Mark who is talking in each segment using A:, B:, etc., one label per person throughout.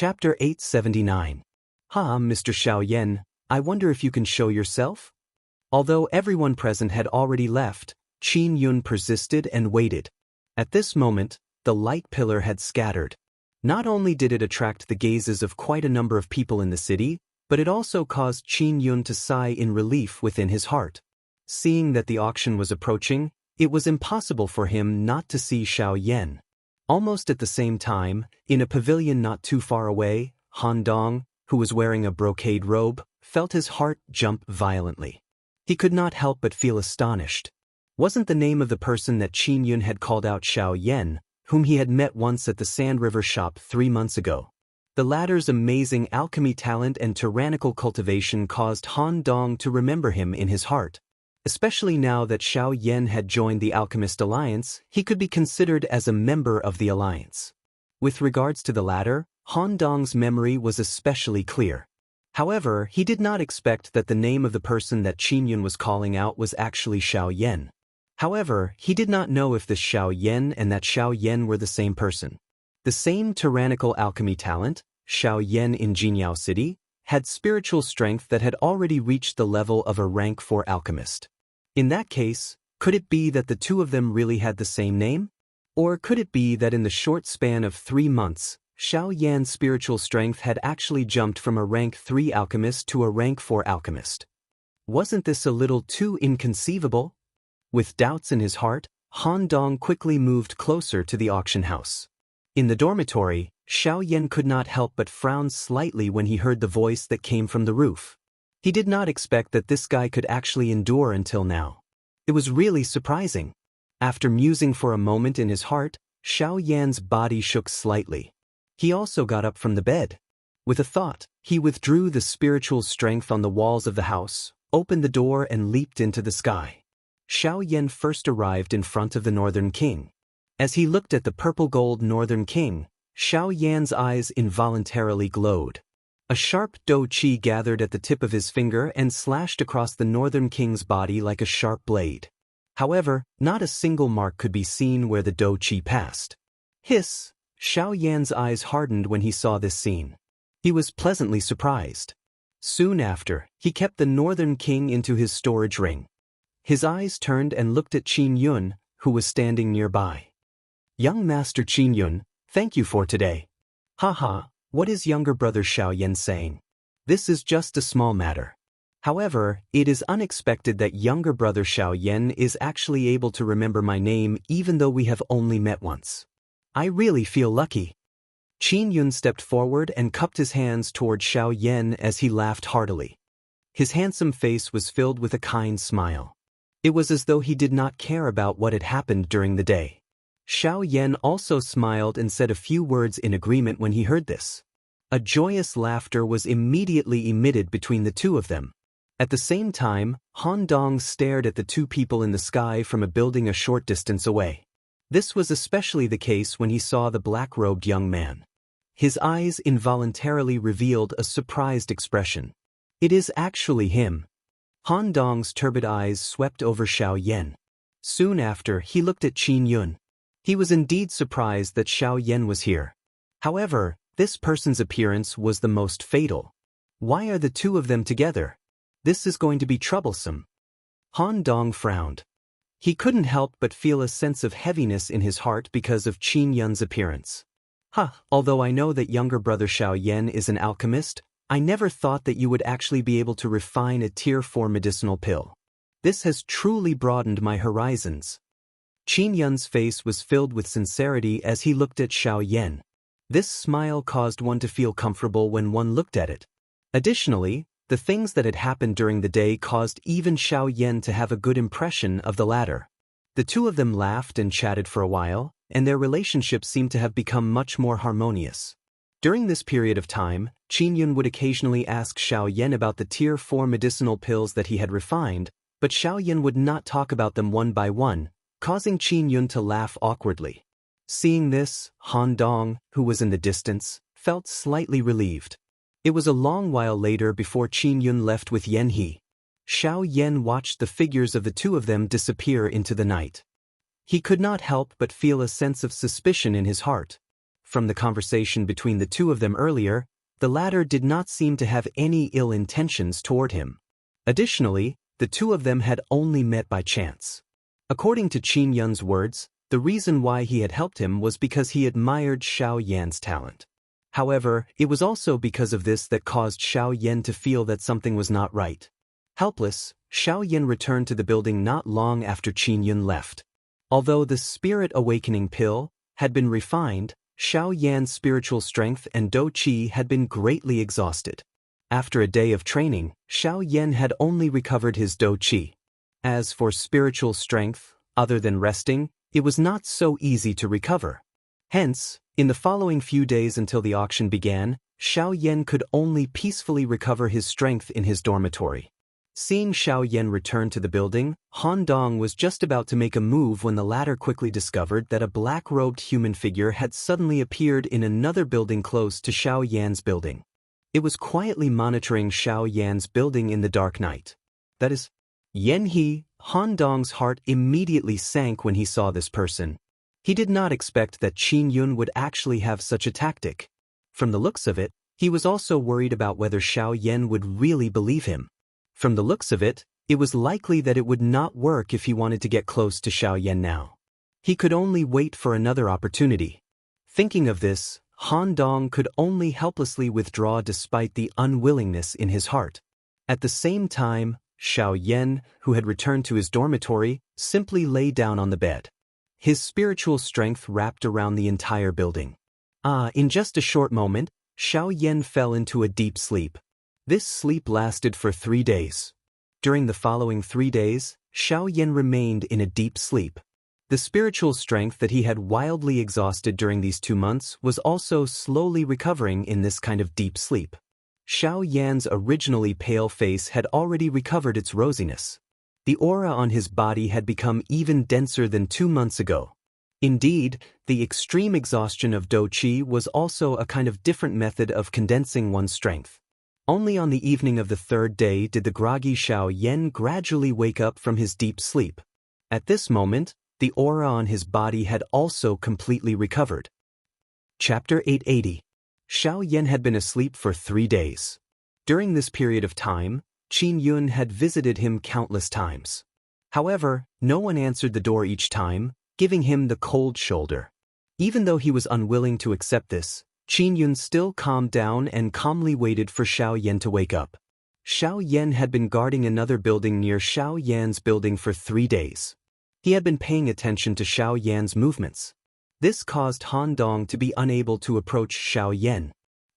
A: Chapter 879. Mr. Xiaoyan, I wonder if you can show yourself? Although everyone present had already left, Qin Yun persisted and waited. At this moment, the light pillar had scattered. Not only did it attract the gazes of quite a number of people in the city, but it also caused Qin Yun to sigh in relief within his heart. Seeing that the auction was approaching, it was impossible for him not to see Xiaoyan. Almost at the same time, in a pavilion not too far away, Han Dong, who was wearing a brocade robe, felt his heart jump violently. He could not help but feel astonished. Wasn't the name of the person that Qin Yun had called out Xiaoyan, whom he had met once at the Sand River shop 3 months ago? The latter's amazing alchemy talent and tyrannical cultivation caused Han Dong to remember him in his heart. Especially now that Xiaoyan had joined the Alchemist Alliance, he could be considered as a member of the alliance. With regards to the latter, Han Dong's memory was especially clear. However, he did not expect that the name of the person that Qin Yun was calling out was actually Xiaoyan. However, he did not know if this Xiaoyan and that Xiaoyan were the same person. The same tyrannical alchemy talent, Xiaoyan in Jinyao City, had spiritual strength that had already reached the level of a rank 4 alchemist. In that case, could it be that the two of them really had the same name? Or could it be that in the short span of 3 months, Xiaoyan's spiritual strength had actually jumped from a rank 3 alchemist to a rank 4 alchemist? Wasn't this a little too inconceivable? With doubts in his heart, Han Dong quickly moved closer to the auction house. In the dormitory, Xiaoyan could not help but frown slightly when he heard the voice that came from the roof. He did not expect that this guy could actually endure until now. It was really surprising. After musing for a moment in his heart, Xiaoyan's body shook slightly. He also got up from the bed. With a thought, he withdrew the spiritual strength on the walls of the house, opened the door and leaped into the sky. Xiaoyan first arrived in front of the Northern King. As he looked at the purple-gold Northern King, Xiaoyan's eyes involuntarily glowed. A sharp dou qi gathered at the tip of his finger and slashed across the Northern King's body like a sharp blade. However, not a single mark could be seen where the dou qi passed. Hiss! Xiaoyan's eyes hardened when he saw this scene. He was pleasantly surprised. Soon after, he kept the Northern King into his storage ring. His eyes turned and looked at Qin Yun, who was standing nearby. Young Master Qin Yun, thank you for today. What is younger brother Xiaoyan saying? This is just a small matter. However, it is unexpected that younger brother Xiaoyan is actually able to remember my name even though we have only met once. I really feel lucky. Qin Yun stepped forward and cupped his hands toward Xiaoyan as he laughed heartily. His handsome face was filled with a kind smile. It was as though he did not care about what had happened during the day. Xiaoyan also smiled and said a few words in agreement when he heard this. A joyous laughter was immediately emitted between the two of them. At the same time, Han Dong stared at the two people in the sky from a building a short distance away. This was especially the case when he saw the black-robed young man. His eyes involuntarily revealed a surprised expression. It is actually him. Han Dong's turbid eyes swept over Xiaoyan. Soon after, he looked at Qin Yun. He was indeed surprised that Xiaoyan was here. However, this person's appearance was the most fatal. Why are the two of them together? This is going to be troublesome. Han Dong frowned. He couldn't help but feel a sense of heaviness in his heart because of Qin Yun's appearance. Although I know that younger brother Xiaoyan is an alchemist, I never thought that you would actually be able to refine a tier 4 medicinal pill. This has truly broadened my horizons. Qin Yun's face was filled with sincerity as he looked at Xiaoyan. This smile caused one to feel comfortable when one looked at it. Additionally, the things that had happened during the day caused even Xiaoyan to have a good impression of the latter. The two of them laughed and chatted for a while, and their relationship seemed to have become much more harmonious. During this period of time, Qin Yun would occasionally ask Xiaoyan about the tier 4 medicinal pills that he had refined, but Xiaoyan would not talk about them one by one, causing Qin Yun to laugh awkwardly. Seeing this, Han Dong, who was in the distance, felt slightly relieved. It was a long while later before Qin Yun left with Yan He. Xiaoyan watched the figures of the two of them disappear into the night. He could not help but feel a sense of suspicion in his heart. from the conversation between the two of them earlier, the latter did not seem to have any ill intentions toward him. Additionally, the two of them had only met by chance. According to Qin Yun's words, the reason why he had helped him was because he admired Xiao Yan's talent. However, it was also because of this that caused Xiao Yan to feel that something was not right. Helpless, Xiao Yan returned to the building not long after Qin Yun left. Although the Spirit Awakening Pill had been refined, Xiao Yan's spiritual strength and Do Qi had been greatly exhausted. After a day of training, Xiao Yan had only recovered his Do Qi. As for spiritual strength, other than resting, it was not so easy to recover. Hence, in the following few days until the auction began, Xiao Yan could only peacefully recover his strength in his dormitory. Seeing Xiao Yan return to the building, Han Dong was just about to make a move when the latter quickly discovered that a black-robed human figure had suddenly appeared in another building close to Xiao Yan's building. It was quietly monitoring Xiao Yan's building in the dark night. That is, Yan He. Han Dong's heart immediately sank when he saw this person. He did not expect that Qin Yun would actually have such a tactic. From the looks of it, he was also worried about whether Xiao Yan would really believe him. From the looks of it, it was likely that it would not work if he wanted to get close to Xiao Yan now. He could only wait for another opportunity. Thinking of this, Han Dong could only helplessly withdraw despite the unwillingness in his heart. At the same time, Xiao Yan, who had returned to his dormitory, simply lay down on the bed. His spiritual strength wrapped around the entire building. In just a short moment, Xiao Yan fell into a deep sleep. This sleep lasted for 3 days. During the following 3 days, Xiao Yan remained in a deep sleep. The spiritual strength that he had wildly exhausted during these 2 months was also slowly recovering in this kind of deep sleep. Xiao Yan's originally pale face had already recovered its rosiness. The aura on his body had become even denser than 2 months ago. Indeed, the extreme exhaustion of Do Qi was also a kind of different method of condensing one's strength. Only on the evening of the 3rd day did the groggy Xiao Yan gradually wake up from his deep sleep. At this moment, the aura on his body had also completely recovered. Chapter 880. Xiao Yan had been asleep for 3 days. During this period of time, Qin Yun had visited him countless times. However, no one answered the door each time, giving him the cold shoulder. Even though he was unwilling to accept this, Qin Yun still calmed down and calmly waited for Xiao Yan to wake up. Xiao Yan had been guarding another building near Xiao Yan's building for 3 days. He had been paying attention to Xiao Yan's movements. This caused Han Dong to be unable to approach Xiao Yan.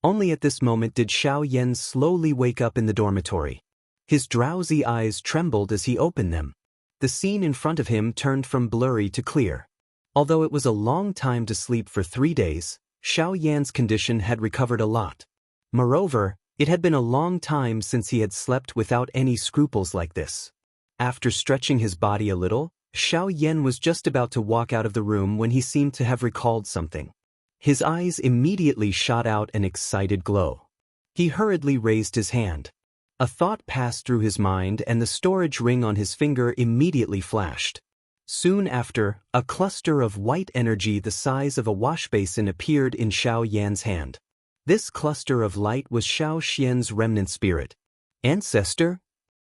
A: Only at this moment did Xiao Yan slowly wake up in the dormitory. His drowsy eyes trembled as he opened them. The scene in front of him turned from blurry to clear. Although it was a long time to sleep for 3 days, Xiao Yan's condition had recovered a lot. Moreover, it had been a long time since he had slept without any scruples like this. After stretching his body a little, Xiao Yan was just about to walk out of the room when he seemed to have recalled something. His eyes immediately shot out an excited glow. He hurriedly raised his hand. A thought passed through his mind and the storage ring on his finger immediately flashed. Soon after, a cluster of white energy the size of a washbasin appeared in Xiao Yan's hand. This cluster of light was Xiao Xian's remnant spirit. Ancestor?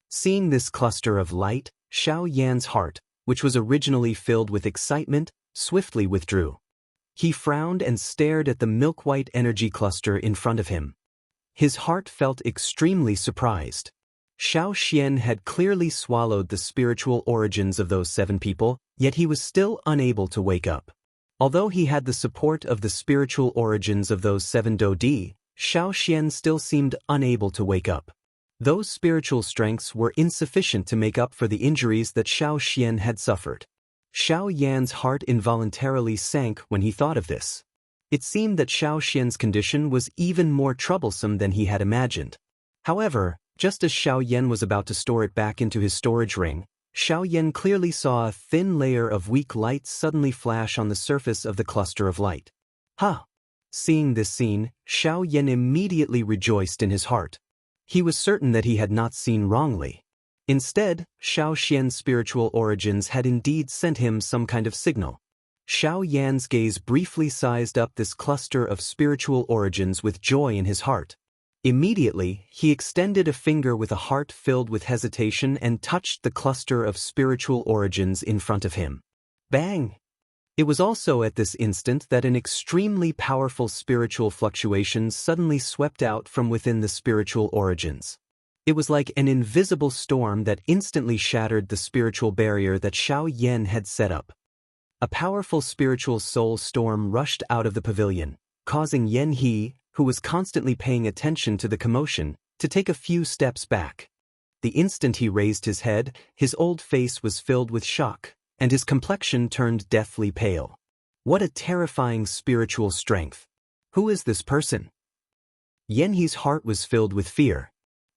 A: Seeing this cluster of light, Xiao Yan's heart, which was originally filled with excitement, swiftly withdrew. He frowned and stared at the milk-white energy cluster in front of him. His heart felt extremely surprised. Xiao Xian had clearly swallowed the spiritual origins of those 7 people, yet he was still unable to wake up. Although he had the support of the spiritual origins of those 7 Dodi, Xiao Xian still seemed unable to wake up. Those spiritual strengths were insufficient to make up for the injuries that Xiao Xian had suffered. Xiao Yan's heart involuntarily sank when he thought of this. It seemed that Xiao Xian's condition was even more troublesome than he had imagined. However, just as Xiao Yan was about to store it back into his storage ring, Xiao Yan clearly saw a thin layer of weak light suddenly flash on the surface of the cluster of light. Ha! Seeing this scene, Xiao Yan immediately rejoiced in his heart. He was certain that he had not seen wrongly. Instead, Xiao Xian's spiritual origins had indeed sent him some kind of signal. Xiao Yan's gaze briefly sized up this cluster of spiritual origins with joy in his heart. Immediately, he extended a finger with a heart filled with hesitation and touched the cluster of spiritual origins in front of him. Bang! It was also at this instant that an extremely powerful spiritual fluctuation suddenly swept out from within the spiritual origins. It was like an invisible storm that instantly shattered the spiritual barrier that Xiao Yan had set up. A powerful spiritual soul storm rushed out of the pavilion, causing Yan He, who was constantly paying attention to the commotion, to take a few steps back. The instant he raised his head, his old face was filled with shock, and his complexion turned deathly pale. What a terrifying spiritual strength! Who is this person? Yan He's heart was filled with fear.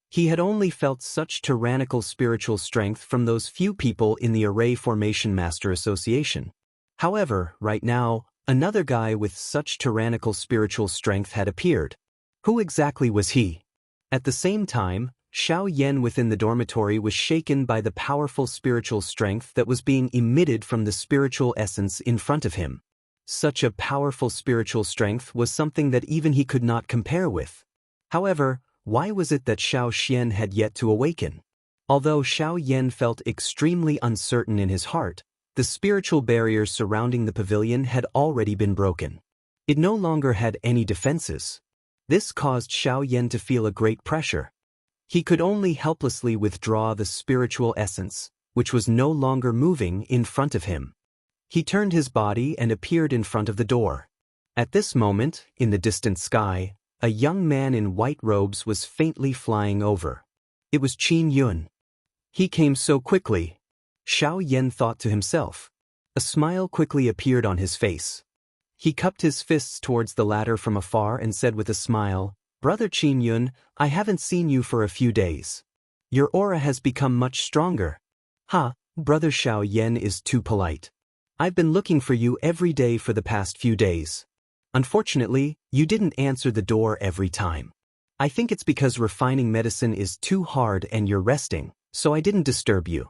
A: He had only felt such tyrannical spiritual strength from those few people in the Array Formation Master Association. However, right now, another guy with such tyrannical spiritual strength had appeared. Who exactly was he? At the same time, Xiao Yan within the dormitory was shaken by the powerful spiritual strength that was being emitted from the spiritual essence in front of him. Such a powerful spiritual strength was something that even he could not compare with. However, why was it that Xiao Xian had yet to awaken? Although Xiao Yan felt extremely uncertain in his heart, the spiritual barrier surrounding the pavilion had already been broken. It no longer had any defenses. This caused Xiao Yan to feel a great pressure. He could only helplessly withdraw the spiritual essence, which was no longer moving in front of him. He turned his body and appeared in front of the door. At this moment, in the distant sky, a young man in white robes was faintly flying over. It was Qin Yun. He came so quickly. Xiao Yan thought to himself. A smile quickly appeared on his face. He cupped his fists towards the ladder from afar and said with a smile, "Brother Qin Yun, I haven't seen you for a few days. Your aura has become much stronger." "Ha, Brother Xiao Yan is too polite. I've been looking for you every day for the past few days. Unfortunately, you didn't answer the door every time. I think it's because refining medicine is too hard and you're resting, so I didn't disturb you."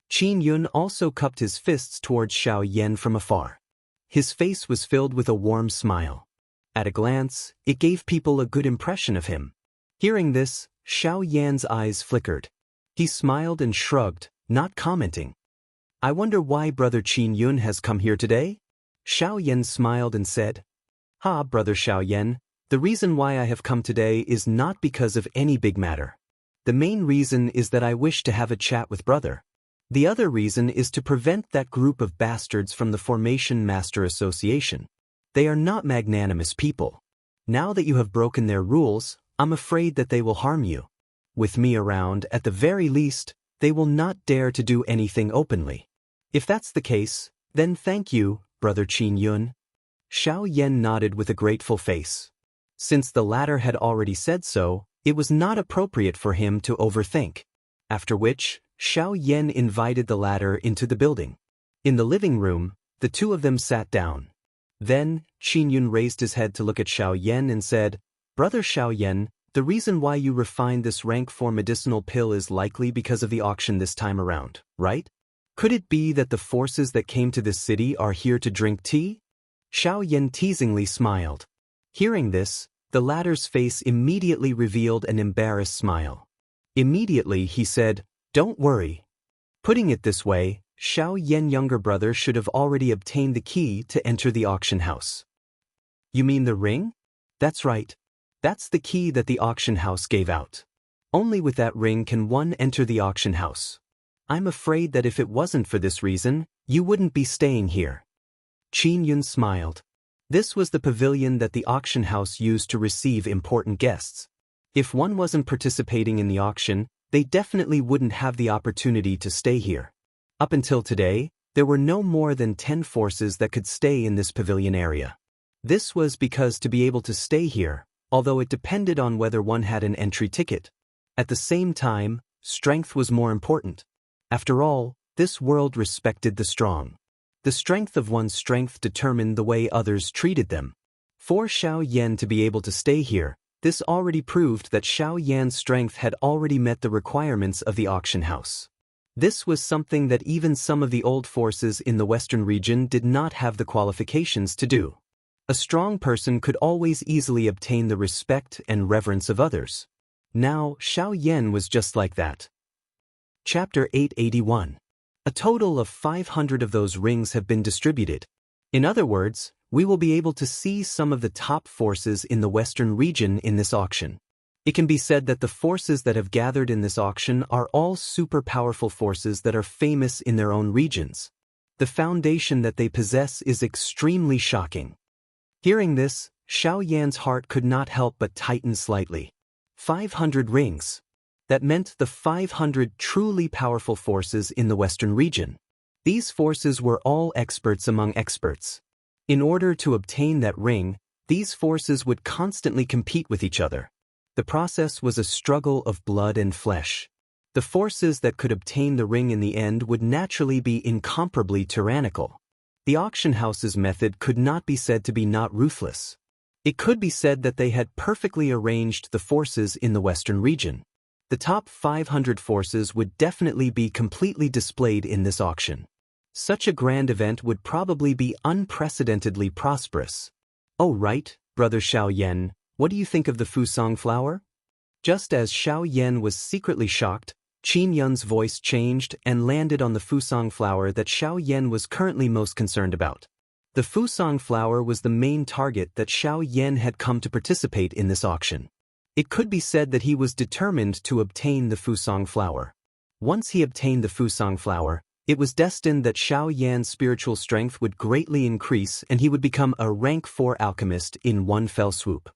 A: Qin Yun also cupped his fists towards Xiao Yan from afar. His face was filled with a warm smile. At a glance, it gave people a good impression of him. Hearing this, Xiao Yan's eyes flickered. He smiled and shrugged, not commenting. "I wonder why Brother Qin Yun has come here today?" Xiao Yan smiled and said, "Ha, Brother Xiao Yan, the reason why I have come today is not because of any big matter. The main reason is that I wish to have a chat with Brother. The other reason is to prevent that group of bastards from the Formation Master Association. They are not magnanimous people. Now that you have broken their rules, I'm afraid that they will harm you. With me around, at the very least, they will not dare to do anything openly. If that's the case, then thank you, Brother Qin Yun." Xiao Yan nodded with a grateful face. Since the latter had already said so, it was not appropriate for him to overthink. After which, Xiao Yan invited the latter into the building. In the living room, the two of them sat down. Then, Qin Yun raised his head to look at Xiao Yan and said, "Brother Xiao Yan, the reason why you refined this rank 4 medicinal pill is likely because of the auction this time around, right? Could it be that the forces that came to this city are here to drink tea?" Xiao Yan teasingly smiled. Hearing this, the latter's face immediately revealed an embarrassed smile. Immediately he said, "Don't worry. Putting it this way, Xiao Yan younger brother should have already obtained the key to enter the auction house." "You mean the ring?" "That's right. That's the key that the auction house gave out. Only with that ring can one enter the auction house. I'm afraid that if it wasn't for this reason, you wouldn't be staying here." Qin Yun smiled. This was the pavilion that the auction house used to receive important guests. If one wasn't participating in the auction, they definitely wouldn't have the opportunity to stay here. Up until today, there were no more than 10 forces that could stay in this pavilion area. This was because to be able to stay here, although it depended on whether one had an entry ticket. At the same time, strength was more important. After all, this world respected the strong. The strength of one's strength determined the way others treated them. For Xiao Yan to be able to stay here, this already proved that Xiao Yan's strength had already met the requirements of the auction house. This was something that even some of the old forces in the Western region did not have the qualifications to do. A strong person could always easily obtain the respect and reverence of others. Now, Xiaoyan was just like that. Chapter 881. A total of 500 of those rings have been distributed. In other words, we will be able to see some of the top forces in the Western region in this auction. It can be said that the forces that have gathered in this auction are all super powerful forces that are famous in their own regions. The foundation that they possess is extremely shocking. Hearing this, Xiaoyan's heart could not help but tighten slightly. 500 rings. That meant the 500 truly powerful forces in the Western region. These forces were all experts among experts. In order to obtain that ring, these forces would constantly compete with each other. The process was a struggle of blood and flesh. The forces that could obtain the ring in the end would naturally be incomparably tyrannical. The auction house's method could not be said to be not ruthless. It could be said that they had perfectly arranged the forces in the Western region. The top 500 forces would definitely be completely displayed in this auction. Such a grand event would probably be unprecedentedly prosperous. Oh right, Brother Xiaoyan, what do you think of the Fusang flower? Just as Xiaoyan was secretly shocked, Qin Yun's voice changed and landed on the Fusang flower that Xiaoyan was currently most concerned about. The Fusang flower was the main target that Xiaoyan had come to participate in this auction. It could be said that he was determined to obtain the Fusang flower. Once he obtained the Fusang flower, it was destined that Xiaoyan's spiritual strength would greatly increase and he would become a rank 4 alchemist in one fell swoop.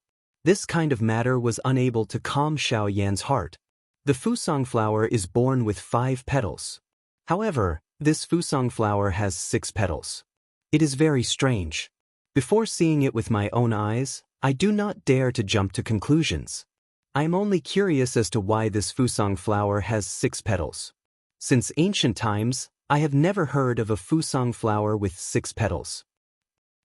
A: This kind of matter was unable to calm Xiaoyan's heart. The Fusang flower is born with 5 petals. However, this Fusang flower has 6 petals. It is very strange. Before seeing it with my own eyes, I do not dare to jump to conclusions. I am only curious as to why this Fusang flower has 6 petals. Since ancient times, I have never heard of a Fusang flower with 6 petals.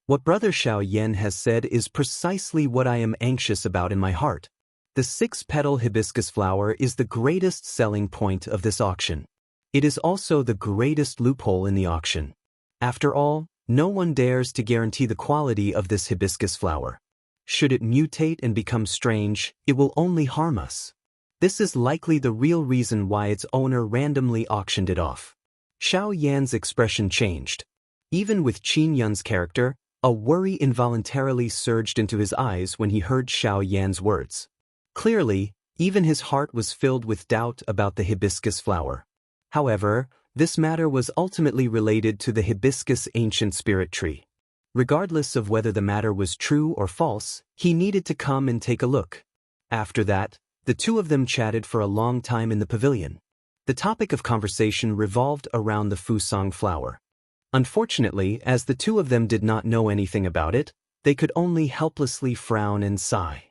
A: What Brother Xiaoyan has said is precisely what I am anxious about in my heart. The 6-petal hibiscus flower is the greatest selling point of this auction. It is also the greatest loophole in the auction. After all, no one dares to guarantee the quality of this hibiscus flower. Should it mutate and become strange, it will only harm us. This is likely the real reason why its owner randomly auctioned it off. Xiaoyan's expression changed. Even with Qin Yun's character, a worry involuntarily surged into his eyes when he heard Xiaoyan's words. Clearly, even his heart was filled with doubt about the hibiscus flower. However, this matter was ultimately related to the hibiscus ancient spirit tree. Regardless of whether the matter was true or false, he needed to come and take a look. After that, the two of them chatted for a long time in the pavilion. The topic of conversation revolved around the Fusang flower. Unfortunately, as the two of them did not know anything about it, they could only helplessly frown and sigh.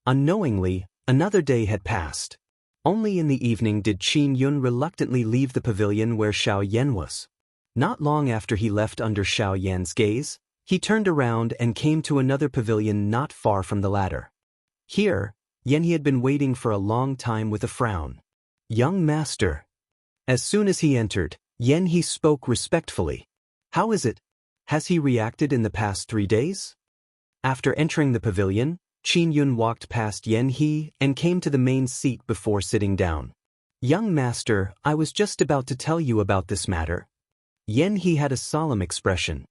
A: Unknowingly, another day had passed. Only in the evening did Qin Yun reluctantly leave the pavilion where Xiaoyan was. Not long after he left under Xiaoyan's gaze, he turned around and came to another pavilion not far from the latter. Here, Yan he had been waiting for a long time with a frown. "Young master." As soon as he entered, Yan he spoke respectfully. "How is it? Has he reacted in the past 3 days?" After entering the pavilion, Qin Yun walked past Yan he and came to the main seat before sitting down. "Young master, I was just about to tell you about this matter." Yan he had a solemn expression.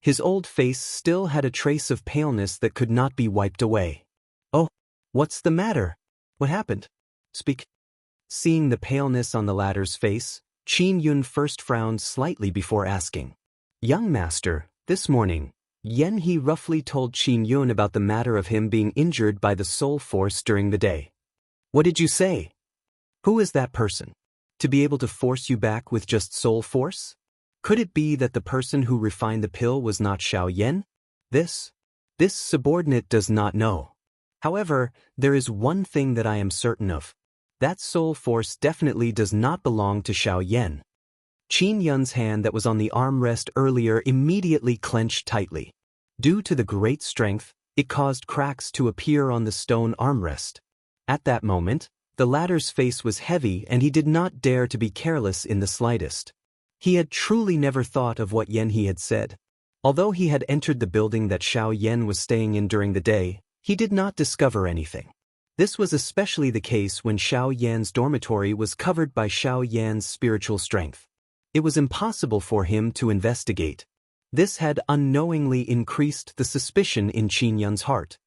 A: His old face still had a trace of paleness that could not be wiped away. "Oh, what's the matter? What happened? Speak." Seeing the paleness on the latter's face, Qin Yun first frowned slightly before asking. "Young master, this morning, Yan he roughly told Qin Yun about the matter of him being injured by the soul force during the day." "What did you say? Who is that person? To be able to force you back with just soul force? Could it be that the person who refined the pill was not Xiaoyan? This subordinate does not know. However, there is one thing that I am certain of. That soul force definitely does not belong to Xiaoyan." Qin Yun's hand that was on the armrest earlier immediately clenched tightly. Due to the great strength, it caused cracks to appear on the stone armrest. At that moment, The latter's face was heavy and he did not dare to be careless in the slightest. He had truly never thought of what Yan He had said. Although he had entered the building that Xiao Yan was staying in during the day, he did not discover anything. This was especially the case when Xiao Yan's dormitory was covered by Xiao Yan's spiritual strength. It was impossible for him to investigate. This had unknowingly increased the suspicion in Qin Yun's heart.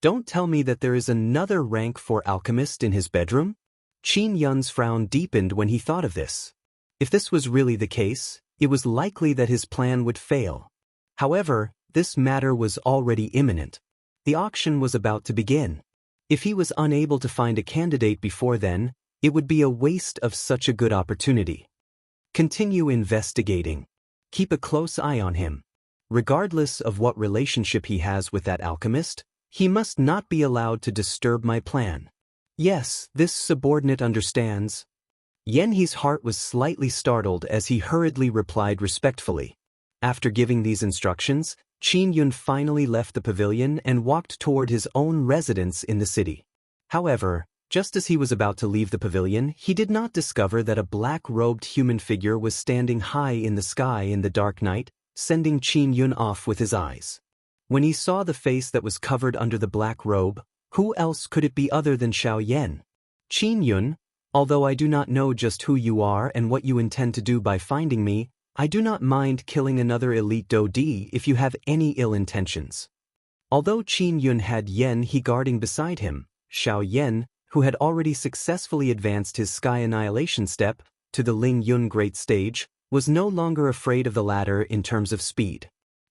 A: Don't tell me that there is another rank 4 alchemist in his bedroom? Qin Yun's frown deepened when he thought of this. If this was really the case, it was likely that his plan would fail. However, this matter was already imminent. The auction was about to begin. If he was unable to find a candidate before then, it would be a waste of such a good opportunity. Continue investigating. Keep a close eye on him. Regardless of what relationship he has with that alchemist, he must not be allowed to disturb my plan. Yes, this subordinate understands. Yan He's heart was slightly startled as he hurriedly replied respectfully. After giving these instructions, Qin Yun finally left the pavilion and walked toward his own residence in the city. However, just as he was about to leave the pavilion, he did not discover that a black-robed human figure was standing high in the sky in the dark night, sending Qin Yun off with his eyes. When he saw the face that was covered under the black robe, who else could it be other than Xiao Yan? Qin Yun, although I do not know just who you are and what you intend to do by finding me, I do not mind killing another elite Dodi if you have any ill intentions. Although Qin Yun had Yan He guarding beside him, Xiao Yan, who had already successfully advanced his Sky Annihilation step to the Ling Yun Great Stage, was no longer afraid of the latter in terms of speed.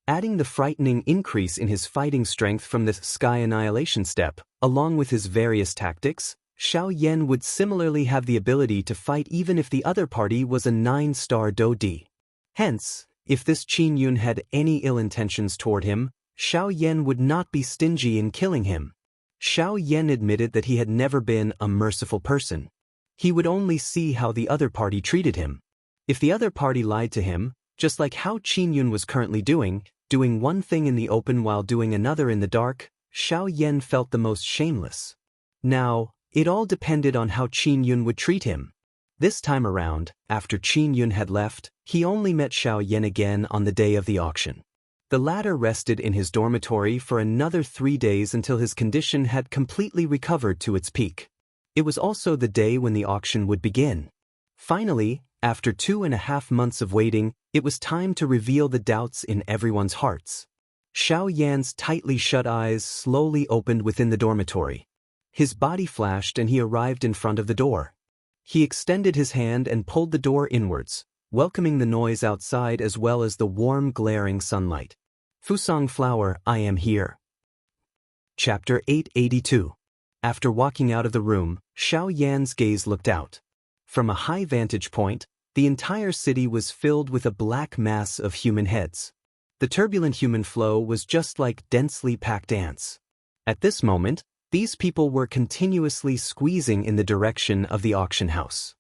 A: Adding the frightening increase in his fighting strength from this Sky Annihilation step, along with his various tactics, Xiao Yan would similarly have the ability to fight even if the other party was a 9-star Dodi. Hence, if this Qin Yun had any ill intentions toward him, Xiao Yan would not be stingy in killing him. Xiao Yan admitted that he had never been a merciful person. He would only see how the other party treated him. If the other party lied to him, just like how Qin Yun was currently doing one thing in the open while doing another in the dark, Xiao Yan felt the most shameless. Now, it all depended on how Qin Yun would treat him. This time around, after Qin Yun had left, he only met Xiao Yan again on the day of the auction. The latter rested in his dormitory for another 3 days until his condition had completely recovered to its peak. It was also the day when the auction would begin. Finally, after 2.5 months of waiting, it was time to reveal the doubts in everyone's hearts. Xiao Yan's tightly shut eyes slowly opened within the dormitory. His body flashed and he arrived in front of the door. He extended his hand and pulled the door inwards, welcoming the noise outside as well as the warm glaring sunlight. Fusang Flower, I am here. Chapter 882. After walking out of the room, Xiao Yan's gaze looked out. From a high vantage point, the entire city was filled with a black mass of human heads. The turbulent human flow was just like densely packed ants. At this moment, these people were continuously squeezing in the direction of the auction house.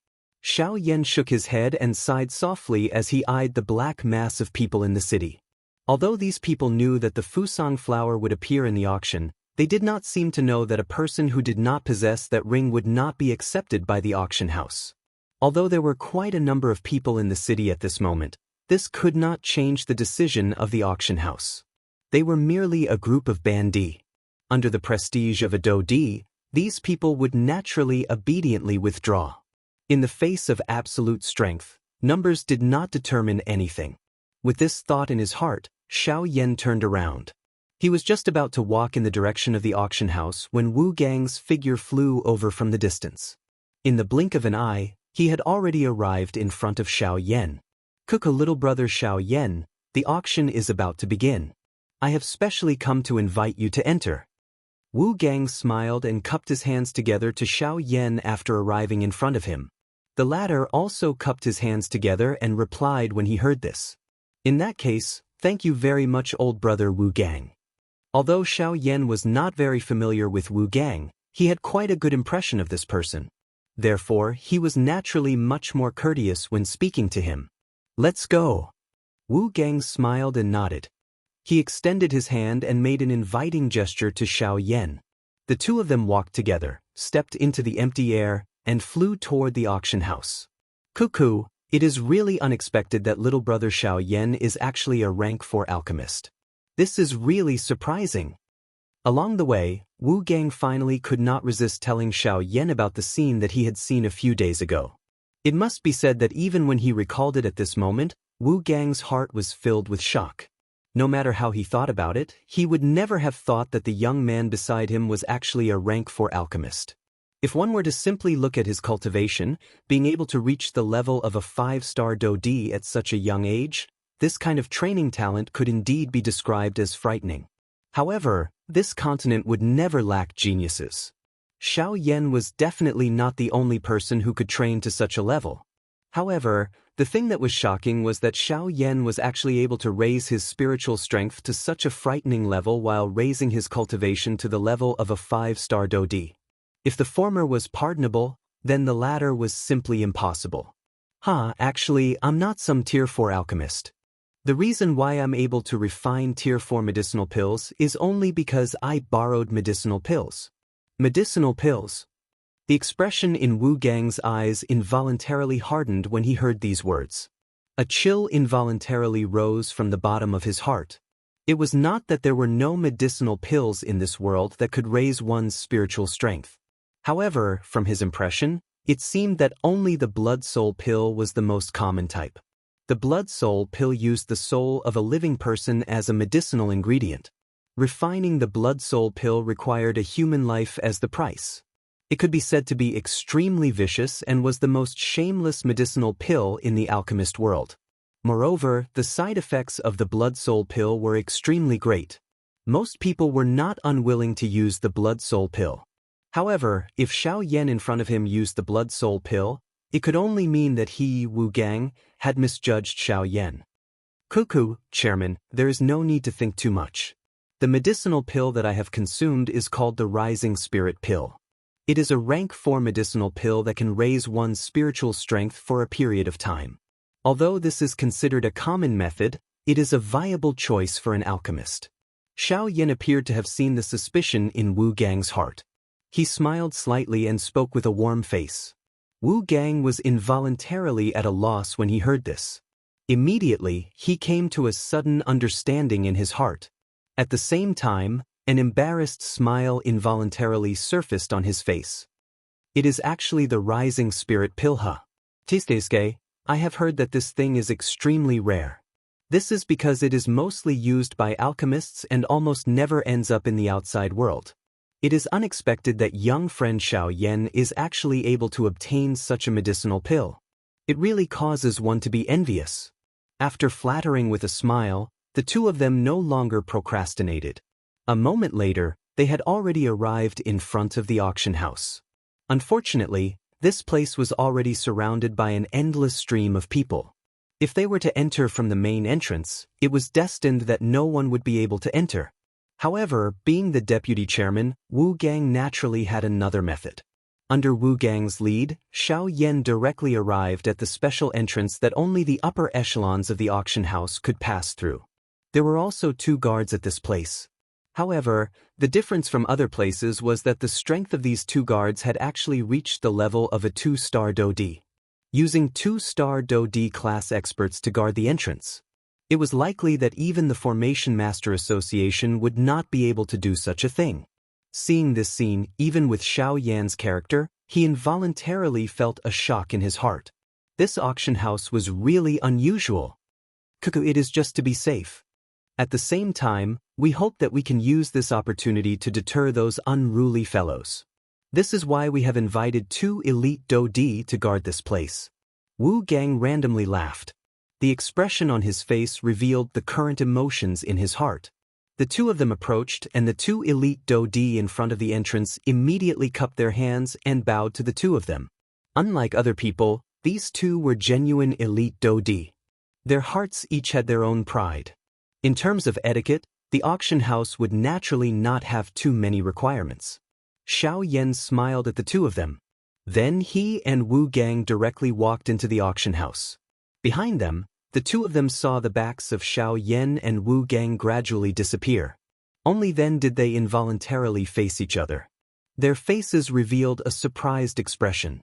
A: Xiao Yan shook his head and sighed softly as he eyed the black mass of people in the city. Although these people knew that the Fusang flower would appear in the auction, they did not seem to know that a person who did not possess that ring would not be accepted by the auction house. Although there were quite a number of people in the city at this moment, this could not change the decision of the auction house. They were merely a group of bandits. Under the prestige of a Dodi, these people would naturally obediently withdraw. In the face of absolute strength, numbers did not determine anything. With this thought in his heart, Xiao Yan turned around. He was just about to walk in the direction of the auction house when Wu Gang's figure flew over from the distance. In the blink of an eye, he had already arrived in front of Xiao Yan. "Kuka, little brother Xiao Yan, the auction is about to begin. I have specially come to invite you to enter." Wu Gang smiled and cupped his hands together to Xiao Yan after arriving in front of him. The latter also cupped his hands together and replied when he heard this. "In that case, thank you very much, old brother Wu Gang." Although Xiao Yan was not very familiar with Wu Gang, he had quite a good impression of this person. Therefore, he was naturally much more courteous when speaking to him. "Let's go." Wu Gang smiled and nodded. He extended his hand and made an inviting gesture to Xiao Yan. The two of them walked together, stepped into the empty air, and flew toward the auction house. Cuckoo, it is really unexpected that little brother Xiaoyan is actually a rank 4 alchemist. This is really surprising. Along the way, Wu Gang finally could not resist telling Xiaoyan about the scene that he had seen a few days ago. It must be said that even when he recalled it at this moment, Wu Gang's heart was filled with shock. No matter how he thought about it, he would never have thought that the young man beside him was actually a rank 4 alchemist. If one were to simply look at his cultivation, being able to reach the level of a 5-star Dodi at such a young age, this kind of training talent could indeed be described as frightening. However, this continent would never lack geniuses. Xiaoyan was definitely not the only person who could train to such a level. However, the thing that was shocking was that Xiaoyan was actually able to raise his spiritual strength to such a frightening level while raising his cultivation to the level of a 5-star Dodi. If the former was pardonable, then the latter was simply impossible. Actually, I'm not some tier 4 alchemist. The reason why I'm able to refine tier 4 medicinal pills is only because I borrowed medicinal pills. Medicinal pills. The expression in Wu Gang's eyes involuntarily hardened when he heard these words. A chill involuntarily rose from the bottom of his heart. It was not that there were no medicinal pills in this world that could raise one's spiritual strength. However, from his impression, it seemed that only the blood soul pill was the most common type. The blood soul pill used the soul of a living person as a medicinal ingredient. Refining the blood soul pill required a human life as the price. It could be said to be extremely vicious and was the most shameless medicinal pill in the alchemist world. Moreover, the side effects of the blood soul pill were extremely great. Most people were not unwilling to use the blood soul pill. However, if Xiaoyan in front of him used the blood soul pill, it could only mean that he, Wu Gang, had misjudged Xiaoyan. Cuckoo, Chairman, there is no need to think too much. The medicinal pill that I have consumed is called the Rising Spirit Pill. It is a rank 4 medicinal pill that can raise one's spiritual strength for a period of time. Although this is considered a common method, it is a viable choice for an alchemist. Xiaoyan appeared to have seen the suspicion in Wu Gang's heart. He smiled slightly and spoke with a warm face. Wu Gang was involuntarily at a loss when he heard this. Immediately, he came to a sudden understanding in his heart. At the same time, an embarrassed smile involuntarily surfaced on his face. It is actually the Rising Spirit Pill. Tisteske, I have heard that this thing is extremely rare. This is because it is mostly used by alchemists and almost never ends up in the outside world. It is unexpected that young friend Xiaoyan is actually able to obtain such a medicinal pill. It really causes one to be envious. After flattering with a smile, the two of them no longer procrastinated. A moment later, they had already arrived in front of the auction house. Unfortunately, this place was already surrounded by an endless stream of people. If they were to enter from the main entrance, it was destined that no one would be able to enter. However, being the deputy chairman, Wu Gang naturally had another method. Under Wu Gang's lead, Xiaoyan directly arrived at the special entrance that only the upper echelons of the auction house could pass through. There were also 2 guards at this place. However, the difference from other places was that the strength of these 2 guards had actually reached the level of a 2-star Dodi. Using 2-star Dodi class experts to guard the entrance, it was likely that even the Formation Master Association would not be able to do such a thing. Seeing this scene, even with Xiaoyan's character, he involuntarily felt a shock in his heart. This auction house was really unusual. Cuckoo, it is just to be safe. At the same time, we hope that we can use this opportunity to deter those unruly fellows. This is why we have invited 2 elite Dodi to guard this place. Wu Gang randomly laughed. The expression on his face revealed the current emotions in his heart. The 2 of them approached, and the 2 elite Dodi in front of the entrance immediately cupped their hands and bowed to the 2 of them. Unlike other people, these 2 were genuine elite Dodi. Their hearts each had their own pride. In terms of etiquette, the auction house would naturally not have too many requirements. Xiaoyan smiled at the 2 of them. Then he and Wu Gang directly walked into the auction house. Behind them, the 2 of them saw the backs of Xiaoyan and Wu Gang gradually disappear. Only then did they involuntarily face each other. Their faces revealed a surprised expression.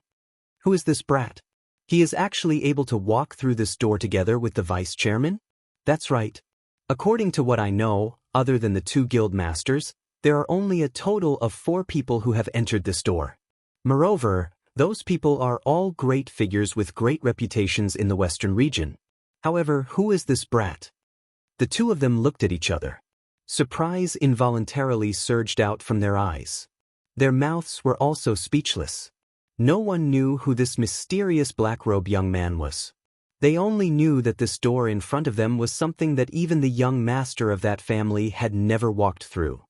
A: Who is this brat? He is actually able to walk through this door together with the vice chairman? That's right. According to what I know, other than the 2 guild masters, there are only a total of 4 people who have entered this door. Moreover, those people are all great figures with great reputations in the western region. However, who is this brat? The 2 of them looked at each other. Surprise involuntarily surged out from their eyes. Their mouths were also speechless. No one knew who this mysterious black-robed young man was. They only knew that this door in front of them was something that even the young master of that family had never walked through.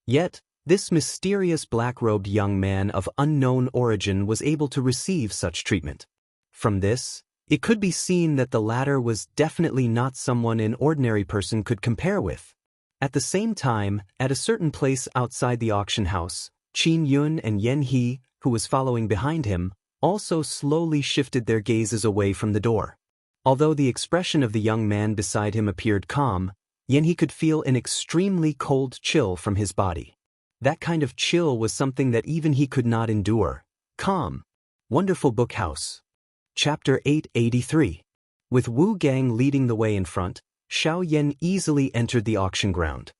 A: Yet, this mysterious black-robed young man of unknown origin was able to receive such treatment. From this, it could be seen that the latter was definitely not someone an ordinary person could compare with. At the same time, at a certain place outside the auction house, Qin Yun and Yan He, who was following behind him, also slowly shifted their gazes away from the door. Although the expression of the young man beside him appeared calm, Yan He could feel an extremely cold chill from his body. That kind of chill was something that even he could not endure. Calm. Wonderful Book House. Chapter 883. With Wu Gang leading the way in front, Xiao Yan easily entered the auction ground.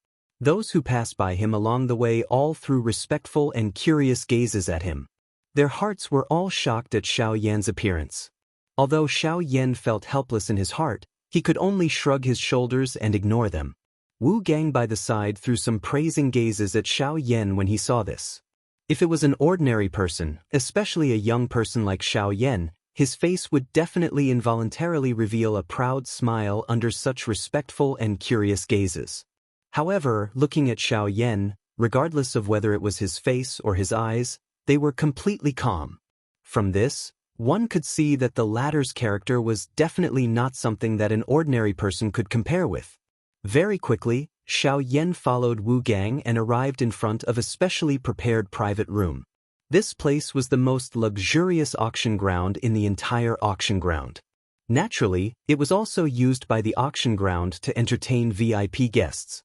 A: Those who passed by him along the way all threw respectful and curious gazes at him. Their hearts were all shocked at Xiao Yan's appearance. Although Xiao Yan felt helpless in his heart, he could only shrug his shoulders and ignore them. Wu Gang by the side threw some praising gazes at Xiao Yan when he saw this. If it was an ordinary person, especially a young person like Xiao Yan, his face would definitely involuntarily reveal a proud smile under such respectful and curious gazes. However, looking at Xiao Yan, regardless of whether it was his face or his eyes, they were completely calm. From this, one could see that the latter's character was definitely not something that an ordinary person could compare with. Very quickly, Xiao Yan followed Wu Gang and arrived in front of a specially prepared private room. This place was the most luxurious auction ground in the entire auction ground. Naturally, it was also used by the auction ground to entertain VIP guests.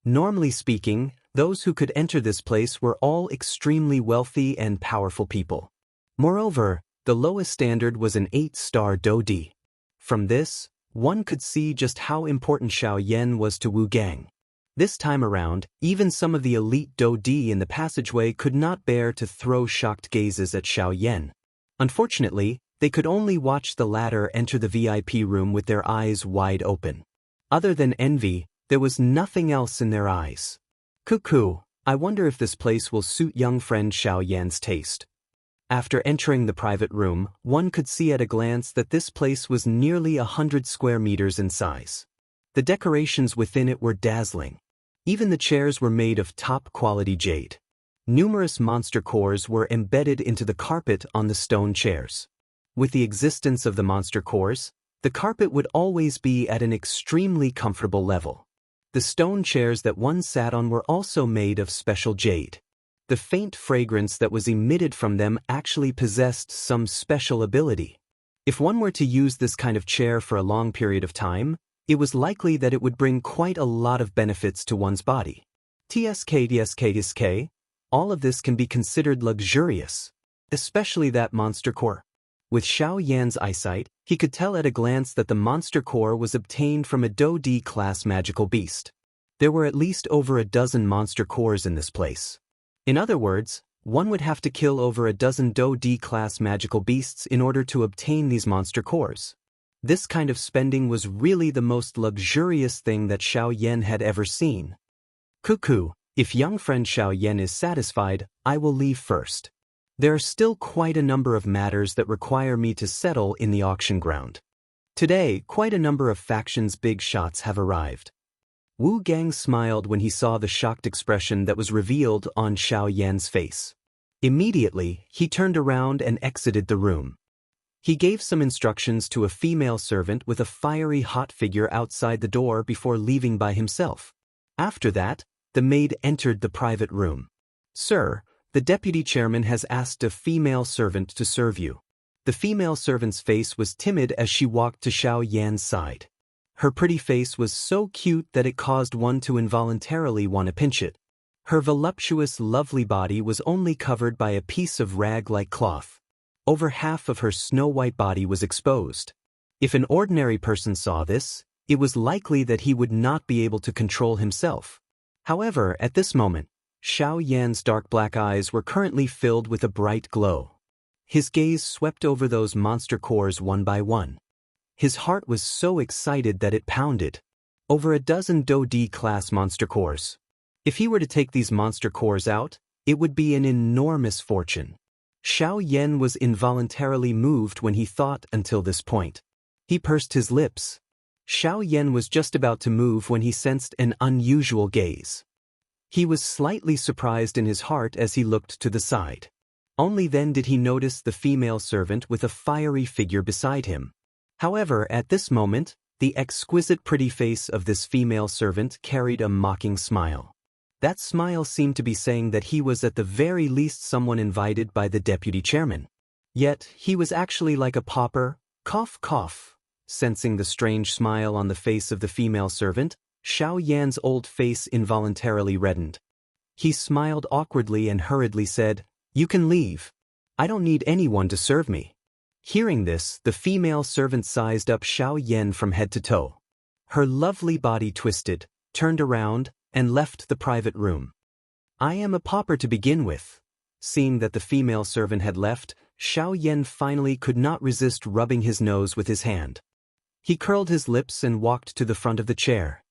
A: Normally speaking, those who could enter this place were all extremely wealthy and powerful people. Moreover, the lowest standard was an 8-star Dodi. From this, one could see just how important Xiao Yan was to Wu Gang. This time around, even some of the elite Dodi in the passageway could not bear to throw shocked gazes at Xiao Yan. Unfortunately, they could only watch the latter enter the VIP room with their eyes wide open. Other than envy, there was nothing else in their eyes. Cuckoo, I wonder if this place will suit young friend Xiao Yan's taste. After entering the private room, one could see at a glance that this place was nearly 100 square meters in size. The decorations within it were dazzling. Even the chairs were made of top-quality jade. Numerous monster cores were embedded into the carpet on the stone chairs. With the existence of the monster cores, the carpet would always be at an extremely comfortable level. The stone chairs that one sat on were also made of special jade. The faint fragrance that was emitted from them actually possessed some special ability. If one were to use this kind of chair for a long period of time, it was likely that it would bring quite a lot of benefits to one's body. TSK, all of this can be considered luxurious, especially that monster core. With Xiao Yan's eyesight, he could tell at a glance that the monster core was obtained from a Do-D class magical beast. There were at least over a dozen monster cores in this place. In other words, one would have to kill over a dozen Do-D class magical beasts in order to obtain these monster cores. This kind of spending was really the most luxurious thing that Xiao Yan had ever seen. Cuckoo, if young friend Xiao Yan is satisfied, I will leave first. There are still quite a number of matters that require me to settle in the auction ground. Today, quite a number of factions' big shots have arrived. Wu Gang smiled when he saw the shocked expression that was revealed on Xiao Yan's face. Immediately, he turned around and exited the room. He gave some instructions to a female servant with a fiery hot figure outside the door before leaving by himself. After that, the maid entered the private room. Sir, the deputy chairman has asked a female servant to serve you. The female servant's face was timid as she walked to Xiao Yan's side. Her pretty face was so cute that it caused one to involuntarily want to pinch it. Her voluptuous, lovely body was only covered by a piece of rag-like cloth. Over half of her snow-white body was exposed. If an ordinary person saw this, it was likely that he would not be able to control himself. However, at this moment, Xiaoyan's dark black eyes were currently filled with a bright glow. His gaze swept over those monster cores one by one. His heart was so excited that it pounded. Over a dozen Do-D-class monster cores. If he were to take these monster cores out, it would be an enormous fortune. Xiaoyan was involuntarily moved when he thought until this point. He pursed his lips. Xiaoyan was just about to move when he sensed an unusual gaze. He was slightly surprised in his heart as he looked to the side. Only then did he notice the female servant with a fiery figure beside him. However, at this moment, the exquisite pretty face of this female servant carried a mocking smile. That smile seemed to be saying that he was at the very least someone invited by the deputy chairman. Yet, he was actually like a pauper, cough cough. Sensing the strange smile on the face of the female servant, Xiaoyan's old face involuntarily reddened. He smiled awkwardly and hurriedly said, "You can leave. I don't need anyone to serve me." Hearing this, the female servant sized up Xiaoyan from head to toe. Her lovely body twisted, turned around, and left the private room. "I am a pauper to begin with." Seeing that the female servant had left, Xiaoyan finally could not resist rubbing his nose with his hand. He curled his lips and walked to the front of the chair.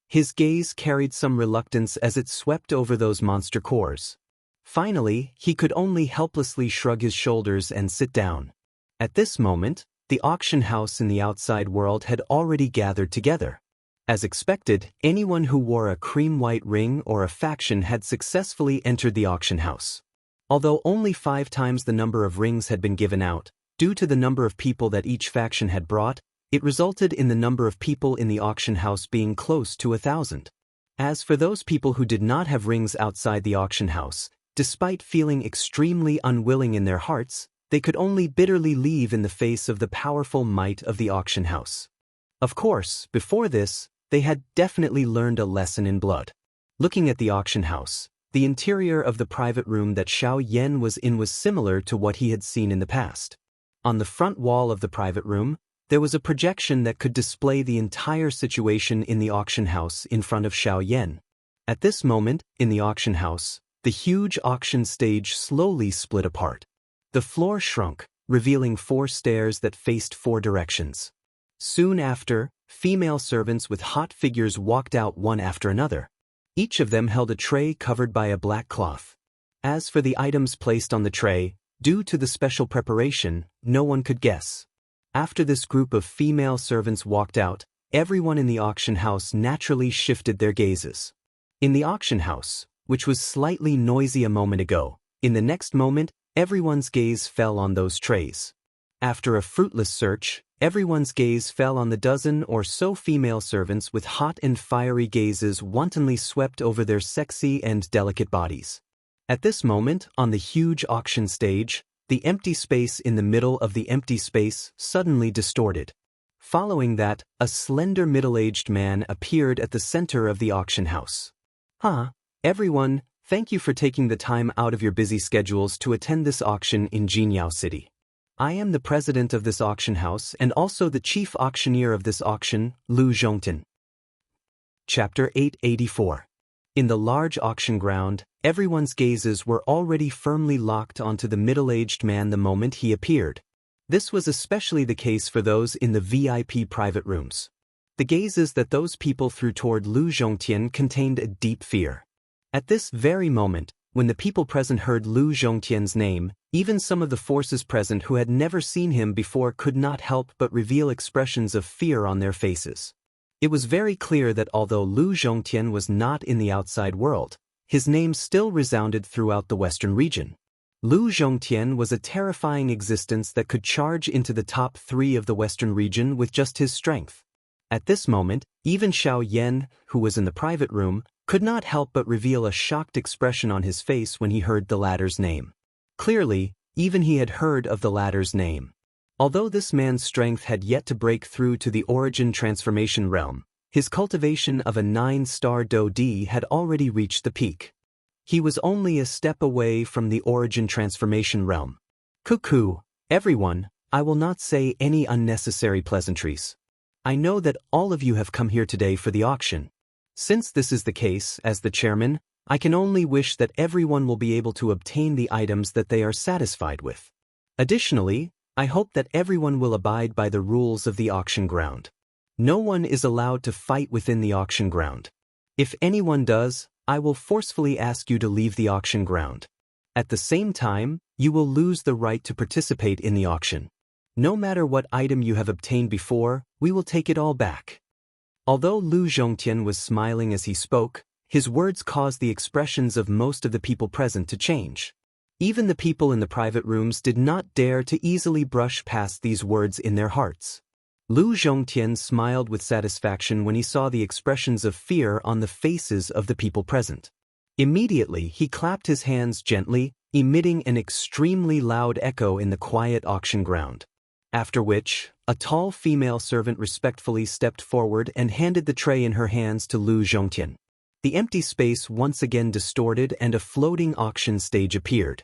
A: His gaze carried some reluctance as it swept over those monster cores. Finally, he could only helplessly shrug his shoulders and sit down. At this moment, the auction house in the outside world had already gathered together. As expected, anyone who wore a cream-white ring or a faction had successfully entered the auction house. Although only 5 times the number of rings had been given out, due to the number of people that each faction had brought, it resulted in the number of people in the auction house being close to 1,000. As for those people who did not have rings outside the auction house, despite feeling extremely unwilling in their hearts, they could only bitterly leave in the face of the powerful might of the auction house. Of course, before this, they had definitely learned a lesson in blood. Looking at the auction house, the interior of the private room that Xiaoyan was in was similar to what he had seen in the past. On the front wall of the private room, there was a projection that could display the entire situation in the auction house in front of Xiaoyan. At this moment, in the auction house, the huge auction stage slowly split apart. The floor shrunk, revealing 4 stairs that faced 4 directions. Soon after, female servants with hot figures walked out one after another. Each of them held a tray covered by a black cloth. As for the items placed on the tray, due to the special preparation, no one could guess. After this group of female servants walked out, everyone in the auction house naturally shifted their gazes. In the auction house, which was slightly noisy a moment ago, in the next moment, everyone's gaze fell on those trays. After a fruitless search, everyone's gaze fell on the dozen or so female servants with hot and fiery gazes wantonly swept over their sexy and delicate bodies. At this moment, on the huge auction stage, the empty space in the middle of the empty space suddenly distorted. Following that, a slender middle-aged man appeared at the center of the auction house. Everyone, thank you for taking the time out of your busy schedules to attend this auction in Jingyao City. I am the president of this auction house and also the chief auctioneer of this auction, Lu Zhongtian. Chapter 884. In the large auction ground, everyone's gazes were already firmly locked onto the middle-aged man the moment he appeared. This was especially the case for those in the VIP private rooms. The gazes that those people threw toward Lu Zhongtian contained a deep fear. At this very moment, when the people present heard Lu Zhongtian's name, even some of the forces present who had never seen him before could not help but reveal expressions of fear on their faces. It was very clear that although Lu Zhongtian was not in the outside world, his name still resounded throughout the western region. Lu Zhongtian was a terrifying existence that could charge into the top 3 of the western region with just his strength. At this moment, even Xiaoyan, who was in the private room, could not help but reveal a shocked expression on his face when he heard the latter's name. Clearly, even he had heard of the latter's name. Although this man's strength had yet to break through to the origin transformation realm, his cultivation of a 9-star Do-D had already reached the peak. He was only a step away from the origin transformation realm. Cuckoo, everyone, I will not say any unnecessary pleasantries. I know that all of you have come here today for the auction. Since this is the case, as the chairman, I can only wish that everyone will be able to obtain the items that they are satisfied with. Additionally, I hope that everyone will abide by the rules of the auction ground. No one is allowed to fight within the auction ground. If anyone does, I will forcefully ask you to leave the auction ground. At the same time, you will lose the right to participate in the auction. No matter what item you have obtained before, we will take it all back. Although Lu Zhongtian was smiling as he spoke, his words caused the expressions of most of the people present to change. Even the people in the private rooms did not dare to easily brush past these words in their hearts. Lu Zhongtian smiled with satisfaction when he saw the expressions of fear on the faces of the people present. Immediately, he clapped his hands gently, emitting an extremely loud echo in the quiet auction ground. After which, a tall female servant respectfully stepped forward and handed the tray in her hands to Lu Zhongtian. The empty space once again distorted and a floating auction stage appeared.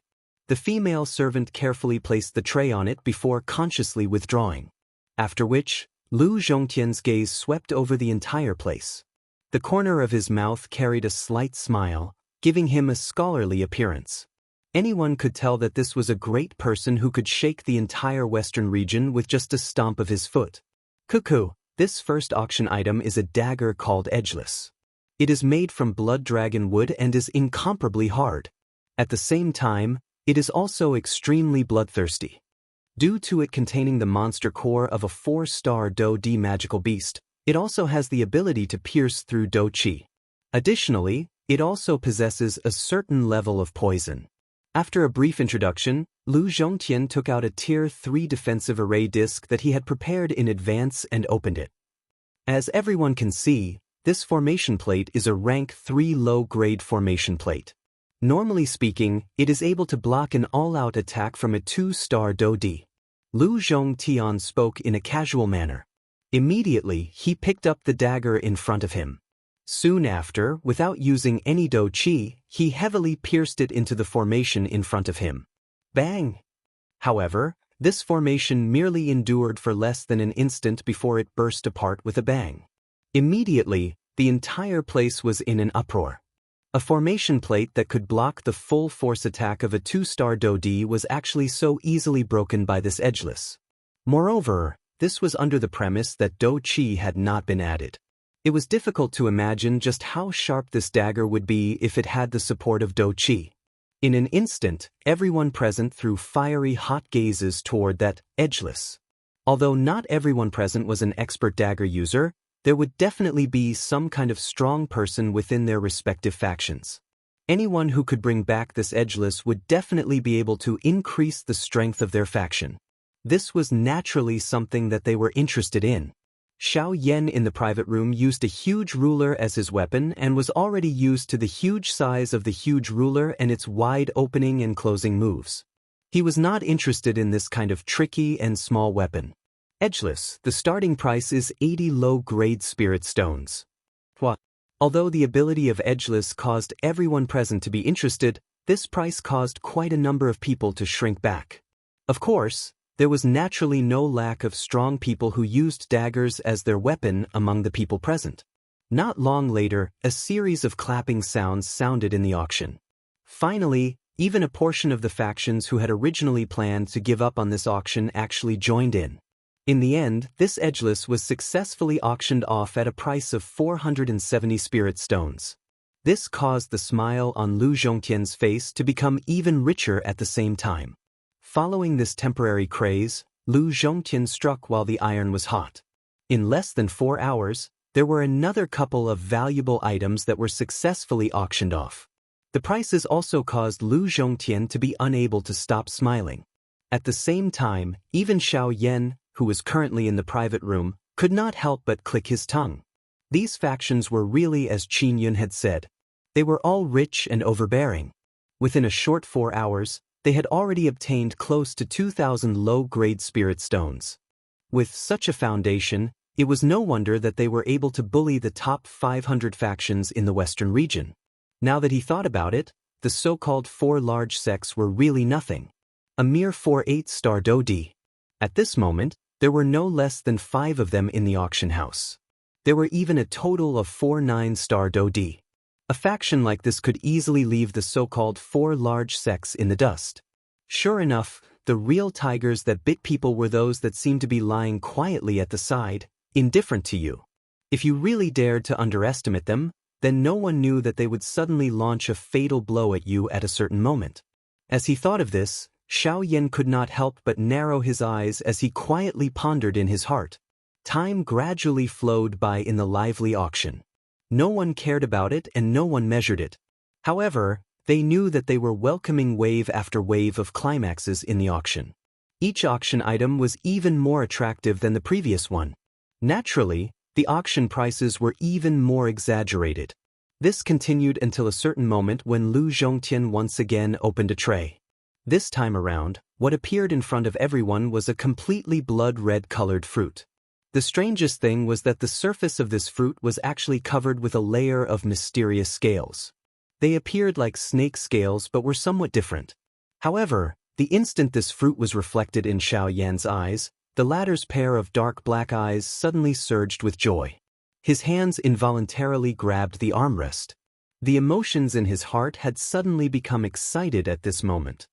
A: The female servant carefully placed the tray on it before consciously withdrawing. After which, Lu Zhongtian's gaze swept over the entire place. The corner of his mouth carried a slight smile, giving him a scholarly appearance. Anyone could tell that this was a great person who could shake the entire western region with just a stomp of his foot. Cuckoo, this first auction item is a dagger called Edgeless. It is made from blood dragon wood and is incomparably hard. At the same time, it is also extremely bloodthirsty. Due to it containing the monster core of a 4-star Do-Di magical beast, it also has the ability to pierce through Do-Chi. Additionally, it also possesses a certain level of poison. After a brief introduction, Lu Zhongtian took out a Tier 3 defensive array disc that he had prepared in advance and opened it. As everyone can see, this formation plate is a rank 3 low-grade formation plate. Normally speaking, it is able to block an all-out attack from a 2-star Do-Di. Lu Zhongtian spoke in a casual manner. Immediately, he picked up the dagger in front of him. Soon after, without using any Do-Chi, he heavily pierced it into the formation in front of him. Bang! However, this formation merely endured for less than an instant before it burst apart with a bang. Immediately, the entire place was in an uproar. A formation plate that could block the full force attack of a 2-star Do-Di was actually so easily broken by this Edgeless. Moreover, this was under the premise that Do-Chi had not been added. It was difficult to imagine just how sharp this dagger would be if it had the support of Do-Chi. In an instant, everyone present threw fiery hot gazes toward that Edgeless. Although not everyone present was an expert dagger user, there would definitely be some kind of strong person within their respective factions. Anyone who could bring back this Edgeless would definitely be able to increase the strength of their faction. This was naturally something that they were interested in. Xiao Yan in the private room used a huge ruler as his weapon and was already used to the huge size of the huge ruler and its wide opening and closing moves. He was not interested in this kind of tricky and small weapon. Edgeless, the starting price is 80 low-grade spirit stones. Although the ability of Edgeless caused everyone present to be interested, this price caused quite a number of people to shrink back. Of course, there was naturally no lack of strong people who used daggers as their weapon among the people present. Not long later, a series of clapping sounds sounded in the auction. Finally, even a portion of the factions who had originally planned to give up on this auction actually joined in. In the end, this Edgeless was successfully auctioned off at a price of 470 spirit stones. This caused the smile on Lu Zhongtian's face to become even richer at the same time. Following this temporary craze, Lu Zhongtian struck while the iron was hot. In less than 4 hours, there were another couple of valuable items that were successfully auctioned off. The prices also caused Lu Zhongtian to be unable to stop smiling. At the same time, even Xiao Yan, who was currently in the private room, could not help but click his tongue. These factions were really as Qin Yun had said. They were all rich and overbearing. Within a short 4 hours, they had already obtained close to 2,000 low-grade spirit stones. With such a foundation, it was no wonder that they were able to bully the top 500 factions in the western region. Now that he thought about it, the so-called 4 large sects were really nothing. A mere 4 8-star dodi. At this moment, there were no less than 5 of them in the auction house. There were even a total of 4 9-star dodi. A faction like this could easily leave the so-called 4 large sects in the dust. Sure enough, the real tigers that bit people were those that seemed to be lying quietly at the side, indifferent to you. If you really dared to underestimate them, then no one knew that they would suddenly launch a fatal blow at you at a certain moment. As he thought of this, Xiaoyan could not help but narrow his eyes as he quietly pondered in his heart. Time gradually flowed by in the lively auction. No one cared about it and no one measured it. However, they knew that they were welcoming wave after wave of climaxes in the auction. Each auction item was even more attractive than the previous one. Naturally, the auction prices were even more exaggerated. This continued until a certain moment when Lu Zhongtian once again opened a tray. This time around, what appeared in front of everyone was a completely blood-red colored fruit. The strangest thing was that the surface of this fruit was actually covered with a layer of mysterious scales. They appeared like snake scales but were somewhat different. However, the instant this fruit was reflected in Xiaoyan's eyes, the latter's pair of dark black eyes suddenly surged with joy. His hands involuntarily grabbed the armrest. The emotions in his heart had suddenly become excited at this moment.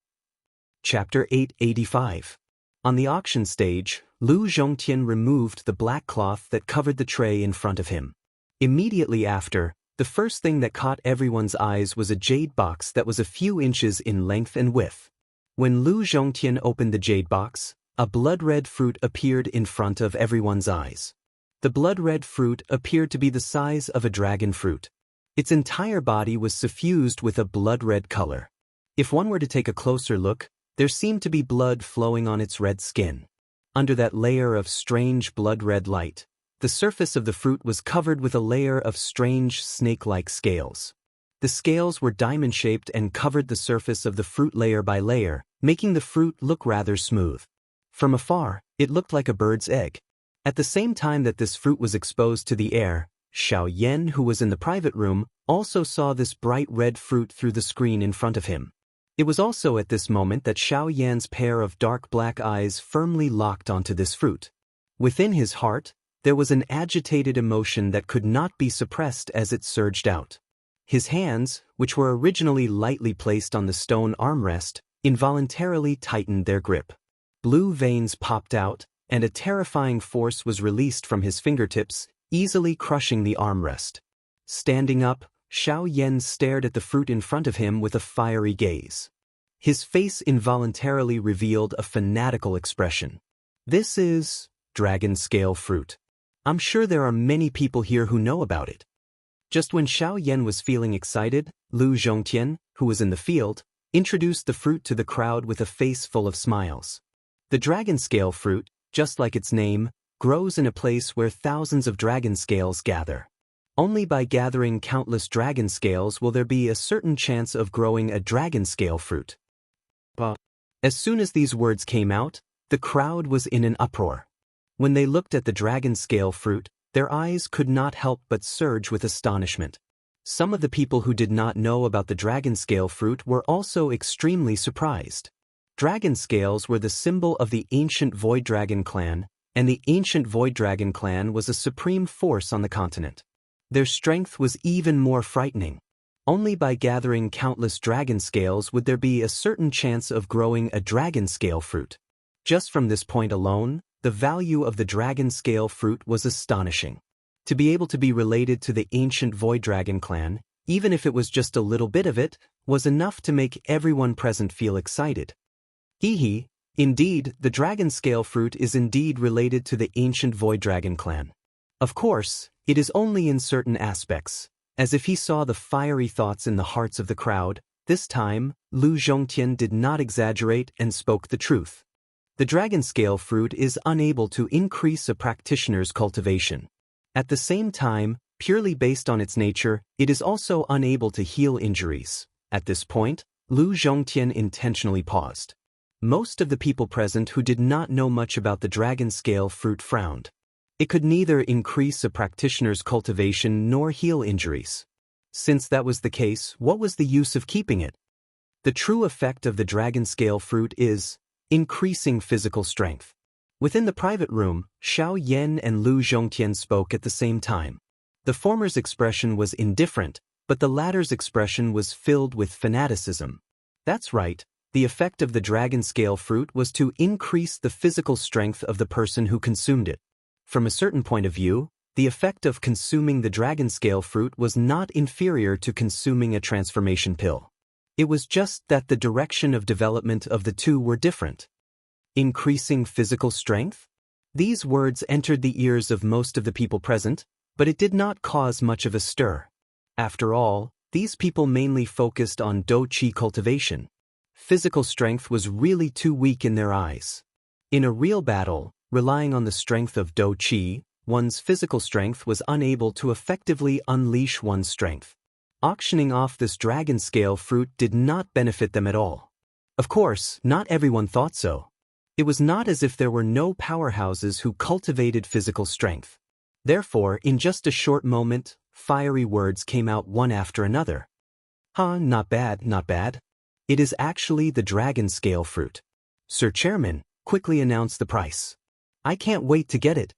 A: Chapter 885. On the auction stage, Lu Zhongtian removed the black cloth that covered the tray in front of him. Immediately after, the first thing that caught everyone's eyes was a jade box that was a few inches in length and width. When Lu Zhongtian opened the jade box, a blood-red fruit appeared in front of everyone's eyes. The blood-red fruit appeared to be the size of a dragon fruit. Its entire body was suffused with a blood-red color. If one were to take a closer look, there seemed to be blood flowing on its red skin. Under that layer of strange blood-red light, the surface of the fruit was covered with a layer of strange snake-like scales. The scales were diamond-shaped and covered the surface of the fruit layer by layer, making the fruit look rather smooth. From afar, it looked like a bird's egg. At the same time that this fruit was exposed to the air, Xiaoyan, who was in the private room, also saw this bright red fruit through the screen in front of him. It was also at this moment that Xiaoyan's pair of dark black eyes firmly locked onto this fruit. Within his heart, there was an agitated emotion that could not be suppressed as it surged out. His hands, which were originally lightly placed on the stone armrest, involuntarily tightened their grip. Blue veins popped out, and a terrifying force was released from his fingertips, easily crushing the armrest. Standing up, Xiaoyan stared at the fruit in front of him with a fiery gaze. His face involuntarily revealed a fanatical expression. This is dragon scale fruit. I'm sure there are many people here who know about it. Just when Xiaoyan was feeling excited, Lu Zhongtian, who was in the field, introduced the fruit to the crowd with a face full of smiles. The dragon scale fruit, just like its name, grows in a place where thousands of dragon scales gather. Only by gathering countless dragon scales will there be a certain chance of growing a dragon scale fruit. As soon as these words came out, the crowd was in an uproar. When they looked at the dragon scale fruit, their eyes could not help but surge with astonishment. Some of the people who did not know about the dragon scale fruit were also extremely surprised. Dragon scales were the symbol of the ancient Void Dragon clan, and the ancient Void Dragon clan was a supreme force on the continent. Their strength was even more frightening. Only by gathering countless dragon scales would there be a certain chance of growing a dragon scale fruit. Just from this point alone, the value of the dragon scale fruit was astonishing. To be able to be related to the ancient Void Dragon clan, even if it was just a little bit of it, was enough to make everyone present feel excited. Hee. Indeed, the dragon scale fruit is indeed related to the ancient Void Dragon clan. Of course, it is only in certain aspects. As if he saw the fiery thoughts in the hearts of the crowd, this time, Lu Zhongtian did not exaggerate and spoke the truth. The dragon scale fruit is unable to increase a practitioner's cultivation. At the same time, purely based on its nature, it is also unable to heal injuries. At this point, Lu Zhongtian intentionally paused. Most of the people present who did not know much about the dragon scale fruit frowned. It could neither increase a practitioner's cultivation nor heal injuries. Since that was the case, what was the use of keeping it? The true effect of the dragon scale fruit is increasing physical strength. Within the private room, Xiao Yan and Lu Zhongtian spoke at the same time. The former's expression was indifferent, but the latter's expression was filled with fanaticism. That's right, the effect of the dragon scale fruit was to increase the physical strength of the person who consumed it. From a certain point of view, the effect of consuming the dragon scale fruit was not inferior to consuming a transformation pill. It was just that the direction of development of the two were different. Increasing physical strength? These words entered the ears of most of the people present, but it did not cause much of a stir. After all, these people mainly focused on do-qi cultivation. Physical strength was really too weak in their eyes. In a real battle, relying on the strength of do-qi, one's physical strength was unable to effectively unleash one's strength. Auctioning off this dragon scale fruit did not benefit them at all. Of course, not everyone thought so. It was not as if there were no powerhouses who cultivated physical strength. Therefore, in just a short moment, fiery words came out one after another. Not bad, not bad. It is actually the dragon scale fruit. Sir Chairman, quickly announce the price. I can't wait to get it.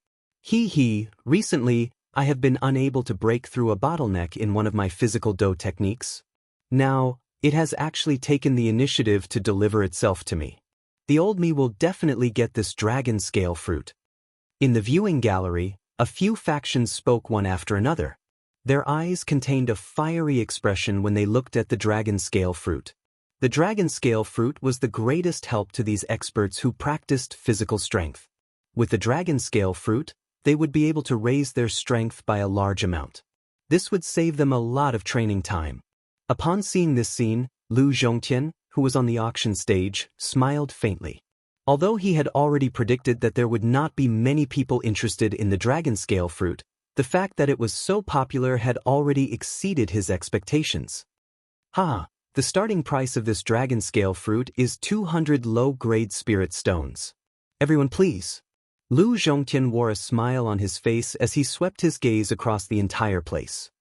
A: Recently, I have been unable to break through a bottleneck in one of my physical do techniques. Now, it has actually taken the initiative to deliver itself to me. The old me will definitely get this dragon scale fruit. In the viewing gallery, a few factions spoke one after another. Their eyes contained a fiery expression when they looked at the dragon scale fruit. The dragon scale fruit was the greatest help to these experts who practiced physical strength. With the dragon scale fruit, they would be able to raise their strength by a large amount. This would save them a lot of training time. Upon seeing this scene, Lu Zhongtian, who was on the auction stage, smiled faintly. Although he had already predicted that there would not be many people interested in the dragon scale fruit, the fact that it was so popular had already exceeded his expectations. The starting price of this dragon scale fruit is 200 low-grade spirit stones. Everyone please. Lu Zhongtian wore a smile on his face as he swept his gaze across the entire place.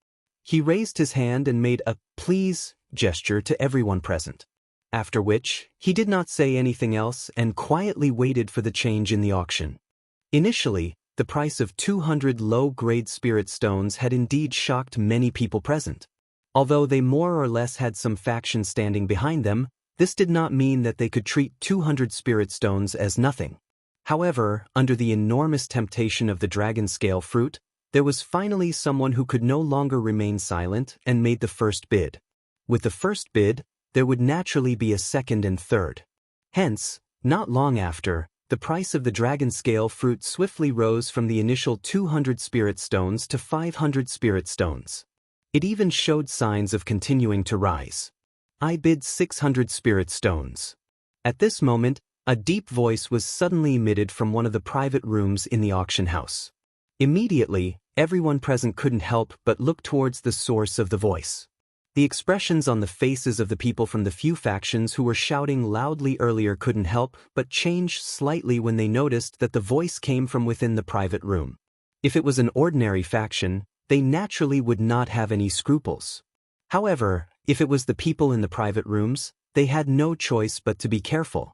A: He raised his hand and made a please gesture to everyone present. After which, he did not say anything else and quietly waited for the change in the auction. Initially, the price of 200 low-grade spirit stones had indeed shocked many people present. Although they more or less had some faction standing behind them, this did not mean that they could treat 200 spirit stones as nothing. However, under the enormous temptation of the dragon scale fruit, there was finally someone who could no longer remain silent and made the first bid. With the first bid, there would naturally be a second and third. Hence, not long after, the price of the dragon scale fruit swiftly rose from the initial 200 spirit stones to 500 spirit stones. It even showed signs of continuing to rise. I bid 600 spirit stones. At this moment, a deep voice was suddenly emitted from one of the private rooms in the auction house. Immediately, everyone present couldn't help but look towards the source of the voice. The expressions on the faces of the people from the few factions who were shouting loudly earlier couldn't help but change slightly when they noticed that the voice came from within the private room. If it was an ordinary faction, they naturally would not have any scruples. However, if it was the people in the private rooms, they had no choice but to be careful.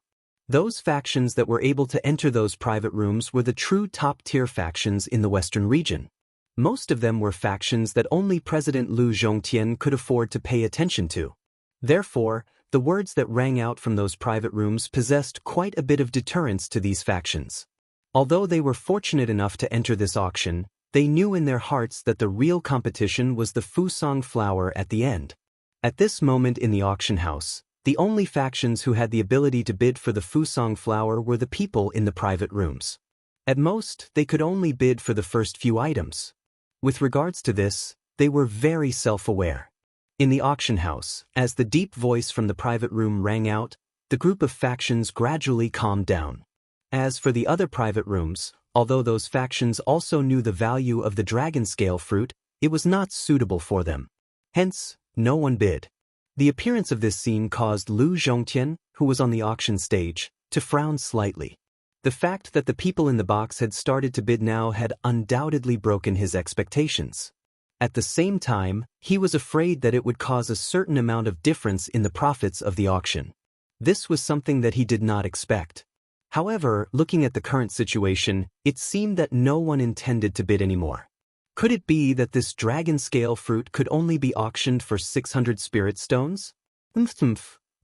A: Those factions that were able to enter those private rooms were the true top-tier factions in the Western region. Most of them were factions that only President Lu Zhongtian could afford to pay attention to. Therefore, the words that rang out from those private rooms possessed quite a bit of deterrence to these factions. Although they were fortunate enough to enter this auction, they knew in their hearts that the real competition was the Fusang flower at the end. At this moment in the auction house, the only factions who had the ability to bid for the Fusang flower were the people in the private rooms. At most, they could only bid for the first few items. With regards to this, they were very self-aware. In the auction house, as the deep voice from the private room rang out, the group of factions gradually calmed down. As for the other private rooms, although those factions also knew the value of the dragon scale fruit, it was not suitable for them. Hence, no one bid. The appearance of this scene caused Lu Zhongtian, who was on the auction stage, to frown slightly. The fact that the people in the box had started to bid now had undoubtedly broken his expectations. At the same time, he was afraid that it would cause a certain amount of difference in the profits of the auction. This was something that he did not expect. However, looking at the current situation, it seemed that no one intended to bid anymore. Could it be that this dragon scale fruit could only be auctioned for 600 spirit stones?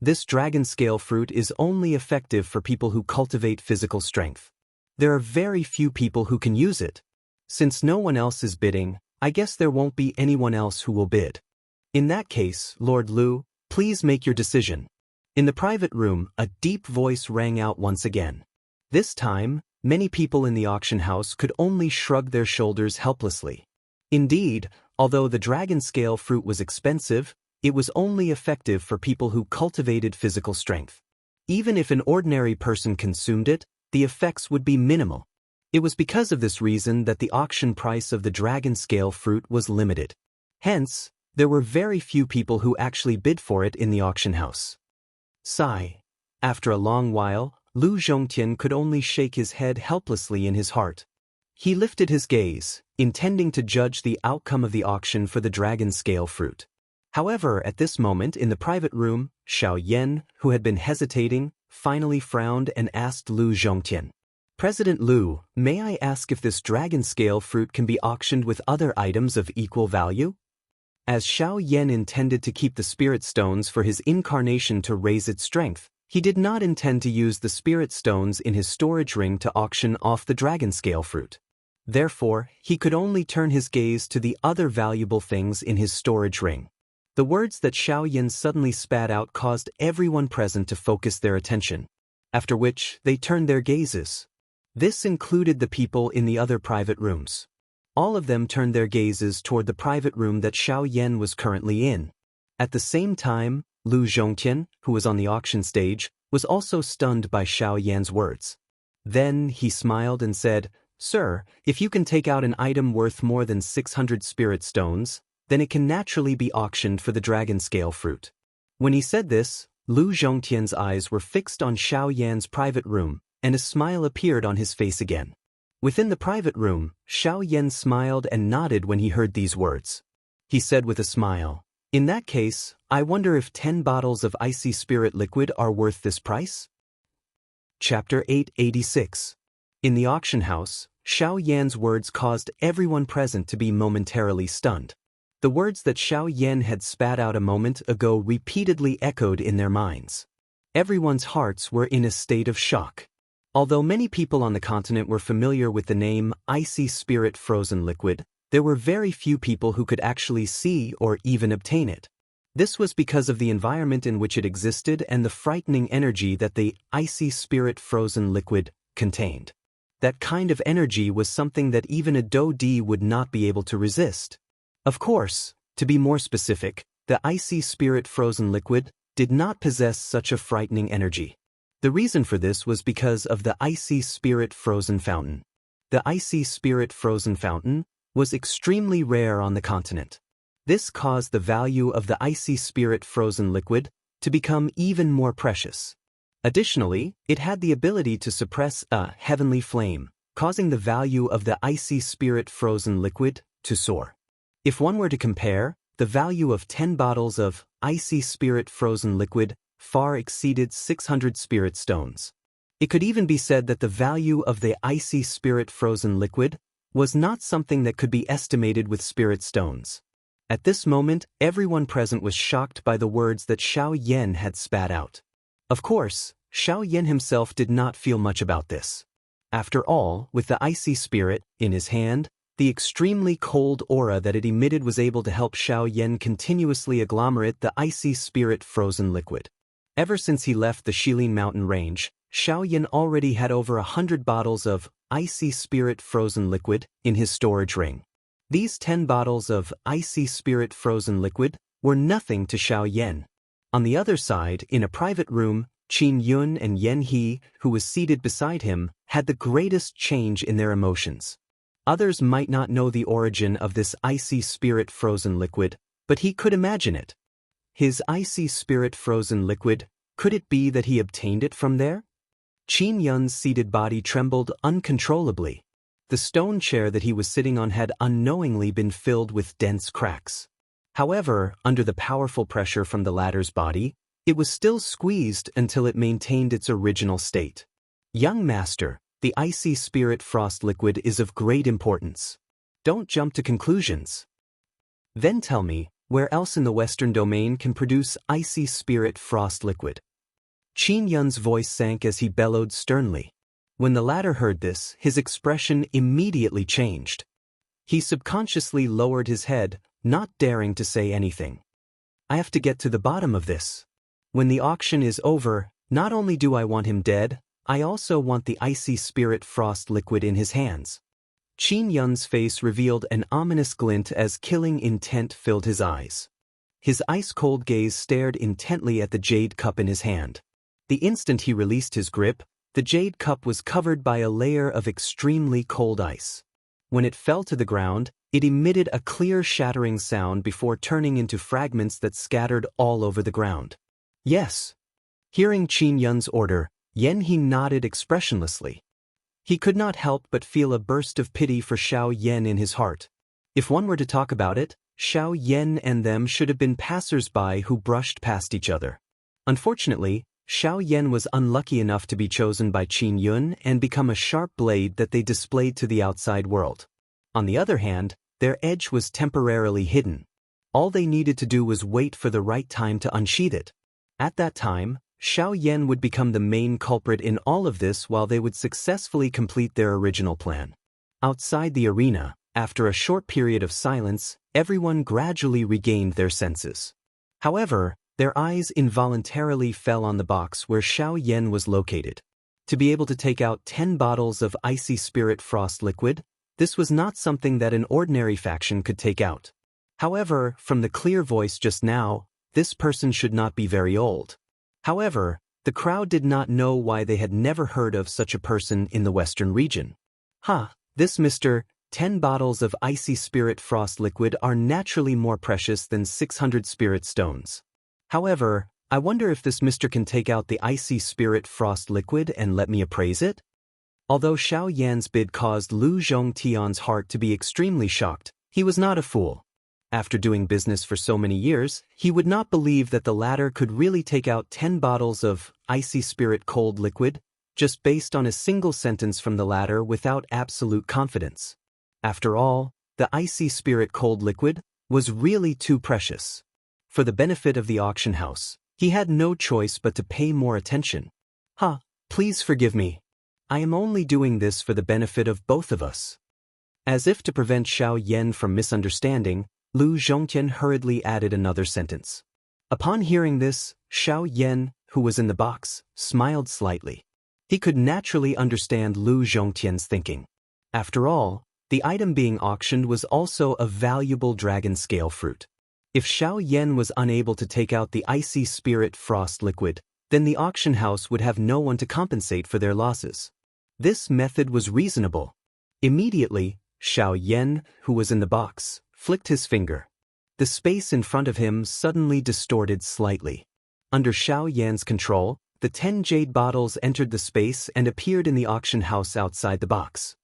A: This dragon scale fruit is only effective for people who cultivate physical strength. There are very few people who can use it. Since no one else is bidding, I guess there won't be anyone else who will bid. In that case, Lord Lu, please make your decision. In the private room, a deep voice rang out once again. This time, many people in the auction house could only shrug their shoulders helplessly. Indeed, although the dragon scale fruit was expensive, it was only effective for people who cultivated physical strength. Even if an ordinary person consumed it, the effects would be minimal. It was because of this reason that the auction price of the dragon scale fruit was limited. Hence, there were very few people who actually bid for it in the auction house. Sigh. After a long while, Lu Zhongtian could only shake his head helplessly in his heart. He lifted his gaze, intending to judge the outcome of the auction for the dragon scale fruit. However, at this moment in the private room, Xiaoyan, who had been hesitating, finally frowned and asked Lu Zhongtian, "President Lu, may I ask if this dragon scale fruit can be auctioned with other items of equal value?" As Xiaoyan intended to keep the spirit stones for his incarnation to raise its strength, he did not intend to use the spirit stones in his storage ring to auction off the dragon scale fruit. Therefore, he could only turn his gaze to the other valuable things in his storage ring. The words that Xiaoyan suddenly spat out caused everyone present to focus their attention, after which they turned their gazes. This included the people in the other private rooms. All of them turned their gazes toward the private room that Xiaoyan was currently in. At the same time, Lu Zhongtian, who was on the auction stage, was also stunned by Xiaoyan's words. Then he smiled and said, "Sir, if you can take out an item worth more than 600 spirit stones, then it can naturally be auctioned for the dragon scale fruit." When he said this, Lu Zhongtian's eyes were fixed on Xiaoyan's private room, and a smile appeared on his face again. Within the private room, Xiaoyan smiled and nodded when he heard these words. He said with a smile, "In that case, I wonder if 10 bottles of icy spirit liquid are worth this price?" Chapter 886. In the auction house, Xiaoyan's words caused everyone present to be momentarily stunned. The words that Xiaoyan had spat out a moment ago repeatedly echoed in their minds. Everyone's hearts were in a state of shock. Although many people on the continent were familiar with the name icy spirit frozen liquid, there were very few people who could actually see or even obtain it. This was because of the environment in which it existed and the frightening energy that the icy spirit frozen liquid contained. That kind of energy was something that even a Dou-Di would not be able to resist. Of course, to be more specific, the icy spirit frozen liquid did not possess such a frightening energy. The reason for this was because of the icy spirit frozen fountain. The icy spirit frozen fountain was extremely rare on the continent. This caused the value of the icy spirit frozen liquid to become even more precious. Additionally, it had the ability to suppress a heavenly flame, causing the value of the icy spirit frozen liquid to soar. If one were to compare, the value of 10 bottles of icy spirit frozen liquid far exceeded 600 spirit stones. It could even be said that the value of the icy spirit frozen liquid was not something that could be estimated with spirit stones. At this moment, everyone present was shocked by the words that Xiaoyan had spat out. Of course, Xiaoyan himself did not feel much about this. After all, with the icy spirit in his hand, the extremely cold aura that it emitted was able to help Xiaoyan continuously agglomerate the icy spirit frozen liquid. Ever since he left the Shilin mountain range, Xiaoyan already had over 100 bottles of icy spirit frozen liquid in his storage ring. These 10 bottles of icy spirit frozen liquid were nothing to Xiaoyan. On the other side, in a private room, Qin Yun and Yan He, who was seated beside him, had the greatest change in their emotions. Others might not know the origin of this icy spirit frozen liquid, but he could imagine it. His icy spirit frozen liquid, could it be that he obtained it from there? Qin Yun's seated body trembled uncontrollably. The stone chair that he was sitting on had unknowingly been filled with dense cracks. However, under the powerful pressure from the ladder's body, it was still squeezed until it maintained its original state. Young master, the icy spirit frost liquid is of great importance. Don't jump to conclusions. Then tell me, where else in the Western domain can produce icy spirit frost liquid? Qin Yun's voice sank as he bellowed sternly. When the latter heard this, his expression immediately changed. He subconsciously lowered his head, not daring to say anything. I have to get to the bottom of this. When the auction is over, not only do I want him dead, I also want the icy spirit frost liquid in his hands. Qin Yun's face revealed an ominous glint as killing intent filled his eyes. His ice-cold gaze stared intently at the jade cup in his hand. The instant he released his grip, the jade cup was covered by a layer of extremely cold ice. When it fell to the ground, it emitted a clear shattering sound before turning into fragments that scattered all over the ground. Yes. Hearing Qin Yun's order, Yan He nodded expressionlessly. He could not help but feel a burst of pity for Xiao Yan in his heart. If one were to talk about it, Xiao Yan and them should have been passers-by who brushed past each other. Unfortunately, Xiao Yan was unlucky enough to be chosen by Qin Yun and become a sharp blade that they displayed to the outside world. On the other hand, their edge was temporarily hidden. All they needed to do was wait for the right time to unsheath it. At that time, Xiao Yan would become the main culprit in all of this while they would successfully complete their original plan. Outside the arena, after a short period of silence, everyone gradually regained their senses. However, their eyes involuntarily fell on the box where Xiao Yan was located. To be able to take out 10 bottles of icy spirit frost liquid, this was not something that an ordinary faction could take out. However, from the clear voice just now, this person should not be very old. However, the crowd did not know why they had never heard of such a person in the Western region. This Mr. 10 bottles of icy spirit frost liquid are naturally more precious than 600 spirit stones. However, I wonder if this Mr. can take out the icy spirit frost liquid and let me appraise it? Although Xiao Yan's bid caused Lu Zhongtian's heart to be extremely shocked, he was not a fool. After doing business for so many years, he would not believe that the latter could really take out 10 bottles of icy spirit cold liquid, just based on a single sentence from the latter without absolute confidence. After all, the icy spirit cold liquid was really too precious. For the benefit of the auction house, he had no choice but to pay more attention. Please forgive me. I am only doing this for the benefit of both of us. As if to prevent Xiao Yan from misunderstanding, Lu Zhongtian hurriedly added another sentence. Upon hearing this, Xiao Yan, who was in the box, smiled slightly. He could naturally understand Lu Zhongtian's thinking. After all, the item being auctioned was also a valuable dragon scale fruit. If Xiao Yan was unable to take out the icy spirit frost liquid, then the auction house would have no one to compensate for their losses. This method was reasonable. Immediately, Xiao Yan, who was in the box, flicked his finger. The space in front of him suddenly distorted slightly. Under Xiao Yan's control, the 10 jade bottles entered the space and appeared in the auction house outside the box.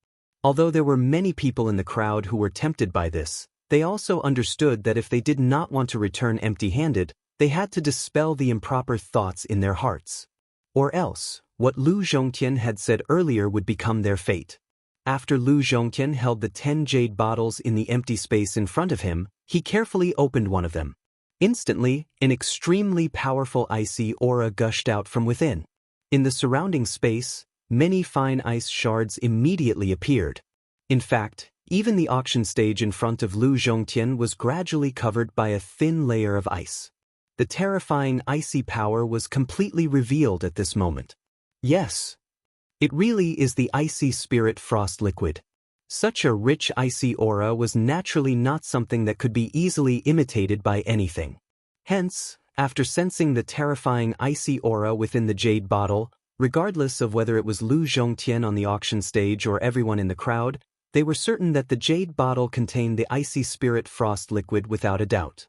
A: Although there were many people in the crowd who were tempted by this, they also understood that if they did not want to return empty-handed, they had to dispel the improper thoughts in their hearts. Or else, what Lu Zhongtian had said earlier would become their fate. After Lu Zhongtian held the 10 jade bottles in the empty space in front of him, he carefully opened one of them. Instantly, an extremely powerful icy aura gushed out from within. In the surrounding space, many fine ice shards immediately appeared. In fact, even the auction stage in front of Lu Zhongtian was gradually covered by a thin layer of ice. The terrifying icy power was completely revealed at this moment. Yes. It really is the icy spirit frost liquid. Such a rich icy aura was naturally not something that could be easily imitated by anything. Hence, after sensing the terrifying icy aura within the jade bottle, regardless of whether it was Lu Zhongtian on the auction stage or everyone in the crowd, they were certain that the jade bottle contained the icy spirit frost liquid without a doubt.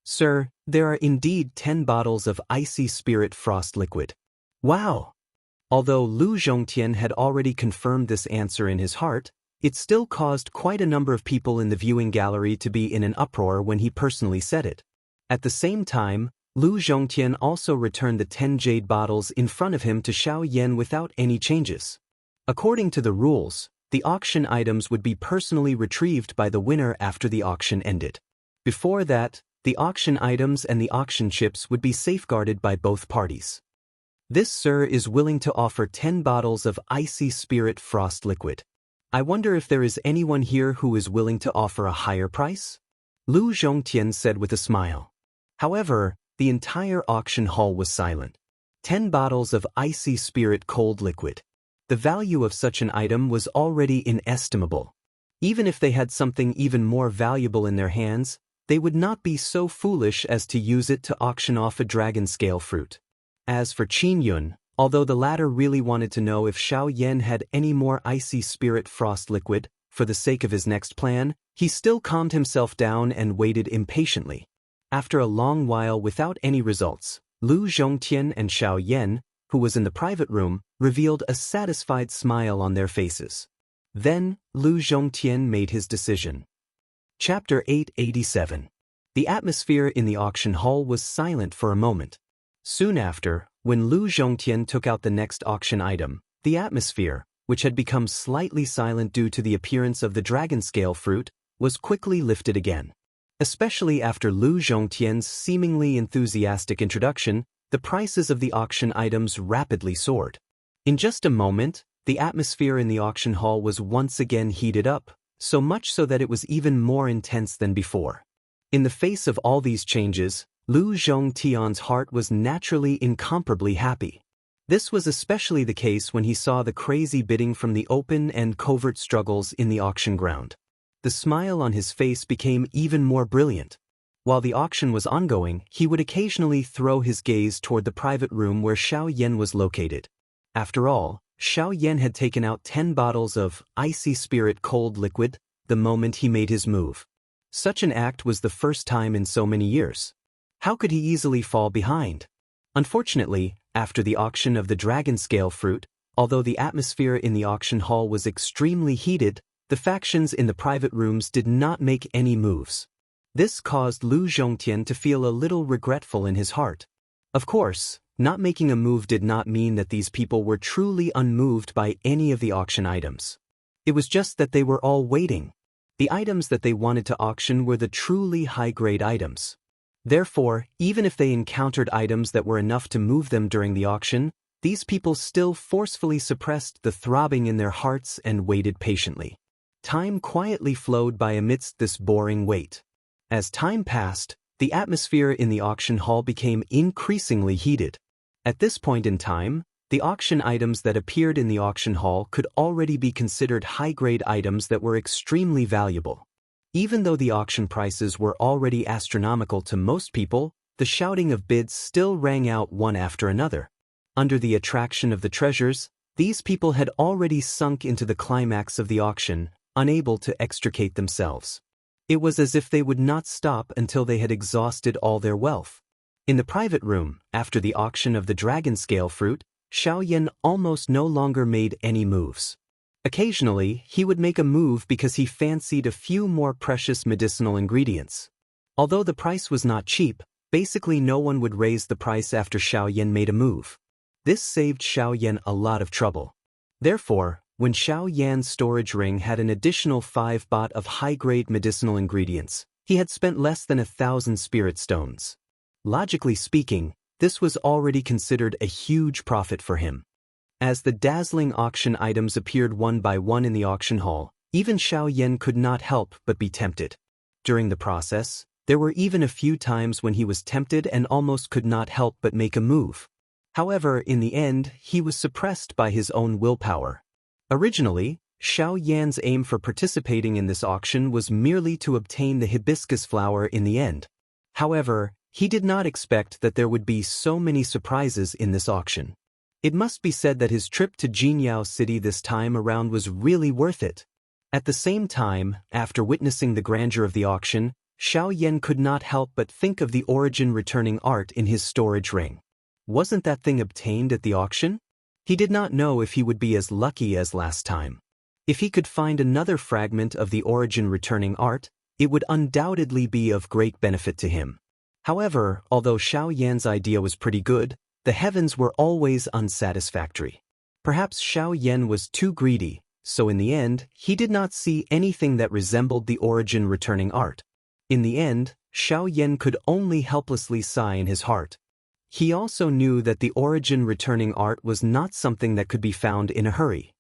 A: Sir, there are indeed 10 bottles of icy spirit frost liquid. Wow! Although Lu Zhongtian had already confirmed this answer in his heart, It still caused quite a number of people in the viewing gallery to be in an uproar when he personally said it. At the same time, Lu Zhongtian also returned the 10 jade bottles in front of him to Xiaoyan without any changes. According to the rules, the auction items would be personally retrieved by the winner after the auction ended. Before that, the auction items and the auction chips would be safeguarded by both parties. This sir is willing to offer 10 bottles of icy spirit frost liquid. I wonder if there is anyone here who is willing to offer a higher price? Lu Zhongtian said with a smile. However, the entire auction hall was silent. 10 bottles of icy spirit cold liquid. The value of such an item was already inestimable. Even if they had something even more valuable in their hands, they would not be so foolish as to use it to auction off a dragon scale fruit. As for Qin Yun, although the latter really wanted to know if Xiaoyan had any more icy spirit frost liquid, for the sake of his next plan, he still calmed himself down and waited impatiently. After a long while without any results, Lu Zhongtian and Xiaoyan, who was in the private room, revealed a satisfied smile on their faces. Then, Lu Zhongtian made his decision. Chapter 887. The atmosphere in the auction hall was silent for a moment. Soon after, when Lu Zhongtian took out the next auction item, the atmosphere, which had become slightly silent due to the appearance of the dragon scale fruit, was quickly lifted again. Especially after Lu Zhongtian's seemingly enthusiastic introduction, the prices of the auction items rapidly soared. In just a moment, the atmosphere in the auction hall was once again heated up, so much so that it was even more intense than before. In the face of all these changes, Lu Zhongtian's heart was naturally incomparably happy. This was especially the case when he saw the crazy bidding from the open and covert struggles in the auction ground. The smile on his face became even more brilliant. While the auction was ongoing, he would occasionally throw his gaze toward the private room where Xiaoyan was located. After all, Xiaoyan had taken out 10 bottles of icy spirit cold liquid the moment he made his move. Such an act was the first time in so many years. How could he easily fall behind? Unfortunately, after the auction of the dragon scale fruit, although the atmosphere in the auction hall was extremely heated, the factions in the private rooms did not make any moves. This caused Lu Zhongtian to feel a little regretful in his heart. Of course, not making a move did not mean that these people were truly unmoved by any of the auction items. It was just that they were all waiting. The items that they wanted to auction were the truly high-grade items. Therefore, even if they encountered items that were enough to move them during the auction, these people still forcefully suppressed the throbbing in their hearts and waited patiently. Time quietly flowed by amidst this boring wait. As time passed, the atmosphere in the auction hall became increasingly heated. At this point in time, the auction items that appeared in the auction hall could already be considered high-grade items that were extremely valuable. Even though the auction prices were already astronomical to most people, the shouting of bids still rang out one after another. Under the attraction of the treasures, these people had already sunk into the climax of the auction, unable to extricate themselves. It was as if they would not stop until they had exhausted all their wealth. In the private room, after the auction of the dragon scale fruit, Xiaoyan almost no longer made any moves. Occasionally, he would make a move because he fancied a few more precious medicinal ingredients. Although the price was not cheap, basically no one would raise the price after Xiaoyan made a move. This saved Xiaoyan a lot of trouble. Therefore, when Xiaoyan's storage ring had an additional 5 bot of high-grade medicinal ingredients, he had spent less than 1,000 spirit stones. Logically speaking, this was already considered a huge profit for him. As the dazzling auction items appeared one by one in the auction hall, even Xiaoyan could not help but be tempted. During the process, there were even a few times when he was tempted and almost could not help but make a move. However, in the end, he was suppressed by his own willpower. Originally, Xiaoyan's aim for participating in this auction was merely to obtain the hibiscus flower in the end. However, he did not expect that there would be so many surprises in this auction. It must be said that his trip to Jinyao City this time around was really worth it. At the same time, after witnessing the grandeur of the auction, Xiaoyan could not help but think of the origin returning art in his storage ring. Wasn't that thing obtained at the auction? He did not know if he would be as lucky as last time. If he could find another fragment of the origin returning art, it would undoubtedly be of great benefit to him. However, although Xiao Yan's idea was pretty good, the heavens were always unsatisfactory. Perhaps Xiao Yan was too greedy, so in the end, he did not see anything that resembled the origin returning art. In the end, Xiao Yan could only helplessly sigh in his heart. He also knew that the origin returning art was not something that could be found in a hurry.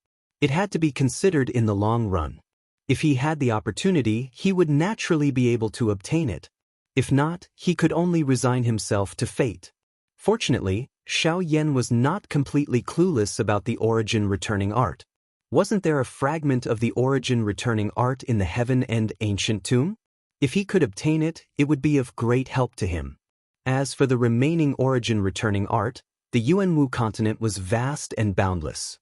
A: It had to be considered in the long run. If he had the opportunity, he would naturally be able to obtain it. If not, he could only resign himself to fate. Fortunately, Xiao Yan was not completely clueless about the origin returning art. Wasn't there a fragment of the origin returning art in the Heaven End ancient tomb? If he could obtain it, it would be of great help to him. As for the remaining origin returning art, the Yuanwu continent was vast and boundless.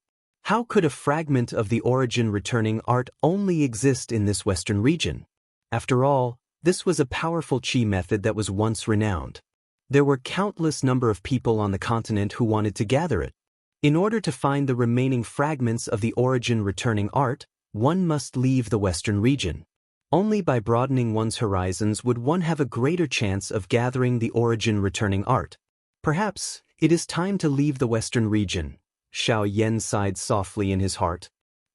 A: How could a fragment of the origin returning art only exist in this western region? After all, this was a powerful qi method that was once renowned. There were countless number of people on the continent who wanted to gather it. In order to find the remaining fragments of the origin returning art, one must leave the western region. Only by broadening one's horizons would one have a greater chance of gathering the origin returning art. Perhaps it is time to leave the western region. Xiao Yan sighed softly in his heart.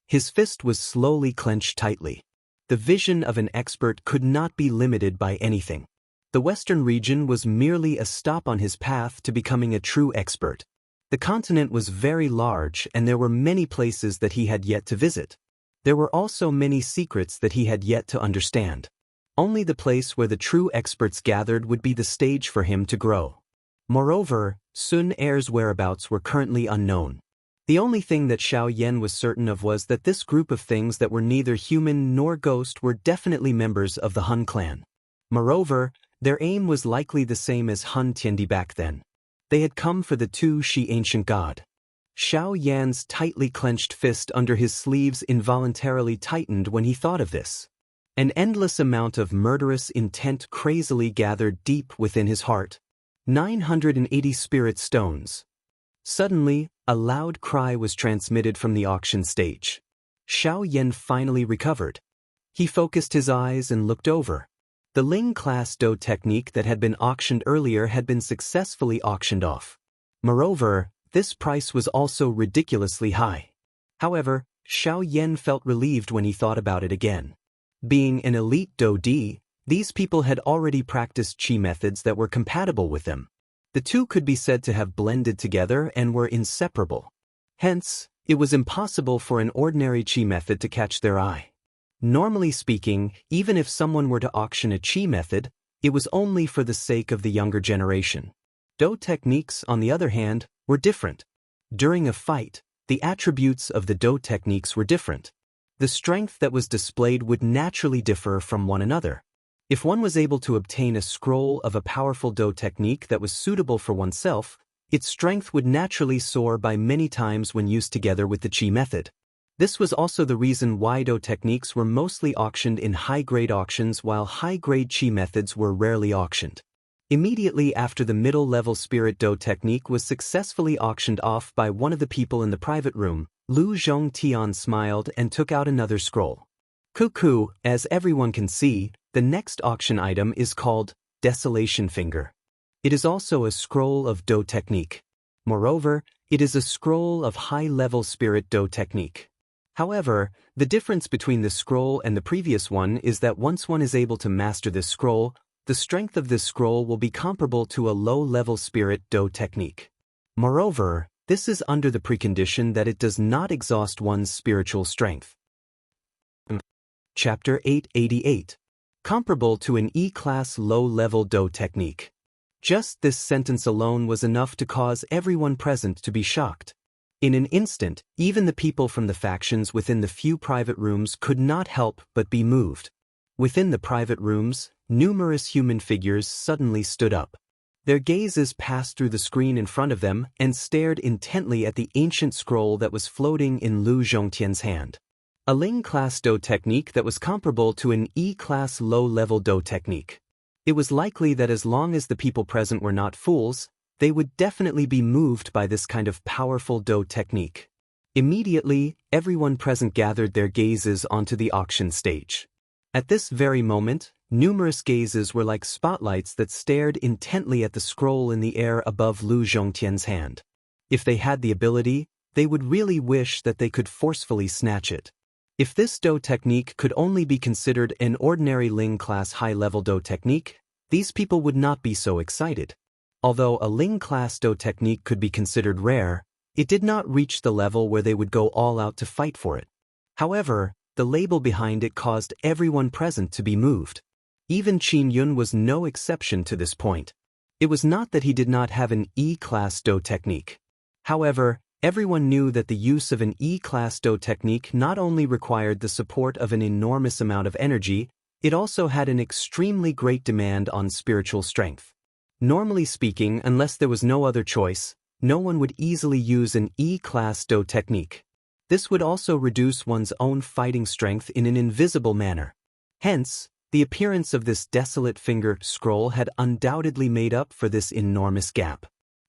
A: His fist was slowly clenched tightly. The vision of an expert could not be limited by anything. The western region was merely a stop on his path to becoming a true expert. The continent was very large and there were many places that he had yet to visit. There were also many secrets that he had yet to understand. Only the place where the true experts gathered would be the stage for him to grow. Moreover, Sun Er's whereabouts were currently unknown. The only thing that Xiao Yan was certain of was that this group of things that were neither human nor ghost were definitely members of the Hun clan. Moreover, their aim was likely the same as Hun Tiandi back then. They had come for the two Shi ancient god. Xiao Yan's tightly clenched fist under his sleeves involuntarily tightened when he thought of this. An endless amount of murderous intent crazily gathered deep within his heart. 980 spirit stones. Suddenly, a loud cry was transmitted from the auction stage. Xiao Yan finally recovered. He focused his eyes and looked over. The Ling-class Do technique that had been auctioned earlier had been successfully auctioned off. Moreover, this price was also ridiculously high. However, Xiao Yan felt relieved when he thought about it again. Being an elite Do Di, these people had already practiced qi methods that were compatible with them. The two could be said to have blended together and were inseparable. Hence, it was impossible for an ordinary qi method to catch their eye. Normally speaking, even if someone were to auction a qi method, it was only for the sake of the younger generation. Do techniques, on the other hand, were different. During a fight, the attributes of the Do techniques were different. The strength that was displayed would naturally differ from one another. If one was able to obtain a scroll of a powerful Do technique that was suitable for oneself, its strength would naturally soar by many times when used together with the qi method. This was also the reason why Do techniques were mostly auctioned in high-grade auctions while high-grade qi methods were rarely auctioned. Immediately after the middle-level spirit Do technique was successfully auctioned off by one of the people in the private room, Lu Zhongtian smiled and took out another scroll. Cuckoo, as everyone can see, the next auction item is called Desolation Finger. It is also a scroll of Do technique. Moreover, it is a scroll of high-level spirit Do technique. However, the difference between this scroll and the previous one is that once one is able to master this scroll, the strength of this scroll will be comparable to a low-level spirit Do technique. Moreover, this is under the precondition that it does not exhaust one's spiritual strength. Chapter 888. Comparable to an E-class low-level Do technique. Just this sentence alone was enough to cause everyone present to be shocked. In an instant, even the people from the factions within the few private rooms could not help but be moved. Within the private rooms, numerous human figures suddenly stood up. Their gazes passed through the screen in front of them and stared intently at the ancient scroll that was floating in Lu Zhongtian's hand. A Ling-class Do technique that was comparable to an E-class low-level Do technique. It was likely that as long as the people present were not fools, they would definitely be moved by this kind of powerful Do technique. Immediately, everyone present gathered their gazes onto the auction stage. At this very moment, numerous gazes were like spotlights that stared intently at the scroll in the air above Lu Zhongtian's hand. If they had the ability, they would really wish that they could forcefully snatch it. If this Do technique could only be considered an ordinary Ling class high-level Do technique, these people would not be so excited. Although a Ling class Do technique could be considered rare, it did not reach the level where they would go all out to fight for it. However, the label behind it caused everyone present to be moved. Even Qin Yun was no exception to this point. It was not that he did not have an E-class Do technique. However, everyone knew that the use of an E-class Do technique not only required the support of an enormous amount of energy, it also had an extremely great demand on spiritual strength. Normally speaking, unless there was no other choice, no one would easily use an E-class Do technique. This would also reduce one's own fighting strength in an invisible manner. Hence, the appearance of this Desolate Finger scroll had undoubtedly made up for this enormous gap.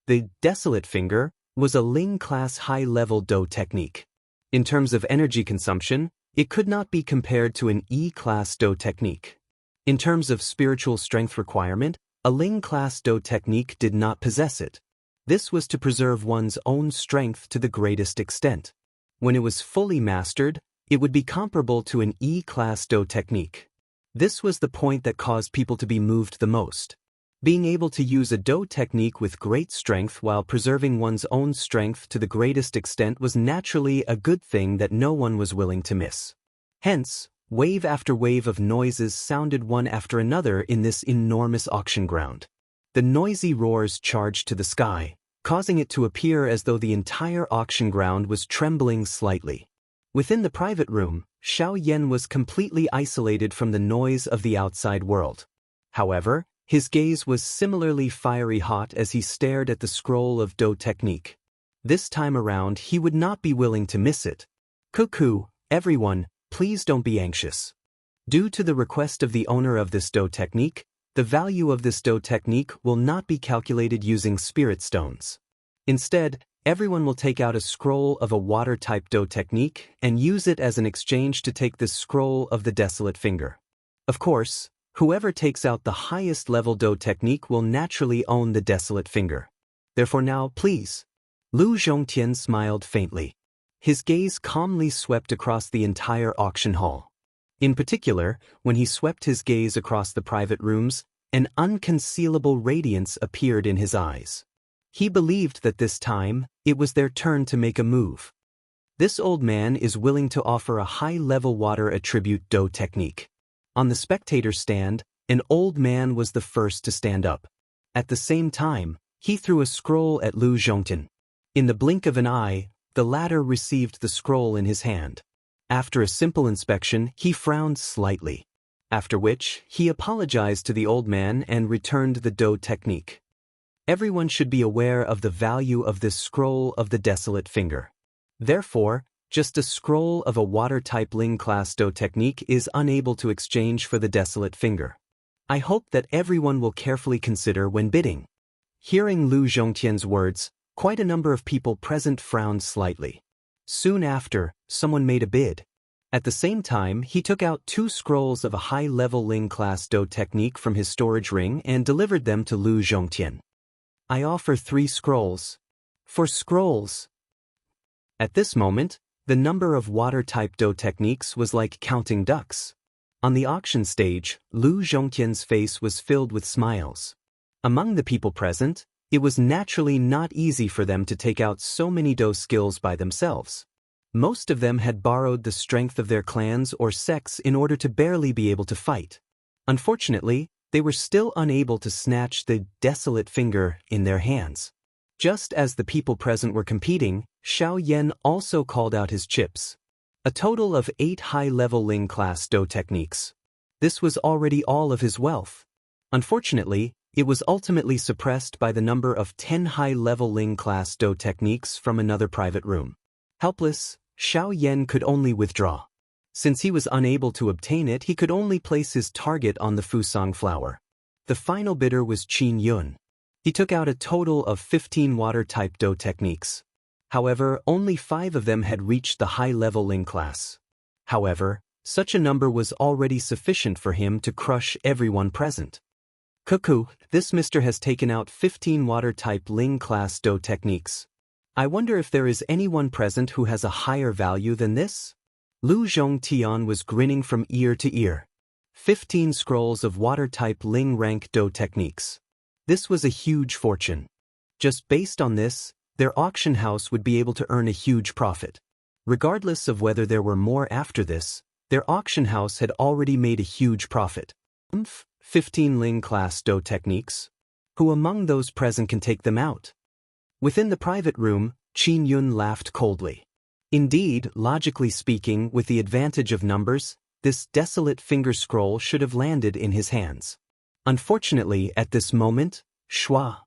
A: The Desolate Finger was a Ling class high-level Do technique. In terms of energy consumption, it could not be compared to an E-class Do technique. In terms of spiritual strength requirement, a Ling class Do technique did not possess it. This was to preserve one's own strength to the greatest extent. When it was fully mastered, it would be comparable to an E-class Do technique. This was the point that caused people to be moved the most. Being able to use a Do technique with great strength while preserving one's own strength to the greatest extent was naturally a good thing that no one was willing to miss. Hence, wave after wave of noises sounded one after another in this enormous auction ground. The noisy roars charged to the sky, causing it to appear as though the entire auction ground was trembling slightly. Within the private room, Xiao Yan was completely isolated from the noise of the outside world. However, his gaze was similarly fiery hot as he stared at the scroll of Do technique. This time around, he would not be willing to miss it. Cuckoo, everyone, please don't be anxious. Due to the request of the owner of this Do technique, the value of this Do technique will not be calculated using spirit stones. Instead, everyone will take out a scroll of a water-type Do technique and use it as an exchange to take this scroll of the Desolate Finger. Of course, whoever takes out the highest level Do technique will naturally own the Desolate Finger. Therefore now, please. Lu Zhongtian smiled faintly. His gaze calmly swept across the entire auction hall. In particular, when he swept his gaze across the private rooms, an unconcealable radiance appeared in his eyes. He believed that this time, it was their turn to make a move. This old man is willing to offer a high-level water attribute Do technique. On the spectator stand, an old man was the first to stand up. At the same time, he threw a scroll at Lu Zhongtian. In the blink of an eye, the latter received the scroll in his hand. After a simple inspection, he frowned slightly. After which, he apologized to the old man and returned the Do technique. Everyone should be aware of the value of this scroll of the Desolate Finger. Therefore, just a scroll of a water-type Ling class Do technique is unable to exchange for the Desolate Finger. I hope that everyone will carefully consider when bidding. Hearing Lu Zhongtian's words, quite a number of people present frowned slightly. Soon after, someone made a bid. At the same time, he took out 2 scrolls of a high-level Ling class Do technique from his storage ring and delivered them to Lu Zhongtian. I offer 3 scrolls. For scrolls. At this moment, the number of water-type Do techniques was like counting ducks. On the auction stage, Lu Zhongtian's face was filled with smiles. Among the people present, it was naturally not easy for them to take out so many Do skills by themselves. Most of them had borrowed the strength of their clans or sects in order to barely be able to fight. Unfortunately, they were still unable to snatch the Desolate Finger in their hands. Just as the people present were competing, Xiao Yan also called out his chips. A total of 8 high-level Ling class Do techniques. This was already all of his wealth. Unfortunately, it was ultimately suppressed by the number of 10 high-level Ling class Do techniques from another private room. Helpless, Xiao Yan could only withdraw. Since he was unable to obtain it, he could only place his target on the Fusang flower. The final bidder was Qin Yun. He took out a total of 15 water-type Do techniques. However, only 5 of them had reached the high-level Ling class. However, such a number was already sufficient for him to crush everyone present. Cuckoo, this mister has taken out 15 water-type Ling class Do techniques. I wonder if there is anyone present who has a higher value than this? Lu Zhongtian was grinning from ear to ear. 15 scrolls of water-type Ling rank Do techniques. This was a huge fortune. Just based on this, their auction house would be able to earn a huge profit. Regardless of whether there were more after this, their auction house had already made a huge profit. 15 Ling class Do techniques? Who among those present can take them out? Within the private room, Qin Yun laughed coldly. Indeed, logically speaking, with the advantage of numbers, this desolate finger scroll should have landed in his hands. Unfortunately, at this moment, Shua.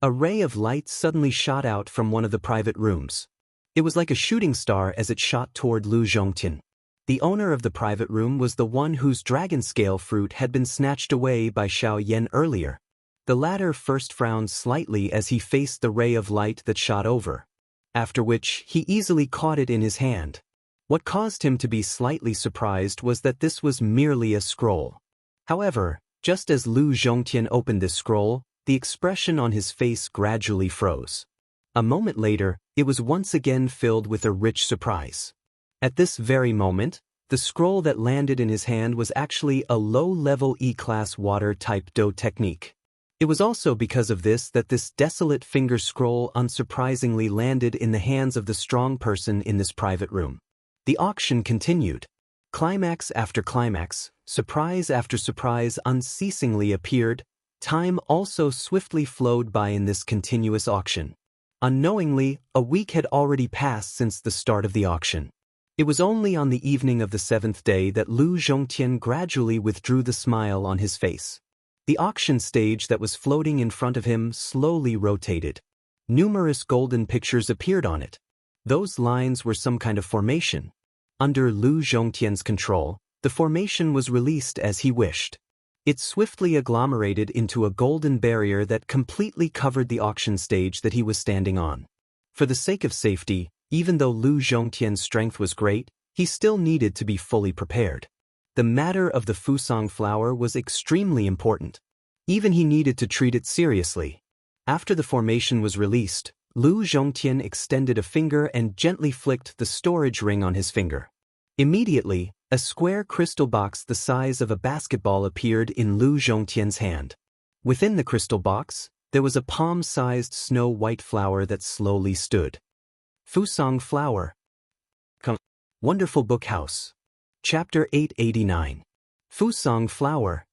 A: A ray of light suddenly shot out from one of the private rooms. It was like a shooting star as it shot toward Lu Zhongtian. The owner of the private room was the one whose dragon scale fruit had been snatched away by Xiaoyan earlier. The latter first frowned slightly as he faced the ray of light that shot over, after which he easily caught it in his hand. What caused him to be slightly surprised was that this was merely a scroll. However, just as Lu Zhongtian opened this scroll, the expression on his face gradually froze. A moment later, it was once again filled with a rich surprise. At this very moment, the scroll that landed in his hand was actually a low-level E-class water-type Do technique. It was also because of this that this desolate finger scroll unsurprisingly landed in the hands of the strong person in this private room. The auction continued. Climax after climax, surprise after surprise unceasingly appeared. Time also swiftly flowed by in this continuous auction. Unknowingly, a week had already passed since the start of the auction. It was only on the evening of the 7th day that Lu Zhongtian gradually withdrew the smile on his face. The auction stage that was floating in front of him slowly rotated. Numerous golden pictures appeared on it. Those lines were some kind of formation. Under Lu Zhongtian's control, the formation was released as he wished. It swiftly agglomerated into a golden barrier that completely covered the auction stage that he was standing on. For the sake of safety, even though Lu Zhongtian's strength was great, he still needed to be fully prepared. The matter of the Fusang flower was extremely important. Even he needed to treat it seriously. After the formation was released, Lu Zhongtian extended a finger and gently flicked the storage ring on his finger. Immediately, a square crystal box the size of a basketball appeared in Lu Zhongtian's hand. Within the crystal box, there was a palm-sized snow-white flower that slowly stood. Fusang flower. Wonderful Book House. Chapter 889. Fusang flower.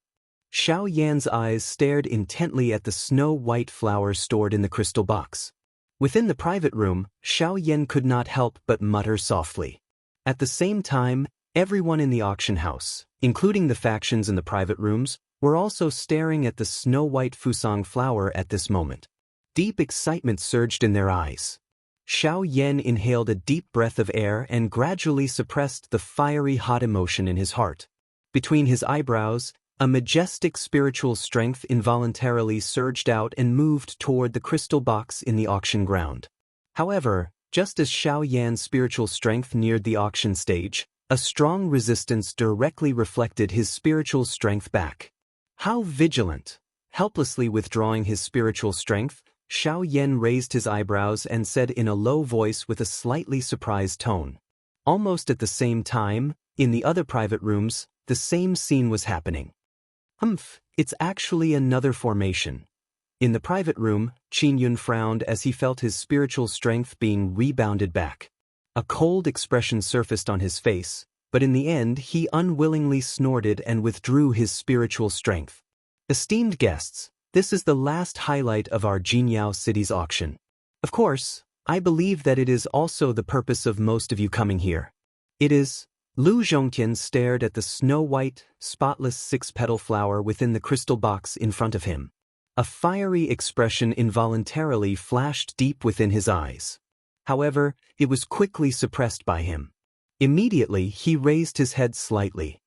A: Xiao Yan's eyes stared intently at the snow-white flower stored in the crystal box. Within the private room, Xiao Yan could not help but mutter softly. At the same time, everyone in the auction house, including the factions in the private rooms, were also staring at the snow-white Fusang flower at this moment. Deep excitement surged in their eyes. Xiao Yan inhaled a deep breath of air and gradually suppressed the fiery hot emotion in his heart. Between his eyebrows, a majestic spiritual strength involuntarily surged out and moved toward the crystal box in the auction ground. However, just as Xiao Yan's spiritual strength neared the auction stage, a strong resistance directly reflected his spiritual strength back. How vigilant! Helplessly withdrawing his spiritual strength, Xiao Yan raised his eyebrows and said in a low voice with a slightly surprised tone. Almost at the same time, in the other private rooms, the same scene was happening. It's actually another formation. In the private room, Qin Yun frowned as he felt his spiritual strength being rebounded back. A cold expression surfaced on his face, but in the end he unwillingly snorted and withdrew his spiritual strength. Esteemed guests, this is the last highlight of our Jinyao City's auction. Of course, I believe that it is also the purpose of most of you coming here. It is. Lu Zhongtian stared at the snow-white, spotless six-petal flower within the crystal box in front of him. A fiery expression involuntarily flashed deep within his eyes. However, it was quickly suppressed by him. Immediately, he raised his head slightly.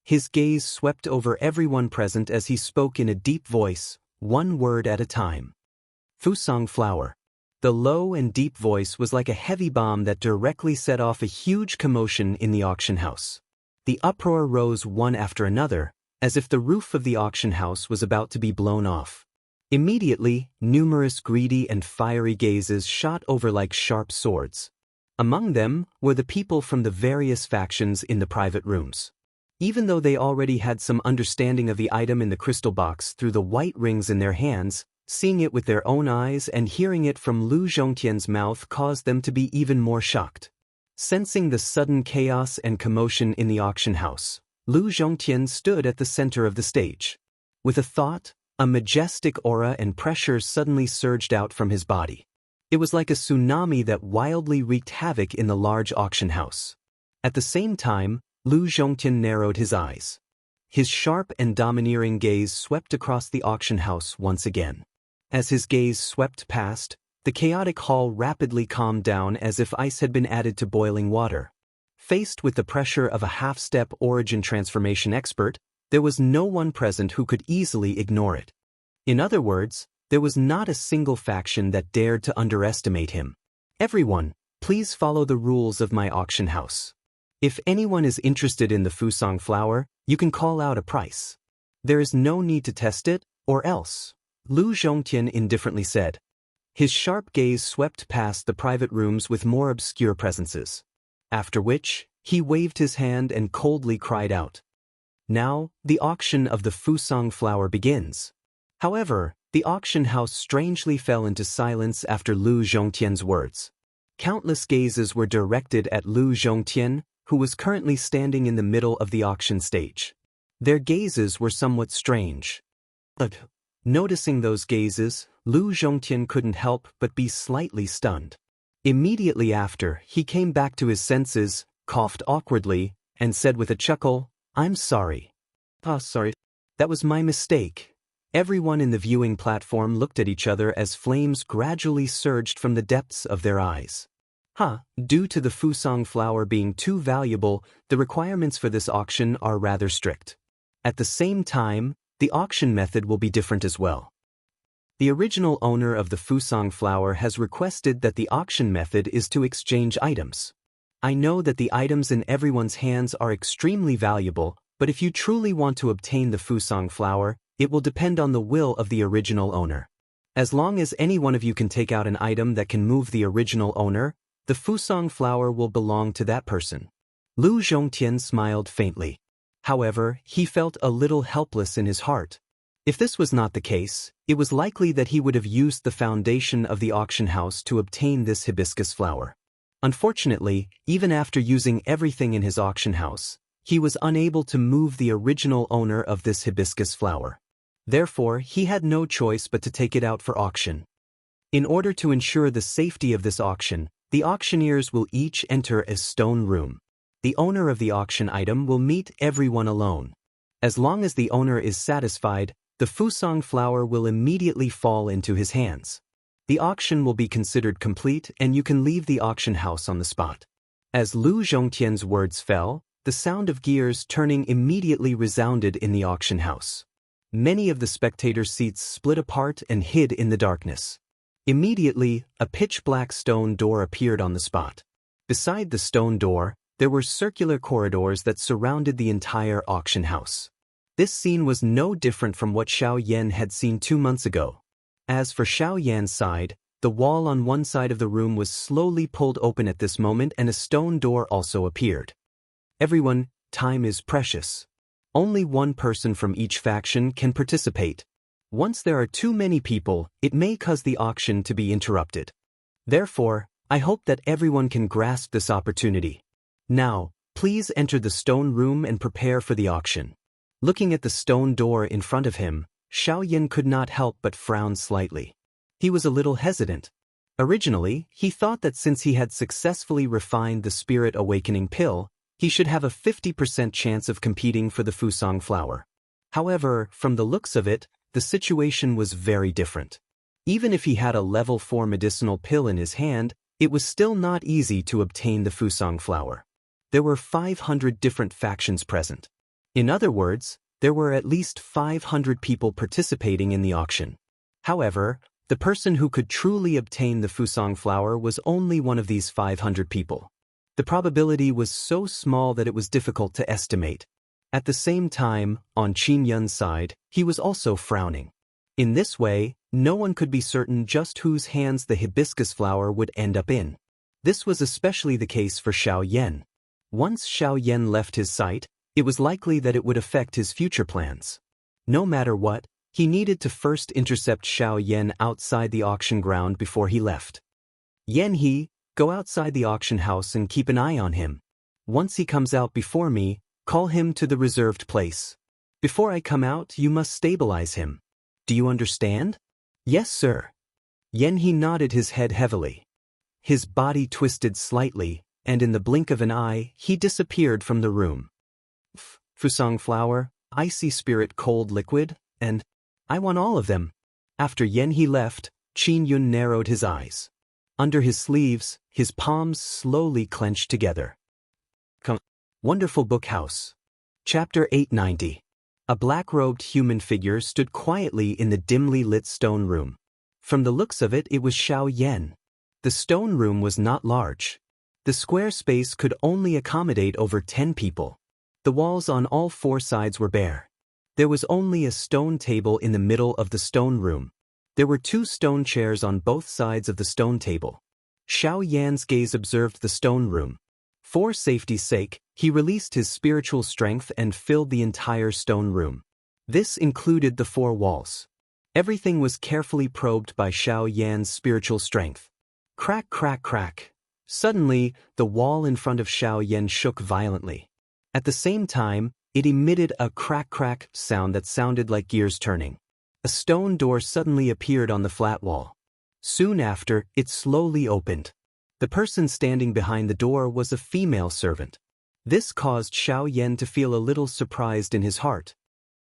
A: His gaze swept over everyone present as he spoke in a deep voice, one word at a time. Fusang flower. The low and deep voice was like a heavy bomb that directly set off a huge commotion in the auction house. The uproar rose one after another, as if the roof of the auction house was about to be blown off. Immediately, numerous greedy and fiery gazes shot over like sharp swords. Among them were the people from the various factions in the private rooms. Even though they already had some understanding of the item in the crystal box through the white rings in their hands, seeing it with their own eyes and hearing it from Lu Zhongtian's mouth caused them to be even more shocked. Sensing the sudden chaos and commotion in the auction house, Lu Zhongtian stood at the center of the stage. With a thought, a majestic aura and pressure suddenly surged out from his body. It was like a tsunami that wildly wreaked havoc in the large auction house. At the same time, Lu Zhongtian narrowed his eyes. His sharp and domineering gaze swept across the auction house once again. As his gaze swept past, the chaotic hall rapidly calmed down as if ice had been added to boiling water. Faced with the pressure of a half-step origin transformation expert, there was no one present who could easily ignore it. In other words, there was not a single faction that dared to underestimate him. Everyone, please follow the rules of my auction house. If anyone is interested in the Fusang flower, you can call out a price. There is no need to test it, or else, Lu Zhongtian indifferently said. His sharp gaze swept past the private rooms with more obscure presences. After which, he waved his hand and coldly cried out. Now, the auction of the Fusang flower begins. However, the auction house strangely fell into silence after Lu Zhongtian's words. Countless gazes were directed at Lu Zhongtian, who was currently standing in the middle of the auction stage. Their gazes were somewhat strange. But, noticing those gazes, Lu Zhongtian couldn't help but be slightly stunned. Immediately after, he came back to his senses, coughed awkwardly, and said with a chuckle, "I'm sorry." Sorry. That was my mistake." Everyone in the viewing platform looked at each other as flames gradually surged from the depths of their eyes. Due to the Fusang flower being too valuable, the requirements for this auction are rather strict. At the same time, the auction method will be different as well. The original owner of the Fusang flower has requested that the auction method is to exchange items. I know that the items in everyone's hands are extremely valuable, but if you truly want to obtain the Fusang flower, it will depend on the will of the original owner. As long as any one of you can take out an item that can move the original owner, the Fusang flower will belong to that person. Lu Zhongtian smiled faintly. However, he felt a little helpless in his heart. If this was not the case, it was likely that he would have used the foundation of the auction house to obtain this hibiscus flower. Unfortunately, even after using everything in his auction house, he was unable to move the original owner of this hibiscus flower. Therefore, he had no choice but to take it out for auction. In order to ensure the safety of this auction, the auctioneers will each enter a stone room. The owner of the auction item will meet everyone alone. As long as the owner is satisfied, the Fusang flower will immediately fall into his hands. The auction will be considered complete and you can leave the auction house on the spot. As Lu Zhongtian's words fell, the sound of gears turning immediately resounded in the auction house. Many of the spectator seats split apart and hid in the darkness. Immediately, a pitch-black stone door appeared on the spot. Beside the stone door, there were circular corridors that surrounded the entire auction house. This scene was no different from what Xiaoyan had seen 2 months ago. As for Xiaoyan's side, the wall on one side of the room was slowly pulled open at this moment and a stone door also appeared. Everyone, time is precious. Only one person from each faction can participate. Once there are too many people, it may cause the auction to be interrupted. Therefore, I hope that everyone can grasp this opportunity. Now, please enter the stone room and prepare for the auction. Looking at the stone door in front of him, Xiaoyan could not help but frown slightly. He was a little hesitant. Originally, he thought that since he had successfully refined the Spirit Awakening pill, he should have a 50% chance of competing for the Fusang flower. However, from the looks of it, the situation was very different. Even if he had a level 4 medicinal pill in his hand, it was still not easy to obtain the Fusang flower. There were 500 different factions present. In other words, there were at least 500 people participating in the auction. However, The person who could truly obtain the Fusang flower was only one of these 500 people. The probability was so small that it was difficult to estimate. At the same time, on Qin Yun's side, he was also frowning. In this way, no one could be certain just whose hands the hibiscus flower would end up in. This was especially the case for Xiao Yan. Once Xiao Yan left his sight, it was likely that it would affect his future plans. No matter what, he needed to first intercept Xiao Yan outside the auction ground before he left. Yan He, go outside the auction house and keep an eye on him. Once he comes out before me, call him to the reserved place. Before I come out, you must stabilize him. Do you understand? Yes, sir. Yan He nodded his head heavily. His body twisted slightly, and in the blink of an eye, he disappeared from the room. Fusang flower, icy spirit cold liquid, and I want all of them. After Yan He left, Qin Yun narrowed his eyes. Under his sleeves, his palms slowly clenched together. Wonderful Book House. Chapter 890. A black-robed human figure stood quietly in the dimly lit stone room. From the looks of it, it was Xiao Yan. The stone room was not large. The square space could only accommodate over 10 people. The walls on all 4 sides were bare. There was only a stone table in the middle of the stone room. There were 2 stone chairs on both sides of the stone table. Xiao Yan's gaze observed the stone room. For safety's sake, he released his spiritual strength and filled the entire stone room. This included the 4 walls. Everything was carefully probed by Xiao Yan's spiritual strength. Crack, crack, crack. Suddenly, the wall in front of Xiao Yan shook violently. At the same time, it emitted a crack-crack sound that sounded like gears turning. A stone door suddenly appeared on the flat wall. Soon after, it slowly opened. The person standing behind the door was a female servant. This caused Xiao Yan to feel a little surprised in his heart.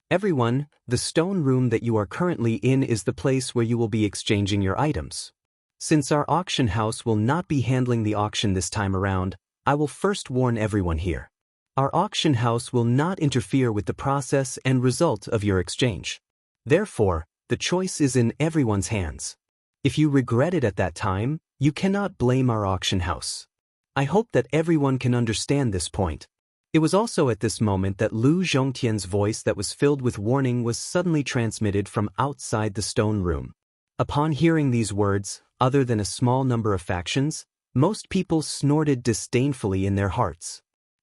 A: Everyone, the stone room that you are currently in is the place where you will be exchanging your items. Since our auction house will not be handling the auction this time around, I will first warn everyone here. Our auction house will not interfere with the process and result of your exchange. Therefore, the choice is in everyone's hands. If you regret it at that time, you cannot blame our auction house. I hope that everyone can understand this point. It was also at this moment that Lu Zhongtian's voice that was filled with warning was suddenly transmitted from outside the stone room. Upon hearing these words, other than a small number of factions, most people snorted disdainfully in their hearts.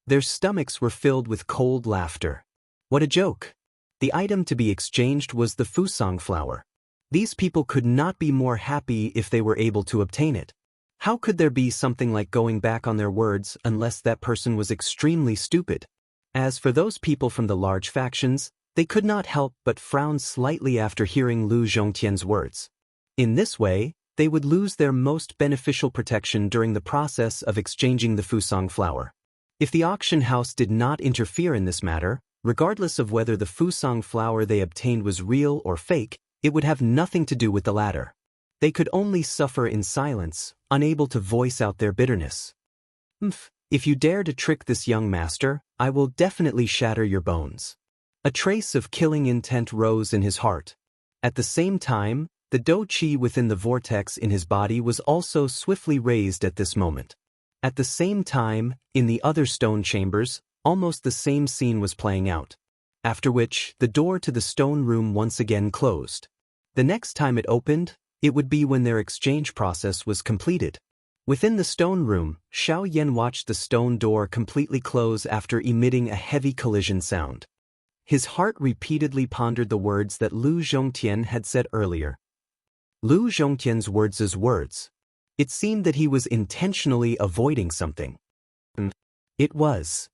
A: Their stomachs were filled with cold laughter. What a joke! The item to be exchanged was the Fusang flower. These people could not be more happy if they were able to obtain it. How could there be something like going back on their words unless that person was extremely stupid? As for those people from the large factions, they could not help but frown slightly after hearing Lu Zhongtian's words. In this way, they would lose their most beneficial protection during the process of exchanging the Fusang flower. If the auction house did not interfere in this matter, regardless of whether the Fusang flower they obtained was real or fake, it would have nothing to do with the latter. They could only suffer in silence, unable to voice out their bitterness. If you dare to trick this young master, I will definitely shatter your bones. A trace of killing intent rose in his heart. At the same time, the dou qi within the vortex in his body was also swiftly raised at this moment. At the same time, in the other stone chambers, almost the same scene was playing out. After which, the door to the stone room once again closed. The next time it opened, it would be when their exchange process was completed. Within the stone room, Xiao Yan watched the stone door completely close after emitting a heavy collision sound. His heart repeatedly pondered the words that Lu Zhongtian had said earlier. Lu Zhongtian's words as words. It seemed that he was intentionally avoiding something. It was.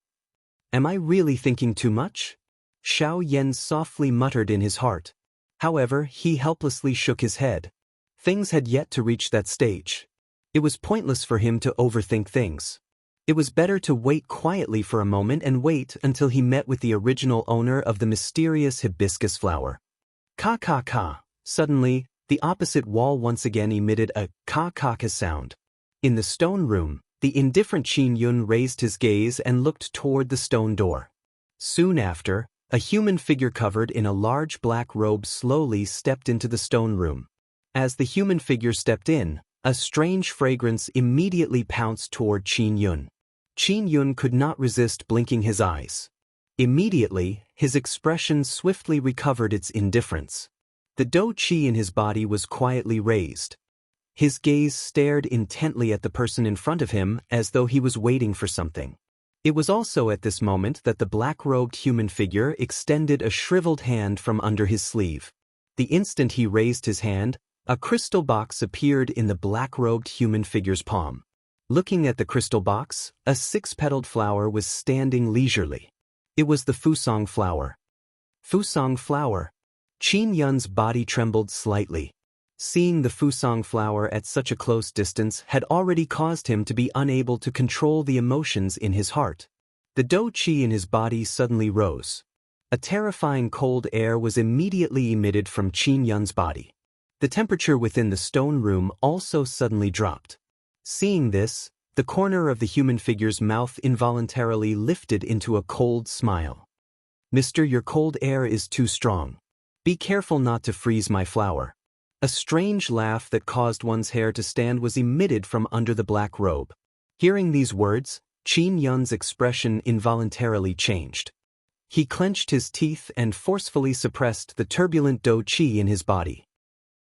A: Am I really thinking too much? Xiao Yan softly muttered in his heart. However, he helplessly shook his head. Things had yet to reach that stage. It was pointless for him to overthink things. It was better to wait quietly for a moment and wait until he met with the original owner of the mysterious hibiscus flower. Ka ka ka. Suddenly, the opposite wall once again emitted a ka-ka-ka sound. In the stone room, the indifferent Qin Yun raised his gaze and looked toward the stone door. Soon after, a human figure covered in a large black robe slowly stepped into the stone room. As the human figure stepped in, a strange fragrance immediately pounced toward Qin Yun. Qin Yun could not resist blinking his eyes. Immediately, his expression swiftly recovered its indifference. The dou qi in his body was quietly raised. His gaze stared intently at the person in front of him as though he was waiting for something. It was also at this moment that the black-robed human figure extended a shriveled hand from under his sleeve. The instant he raised his hand, a crystal box appeared in the black-robed human figure's palm. Looking at the crystal box, a six-petaled flower was standing leisurely. It was the Fusong flower. Fusong flower. Qin Yun's body trembled slightly. Seeing the Fusong flower at such a close distance had already caused him to be unable to control the emotions in his heart. The dou qi in his body suddenly rose. A terrifying cold air was immediately emitted from Qin Yun's body. The temperature within the stone room also suddenly dropped. Seeing this, the corner of the human figure's mouth involuntarily lifted into a cold smile. "Mister, your cold air is too strong. Be careful not to freeze my flower." A strange laugh that caused one's hair to stand was emitted from under the black robe. Hearing these words, Qin Yun's expression involuntarily changed. He clenched his teeth and forcefully suppressed the turbulent dou qi in his body.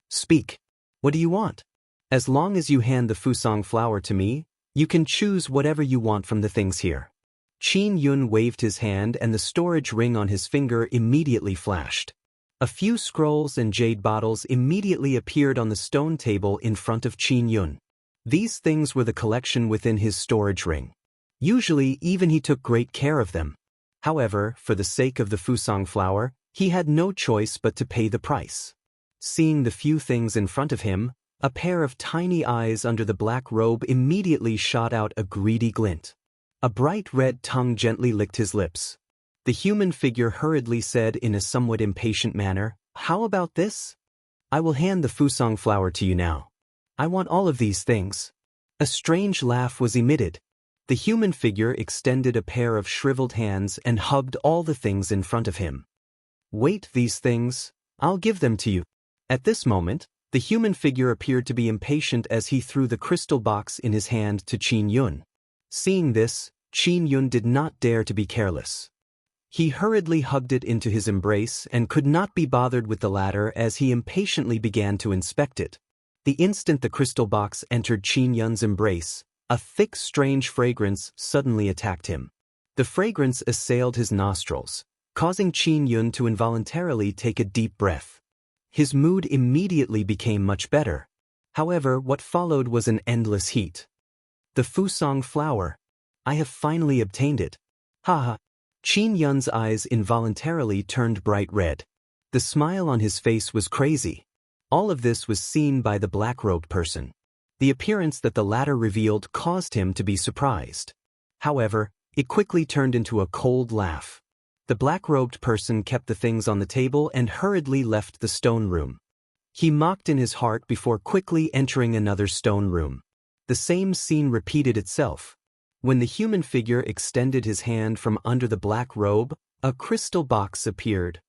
A: "Speak. What do you want? As long as you hand the Fusong flower to me, you can choose whatever you want from the things here." Qin Yun waved his hand and the storage ring on his finger immediately flashed. A few scrolls and jade bottles immediately appeared on the stone table in front of Qin Yun. These things were the collection within his storage ring. Usually, even he took great care of them. However, for the sake of the Fusong flower, he had no choice but to pay the price. Seeing the few things in front of him, a pair of tiny eyes under the black robe immediately shot out a greedy glint. A bright red tongue gently licked his lips. The human figure hurriedly said in a somewhat impatient manner, "How about this? I will hand the Fusong flower to you now. I want all of these things." A strange laugh was emitted. The human figure extended a pair of shriveled hands and hugged all the things in front of him. "Wait, these things, I'll give them to you." At this moment, the human figure appeared to be impatient as he threw the crystal box in his hand to Qin Yun. Seeing this, Qin Yun did not dare to be careless. He hurriedly hugged it into his embrace and could not be bothered with the latter as he impatiently began to inspect it. The instant the crystal box entered Qin Yun's embrace, a thick, strange fragrance suddenly attacked him. The fragrance assailed his nostrils, causing Qin Yun to involuntarily take a deep breath. His mood immediately became much better. However, what followed was an endless heat. "The Fusong flower. I have finally obtained it. Haha." Qin Yun's eyes involuntarily turned bright red. The smile on his face was crazy. All of this was seen by the black-robed person. The appearance that the latter revealed caused him to be surprised. However, it quickly turned into a cold laugh. The black-robed person kept the things on the table and hurriedly left the stone room. He mocked in his heart before quickly entering another stone room. The same scene repeated itself. When the human figure extended his hand from under the black robe, a crystal box appeared.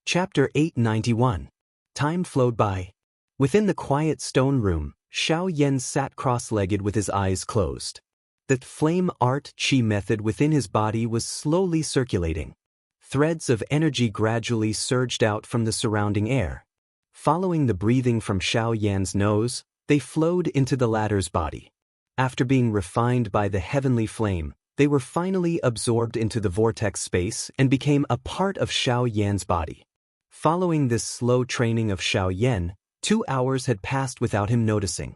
A: Chapter 891. Time flowed by. Within the quiet stone room, Xiaoyan sat cross-legged with his eyes closed. The flame art qi method within his body was slowly circulating. Threads of energy gradually surged out from the surrounding air. Following the breathing from Xiaoyan's nose, they flowed into the latter's body. After being refined by the heavenly flame, they were finally absorbed into the vortex space and became a part of Xiaoyan's body. Following this slow training of Xiaoyan, 2 hours had passed without him noticing.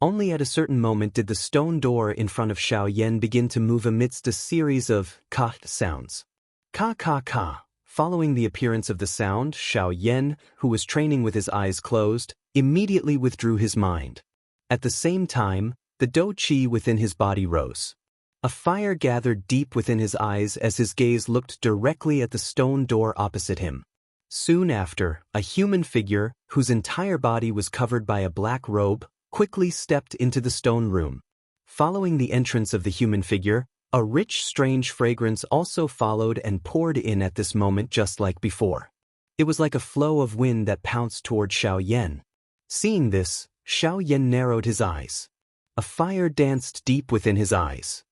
A: Only at a certain moment did the stone door in front of Xiaoyan begin to move amidst a series of ka sounds. Ka ka ka. Following the appearance of the sound, Xiaoyan, who was training with his eyes closed, immediately withdrew his mind. At the same time, the dou qi within his body rose. A fire gathered deep within his eyes as his gaze looked directly at the stone door opposite him. Soon after, a human figure, whose entire body was covered by a black robe, quickly stepped into the stone room. Following the entrance of the human figure, a rich, strange fragrance also followed and poured in at this moment just like before. It was like a flow of wind that pounced toward Xiaoyan. Seeing this, Xiaoyan narrowed his eyes. A fire danced deep within his eyes.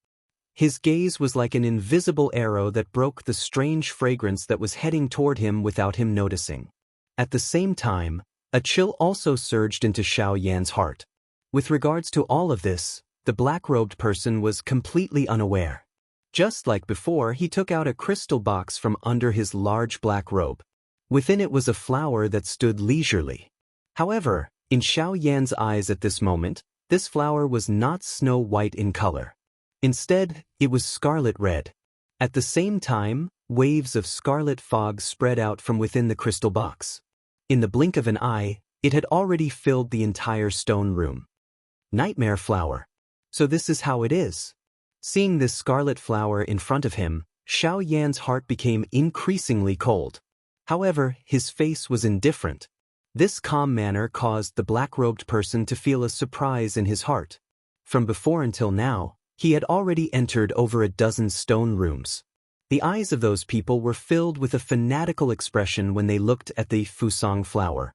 A: His gaze was like an invisible arrow that broke the strange fragrance that was heading toward him without him noticing. At the same time, a chill also surged into Xiaoyan's heart. With regards to all of this, the black-robed person was completely unaware. Just like before, he took out a crystal box from under his large black robe. Within it was a flower that stood leisurely. However, in Xiaoyan's eyes at this moment, this flower was not snow white in color. Instead, it was scarlet red. At the same time, waves of scarlet fog spread out from within the crystal box. In the blink of an eye, it had already filled the entire stone room. Nightmare flower. So this is how it is. Seeing this scarlet flower in front of him, Xiaoyan's heart became increasingly cold. However, his face was indifferent. This calm manner caused the black-robed person to feel a surprise in his heart. From before until now, he had already entered over a dozen stone rooms. The eyes of those people were filled with a fanatical expression when they looked at the fusang flower.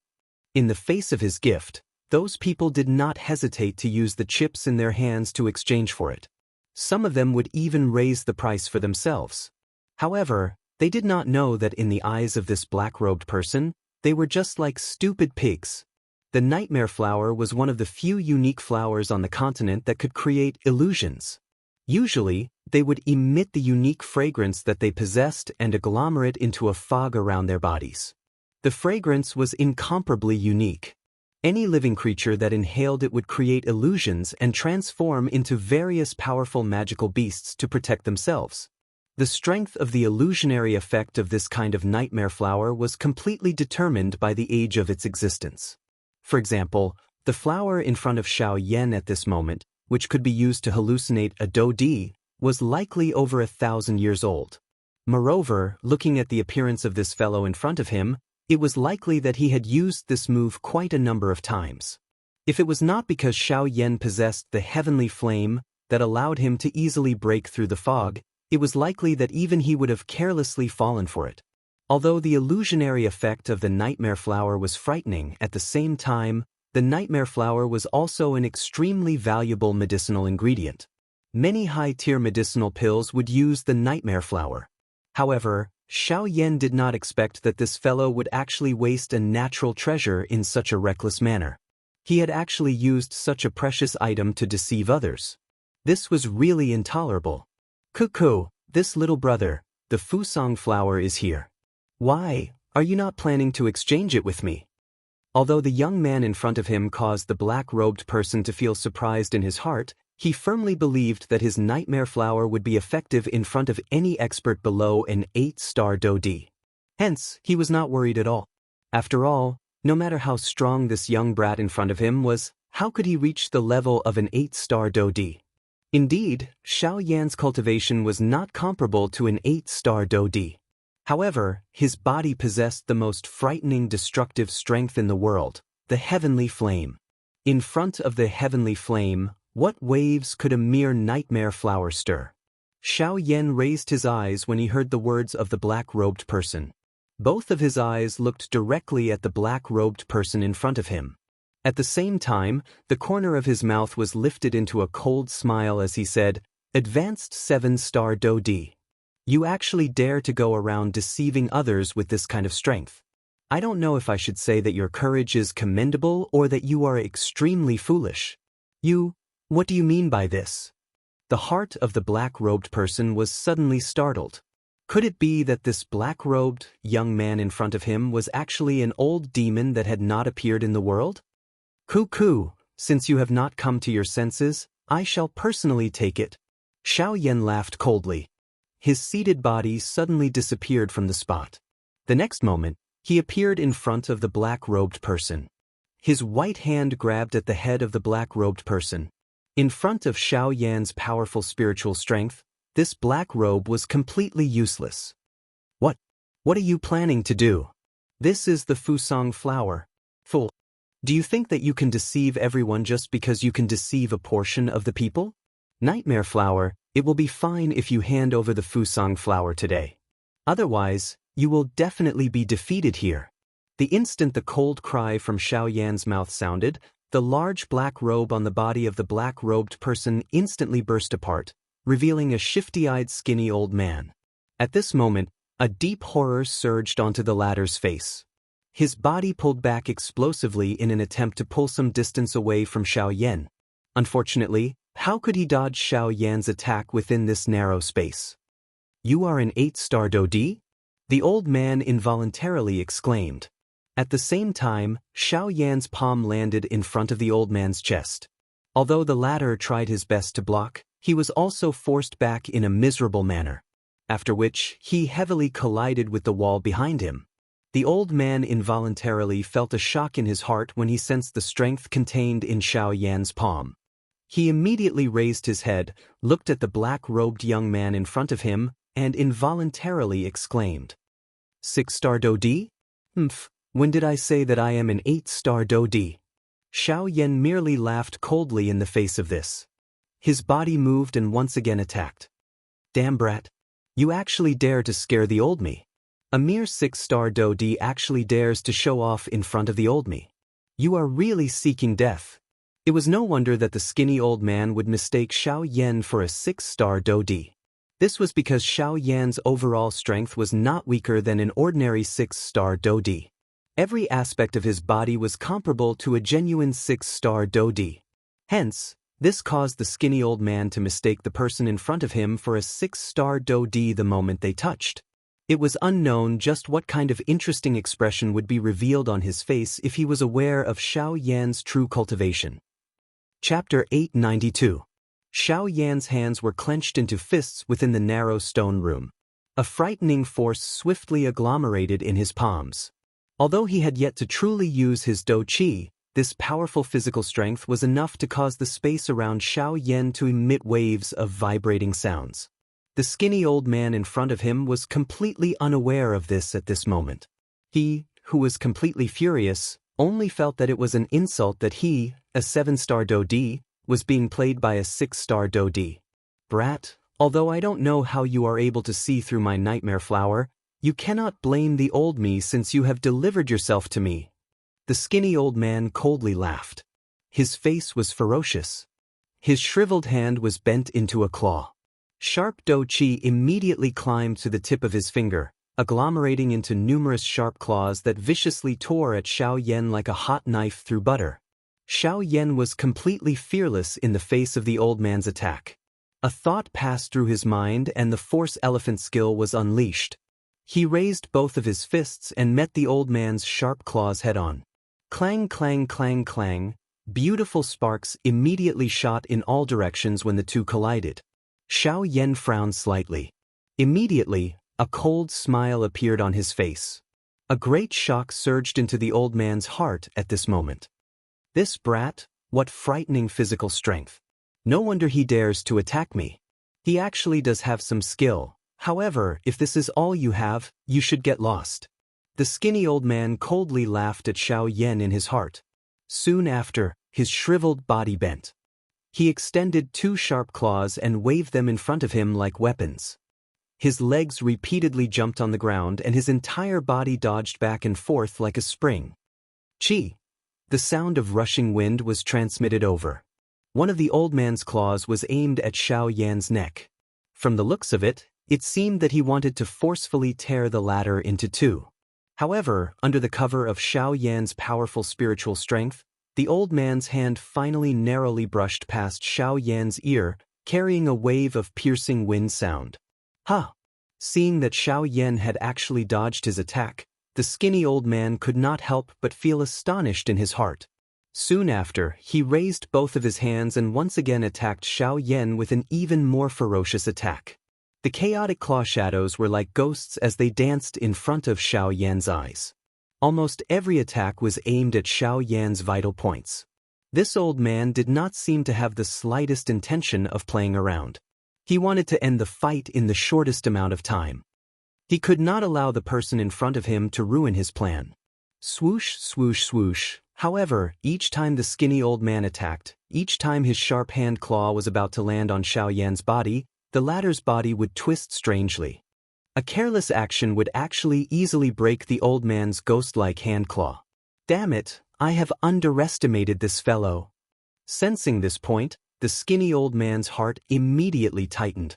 A: In the face of his gift, those people did not hesitate to use the chips in their hands to exchange for it. Some of them would even raise the price for themselves. However, they did not know that in the eyes of this black-robed person, they were just like stupid pigs. The nightmare flower was one of the few unique flowers on the continent that could create illusions. Usually, they would emit the unique fragrance that they possessed and agglomerate into a fog around their bodies. The fragrance was incomparably unique. Any living creature that inhaled it would create illusions and transform into various powerful magical beasts to protect themselves. The strength of the illusionary effect of this kind of nightmare flower was completely determined by the age of its existence. For example, the flower in front of Xiaoyan at this moment, which could be used to hallucinate a dodi, was likely over 1,000 years old. Moreover, looking at the appearance of this fellow in front of him, it was likely that he had used this move quite a number of times. If it was not because Xiaoyan possessed the heavenly flame that allowed him to easily break through the fog, it was likely that even he would have carelessly fallen for it. Although the illusionary effect of the nightmare flower was frightening, at the same time, the nightmare flower was also an extremely valuable medicinal ingredient. Many high-tier medicinal pills would use the nightmare flower. However, Xiaoyan did not expect that this fellow would actually waste a natural treasure in such a reckless manner. He had actually used such a precious item to deceive others. This was really intolerable. Cuckoo, this little brother, the fusang flower is here. Why, are you not planning to exchange it with me? Although the young man in front of him caused the black-robed person to feel surprised in his heart, he firmly believed that his nightmare flower would be effective in front of any expert below an 8-star dodi. Hence, he was not worried at all. After all, no matter how strong this young brat in front of him was, how could he reach the level of an 8-star dodi? Indeed, Xiaoyan's cultivation was not comparable to an 8-star dodi. However, his body possessed the most frightening destructive strength in the world, the heavenly flame. In front of the heavenly flame, what waves could a mere nightmare flower stir? Xiaoyan raised his eyes when he heard the words of the black-robed person. Both of his eyes looked directly at the black-robed person in front of him. At the same time, the corner of his mouth was lifted into a cold smile as he said, "Advanced 7-star dodi. You actually dare to go around deceiving others with this kind of strength. I don't know if I should say that your courage is commendable or that you are extremely foolish. What do you mean by this?" The heart of the black-robed person was suddenly startled. Could it be that this black-robed young man in front of him was actually an old demon that had not appeared in the world? Cuckoo, since you have not come to your senses, I shall personally take it. Xiaoyan laughed coldly. His seated body suddenly disappeared from the spot. The next moment, he appeared in front of the black-robed person. His white hand grabbed at the head of the black-robed person. In front of Xiaoyan's powerful spiritual strength, this black robe was completely useless. What are you planning to do? This is the fusang flower. Fool. Do you think that you can deceive everyone just because you can deceive a portion of the people? Nightmare flower, it will be fine if you hand over the fusang flower today. Otherwise, you will definitely be defeated here. The instant the cold cry from Xiao Yan's mouth sounded, the large black robe on the body of the black-robed person instantly burst apart, revealing a shifty-eyed skinny old man. At this moment, a deep horror surged onto the latter's face. His body pulled back explosively in an attempt to pull some distance away from Xiao Yan. Unfortunately, how could he dodge Xiao Yan's attack within this narrow space? "You are an 8-star Dodi?" the old man involuntarily exclaimed. At the same time, Xiao Yan's palm landed in front of the old man's chest. Although the latter tried his best to block, he was also forced back in a miserable manner. After which, he heavily collided with the wall behind him. The old man involuntarily felt a shock in his heart when he sensed the strength contained in Xiao Yan's palm. He immediately raised his head, looked at the black-robed young man in front of him, and involuntarily exclaimed, "6-star Dodi? Mph. When did I say that I am an 8-star Dodi?" Xiao Yan merely laughed coldly in the face of this. His body moved and once again attacked. "Damn brat. You actually dare to scare the old me. A mere 6-star Dodi actually dares to show off in front of the old me. You are really seeking death." It was no wonder that the skinny old man would mistake Xiao Yan for a 6-star Dodi. This was because Xiao Yan's overall strength was not weaker than an ordinary 6-star Dodi. Every aspect of his body was comparable to a genuine 6-star Dodi. Hence, this caused the skinny old man to mistake the person in front of him for a 6-star Dodi the moment they touched. It was unknown just what kind of interesting expression would be revealed on his face if he was aware of Xiao Yan's true cultivation. Chapter 892. Xiao Yan's hands were clenched into fists within the narrow stone room. A frightening force swiftly agglomerated in his palms. Although he had yet to truly use his Do Qi, this powerful physical strength was enough to cause the space around Xiao Yan to emit waves of vibrating sounds. The skinny old man in front of him was completely unaware of this at this moment. He, who was completely furious, only felt that it was an insult that he, a 7-star Dodi, was being played by a 6-star Dodi. "Brat, although I don't know how you are able to see through my nightmare flower, you cannot blame the old me since you have delivered yourself to me." The skinny old man coldly laughed. His face was ferocious. His shriveled hand was bent into a claw. Sharp Do Qi immediately climbed to the tip of his finger, agglomerating into numerous sharp claws that viciously tore at Xiao Yan like a hot knife through butter. Xiao Yan was completely fearless in the face of the old man's attack. A thought passed through his mind and the Force Elephant skill was unleashed. He raised both of his fists and met the old man's sharp claws head-on. Clang, clang, clang, clang. Beautiful sparks immediately shot in all directions when the two collided. Xiao Yan frowned slightly. Immediately, a cold smile appeared on his face. A great shock surged into the old man's heart at this moment. "This brat, what frightening physical strength. No wonder he dares to attack me. He actually does have some skill. However, if this is all you have, you should get lost." The skinny old man coldly laughed at Xiao Yan in his heart. Soon after, his shriveled body bent. He extended 2 sharp claws and waved them in front of him like weapons. His legs repeatedly jumped on the ground and his entire body dodged back and forth like a spring. "Chi!" The sound of rushing wind was transmitted over. One of the old man's claws was aimed at Xiao Yan's neck. From the looks of it, it seemed that he wanted to forcefully tear the latter into 2. However, under the cover of Xiao Yan's powerful spiritual strength, the old man's hand finally narrowly brushed past Xiao Yan's ear, carrying a wave of piercing wind sound. "Ha!" Seeing that Xiao Yan had actually dodged his attack, the skinny old man could not help but feel astonished in his heart. Soon after, he raised both of his hands and once again attacked Xiao Yan with an even more ferocious attack. The chaotic claw shadows were like ghosts as they danced in front of Xiao Yan's eyes. Almost every attack was aimed at Xiao Yan's vital points. This old man did not seem to have the slightest intention of playing around. He wanted to end the fight in the shortest amount of time. He could not allow the person in front of him to ruin his plan. Swoosh, swoosh, swoosh. However, each time the skinny old man attacked, each time his sharp hand claw was about to land on Xiao Yan's body, the latter's body would twist strangely. A careless action would actually easily break the old man's ghost-like handclaw. Damn it, I have underestimated this fellow. Sensing this point, the skinny old man's heart immediately tightened.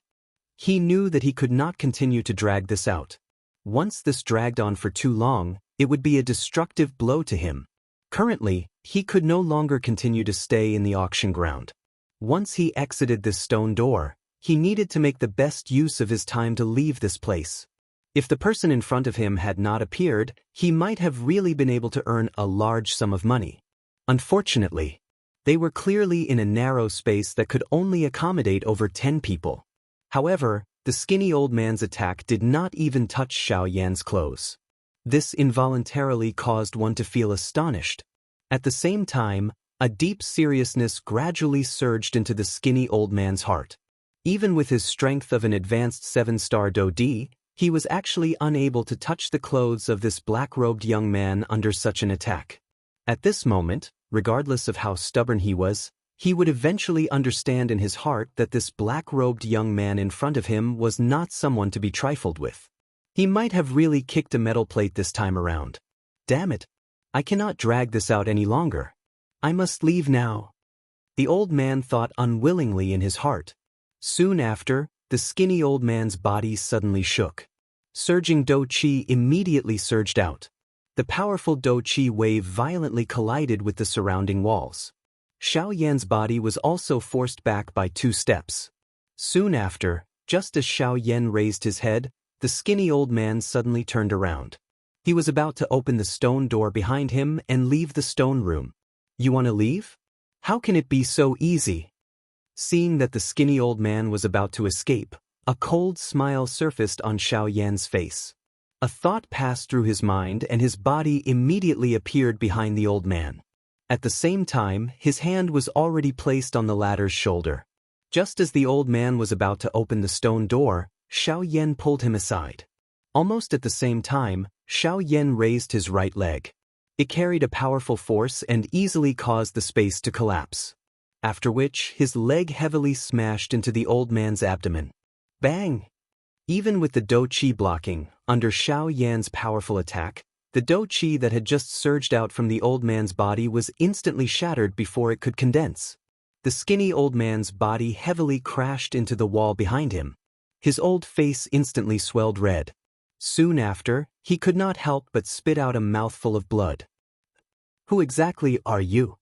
A: He knew that he could not continue to drag this out. Once this dragged on for too long, it would be a destructive blow to him. Currently, he could no longer continue to stay in the auction ground. Once he exited this stone door, he needed to make the best use of his time to leave this place. If the person in front of him had not appeared, he might have really been able to earn a large sum of money. Unfortunately, they were clearly in a narrow space that could only accommodate over 10 people. However, the skinny old man's attack did not even touch Xiaoyan's clothes. This involuntarily caused one to feel astonished. At the same time, a deep seriousness gradually surged into the skinny old man's heart. Even with his strength of an advanced 7-star Do-D, he was actually unable to touch the clothes of this black-robed young man under such an attack. At this moment, regardless of how stubborn he was, he would eventually understand in his heart that this black-robed young man in front of him was not someone to be trifled with. He might have really kicked a metal plate this time around. Damn it! I cannot drag this out any longer. I must leave now. The old man thought unwillingly in his heart. Soon after, the skinny old man's body suddenly shook. Surging Do-Chi immediately surged out. The powerful Do-Chi wave violently collided with the surrounding walls. Xiaoyan's body was also forced back by 2 steps. Soon after, just as Xiaoyan raised his head, the skinny old man suddenly turned around. He was about to open the stone door behind him and leave the stone room. You want to leave? How can it be so easy? Seeing that the skinny old man was about to escape, a cold smile surfaced on Xiaoyan's face. A thought passed through his mind and his body immediately appeared behind the old man. At the same time, his hand was already placed on the latter's shoulder. Just as the old man was about to open the stone door, Xiaoyan pulled him aside. Almost at the same time, Xiaoyan raised his right leg. It carried a powerful force and easily caused the space to collapse. After which, his leg heavily smashed into the old man's abdomen. Bang! Even with the Do-Chi blocking, under Xiaoyan's powerful attack, the Do-Chi that had just surged out from the old man's body was instantly shattered before it could condense. The skinny old man's body heavily crashed into the wall behind him. His old face instantly swelled red. Soon after, he could not help but spit out a mouthful of blood. Who exactly are you?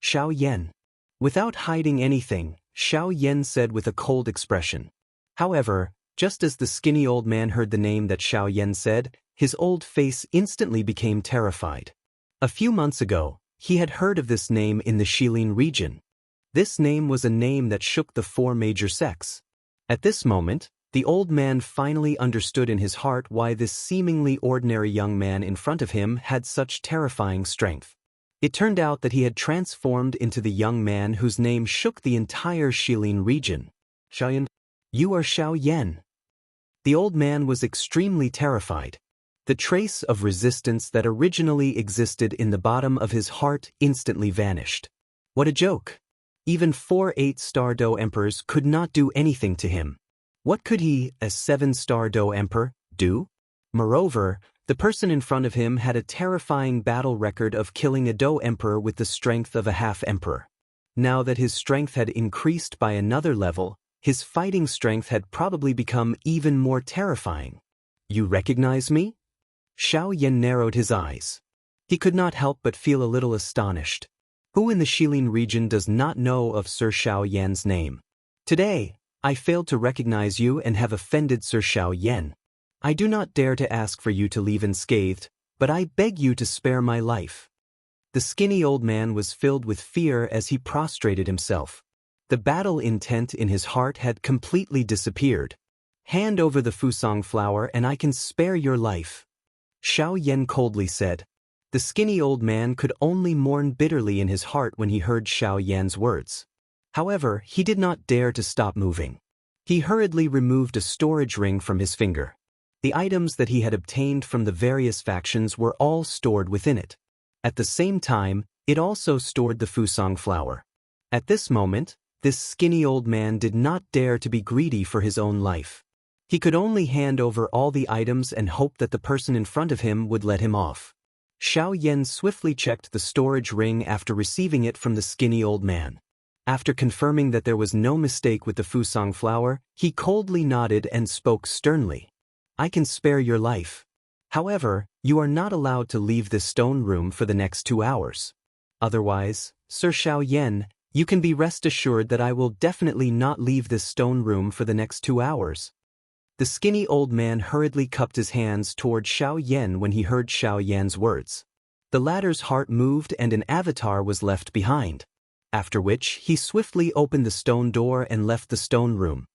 A: Xiaoyan. Without hiding anything, Xiaoyan said with a cold expression. However, just as the skinny old man heard the name that Xiaoyan said, his old face instantly became terrified. A few months ago, he had heard of this name in the Shilin region. This name was a name that shook the 4 major sects. At this moment, the old man finally understood in his heart why this seemingly ordinary young man in front of him had such terrifying strength. It turned out that he had transformed into the young man whose name shook the entire Shilin region. Xiaoyan, you are Xiaoyan. The old man was extremely terrified. The trace of resistance that originally existed in the bottom of his heart instantly vanished. What a joke! Even 4 8-star Do Emperors could not do anything to him. What could he, a 7-star Do Emperor, do? Moreover, the person in front of him had a terrifying battle record of killing a Do Emperor with the strength of a half-emperor. Now that his strength had increased by another level, his fighting strength had probably become even more terrifying. You recognize me? Xiaoyan narrowed his eyes. He could not help but feel a little astonished. Who in the Shilin region does not know of Sir Xiaoyan's name? Today, I failed to recognize you and have offended Sir Xiaoyan. I do not dare to ask for you to leave unscathed, but I beg you to spare my life. The skinny old man was filled with fear as he prostrated himself. The battle intent in his heart had completely disappeared. Hand over the Fusang flower and I can spare your life. Xiaoyan coldly said. The skinny old man could only mourn bitterly in his heart when he heard Xiaoyan's words. However, he did not dare to stop moving. He hurriedly removed a storage ring from his finger. The items that he had obtained from the various factions were all stored within it. At the same time, it also stored the Fusang flower. At this moment, this skinny old man did not dare to be greedy for his own life. He could only hand over all the items and hope that the person in front of him would let him off. Xiaoyan swiftly checked the storage ring after receiving it from the skinny old man. After confirming that there was no mistake with the Fusang flower, he coldly nodded and spoke sternly. I can spare your life. However, you are not allowed to leave this stone room for the next 2 hours. Otherwise, Sir Xiaoyan, you can be rest assured that I will definitely not leave this stone room for the next 2 hours. The skinny old man hurriedly cupped his hands toward Xiaoyan when he heard Xiaoyan's words. The latter's heart moved and an avatar was left behind. After which, he swiftly opened the stone door and left the stone room.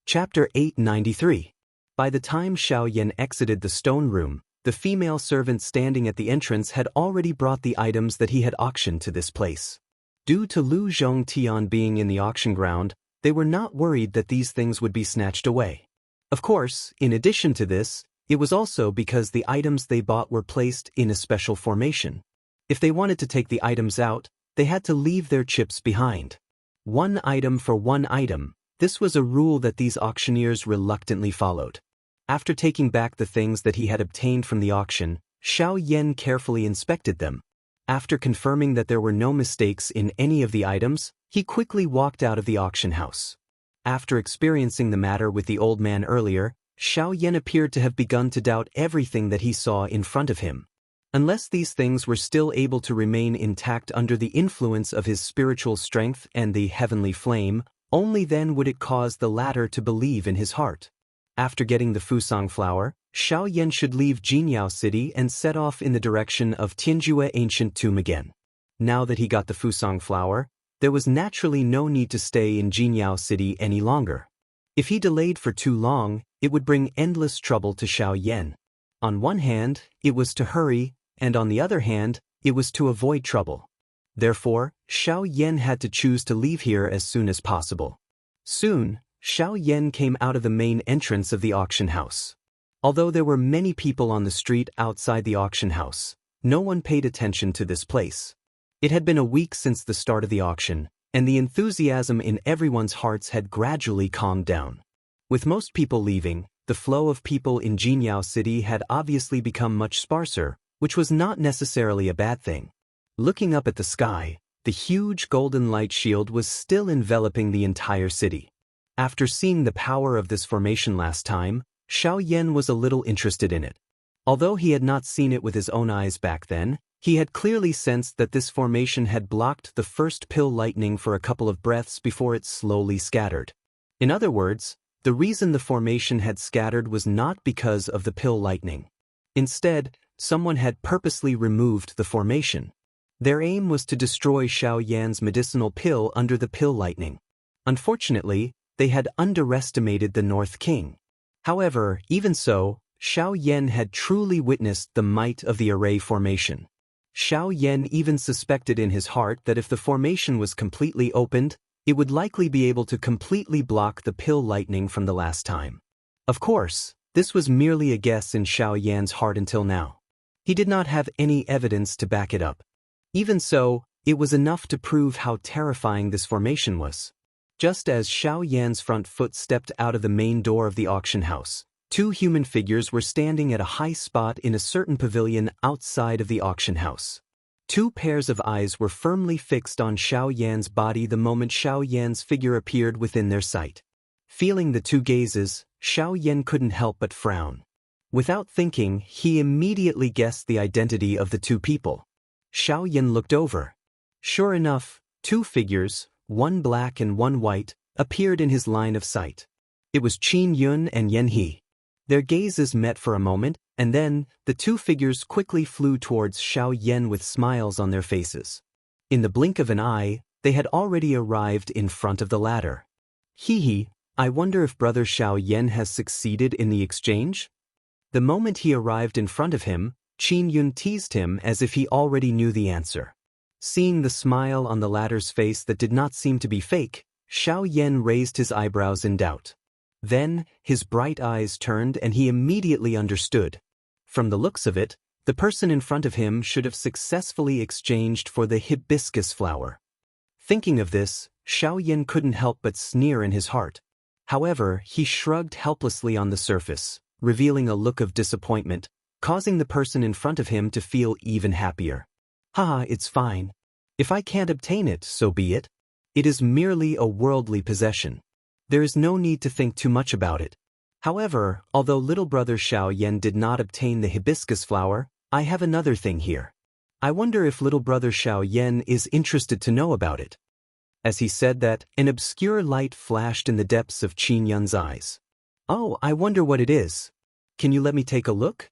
A: Chapter 893. By the time Xiaoyan exited the stone room, the female servant standing at the entrance had already brought the items that he had auctioned to this place. Due to Lu Zhongtian being in the auction ground, they were not worried that these things would be snatched away. Of course, in addition to this, it was also because the items they bought were placed in a special formation. If they wanted to take the items out, they had to leave their chips behind. 1 item for 1 item, this was a rule that these auctioneers reluctantly followed. After taking back the things that he had obtained from the auction, Xiaoyan carefully inspected them. After confirming that there were no mistakes in any of the items, he quickly walked out of the auction house. After experiencing the matter with the old man earlier, Xiaoyan appeared to have begun to doubt everything that he saw in front of him. Unless these things were still able to remain intact under the influence of his spiritual strength and the heavenly flame, only then would it cause the latter to believe in his heart. After getting the Fusang flower, Xiaoyan should leave Jinyao City and set off in the direction of Tianjue Ancient Tomb again. Now that he got the Fusang flower, there was naturally no need to stay in Jinyao City any longer. If he delayed for too long, it would bring endless trouble to Xiaoyan. On one hand, it was to hurry, and on the other hand, it was to avoid trouble. Therefore, Xiaoyan had to choose to leave here as soon as possible. Soon, Xiaoyan came out of the main entrance of the auction house. Although there were many people on the street outside the auction house, no one paid attention to this place. It had been a week since the start of the auction, and the enthusiasm in everyone's hearts had gradually calmed down. With most people leaving, the flow of people in Jinyao City had obviously become much sparser, which was not necessarily a bad thing. Looking up at the sky, the huge golden light shield was still enveloping the entire city. After seeing the power of this formation last time, Xiaoyan was a little interested in it. Although he had not seen it with his own eyes back then, he had clearly sensed that this formation had blocked the first pill lightning for a couple of breaths before it slowly scattered. In other words, the reason the formation had scattered was not because of the pill lightning. Instead, someone had purposely removed the formation. Their aim was to destroy Xiaoyan's medicinal pill under the pill lightning. Unfortunately, they had underestimated the North King. However, even so, Xiaoyan had truly witnessed the might of the array formation. Xiaoyan even suspected in his heart that if the formation was completely opened, it would likely be able to completely block the pill lightning from the last time. Of course, this was merely a guess in Xiaoyan's heart until now. He did not have any evidence to back it up. Even so, it was enough to prove how terrifying this formation was. Just as Xiaoyan's front foot stepped out of the main door of the auction house, 2 human figures were standing at a high spot in a certain pavilion outside of the auction house. 2 pairs of eyes were firmly fixed on Xiaoyan's body the moment Xiaoyan's figure appeared within their sight. Feeling the 2 gazes, Xiaoyan couldn't help but frown. Without thinking, he immediately guessed the identity of the 2 people. Xiaoyan looked over. Sure enough, 2 figures, one black and one white, appeared in his line of sight. It was Qin Yun and Yan He. Their gazes met for a moment, and then, the 2 figures quickly flew towards Xiaoyan with smiles on their faces. In the blink of an eye, they had already arrived in front of the ladder. Hee, I wonder if Brother Xiaoyan has succeeded in the exchange? The moment he arrived in front of him, Qin Yun teased him as if he already knew the answer. Seeing the smile on the latter's face that did not seem to be fake, Xiaoyan raised his eyebrows in doubt. Then, his bright eyes turned and he immediately understood. From the looks of it, the person in front of him should have successfully exchanged for the hibiscus flower. Thinking of this, Xiaoyan couldn't help but sneer in his heart. However, he shrugged helplessly on the surface, revealing a look of disappointment, causing the person in front of him to feel even happier. Haha, it's fine. If I can't obtain it, so be it. It is merely a worldly possession. There is no need to think too much about it. However, although little brother Xiaoyan did not obtain the hibiscus flower, I have another thing here. I wonder if little brother Xiaoyan is interested to know about it. As he said that, an obscure light flashed in the depths of Qin Yun's eyes. Oh, I wonder what it is. Can you let me take a look?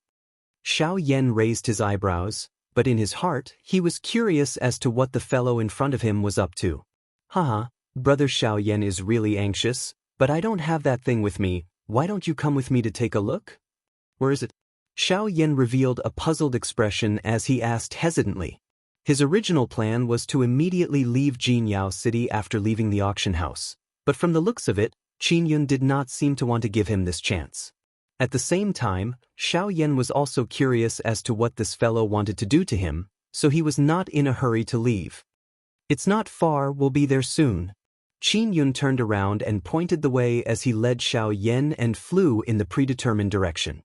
A: Xiao Yan raised his eyebrows, but in his heart, he was curious as to what the fellow in front of him was up to. Haha, brother Xiao Yan is really anxious, but I don't have that thing with me. Why don't you come with me to take a look? Where is it? Xiao Yan revealed a puzzled expression as he asked hesitantly. His original plan was to immediately leave Jinyao City after leaving the auction house, but from the looks of it, Qin Yun did not seem to want to give him this chance. At the same time, Xiao Yan was also curious as to what this fellow wanted to do to him, so he was not in a hurry to leave. It's not far, we'll be there soon. Qin Yun turned around and pointed the way as he led Xiao Yan and flew in the predetermined direction.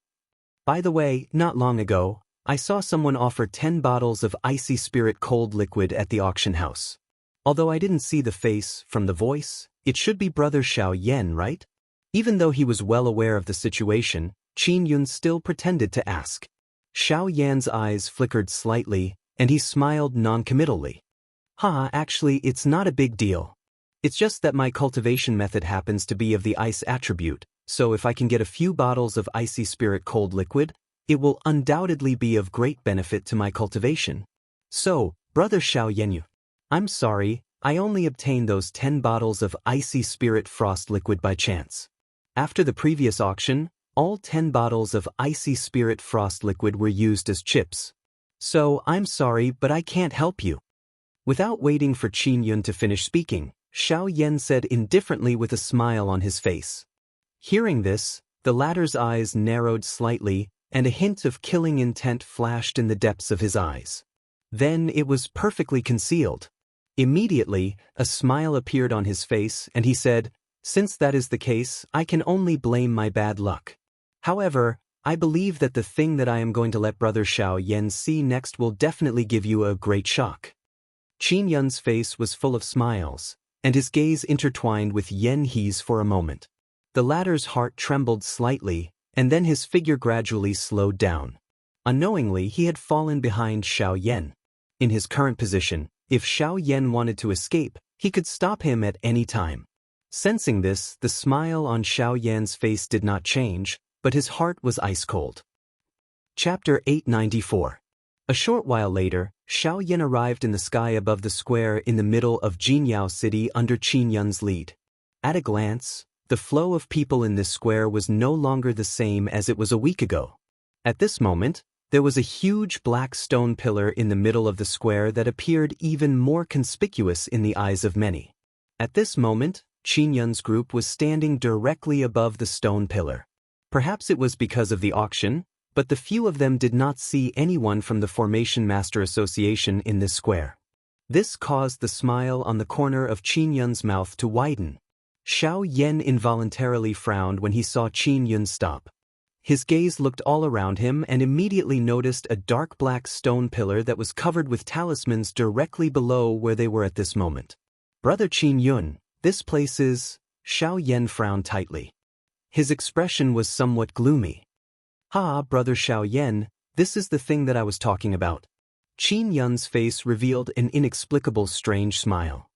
A: By the way, not long ago, I saw someone offer 10 bottles of icy spirit cold liquid at the auction house. Although I didn't see the face, from the voice, it should be brother Xiao Yan, right? Even though he was well aware of the situation, Qin Yun still pretended to ask. Xiao Yan's eyes flickered slightly, and he smiled non-committally. Actually, it's not a big deal. It's just that my cultivation method happens to be of the ice attribute, so if I can get a few bottles of icy spirit cold liquid, it will undoubtedly be of great benefit to my cultivation. So, brother Xiao Yanyu, I'm sorry, I only obtained those 10 bottles of icy spirit frost liquid by chance. After the previous auction, all 10 bottles of icy spirit frost liquid were used as chips. So, I'm sorry, but I can't help you. Without waiting for Qin Yun to finish speaking, Xiao Yan said indifferently with a smile on his face. Hearing this, the latter's eyes narrowed slightly, and a hint of killing intent flashed in the depths of his eyes. Then it was perfectly concealed. Immediately, a smile appeared on his face, and he said, "Since that is the case, I can only blame my bad luck. However, I believe that the thing that I am going to let brother Xiao Yan see next will definitely give you a great shock." Qin Yun's face was full of smiles, and his gaze intertwined with Yan He's for a moment. The latter's heart trembled slightly, and then his figure gradually slowed down. Unknowingly, he had fallen behind Xiao Yan. In his current position, if Xiao Yan wanted to escape, he could stop him at any time. Sensing this, the smile on Xiao Yan's face did not change, but his heart was ice-cold. Chapter 894. A short while later, Xiao Yan arrived in the sky above the square in the middle of Jinyao City under Qin Yun's lead. At a glance, the flow of people in this square was no longer the same as it was a week ago. At this moment, there was a huge black stone pillar in the middle of the square that appeared even more conspicuous in the eyes of many. At this moment, Qin Yun's group was standing directly above the stone pillar. Perhaps it was because of the auction, but the few of them did not see anyone from the Formation Master Association in this square. This caused the smile on the corner of Qin Yun's mouth to widen. Xiao Yan involuntarily frowned when he saw Qin Yun stop. His gaze looked all around him and immediately noticed a dark black stone pillar that was covered with talismans directly below where they were at this moment. "Brother Qin Yun, this place is..." Xiao Yan frowned tightly. His expression was somewhat gloomy. Brother Xiao Yan, this is the thing that I was talking about." Qin Yun's face revealed an inexplicable strange smile.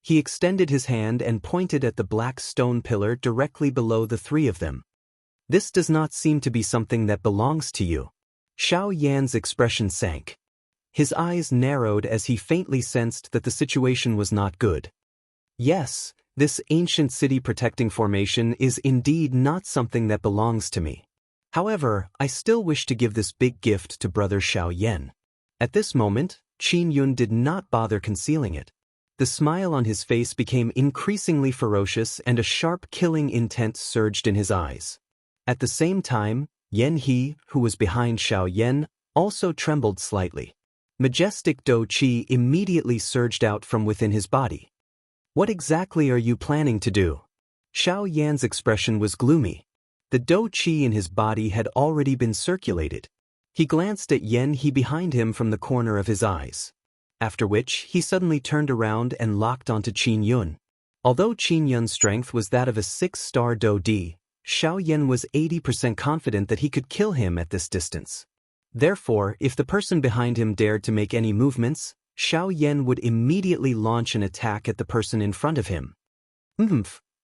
A: He extended his hand and pointed at the black stone pillar directly below the three of them. "This does not seem to be something that belongs to you." Xiao Yan's expression sank. His eyes narrowed as he faintly sensed that the situation was not good. "Yes, this ancient city protecting formation is indeed not something that belongs to me. However, I still wish to give this big gift to brother Xiao Yan." At this moment, Qin Yun did not bother concealing it. The smile on his face became increasingly ferocious and a sharp killing intent surged in his eyes. At the same time, Yan He, who was behind Xiao Yan, also trembled slightly. Majestic Do Qi immediately surged out from within his body. "What exactly are you planning to do?" Xiao Yan's expression was gloomy. The dou qi in his body had already been circulated. He glanced at Yan He behind him from the corner of his eyes. After which, he suddenly turned around and locked onto Qin Yun. Although Qin Yun's strength was that of a 6-star dou di, Xiao Yan was 80% confident that he could kill him at this distance. Therefore, if the person behind him dared to make any movements, Xiao Yan would immediately launch an attack at the person in front of him.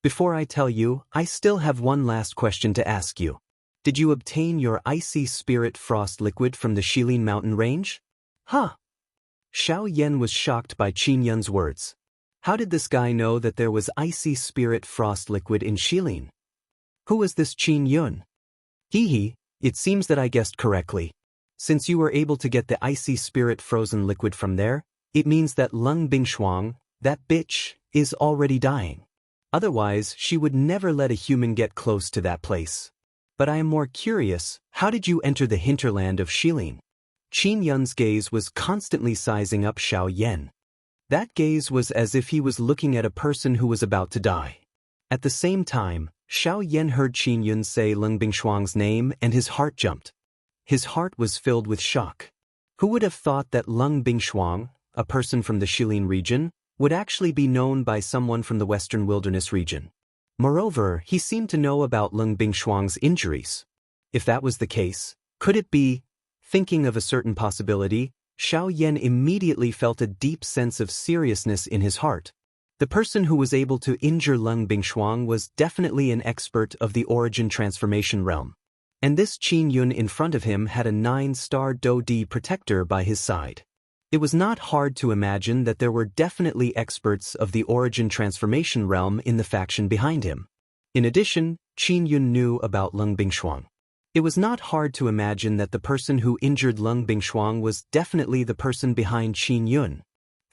A: Before I tell you, I still have one last question to ask you. Did you obtain your icy spirit frost liquid from the Shilin mountain range? Huh. Xiao Yan was shocked by Qin Yun's words. How did this guy know that there was icy spirit frost liquid in Shilin? Who was this Qin Yun? It seems that I guessed correctly. Since you were able to get the icy spirit frozen liquid from there, it means that Lung Bingshuang, that bitch, is already dying. Otherwise, she would never let a human get close to that place. But I am more curious, how did you enter the hinterland of Shilin? Qin Yun's gaze was constantly sizing up Xiao Yan. That gaze was as if he was looking at a person who was about to die. At the same time, Xiao Yan heard Qin Yun say Lung Bingshuang's name and his heart jumped. His heart was filled with shock. Who would have thought that Lung Bingshuang, a person from the Shilin region, would actually be known by someone from the Western Wilderness region? Moreover, he seemed to know about Lung Bingshuang's injuries. If that was the case, could it be? Thinking of a certain possibility, Xiao Yan immediately felt a deep sense of seriousness in his heart. The person who was able to injure Lung Bingshuang was definitely an expert of the origin transformation realm. And this Qin Yun in front of him had a 9-star dou di protector by his side. It was not hard to imagine that there were definitely experts of the origin transformation realm in the faction behind him. In addition, Qin Yun knew about Lung Bingshuang. It was not hard to imagine that the person who injured Lung Bingshuang was definitely the person behind Qin Yun.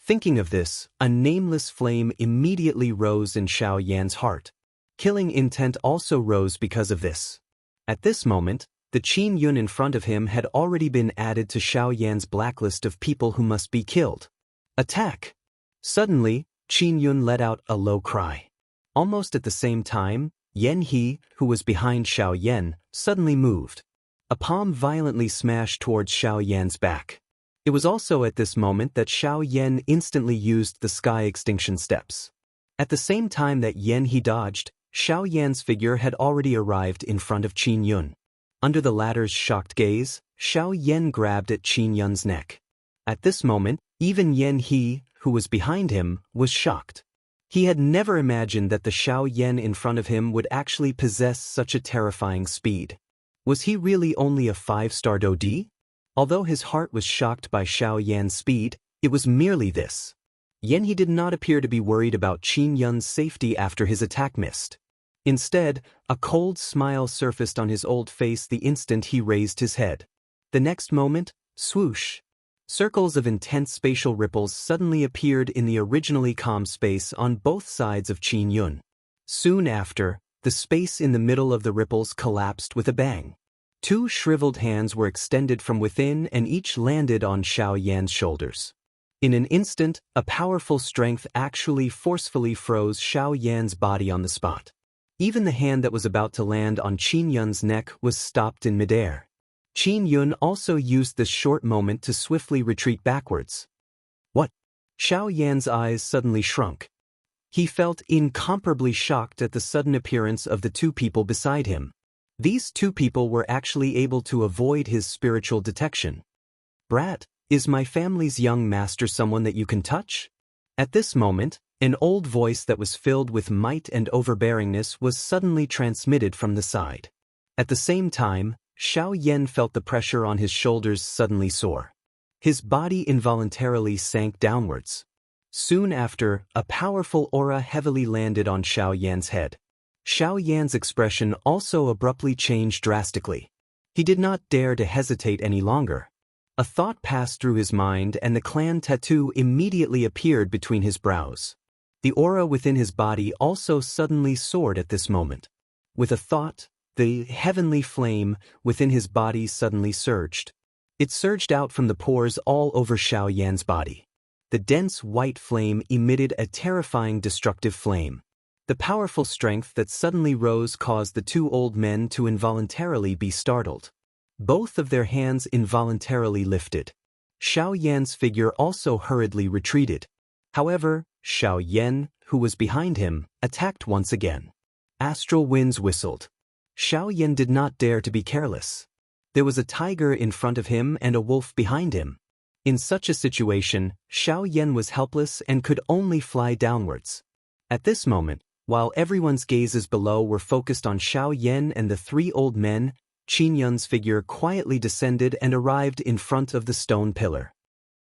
A: Thinking of this, a nameless flame immediately rose in Xiao Yan's heart. Killing intent also rose because of this. At this moment, the Qin Yun in front of him had already been added to Xiao Yan's blacklist of people who must be killed. Attack! Suddenly, Qin Yun let out a low cry. Almost at the same time, Yan He, who was behind Xiao Yan, suddenly moved. A palm violently smashed towards Xiao Yan's back. It was also at this moment that Xiao Yan instantly used the sky extinction steps. At the same time that Yan He dodged, Xiao Yan's figure had already arrived in front of Qin Yun. Under the latter's shocked gaze, Xiao Yan grabbed at Qin Yun's neck. At this moment, even Yan He, who was behind him, was shocked. He had never imagined that the Xiao Yan in front of him would actually possess such a terrifying speed. Was he really only a 5-star dou di? Although his heart was shocked by Xiao Yan's speed, it was merely this. Yan He did not appear to be worried about Qin Yun's safety after his attack missed. Instead, a cold smile surfaced on his old face the instant he raised his head. The next moment, swoosh! Circles of intense spatial ripples suddenly appeared in the originally calm space on both sides of Qin Yun. Soon after, the space in the middle of the ripples collapsed with a bang. 2 shriveled hands were extended from within and each landed on Xiao Yan's shoulders. In an instant, a powerful strength actually forcefully froze Xiao Yan's body on the spot. Even the hand that was about to land on Qin Yun's neck was stopped in midair. Qin Yun also used this short moment to swiftly retreat backwards. What? Xiao Yan's eyes suddenly shrunk. He felt incomparably shocked at the sudden appearance of the 2 people beside him. These 2 people were actually able to avoid his spiritual detection. Brat, is my family's young master someone that you can touch? At this moment, an old voice that was filled with might and overbearingness was suddenly transmitted from the side. At the same time, Xiao Yan felt the pressure on his shoulders suddenly soar. His body involuntarily sank downwards. Soon after, a powerful aura heavily landed on Xiao Yan's head. Xiao Yan's expression also abruptly changed drastically. He did not dare to hesitate any longer. A thought passed through his mind and the clan tattoo immediately appeared between his brows. The aura within his body also suddenly soared at this moment. With a thought, the heavenly flame within his body suddenly surged. It surged out from the pores all over Xiao Yan's body. The dense white flame emitted a terrifying destructive flame. The powerful strength that suddenly rose caused the two old men to involuntarily be startled. Both of their hands involuntarily lifted. Xiaoyan's figure also hurriedly retreated. However, Xiaoyan, who was behind him, attacked once again. Astral winds whistled. Xiaoyan did not dare to be careless. There was a tiger in front of him and a wolf behind him. In such a situation, Xiaoyan was helpless and could only fly downwards. At this moment, while everyone's gazes below were focused on Xiaoyan and the three old men, Qingyun's figure quietly descended and arrived in front of the stone pillar.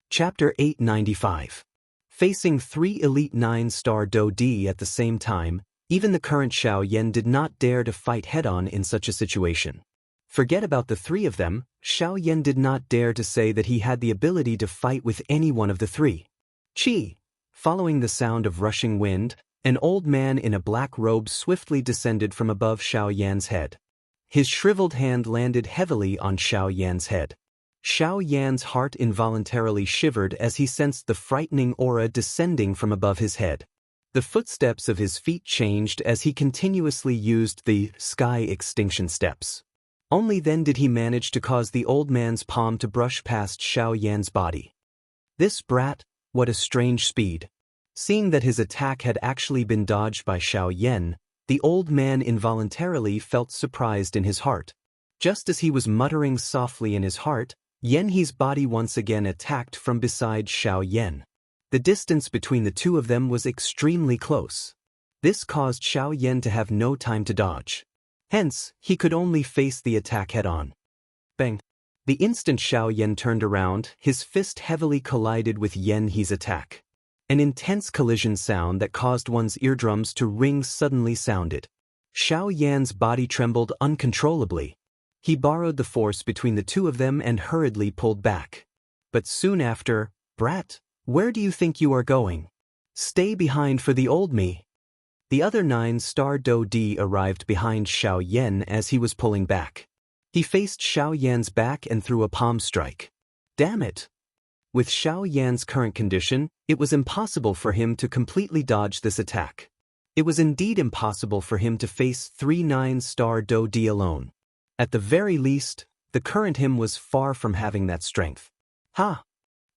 A: Chapter 895. Facing three elite 9-star Do-D at the same time, even the current Xiaoyan did not dare to fight head-on in such a situation. Forget about the three of them, Xiaoyan did not dare to say that he had the ability to fight with any one of the three. Qi! Following the sound of rushing wind, an old man in a black robe swiftly descended from above Xiaoyan's head. His shriveled hand landed heavily on Xiaoyan's head. Xiaoyan's heart involuntarily shivered as he sensed the frightening aura descending from above his head. The footsteps of his feet changed as he continuously used the sky extinction steps. Only then did he manage to cause the old man's palm to brush past Xiaoyan's body. This brat, what a strange speed. Seeing that his attack had actually been dodged by Xiaoyan, the old man involuntarily felt surprised in his heart. Just as he was muttering softly in his heart, Yanhe's body once again attacked from beside Xiaoyan. The distance between the two of them was extremely close. This caused Xiaoyan to have no time to dodge. Hence, he could only face the attack head-on. Bang! The instant Xiaoyan turned around, his fist heavily collided with Yanhe's attack. An intense collision sound that caused one's eardrums to ring suddenly sounded. Xiaoyan's body trembled uncontrollably. He borrowed the force between the two of them and hurriedly pulled back. But soon after, "Brat, where do you think you are going? Stay behind for the old me." The other 9-star Do-D arrived behind Xiaoyan as he was pulling back. He faced Xiaoyan's back and threw a palm strike. Damn it! With Xiaoyan's current condition, it was impossible for him to completely dodge this attack. It was indeed impossible for him to face three 9-star Do-D alone. At the very least, the current him was far from having that strength. Ha!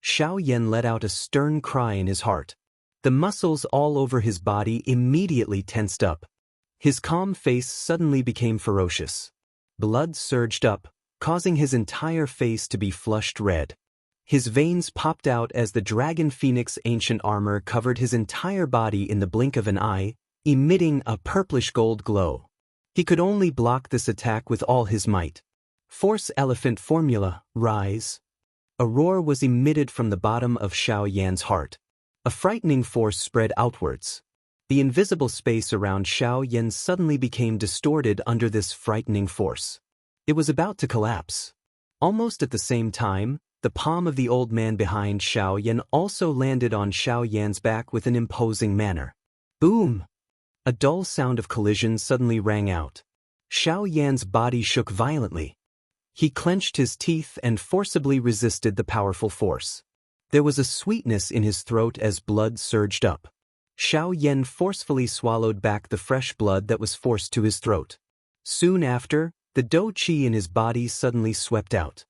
A: Xiaoyan let out a stern cry in his heart. The muscles all over his body immediately tensed up. His calm face suddenly became ferocious. Blood surged up, causing his entire face to be flushed red. His veins popped out as the Dragon Phoenix ancient armor covered his entire body in the blink of an eye, emitting a purplish gold glow. He could only block this attack with all his might. Force Elephant Formula, rise. A roar was emitted from the bottom of Xiaoyan's heart. A frightening force spread outwards. The invisible space around Xiaoyan suddenly became distorted under this frightening force. It was about to collapse. Almost at the same time, the palm of the old man behind Xiaoyan also landed on Xiaoyan's back with an imposing manner. Boom! A dull sound of collision suddenly rang out. Xiaoyan's body shook violently. He clenched his teeth and forcibly resisted the powerful force. There was a sweetness in his throat as blood surged up. Xiaoyan forcefully swallowed back the fresh blood that was forced to his throat. Soon after, the Do-Qi in his body suddenly swept out.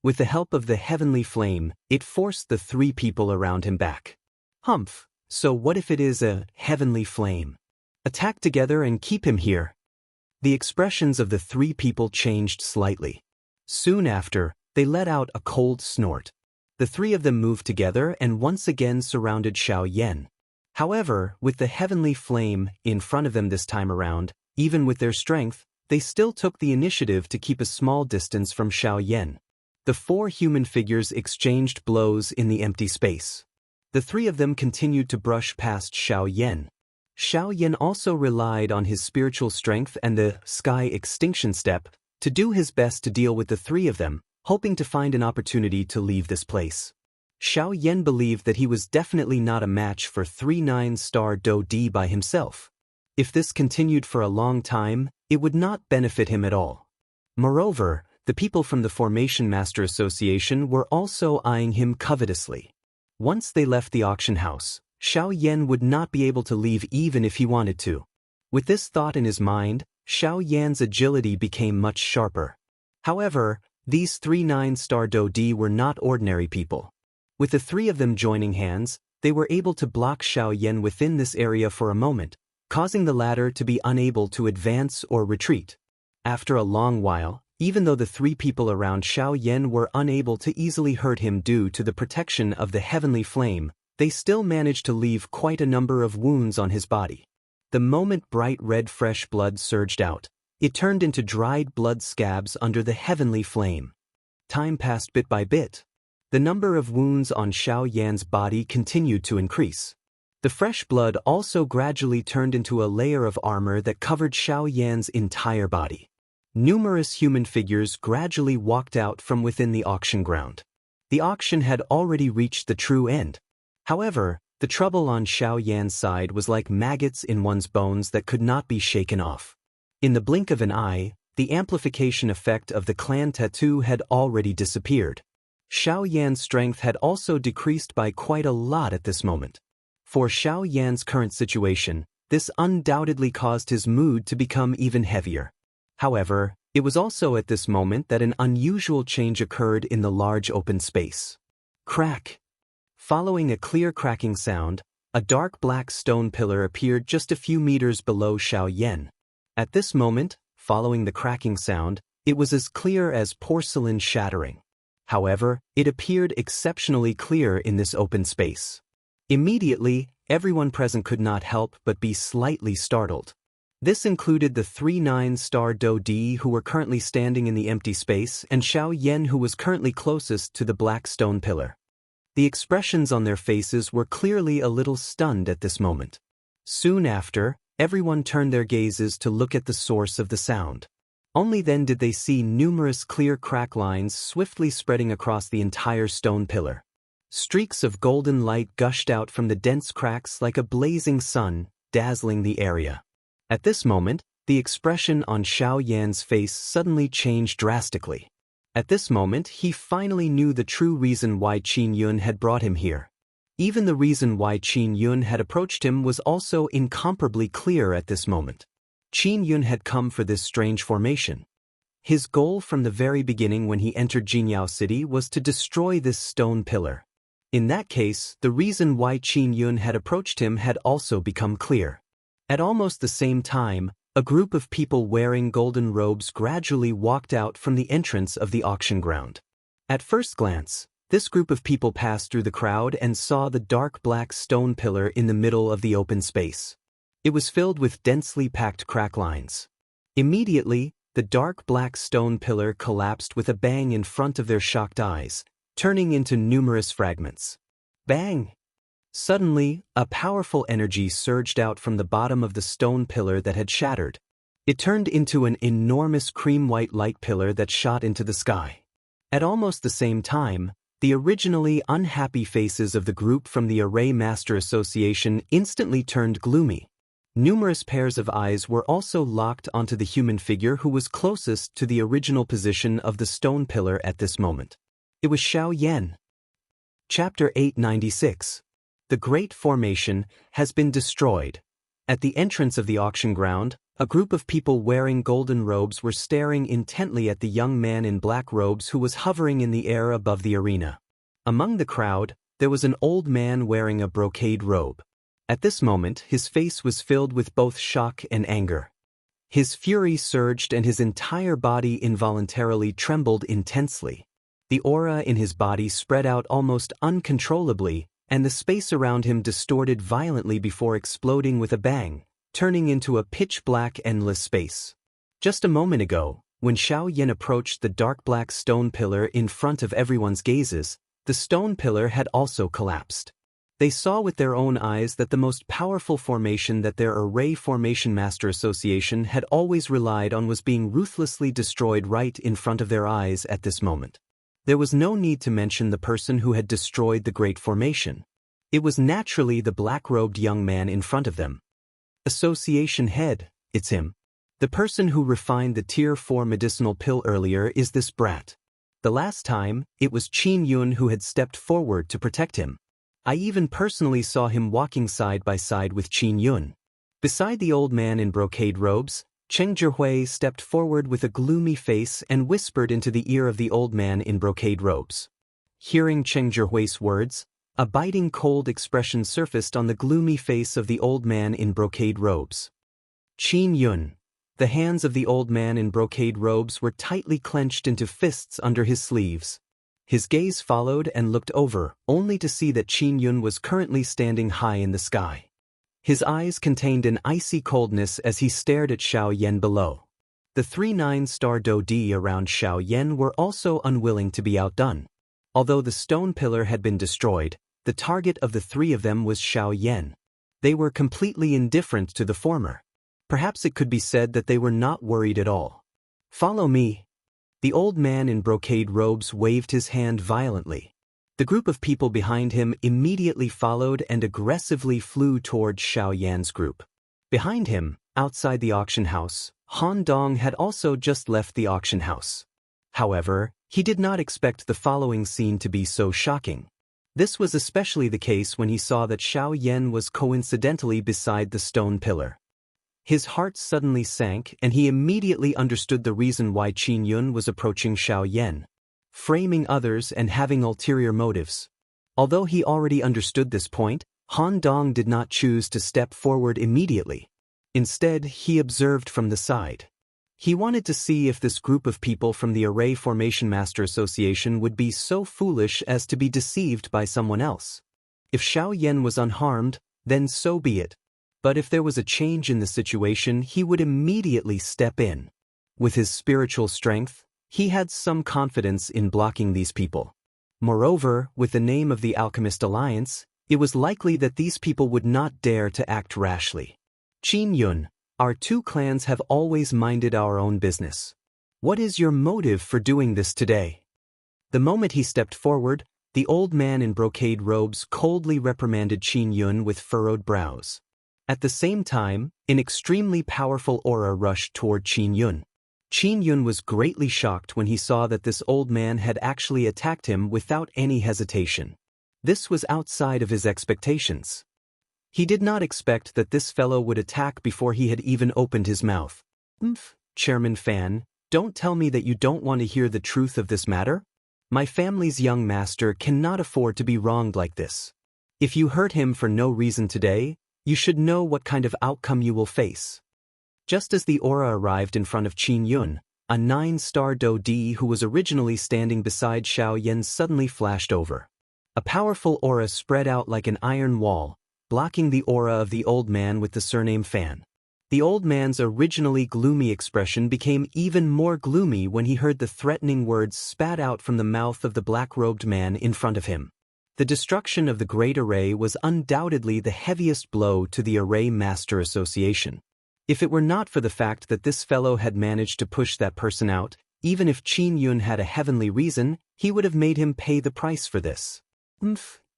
A: With the help of the heavenly flame, it forced the three people around him back. Humph, so what if it is a heavenly flame? Attack together and keep him here. The expressions of the three people changed slightly. Soon after, they let out a cold snort. The three of them moved together and once again surrounded Xiaoyan. However, with the heavenly flame in front of them this time around, even with their strength, they still took the initiative to keep a small distance from Xiaoyan. The four human figures exchanged blows in the empty space. The three of them continued to brush past Xiaoyan. Xiaoyan also relied on his spiritual strength and the sky extinction step to do his best to deal with the three of them, hoping to find an opportunity to leave this place. Xiaoyan believed that he was definitely not a match for three 9-star Do-D by himself. If this continued for a long time, it would not benefit him at all. Moreover, the people from the Formation Master Association were also eyeing him covetously. Once they left the auction house, Xiaoyan would not be able to leave even if he wanted to. With this thought in his mind, Xiao Yan's agility became much sharper. However, these 3 9-star Dodi were not ordinary people. With the 3 of them joining hands, they were able to block Xiao Yan within this area for a moment, causing the latter to be unable to advance or retreat. After a long while, even though the 3 people around Xiao Yan were unable to easily hurt him due to the protection of the heavenly flame, they still managed to leave quite a number of wounds on his body. The moment bright red fresh blood surged out, it turned into dried blood scabs under the heavenly flame. Time passed bit by bit. The number of wounds on Xiao Yan's body continued to increase. The fresh blood also gradually turned into a layer of armor that covered Xiao Yan's entire body. Numerous human figures gradually walked out from within the auction ground. The auction had already reached the true end. However, the trouble on Xiao Yan's side was like maggots in one's bones that could not be shaken off. In the blink of an eye, the amplification effect of the clan tattoo had already disappeared. Xiao Yan's strength had also decreased by quite a lot at this moment. For Xiao Yan's current situation, this undoubtedly caused his mood to become even heavier. However, it was also at this moment that an unusual change occurred in the large open space. Crack! Following a clear cracking sound, a dark black stone pillar appeared just a few meters below Xiao Yan. At this moment, following the cracking sound, it was as clear as porcelain shattering. However, it appeared exceptionally clear in this open space. Immediately, everyone present could not help but be slightly startled. This included the 3 9-star Dodi who were currently standing in the empty space and Xiao Yan who was currently closest to the black stone pillar. The expressions on their faces were clearly a little stunned at this moment. Soon after, everyone turned their gazes to look at the source of the sound. Only then did they see numerous clear crack lines swiftly spreading across the entire stone pillar. Streaks of golden light gushed out from the dense cracks like a blazing sun, dazzling the area. At this moment, the expression on Xiao Yan's face suddenly changed drastically. At this moment, he finally knew the true reason why Qin Yun had brought him here. Even the reason why Qin Yun had approached him was also incomparably clear at this moment. Qin Yun had come for this strange formation. His goal from the very beginning when he entered Jinyao City was to destroy this stone pillar. In that case, the reason why Qin Yun had approached him had also become clear. At almost the same time, a group of people wearing golden robes gradually walked out from the entrance of the auction ground. At first glance, this group of people passed through the crowd and saw the dark black stone pillar in the middle of the open space. It was filled with densely packed crack lines. Immediately, the dark black stone pillar collapsed with a bang in front of their shocked eyes, turning into numerous fragments. Bang! Suddenly, a powerful energy surged out from the bottom of the stone pillar that had shattered. It turned into an enormous cream-white light pillar that shot into the sky. At almost the same time, the originally unhappy faces of the group from the Array Master Association instantly turned gloomy. Numerous pairs of eyes were also locked onto the human figure who was closest to the original position of the stone pillar at this moment. It was Xiao Yan. Chapter 896. The Great Formation has been destroyed. At the entrance of the auction ground, a group of people wearing golden robes were staring intently at the young man in black robes who was hovering in the air above the arena. Among the crowd, there was an old man wearing a brocade robe. At this moment, his face was filled with both shock and anger. His fury surged and his entire body involuntarily trembled intensely. The aura in his body spread out almost uncontrollably, and the space around him distorted violently before exploding with a bang, turning into a pitch-black endless space. Just a moment ago, when Xiao Yan approached the dark black stone pillar in front of everyone's gazes, the stone pillar had also collapsed. They saw with their own eyes that the most powerful formation that their Array Formation Master Association had always relied on was being ruthlessly destroyed right in front of their eyes at this moment. There was no need to mention the person who had destroyed the Great Formation. It was naturally the black-robed young man in front of them. Association head, it's him. The person who refined the Tier 4 medicinal pill earlier is this brat. The last time, it was Qin Yun who had stepped forward to protect him. I even personally saw him walking side by side with Qin Yun. Beside the old man in brocade robes, Cheng Zhihui stepped forward with a gloomy face and whispered into the ear of the old man in brocade robes. Hearing Cheng Zhihui's words, a biting cold expression surfaced on the gloomy face of the old man in brocade robes. Qin Yun. The hands of the old man in brocade robes were tightly clenched into fists under his sleeves. His gaze followed and looked over, only to see that Qin Yun was currently standing high in the sky. His eyes contained an icy coldness as he stared at Xiaoyan below. The 3 9-star Dodi around Xiaoyan were also unwilling to be outdone. Although the stone pillar had been destroyed, the target of the 3 of them was Xiaoyan. They were completely indifferent to the former. Perhaps it could be said that they were not worried at all. "Follow me." The old man in brocade robes waved his hand violently. The group of people behind him immediately followed and aggressively flew toward Xiaoyan's group. Behind him, outside the auction house, Han Dong had also just left the auction house. However, he did not expect the following scene to be so shocking. This was especially the case when he saw that Xiaoyan was coincidentally beside the stone pillar. His heart suddenly sank and he immediately understood the reason why Qin Yun was approaching Xiaoyan. Framing others and having ulterior motives. Although he already understood this point, Han Dong did not choose to step forward immediately. Instead, he observed from the side. He wanted to see if this group of people from the Array Formation Master Association would be so foolish as to be deceived by someone else. If Xiaoyan was unharmed, then so be it. But if there was a change in the situation, he would immediately step in. With his spiritual strength, he had some confidence in blocking these people. Moreover, with the name of the Alchemist Alliance, it was likely that these people would not dare to act rashly. Qin Yun, our 2 clans have always minded our own business. What is your motive for doing this today? The moment he stepped forward, the old man in brocade robes coldly reprimanded Qin Yun with furrowed brows. At the same time, an extremely powerful aura rushed toward Qin Yun. Qin Yun was greatly shocked when he saw that this old man had actually attacked him without any hesitation. This was outside of his expectations. He did not expect that this fellow would attack before he had even opened his mouth. Chairman Fan, don't tell me that you don't want to hear the truth of this matter? My family's young master cannot afford to be wronged like this. If you hurt him for no reason today, you should know what kind of outcome you will face. Just as the aura arrived in front of Qin Yun, a 9-star Dodi who was originally standing beside Xiaoyan suddenly flashed over. A powerful aura spread out like an iron wall, blocking the aura of the old man with the surname Fan. The old man's originally gloomy expression became even more gloomy when he heard the threatening words spat out from the mouth of the black-robed man in front of him. The destruction of the Great Array was undoubtedly the heaviest blow to the Array Master Association. If it were not for the fact that this fellow had managed to push that person out, even if Qin Yun had a heavenly reason, he would have made him pay the price for this.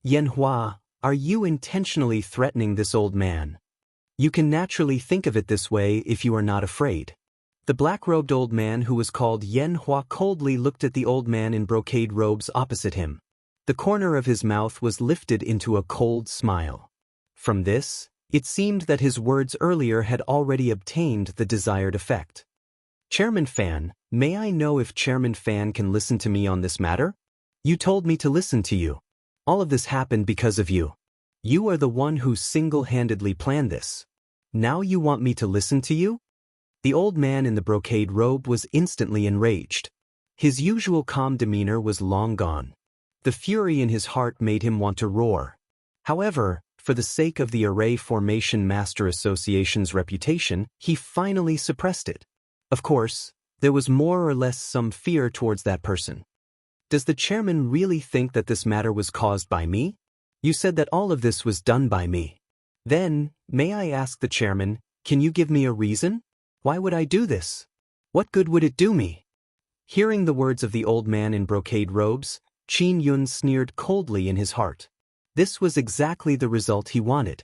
A: Yanhua, are you intentionally threatening this old man? You can naturally think of it this way if you are not afraid. The black-robed old man who was called Yanhua coldly looked at the old man in brocade robes opposite him. The corner of his mouth was lifted into a cold smile. From this, it seemed that his words earlier had already obtained the desired effect. Chairman Fan, may I know if Chairman Fan can listen to me on this matter? You told me to listen to you. All of this happened because of you. You are the one who single-handedly planned this. Now you want me to listen to you? The old man in the brocade robe was instantly enraged. His usual calm demeanor was long gone. The fury in his heart made him want to roar. However, for the sake of the Array Formation Master Association's reputation, he finally suppressed it. Of course, there was more or less some fear towards that person. Does the chairman really think that this matter was caused by me? You said that all of this was done by me. Then, may I ask the chairman, can you give me a reason? Why would I do this? What good would it do me? Hearing the words of the old man in brocade robes, Qin Yun sneered coldly in his heart. This was exactly the result he wanted.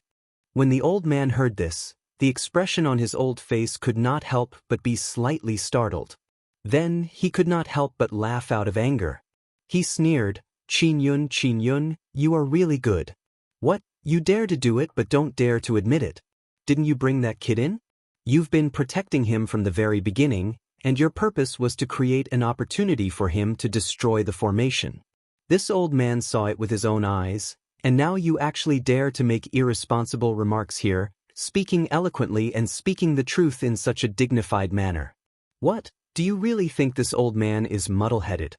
A: When the old man heard this, the expression on his old face could not help but be slightly startled. Then he could not help but laugh out of anger. He sneered, Qin Yun, you are really good. What, you dare to do it but don't dare to admit it. Didn't you bring that kid in? You've been protecting him from the very beginning, and your purpose was to create an opportunity for him to destroy the formation. This old man saw it with his own eyes, and now you actually dare to make irresponsible remarks here, speaking eloquently and speaking the truth in such a dignified manner. What? Do you really think this old man is muddle-headed?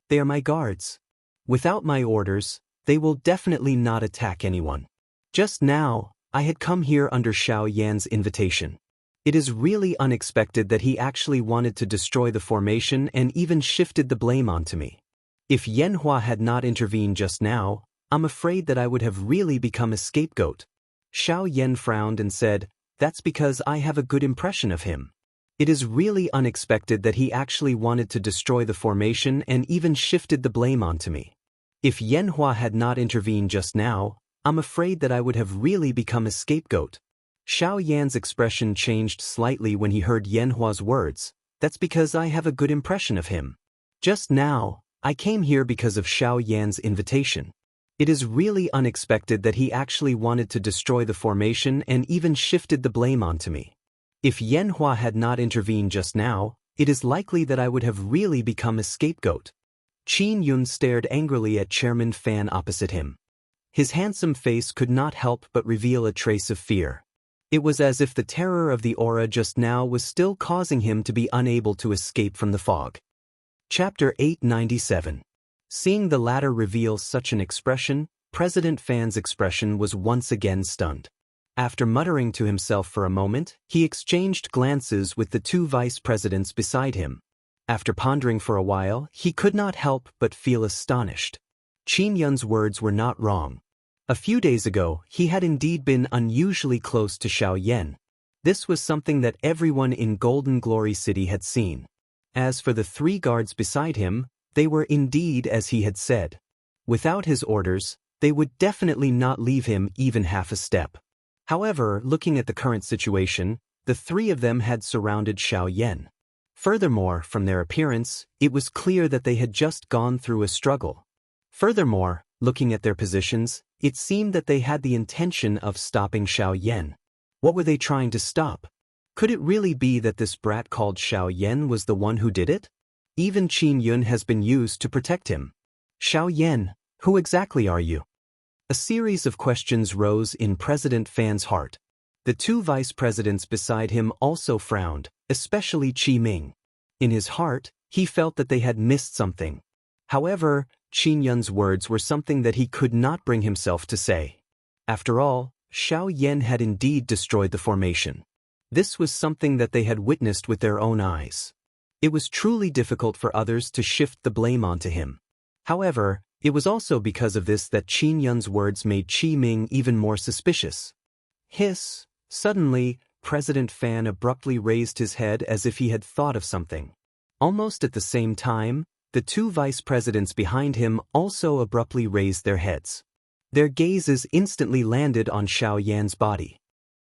A: They are my guards. Without my orders, they will definitely not attack anyone. Just now, I had come here under Xiao Yan's invitation. It is really unexpected that he actually wanted to destroy the formation and even shifted the blame onto me. If Yanhua had not intervened just now, I'm afraid that I would have really become a scapegoat. Xiao Yan frowned and said, "That's because I have a good impression of him." It is really unexpected that he actually wanted to destroy the formation and even shifted the blame onto me. If Yanhua had not intervened just now, I'm afraid that I would have really become a scapegoat. Xiao Yan's expression changed slightly when he heard Yanhua's words. That's because I have a good impression of him. Just now, I came here because of Xiao Yan's invitation. It is really unexpected that he actually wanted to destroy the formation and even shifted the blame onto me. If Yanhua had not intervened just now, it is likely that I would have really become a scapegoat. Qin Yun stared angrily at Chairman Fan opposite him. His handsome face could not help but reveal a trace of fear. It was as if the terror of the aura just now was still causing him to be unable to escape from the fog. Chapter 897. Seeing the latter reveal such an expression, President Fan's expression was once again stunned. After muttering to himself for a moment, he exchanged glances with the two vice presidents beside him. After pondering for a while, he could not help but feel astonished. Qin Yun's words were not wrong. A few days ago, he had indeed been unusually close to Xiao Yan. This was something that everyone in Golden Glory City had seen. As for the three guards beside him, they were indeed as he had said. Without his orders, they would definitely not leave him even half a step. However, looking at the current situation, the three of them had surrounded Xiao Yan. Furthermore, from their appearance, it was clear that they had just gone through a struggle. Furthermore, looking at their positions, it seemed that they had the intention of stopping Xiao Yan. What were they trying to stop? Could it really be that this brat called Xiao Yan was the one who did it? Even Qin Yun has been used to protect him. Xiao Yan, who exactly are you? A series of questions rose in President Fan's heart. The two vice presidents beside him also frowned, especially Qi Ming. In his heart, he felt that they had missed something. However, Qin Yun's words were something that he could not bring himself to say. After all, Xiao Yan had indeed destroyed the formation. This was something that they had witnessed with their own eyes. It was truly difficult for others to shift the blame onto him. However, it was also because of this that Qin Yun's words made Qi Ming even more suspicious. Hiss! Suddenly, President Fan abruptly raised his head as if he had thought of something. Almost at the same time, the two vice presidents behind him also abruptly raised their heads. Their gazes instantly landed on Xiao Yan's body.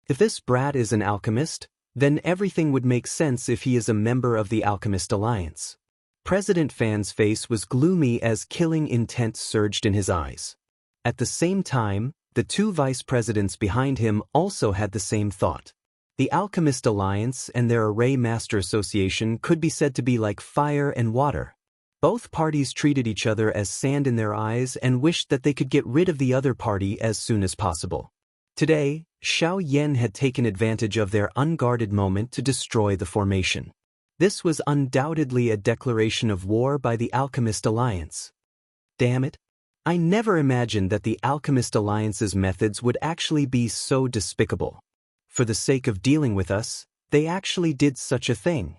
A: If this brat is an alchemist, then everything would make sense if he is a member of the Alchemist Alliance. President Fan's face was gloomy as killing intent surged in his eyes. At the same time, the two vice presidents behind him also had the same thought. The Alchemist Alliance and their Array Master Association could be said to be like fire and water. Both parties treated each other as sand in their eyes and wished that they could get rid of the other party as soon as possible. Today, Xiao Yan had taken advantage of their unguarded moment to destroy the formation. This was undoubtedly a declaration of war by the Alchemist Alliance. Damn it! I never imagined that the Alchemist Alliance's methods would actually be so despicable. For the sake of dealing with us, they actually did such a thing.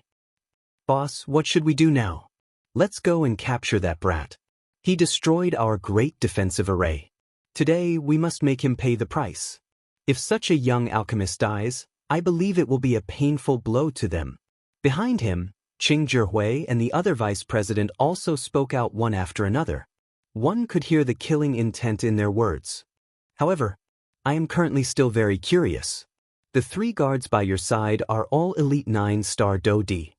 A: Boss, what should we do now? Let's go and capture that brat. He destroyed our great defensive array. Today, we must make him pay the price. If such a young alchemist dies, I believe it will be a painful blow to them. Behind him, Qing Zhihui and the other vice president also spoke out one after another. One could hear the killing intent in their words. However, I am currently still very curious. The three guards by your side are all Elite 9-star Do-D.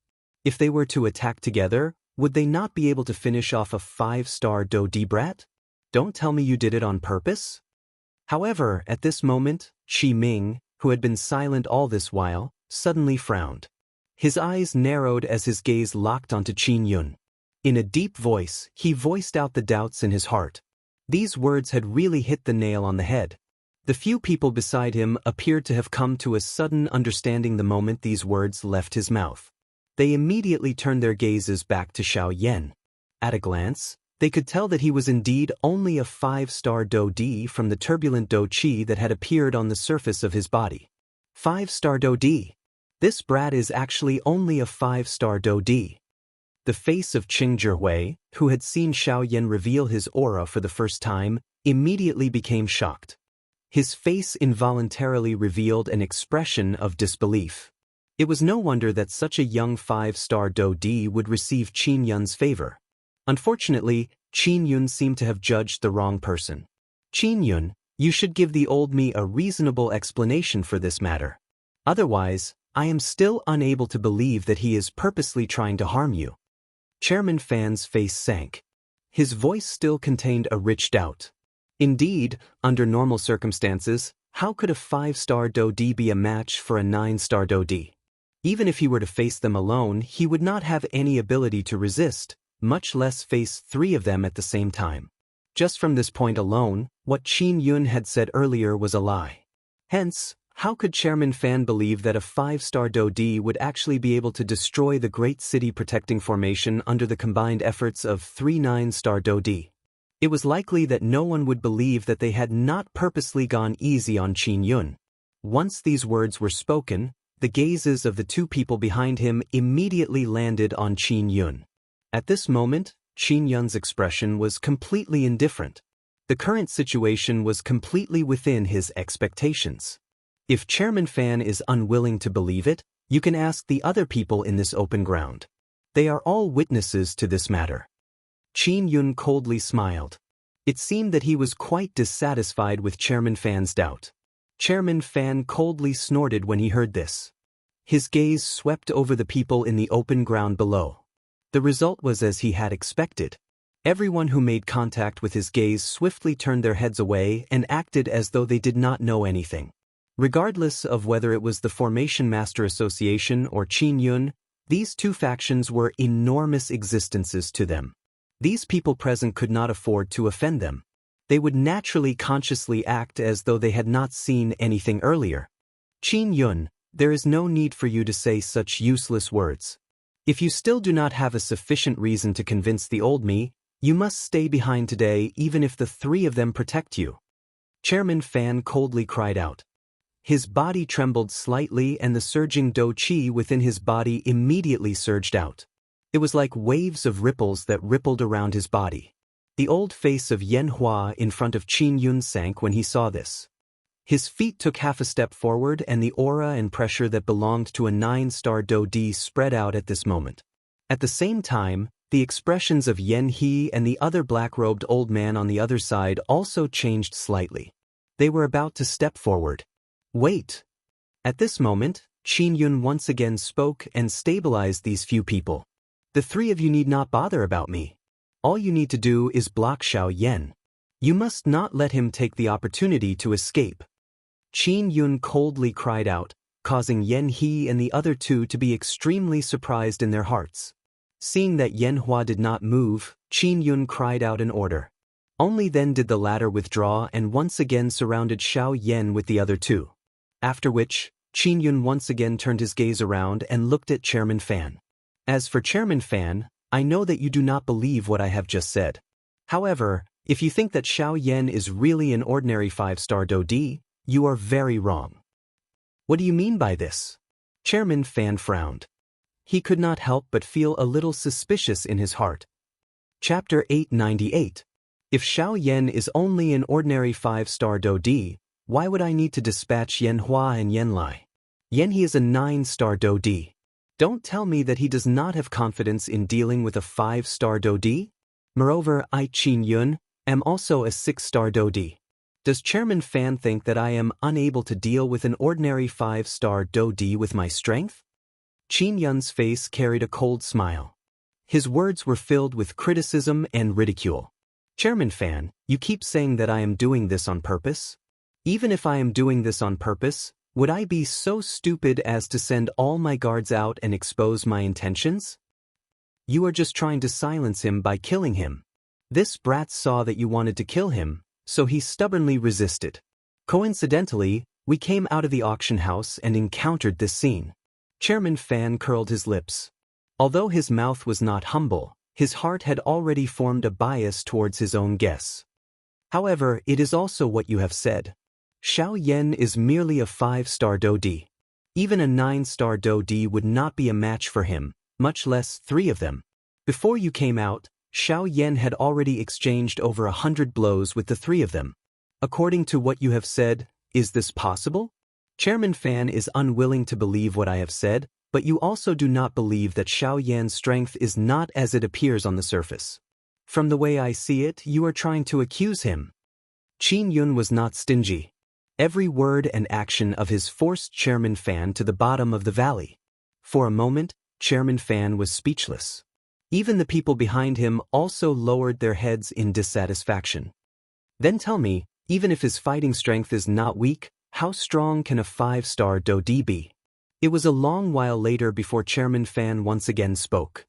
A: If they were to attack together, would they not be able to finish off a 5-star Do-D brat? Don't tell me you did it on purpose? However, at this moment, Qi Ming, who had been silent all this while, suddenly frowned. His eyes narrowed as his gaze locked onto Qin Yun. In a deep voice, he voiced out the doubts in his heart. These words had really hit the nail on the head. The few people beside him appeared to have come to a sudden understanding the moment these words left his mouth. They immediately turned their gazes back to Xiaoyan. At a glance, they could tell that he was indeed only a 5-star Do Di from the turbulent Do Qi that had appeared on the surface of his body. 5-star Do Di. This brat is actually only a 5-star Do Di. The face of Qing Zhihui, who had seen Xiaoyan reveal his aura for the first time, immediately became shocked. His face involuntarily revealed an expression of disbelief. It was no wonder that such a young 5-star Do Di would receive Qin Yun's favor. Unfortunately, Qin Yun seemed to have judged the wrong person. Qin Yun, you should give the old me a reasonable explanation for this matter. Otherwise, I am still unable to believe that he is purposely trying to harm you. Chairman Fan's face sank. His voice still contained a rich doubt. Indeed, under normal circumstances, how could a 5-star Do Di be a match for a 9-star Do Di? Even if he were to face them alone, he would not have any ability to resist, much less face 3 of them at the same time. Just from this point alone, what Qin Yun had said earlier was a lie. Hence, how could Chairman Fan believe that a 5-star Do Di would actually be able to destroy the great city protecting formation under the combined efforts of 3 9-star Do Di? It was likely that no one would believe that they had not purposely gone easy on Qin Yun. Once these words were spoken, the gazes of the 2 people behind him immediately landed on Qin Yun. At this moment, Qin Yun's expression was completely indifferent. The current situation was completely within his expectations. If Chairman Fan is unwilling to believe it, you can ask the other people in this open ground. They are all witnesses to this matter. Qin Yun coldly smiled. It seemed that he was quite dissatisfied with Chairman Fan's doubt. Chairman Fan coldly snorted when he heard this. His gaze swept over the people in the open ground below. The result was as he had expected. Everyone who made contact with his gaze swiftly turned their heads away and acted as though they did not know anything. Regardless of whether it was the Formation Master Association or Qin Yun, these 2 factions were enormous existences to them. These people present could not afford to offend them. They would naturally consciously act as though they had not seen anything earlier. Qin Yun, there is no need for you to say such useless words. If you still do not have a sufficient reason to convince the old me, you must stay behind today even if the 3 of them protect you. Chairman Fan coldly cried out. His body trembled slightly and the surging Do Qi within his body immediately surged out. It was like waves of ripples that rippled around his body. The old face of Yan Hua in front of Qin Yun sank when he saw this. His feet took half a step forward and the aura and pressure that belonged to a 9-star Do Di spread out at this moment. At the same time, the expressions of Yan He and the other black-robed old man on the other side also changed slightly. They were about to step forward. Wait! At this moment, Qin Yun once again spoke and stabilized these few people. The 3 of you need not bother about me. All you need to do is block Xiaoyan. You must not let him take the opportunity to escape. Qin Yun coldly cried out, causing Yan He and the other 2 to be extremely surprised in their hearts. Seeing that Yan Hua did not move, Qin Yun cried out an order. Only then did the latter withdraw and once again surrounded Xiaoyan with the other 2. After which, Qin Yun once again turned his gaze around and looked at Chairman Fan. As for Chairman Fan, I know that you do not believe what I have just said. However, if you think that Xiaoyan is really an ordinary 5-star Do Di, you are very wrong. What do you mean by this? Chairman Fan frowned. He could not help but feel a little suspicious in his heart. Chapter 898. If Xiaoyan is only an ordinary 5-star Do Di, why would I need to dispatch Yan Hua and Yan Lai? Yan He is a 9-star Do Di. Don't tell me that he does not have confidence in dealing with a 5-star Do Di. Moreover, I, Qin Yun, am also a 6-star Do Di. Does Chairman Fan think that I am unable to deal with an ordinary 5-star Do Di with my strength? Qin Yun's face carried a cold smile. His words were filled with criticism and ridicule. Chairman Fan, you keep saying that I am doing this on purpose? Even if I am doing this on purpose, Would I be so stupid as to send all my guards out and expose my intentions? You are just trying to silence him by killing him. This brat saw that you wanted to kill him, so he stubbornly resisted. Coincidentally, we came out of the auction house and encountered this scene. Chairman Fan curled his lips. Although his mouth was not humble, his heart had already formed a bias towards his own guess. However, it is also what you have said. Xiaoyan is merely a 5-star Dodi. Even a 9-star Dodi would not be a match for him, much less 3 of them. Before you came out, Xiaoyan had already exchanged over 100 blows with the 3 of them. According to what you have said, is this possible? Chairman Fan is unwilling to believe what I have said, but you also do not believe that Xiaoyan's strength is not as it appears on the surface. From the way I see it, you are trying to accuse him. Qin Yun was not stingy. Every word and action of his forced Chairman Fan to the bottom of the valley. For a moment, Chairman Fan was speechless. Even the people behind him also lowered their heads in dissatisfaction. Then tell me, even if his fighting strength is not weak, how strong can a 5-star Dodi be? It was a long while later before Chairman Fan once again spoke.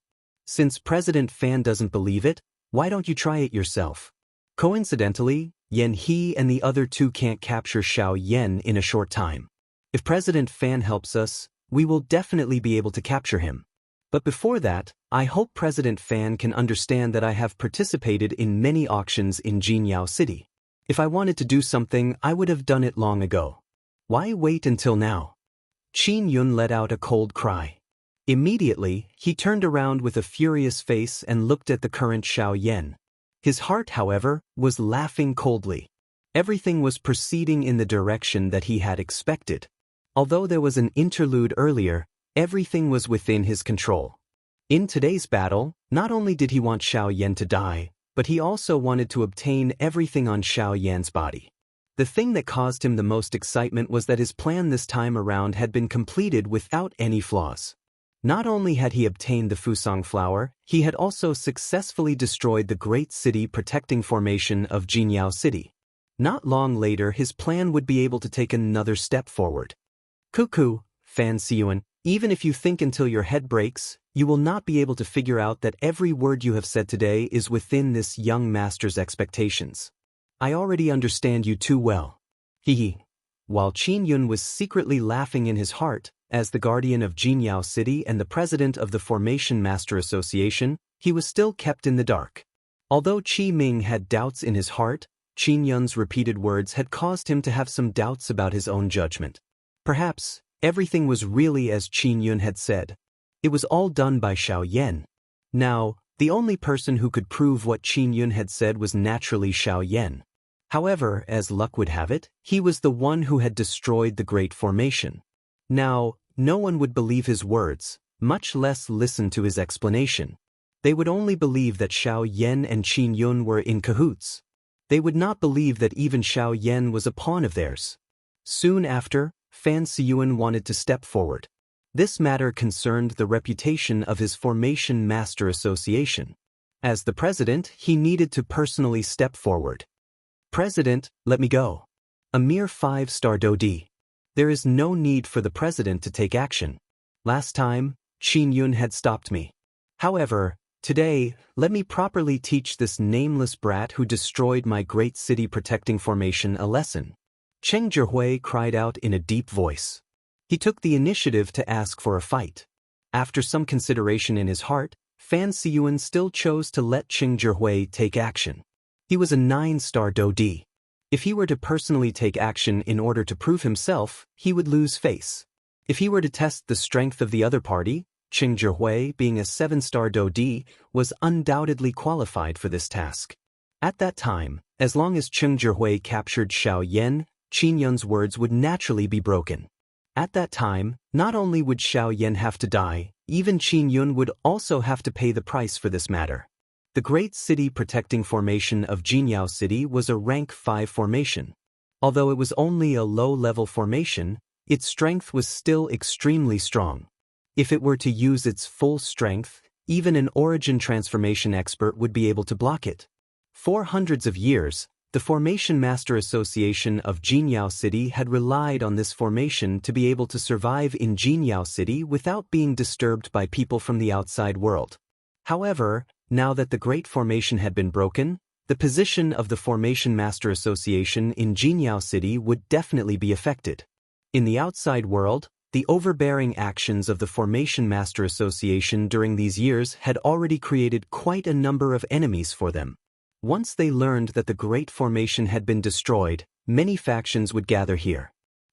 A: Since President Fan doesn't believe it, why don't you try it yourself? Coincidentally, Yan He and the other 2 can't capture Xiaoyan in a short time. If President Fan helps us, we will definitely be able to capture him. But before that, I hope President Fan can understand that I have participated in many auctions in Jinyao City. If I wanted to do something, I would have done it long ago. Why wait until now? Qin Yun let out a cold cry. Immediately, he turned around with a furious face and looked at the current Xiaoyan. His heart, however, was laughing coldly. Everything was proceeding in the direction that he had expected. Although there was an interlude earlier, everything was within his control. In today's battle, not only did he want Xiaoyan to die, but he also wanted to obtain everything on Xiaoyan's body. The thing that caused him the most excitement was that his plan this time around had been completed without any flaws. Not only had he obtained the Fusang flower, he had also successfully destroyed the great city protecting formation of Jinyao City. Not long later, his plan would be able to take another step forward. Cuckoo, Fan Siyuan, even if you think until your head breaks, you will not be able to figure out that every word you have said today is within this young master's expectations. I already understand you too well. Hehe. While Qin Yun was secretly laughing in his heart, as the guardian of Jinyao City and the president of the Formation Master Association, he was still kept in the dark. Although Qi Ming had doubts in his heart, Qin Yun's repeated words had caused him to have some doubts about his own judgment. Perhaps everything was really as Qin Yun had said. It was all done by Xiaoyan. Now, the only person who could prove what Qin Yun had said was naturally Xiaoyan. However, as luck would have it, he was the one who had destroyed the Great Formation. Now, no one would believe his words, much less listen to his explanation. They would only believe that Xiaoyan and Qin Yun were in cahoots. They would not believe that even Xiaoyan was a pawn of theirs. Soon after, Fan Siyuan wanted to step forward. This matter concerned the reputation of his Formation Master Association. As the president, he needed to personally step forward. President, let me go. A mere 5-star Dodi. There is no need for the president to take action. Last time, Qin Yun had stopped me. However, today, let me properly teach this nameless brat who destroyed my great city protecting formation a lesson. Cheng Zhihui cried out in a deep voice. He took the initiative to ask for a fight. After some consideration in his heart, Fan Siyuan still chose to let Cheng Zhihui take action. He was a 9-star Dodi. If he were to personally take action in order to prove himself, he would lose face. If he were to test the strength of the other party, Cheng Zhihui, being a 7-star Dodi, was undoubtedly qualified for this task. At that time, as long as Cheng Zhihui captured Xiaoyan, Qin Yun's words would naturally be broken. At that time, not only would Xiaoyan have to die, even Qin Yun would also have to pay the price for this matter. The great city protecting formation of Jinyao City was a rank 5 formation. Although it was only a low-level formation, its strength was still extremely strong. If it were to use its full strength, even an origin transformation expert would be able to block it. For hundreds of years, The Formation Master Association of Jinyao City had relied on this formation to be able to survive in Jinyao City without being disturbed by people from the outside world. However, now that the Great Formation had been broken, the position of the Formation Master Association in Jinyao City would definitely be affected. In the outside world, the overbearing actions of the Formation Master Association during these years had already created quite a number of enemies for them. Once they learned that the Great Formation had been destroyed, many factions would gather here.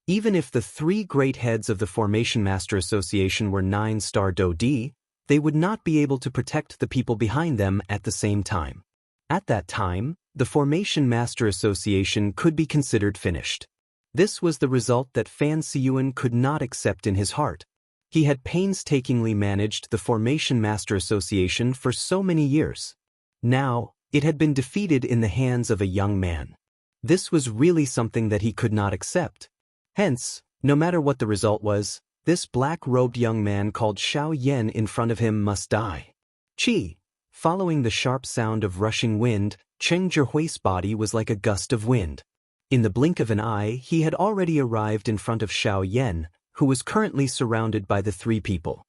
A: Even if the three great heads of the Formation Master Association were 9-star Do-Di, they would not be able to protect the people behind them at the same time. At that time, the Formation Master Association could be considered finished. This was the result that Fan Siyuan could not accept in his heart. He had painstakingly managed the Formation Master Association for so many years. Now, it had been defeated in the hands of a young man. This was really something that he could not accept. Hence, no matter what the result was, this black-robed young man called Xiaoyan in front of him must die. Chi. Following the sharp sound of rushing wind, Cheng Zhihui's body was like a gust of wind. In the blink of an eye, he had already arrived in front of Xiaoyan, who was currently surrounded by the three people.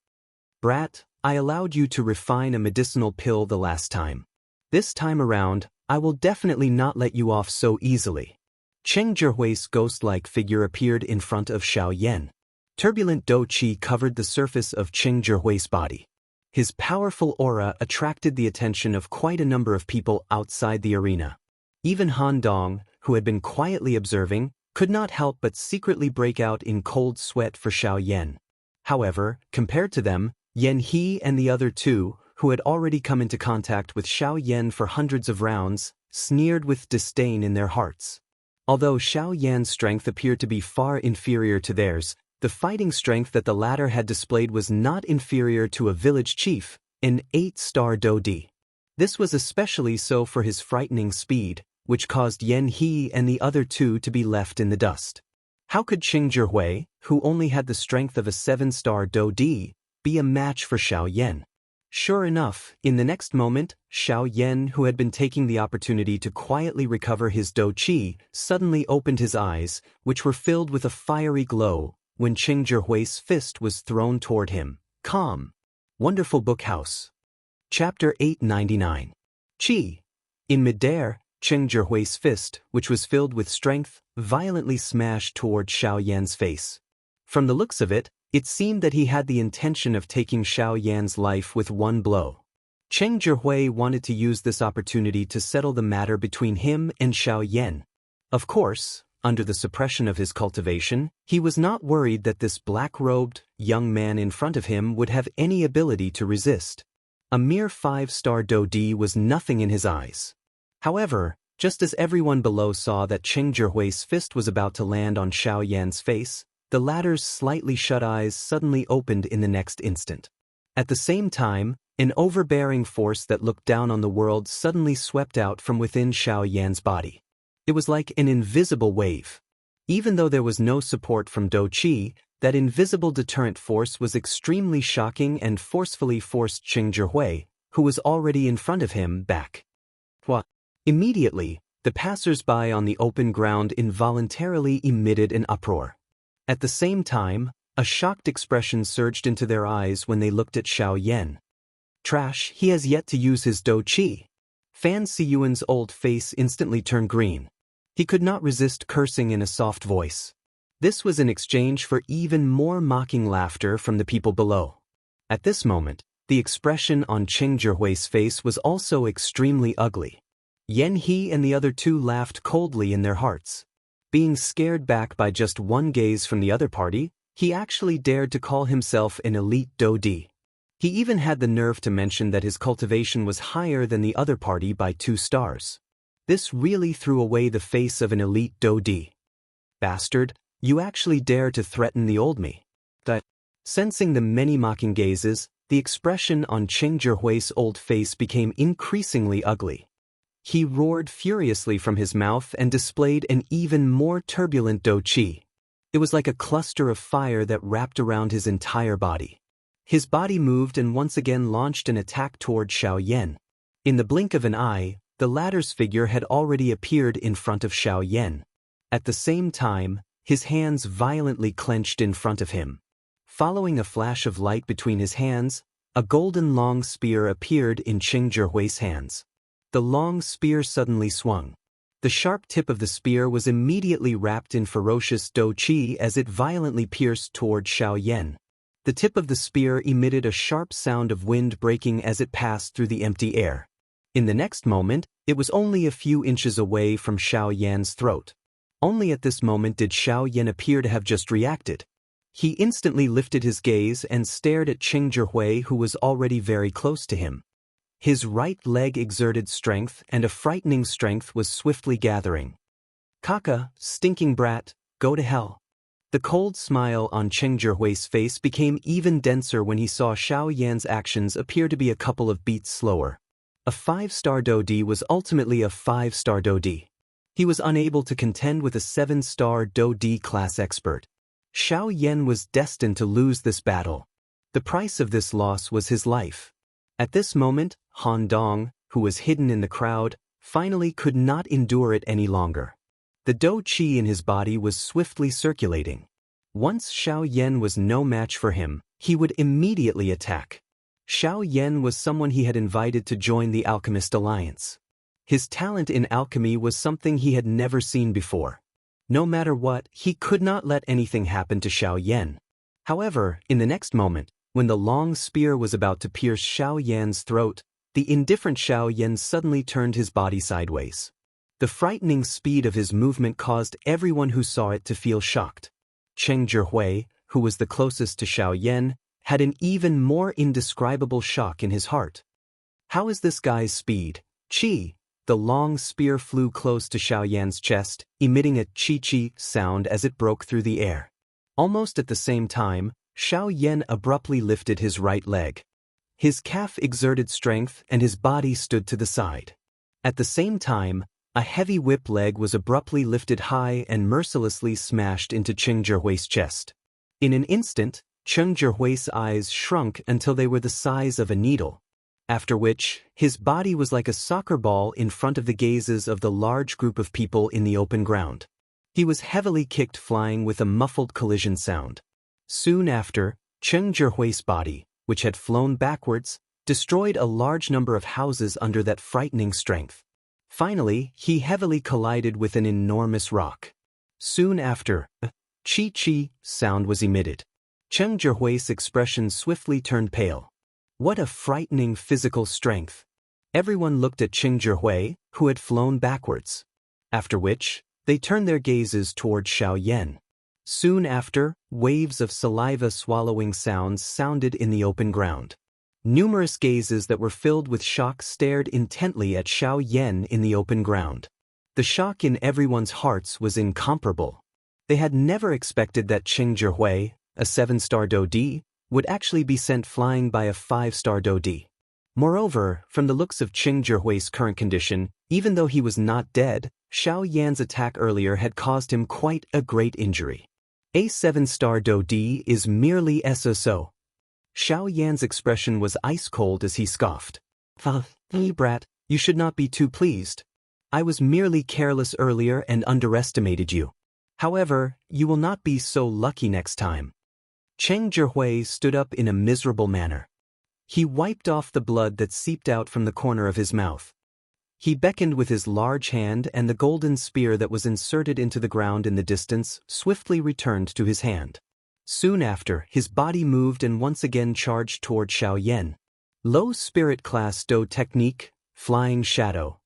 A: Brat, I allowed you to refine a medicinal pill the last time. This time around, I will definitely not let you off so easily. Cheng Zhihui's ghost-like figure appeared in front of Xiaoyan. Turbulent Do-Chi covered the surface of Cheng Zhihui's body. His powerful aura attracted the attention of quite a number of people outside the arena. Even Han Dong, who had been quietly observing, could not help but secretly break out in cold sweat for Xiaoyan. However, compared to them, Yan He and the other two, who had already come into contact with Xiaoyan for hundreds of rounds, sneered with disdain in their hearts. Although Xiaoyan's strength appeared to be far inferior to theirs, the fighting strength that the latter had displayed was not inferior to a village chief, an 8-star Do-Di. This was especially so for his frightening speed, which caused Yan He and the other two to be left in the dust. How could Cheng Zhihui, who only had the strength of a 7-star Do-Di, be a match for Xiaoyan? Sure enough, in the next moment, Xiaoyan, who had been taking the opportunity to quietly recover his Do-Chi, suddenly opened his eyes, which were filled with a fiery glow, when Cheng Zhihui's fist was thrown toward him. Calm. Wonderful Book House. Chapter 899. Chi. In midair, Cheng Zhihui's fist, which was filled with strength, violently smashed toward Xiaoyan's face. From the looks of it, it seemed that he had the intention of taking Xiaoyan's life with one blow. Cheng Zhihui wanted to use this opportunity to settle the matter between him and Xiaoyan. Of course, under the suppression of his cultivation, he was not worried that this black-robed, young man in front of him would have any ability to resist. A mere 5-star Do-Di was nothing in his eyes. However, just as everyone below saw that Cheng Zhihui's fist was about to land on Xiaoyan's face, the latter's slightly shut eyes suddenly opened in the next instant. At the same time, an overbearing force that looked down on the world suddenly swept out from within Xiaoyan's body. It was like an invisible wave. Even though there was no support from Do-Chi, that invisible deterrent force was extremely shocking and forcefully forced Cheng Zhihui, who was already in front of him, back. What? Immediately, the passers-by on the open ground involuntarily emitted an uproar. At the same time, a shocked expression surged into their eyes when they looked at Xiaoyan. Trash, he has yet to use his Do-Chi. Fan Siyuan's old face instantly turned green. He could not resist cursing in a soft voice. This was in exchange for even more mocking laughter from the people below. At this moment, the expression on Cheng Zhihui's face was also extremely ugly. Yan He and the other two laughed coldly in their hearts. Being scared back by just one gaze from the other party, he actually dared to call himself an elite Do-Di. He even had the nerve to mention that his cultivation was higher than the other party by 2 stars. This really threw away the face of an elite Do-Di. Bastard, you actually dare to threaten the old me. Sensing the many mocking gazes, the expression on Cheng Zhihui's old face became increasingly ugly. He roared furiously from his mouth and displayed an even more turbulent Do-Chi. It was like a cluster of fire that wrapped around his entire body. His body moved and once again launched an attack toward Xiaoyan. In the blink of an eye, The latter's figure had already appeared in front of Xiaoyan. At the same time, his hands violently clenched in front of him. Following a flash of light between his hands, a golden long spear appeared in Cheng Zhihui's hands. The long spear suddenly swung. The sharp tip of the spear was immediately wrapped in ferocious dou qi as it violently pierced toward Xiaoyan. The tip of the spear emitted a sharp sound of wind breaking as it passed through the empty air. In the next moment, it was only a few inches away from Xiaoyan's throat. Only at this moment did Xiaoyan appear to have just reacted. He instantly lifted his gaze and stared at Cheng Zhihui, who was already very close to him. His right leg exerted strength, and a frightening strength was swiftly gathering. "Kaka, stinking brat, go to hell." The cold smile on Cheng Zhihui's face became even denser when he saw Xiaoyan's actions appear to be a couple of beats slower. A 5-star Dodi was ultimately a 5-star Dodi. He was unable to contend with a 7-star Dodi class expert. Xiaoyan was destined to lose this battle. The price of this loss was his life. At this moment, Han Dong, who was hidden in the crowd, finally could not endure it any longer. The dou qi in his body was swiftly circulating. Once Xiaoyan was no match for him, he would immediately attack. Xiaoyan was someone he had invited to join the Alchemist Alliance. His talent in alchemy was something he had never seen before. No matter what, he could not let anything happen to Xiaoyan. However, in the next moment, when the long spear was about to pierce Xiaoyan's throat, the indifferent Xiaoyan suddenly turned his body sideways. The frightening speed of his movement caused everyone who saw it to feel shocked. Cheng Zhihui, who was the closest to Xiaoyan, had an even more indescribable shock in his heart. How is this guy's speed? Qi! The long spear flew close to Xiaoyan's chest, emitting a chi-chi sound as it broke through the air. Almost at the same time, Xiaoyan abruptly lifted his right leg. His calf exerted strength and his body stood to the side. At the same time, a heavy whip leg was abruptly lifted high and mercilessly smashed into Cheng Zhihui's chest. In an instant, Cheng Zhihui's eyes shrunk until they were the size of a needle. After which, his body was like a soccer ball in front of the gazes of the large group of people in the open ground. He was heavily kicked, flying with a muffled collision sound. Soon after, Cheng Zhihui's body, which had flown backwards, destroyed a large number of houses under that frightening strength. Finally, he heavily collided with an enormous rock. Soon after, a chi-chi sound was emitted. Cheng Zhihui's expression swiftly turned pale. What a frightening physical strength! Everyone looked at Cheng Zhihui, who had flown backwards. After which, they turned their gazes toward Xiaoyan. Soon after, waves of saliva-swallowing sounds sounded in the open ground. Numerous gazes that were filled with shock stared intently at Xiaoyan in the open ground. The shock in everyone's hearts was incomparable. They had never expected that Cheng Zhihui, a 7-star Dodi, would actually be sent flying by a 5-star Dodi. Moreover, from the looks of Cheng Zhihui's current condition, even though he was not dead, Xiaoyan's attack earlier had caused him quite a great injury. A 7-star Dodi is merely so. Xiaoyan's expression was ice-cold as he scoffed. Brat, you should not be too pleased. I was merely careless earlier and underestimated you. However, you will not be so lucky next time. Cheng Zhihui stood up in a miserable manner. He wiped off the blood that seeped out from the corner of his mouth. He beckoned with his large hand, and the golden spear that was inserted into the ground in the distance swiftly returned to his hand. Soon after, his body moved and once again charged toward Xiaoyan. Low spirit class Dou technique, flying shadow.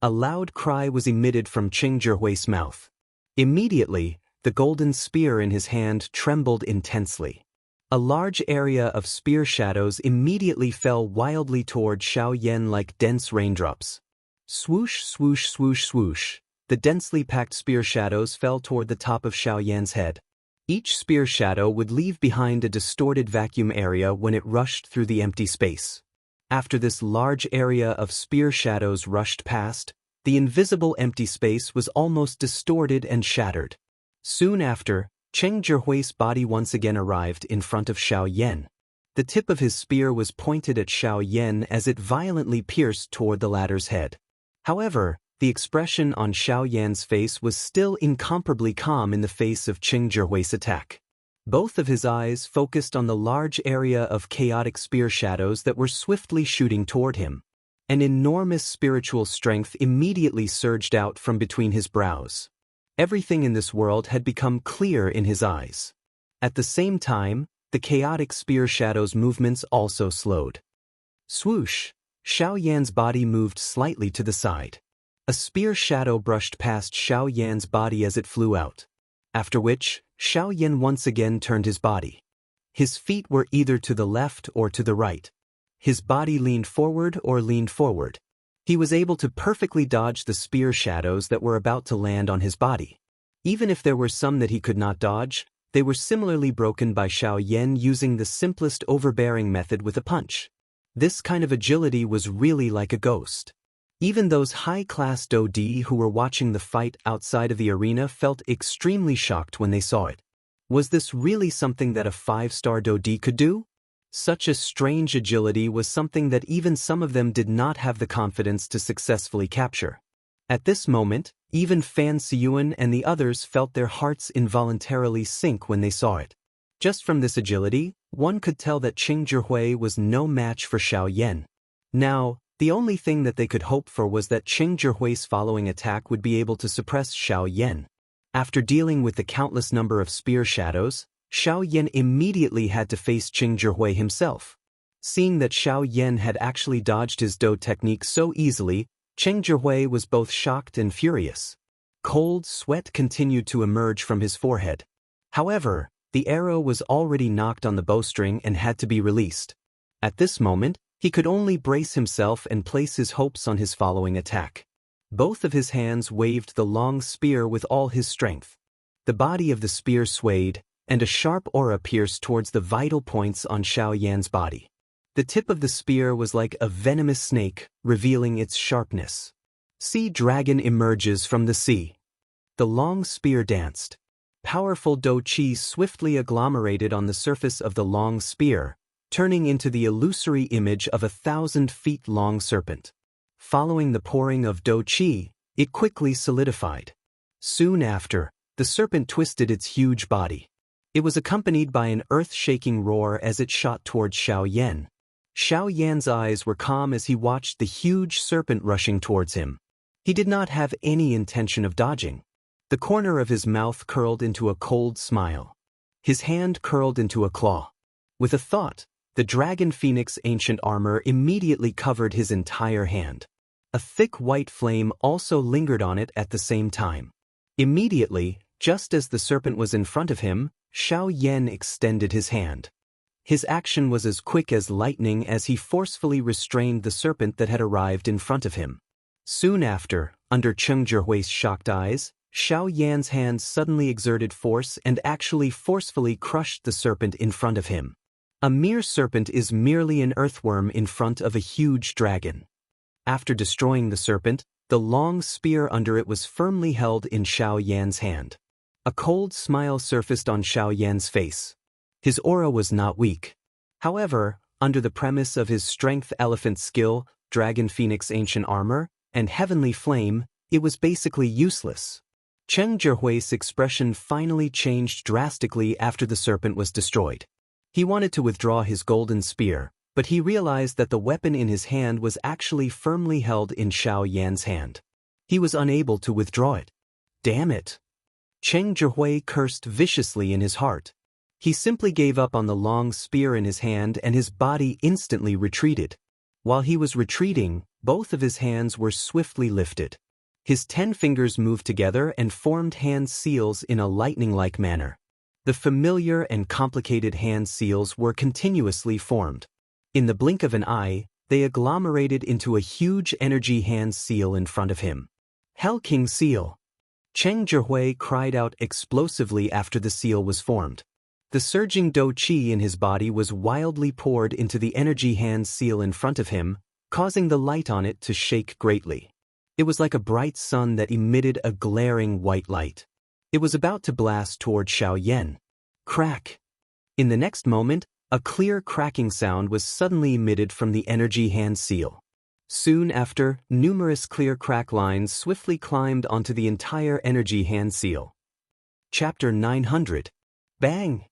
A: A loud cry was emitted from Cheng Zhihui's mouth. Immediately, the golden spear in his hand trembled intensely. A large area of spear shadows immediately fell wildly toward Xiaoyan like dense raindrops. Swoosh, swoosh, swoosh, swoosh. The densely packed spear shadows fell toward the top of Xiaoyan's head. Each spear shadow would leave behind a distorted vacuum area when it rushed through the empty space. After this large area of spear shadows rushed past, the invisible empty space was almost distorted and shattered. Soon after, Cheng Zhihui's body once again arrived in front of Xiaoyan. The tip of his spear was pointed at Xiaoyan as it violently pierced toward the latter's head. However, the expression on Xiaoyan's face was still incomparably calm in the face of Cheng Zhihui's attack. Both of his eyes focused on the large area of chaotic spear shadows that were swiftly shooting toward him. An enormous spiritual strength immediately surged out from between his brows. Everything in this world had become clear in his eyes. At the same time, the chaotic spear shadows' movements also slowed. Swoosh! Xiaoyan's body moved slightly to the side. A spear shadow brushed past Xiaoyan's body as it flew out. After which, Xiaoyan once again turned his body. His feet were either to the left or to the right. His body leaned forward or leaned forward. He was able to perfectly dodge the spear shadows that were about to land on his body. Even if there were some that he could not dodge, they were similarly broken by Xiaoyan using the simplest overbearing method with a punch. This kind of agility was really like a ghost. Even those high-class Dodi who were watching the fight outside of the arena felt extremely shocked when they saw it. Was this really something that a 5-star Dodi could do? Such a strange agility was something that even some of them did not have the confidence to successfully capture. At this moment, even Fan Siyuan and the others felt their hearts involuntarily sink when they saw it. Just from this agility, one could tell that Cheng Zhihui was no match for Xiaoyan. Now, the only thing that they could hope for was that Cheng Zhihui's following attack would be able to suppress Xiaoyan. After dealing with the countless number of spear shadows, Xiaoyan immediately had to face Cheng Zhihui himself. Seeing that Xiaoyan had actually dodged his Do technique so easily, Cheng Zhihui was both shocked and furious. Cold sweat continued to emerge from his forehead. However, the arrow was already knocked on the bowstring and had to be released. At this moment, he could only brace himself and place his hopes on his following attack. Both of his hands waved the long spear with all his strength. The body of the spear swayed, and a sharp aura pierced towards the vital points on Xiaoyan's body. The tip of the spear was like a venomous snake, revealing its sharpness. Sea dragon emerges from the sea. The long spear danced. Powerful Do Qi swiftly agglomerated on the surface of the long spear, turning into the illusory image of 1,000-feet-long serpent. Following the pouring of Do Qi, it quickly solidified. Soon after, the serpent twisted its huge body. It was accompanied by an earth-shaking roar as it shot towards Xiaoyan. Xiaoyan's eyes were calm as he watched the huge serpent rushing towards him. He did not have any intention of dodging. The corner of his mouth curled into a cold smile. His hand curled into a claw. With a thought, the dragon phoenix ancient armor immediately covered his entire hand. A thick white flame also lingered on it at the same time. Immediately, just as the serpent was in front of him, Xiaoyan extended his hand. His action was as quick as lightning as he forcefully restrained the serpent that had arrived in front of him. Soon after, under Cheng Zhihui's shocked eyes, Xiaoyan's hand suddenly exerted force and actually forcefully crushed the serpent in front of him. A mere serpent is merely an earthworm in front of a huge dragon. After destroying the serpent, the long spear under it was firmly held in Xiaoyan's hand. A cold smile surfaced on Xiaoyan's face. His aura was not weak. However, under the premise of his strength elephant skill, dragon phoenix ancient armor, and heavenly flame, it was basically useless. Cheng Zhihui's expression finally changed drastically after the serpent was destroyed. He wanted to withdraw his golden spear, but he realized that the weapon in his hand was actually firmly held in Xiaoyan's hand. He was unable to withdraw it. Damn it! Cheng Zhihui cursed viciously in his heart. He simply gave up on the long spear in his hand and his body instantly retreated. While he was retreating, both of his hands were swiftly lifted. His 10 fingers moved together and formed hand seals in a lightning-like manner. The familiar and complicated hand seals were continuously formed. In the blink of an eye, they agglomerated into a huge energy hand seal in front of him. Hell King Seal! Cheng Zhihui cried out explosively after the seal was formed. The surging Do Qi in his body was wildly poured into the energy hand seal in front of him, causing the light on it to shake greatly. It was like a bright sun that emitted a glaring white light. It was about to blast toward Xiaoyan. Crack! In the next moment, a clear cracking sound was suddenly emitted from the energy hand seal. Soon after, numerous clear crack lines swiftly climbed onto the entire energy hand seal. Chapter 900. Bang!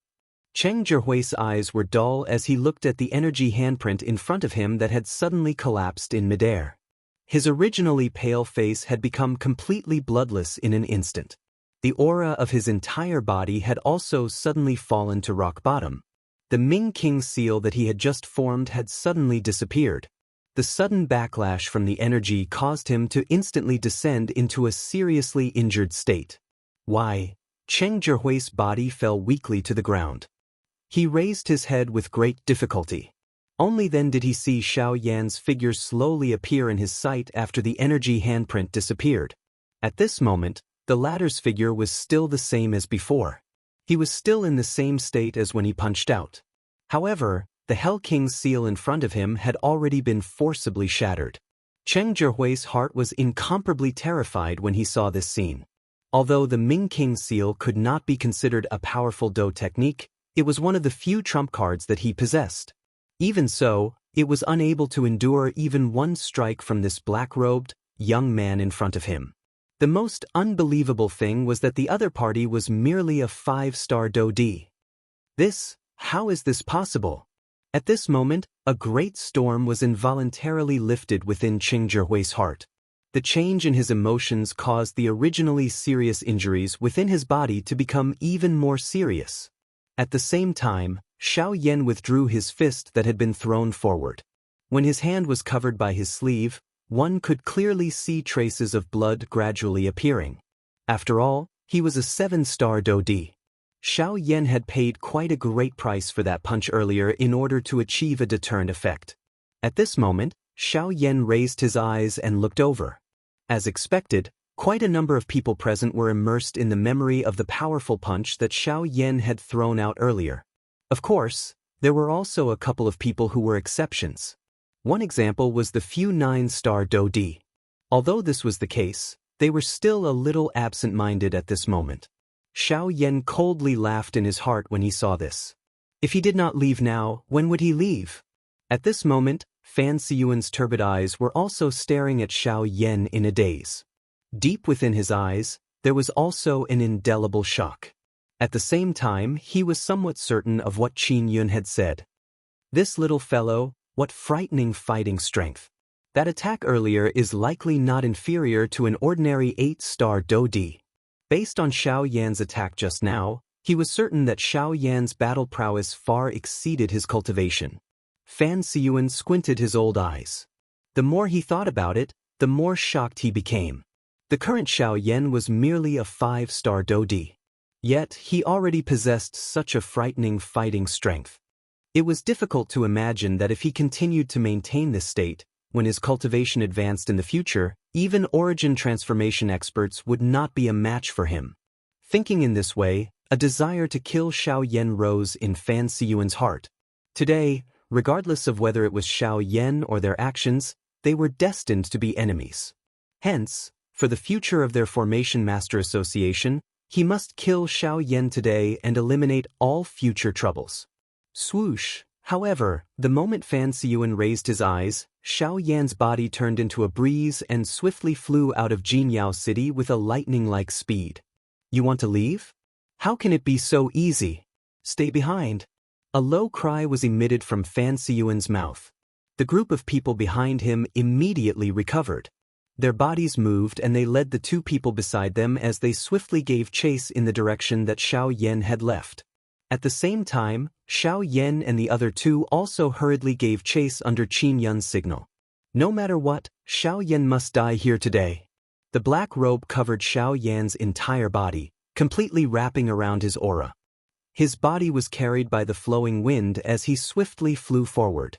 A: Cheng Zhihui's eyes were dull as he looked at the energy handprint in front of him that had suddenly collapsed in midair. His originally pale face had become completely bloodless in an instant. The aura of his entire body had also suddenly fallen to rock bottom. The Ming King seal that he had just formed had suddenly disappeared. The sudden backlash from the energy caused him to instantly descend into a seriously injured state. Why? Cheng Zhihui's body fell weakly to the ground. He raised his head with great difficulty. Only then did he see Xiao Yan's figure slowly appear in his sight after the energy handprint disappeared. At this moment, the latter's figure was still the same as before. He was still in the same state as when he punched out. However, the Hell King's seal in front of him had already been forcibly shattered. Cheng Zhihui's heart was incomparably terrified when he saw this scene. Although the Ming King seal could not be considered a powerful Do technique, it was one of the few trump cards that he possessed. Even so, it was unable to endure even one strike from this black-robed, young man in front of him. The most unbelievable thing was that the other party was merely a 5-star Do D. How is this possible? At this moment, a great storm was involuntarily lifted within Cheng Zhihui's heart. The change in his emotions caused the originally serious injuries within his body to become even more serious. At the same time, Xiao Yan withdrew his fist that had been thrown forward. When his hand was covered by his sleeve, one could clearly see traces of blood gradually appearing. After all, he was a 7-star Do D. Xiao Yan had paid quite a great price for that punch earlier in order to achieve a deterrent effect. At this moment, Xiao Yan raised his eyes and looked over. As expected, quite a number of people present were immersed in the memory of the powerful punch that Xiao Yan had thrown out earlier. Of course, there were also a couple of people who were exceptions. One example was the few 9-star Do D. Although this was the case, they were still a little absent-minded at this moment. Xiao Yan coldly laughed in his heart when he saw this. If he did not leave now, when would he leave? At this moment, Fan Siyuan's turbid eyes were also staring at Xiao Yan in a daze. Deep within his eyes, there was also an indelible shock. At the same time, he was somewhat certain of what Qin Yun had said. This little fellow, what frightening fighting strength. That attack earlier is likely not inferior to an ordinary 8-star Do D. Based on Xiao Yan's attack just now, he was certain that Xiao Yan's battle prowess far exceeded his cultivation. Fan Siyuan squinted his old eyes. The more he thought about it, the more shocked he became. The current Xiao Yan was merely a 5-star Do D. Yet, he already possessed such a frightening fighting strength. It was difficult to imagine that if he continued to maintain this state, when his cultivation advanced in the future, even origin transformation experts would not be a match for him. Thinking in this way, a desire to kill Xiao Yan rose in Fan Siyuan's heart. Today, regardless of whether it was Xiao Yan or their actions, they were destined to be enemies. Hence, for the future of their Formation Master Association, he must kill Xiao Yan today and eliminate all future troubles. Swoosh! However, the moment Fan Siyuan raised his eyes, Xiao Yan's body turned into a breeze and swiftly flew out of Jinyao City with a lightning-like speed. You want to leave? How can it be so easy? Stay behind. A low cry was emitted from Fan Siyuan's mouth. The group of people behind him immediately recovered. Their bodies moved and they led the two people beside them as they swiftly gave chase in the direction that Xiao Yan had left. At the same time, Xiao Yan and the other two also hurriedly gave chase under Qin Yun's signal. No matter what, Xiao Yan must die here today. The black robe covered Xiao Yan's entire body, completely wrapping around his aura. His body was carried by the flowing wind as he swiftly flew forward.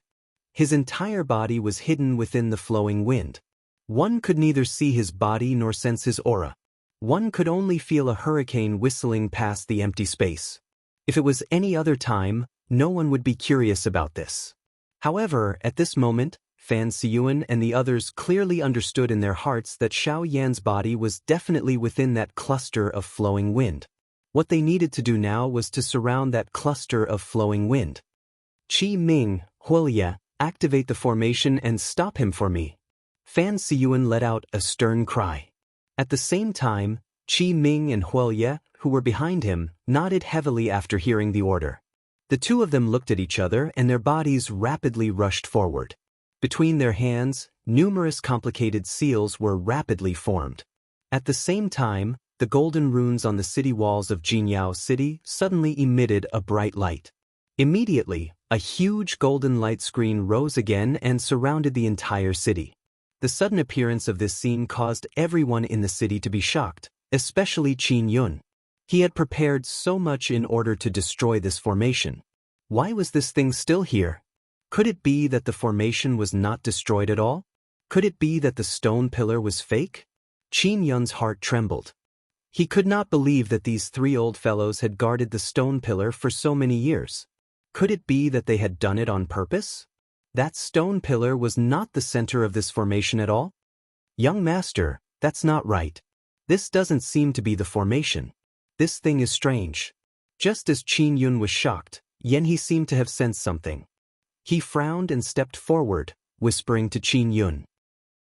A: His entire body was hidden within the flowing wind. One could neither see his body nor sense his aura. One could only feel a hurricane whistling past the empty space. If it was any other time, no one would be curious about this. However, at this moment, Fan Siyuan and the others clearly understood in their hearts that Xiao Yan's body was definitely within that cluster of flowing wind. What they needed to do now was to surround that cluster of flowing wind. Qi Ming, Wuxia, activate the formation and stop him for me, Fan Siyuan let out a stern cry. At the same time, Qi Ming and Huo Ye, who were behind him, nodded heavily after hearing the order. The two of them looked at each other and their bodies rapidly rushed forward. Between their hands, numerous complicated seals were rapidly formed. At the same time, the golden runes on the city walls of Jinyao City suddenly emitted a bright light. Immediately, a huge golden light screen rose again and surrounded the entire city. The sudden appearance of this scene caused everyone in the city to be shocked, especially Qin Yun. He had prepared so much in order to destroy this formation. Why was this thing still here? Could it be that the formation was not destroyed at all? Could it be that the stone pillar was fake? Qin Yun's heart trembled. He could not believe that these three old fellows had guarded the stone pillar for so many years. Could it be that they had done it on purpose? That stone pillar was not the center of this formation at all? Young master, that's not right. This doesn't seem to be the formation. This thing is strange. Just as Qin Yun was shocked, Yanhe seemed to have sensed something. He frowned and stepped forward, whispering to Qin Yun.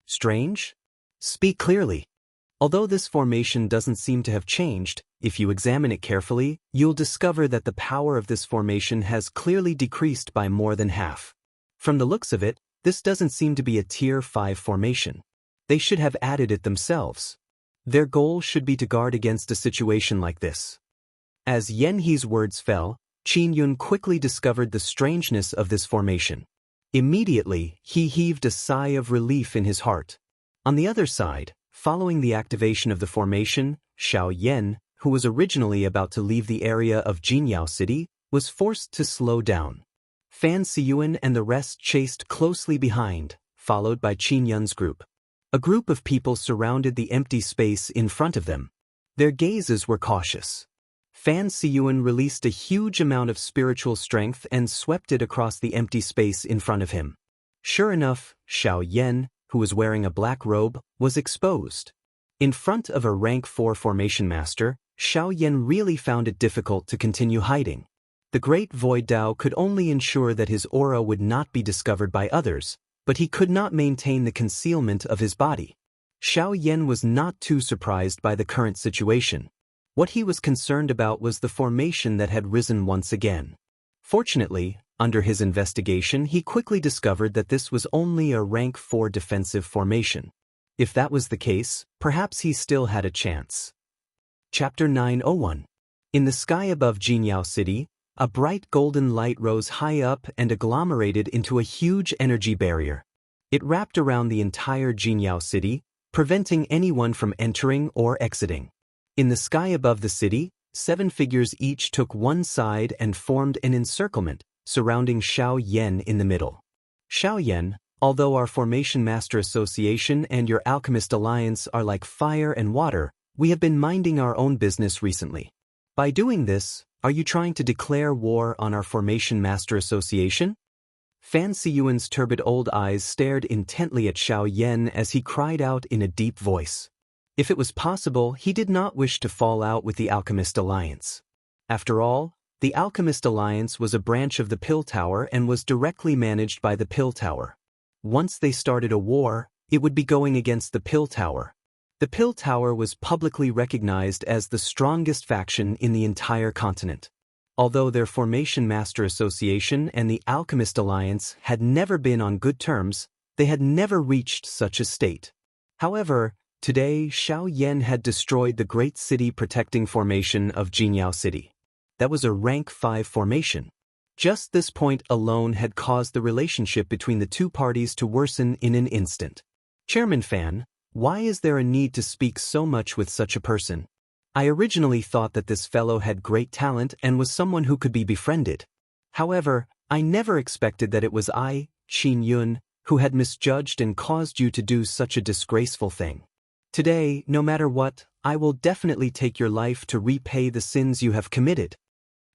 A: Strange? Speak clearly. Although this formation doesn't seem to have changed, if you examine it carefully, you'll discover that the power of this formation has clearly decreased by more than half. From the looks of it, this doesn't seem to be a Tier 5 formation. They should have added it themselves. Their goal should be to guard against a situation like this. As Yanhe's words fell, Qin Yun quickly discovered the strangeness of this formation. Immediately, he heaved a sigh of relief in his heart. On the other side, following the activation of the formation, Xiao Yan, who was originally about to leave the area of Jinyao City, was forced to slow down. Fan Siyuan and the rest chased closely behind, followed by Qin Yun's group. A group of people surrounded the empty space in front of them. Their gazes were cautious. Fan Siyuan released a huge amount of spiritual strength and swept it across the empty space in front of him. Sure enough, Xiao Yan, who was wearing a black robe, was exposed. In front of a rank 4 formation master, Xiao Yan really found it difficult to continue hiding. The Great Void Dao could only ensure that his aura would not be discovered by others, but he could not maintain the concealment of his body. Xiao Yan was not too surprised by the current situation. What he was concerned about was the formation that had risen once again. Fortunately, under his investigation, he quickly discovered that this was only a rank 4 defensive formation. If that was the case, perhaps he still had a chance. Chapter 901. In the sky above Jinyao City, a bright golden light rose high up and agglomerated into a huge energy barrier. It wrapped around the entire Jinyao City, preventing anyone from entering or exiting. In the sky above the city, 7 figures each took one side and formed an encirclement, surrounding Xiao Yan in the middle. Xiao Yan, although our Formation Master Association and your Alchemist Alliance are like fire and water, we have been minding our own business recently. By doing this, are you trying to declare war on our Formation Master Association? Fan Siyuan's turbid old eyes stared intently at Xiao Yan as he cried out in a deep voice. If it was possible, he did not wish to fall out with the Alchemist Alliance. After all, the Alchemist Alliance was a branch of the Pill Tower and was directly managed by the Pill Tower. Once they started a war, it would be going against the Pill Tower. The Pill Tower was publicly recognized as the strongest faction in the entire continent. Although their Formation Master Association and the Alchemist Alliance had never been on good terms, they had never reached such a state. However, today Xiao Yan had destroyed the great city protecting formation of Jinyao City. That was a rank 5 formation. Just this point alone had caused the relationship between the two parties to worsen in an instant. Chairman Fan, why is there a need to speak so much with such a person? I originally thought that this fellow had great talent and was someone who could be befriended. However, I never expected that it was I, Qin Yun, who had misjudged and caused you to do such a disgraceful thing. Today, no matter what, I will definitely take your life to repay the sins you have committed.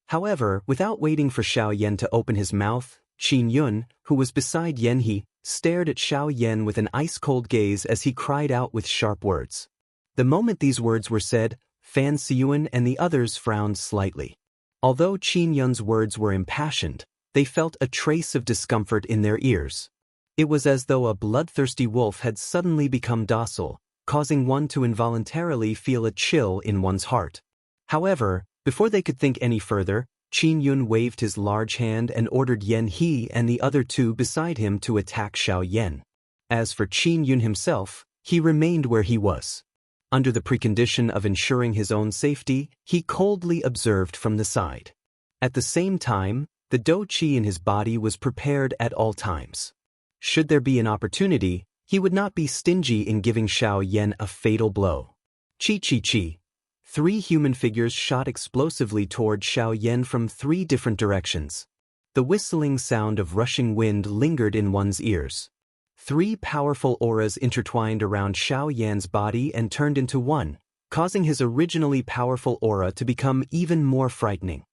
A: However, without waiting for Xiao Yan to open his mouth, Qin Yun, who was beside Yanhe, stared at Xiao Yan with an ice-cold gaze as he cried out with sharp words. The moment these words were said, Fan Siyuan and the others frowned slightly. Although Qin Yun's words were impassioned, they felt a trace of discomfort in their ears. It was as though a bloodthirsty wolf had suddenly become docile, causing one to involuntarily feel a chill in one's heart. However, before they could think any further, Qin Yun waved his large hand and ordered Yan He and the other two beside him to attack Xiao Yan. As for Qin Yun himself, he remained where he was. Under the precondition of ensuring his own safety, he coldly observed from the side. At the same time, the dou qi in his body was prepared at all times. Should there be an opportunity, he would not be stingy in giving Xiao Yan a fatal blow. Chi chi chi. 3 human figures shot explosively toward Xiao Yan from 3 different directions. The whistling sound of rushing wind lingered in one's ears. 3 powerful auras intertwined around Xiao Yan's body and turned into one, causing his originally powerful aura to become even more frightening.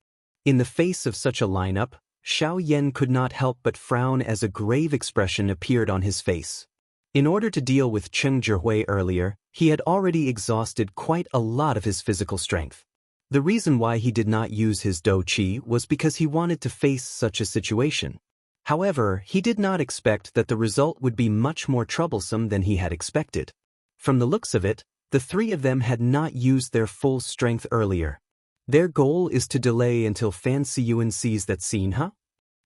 A: In the face of such a lineup, Xiao Yan could not help but frown as a grave expression appeared on his face. In order to deal with Cheng Zhihui earlier, he had already exhausted quite a lot of his physical strength. The reason why he did not use his dou qi was because he wanted to face such a situation. However, he did not expect that the result would be much more troublesome than he had expected. From the looks of it, the 3 of them had not used their full strength earlier. Their goal is to delay until Fan Siyuan sees that scene, huh?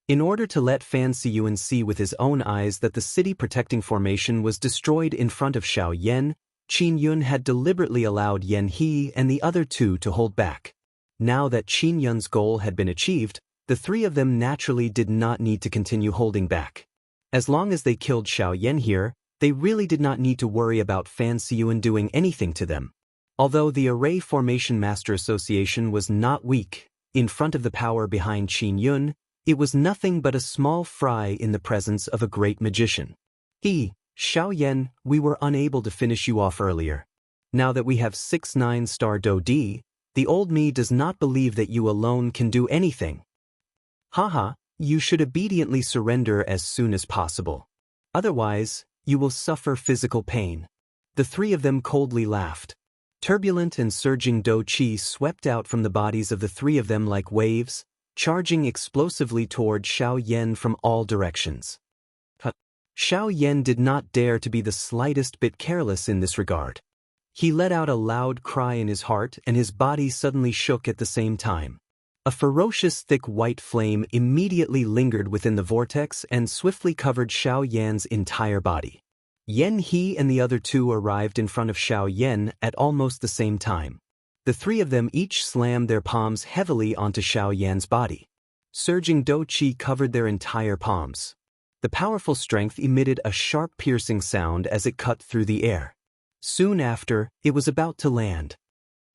A: In order to let Fan Siyuan see with his own eyes that the city protecting formation was destroyed in front of Xiao Yan, Qin Yun had deliberately allowed Yan He and the other 2 to hold back. Now that Qin Yun's goal had been achieved, the 3 of them naturally did not need to continue holding back. As long as they killed Xiao Yan here, they really did not need to worry about Fan Siyuan doing anything to them. Although the Array Formation Master Association was not weak, in front of the power behind Qin Yun, it was nothing but a small fry in the presence of a great magician. Xiao Yan, we were unable to finish you off earlier. Now that we have 6 9-star Dou Di, the old me does not believe that you alone can do anything. Haha, you should obediently surrender as soon as possible. Otherwise, you will suffer physical pain. The 3 of them coldly laughed. Turbulent and surging dou qi swept out from the bodies of the 3 of them like waves, charging explosively toward Xiao Yan from all directions. Xiao Yan did not dare to be the slightest bit careless in this regard. He let out a loud cry in his heart and his body suddenly shook at the same time. A ferocious thick white flame immediately lingered within the vortex and swiftly covered Xiao Yan's entire body. Yan He and the other 2 arrived in front of Xiao Yan at almost the same time. The 3 of them each slammed their palms heavily onto Xiao Yan's body. Surging dou qi covered their entire palms. The powerful strength emitted a sharp piercing sound as it cut through the air. Soon after, it was about to land.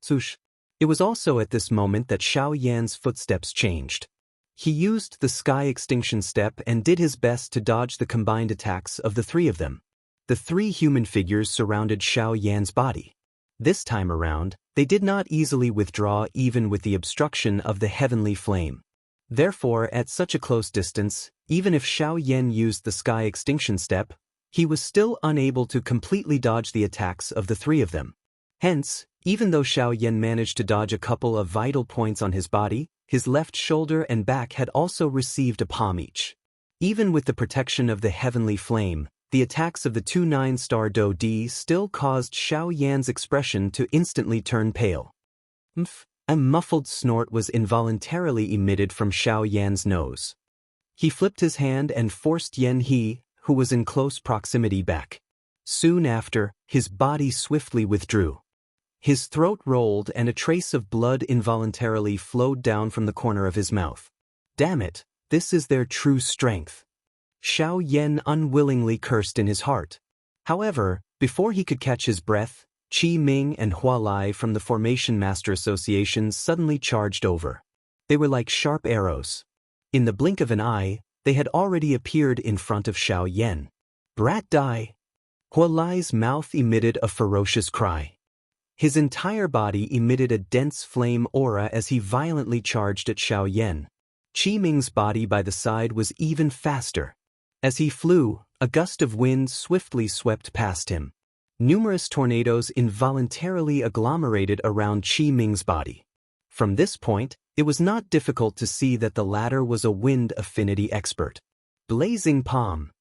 A: Swoosh! It was also at this moment that Xiao Yan's footsteps changed. He used the sky extinction step and did his best to dodge the combined attacks of the 3 of them. The 3 human figures surrounded Xiao Yan's body. This time around, they did not easily withdraw even with the obstruction of the heavenly flame. Therefore, at such a close distance, even if Xiao Yan used the sky extinction step, he was still unable to completely dodge the attacks of the 3 of them. Hence, even though Xiao Yan managed to dodge a couple of vital points on his body, his left shoulder and back had also received a palm each. Even with the protection of the heavenly flame, the attacks of the 2 9-star Dou Di still caused Xiao Yan's expression to instantly turn pale. A muffled snort was involuntarily emitted from Xiao Yan's nose. He flipped his hand and forced Yan He, who was in close proximity, back. Soon after, his body swiftly withdrew. His throat rolled and a trace of blood involuntarily flowed down from the corner of his mouth. Damn it, this is their true strength. Xiao Yan unwillingly cursed in his heart. However, before he could catch his breath, Qi Ming and Hua Lai from the Formation Master Association suddenly charged over. They were like sharp arrows. In the blink of an eye, they had already appeared in front of Xiao Yan. Brat die! Hua Lai's mouth emitted a ferocious cry. His entire body emitted a dense flame aura as he violently charged at Xiao Yan. Qi Ming's body by the side was even faster. As he flew, a gust of wind swiftly swept past him. Numerous tornadoes involuntarily agglomerated around Qi Ming's body. From this point, it was not difficult to see that the latter was a wind affinity expert. Blazing Palm.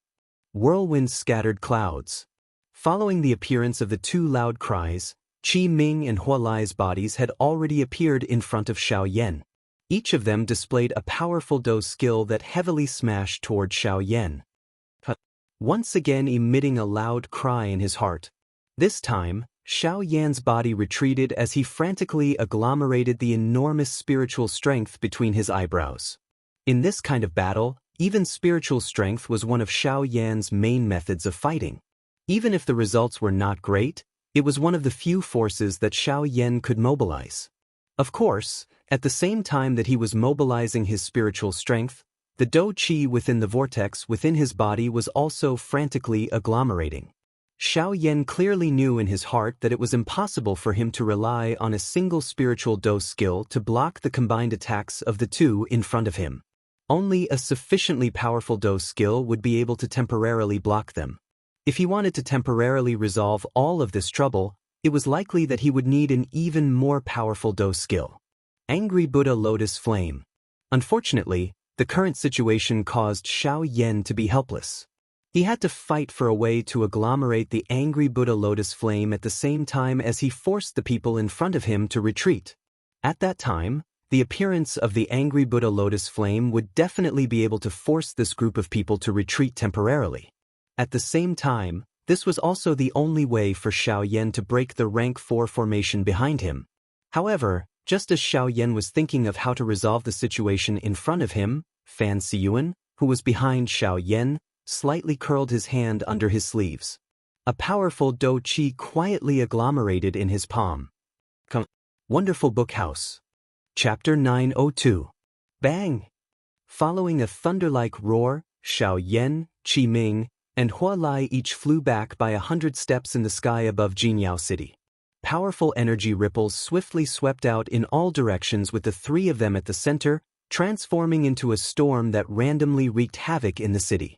A: Whirlwind scattered clouds. Following the appearance of the two loud cries, Qi Ming and Hua Lai's bodies had already appeared in front of Xiaoyan. Each of them displayed a powerful Do skill that heavily smashed toward Xiaoyan, once again emitting a loud cry in his heart. This time, Xiaoyan's body retreated as he frantically agglomerated the enormous spiritual strength between his eyebrows. In this kind of battle, even spiritual strength was one of Xiaoyan's main methods of fighting. Even if the results were not great, it was one of the few forces that Xiaoyan could mobilize. Of course, at the same time that he was mobilizing his spiritual strength, the Do Qi within the vortex within his body was also frantically agglomerating. Xiaoyan clearly knew in his heart that it was impossible for him to rely on a single spiritual Do skill to block the combined attacks of the two in front of him. Only a sufficiently powerful Do skill would be able to temporarily block them. If he wanted to temporarily resolve all of this trouble, it was likely that he would need an even more powerful Do skill. Angry Buddha Lotus Flame. Unfortunately, the current situation caused Xiaoyan to be helpless. He had to fight for a way to agglomerate the Angry Buddha Lotus Flame at the same time as he forced the people in front of him to retreat. At that time, the appearance of the Angry Buddha Lotus Flame would definitely be able to force this group of people to retreat temporarily. At the same time, this was also the only way for Xiaoyan to break the rank 4 formation behind him. However, just as Xiaoyan was thinking of how to resolve the situation in front of him, Fan Siyuan, who was behind Xiaoyan, slightly curled his hand under his sleeves. A powerful Do Qi quietly agglomerated in his palm. Wonderful Bookhouse. Chapter 902. Bang! Following a thunder-like roar, Xiaoyan, Qi Ming, and Hua Lai each flew back by 100 steps in the sky above Jinyao City. Powerful energy ripples swiftly swept out in all directions with the three of them at the center, transforming into a storm that randomly wreaked havoc in the city.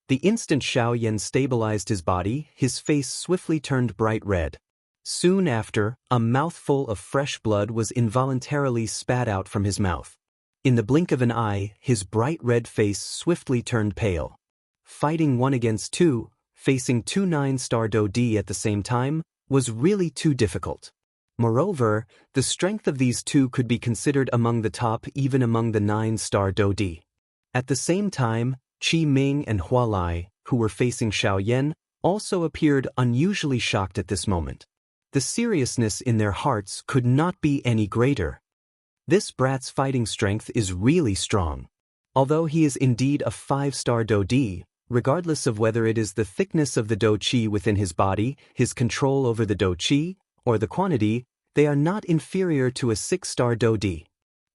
A: The instant Xiaoyan stabilized his body, his face swiftly turned bright red. Soon after, a mouthful of fresh blood was involuntarily spat out from his mouth. In the blink of an eye, his bright red face swiftly turned pale. Fighting 1 against 2, facing 2 9-star Do D at the same time, was really too difficult. Moreover, the strength of these two could be considered among the top even among the 9-star Do D. At the same time, Qi Ming and Hua Lai, who were facing Xiaoyan, also appeared unusually shocked at this moment. The seriousness in their hearts could not be any greater. This brat's fighting strength is really strong. Although he is indeed a 5-star Do D, regardless of whether it is the thickness of the Do Qi within his body, his control over the Do Qi, or the quantity, they are not inferior to a 6-star Do D.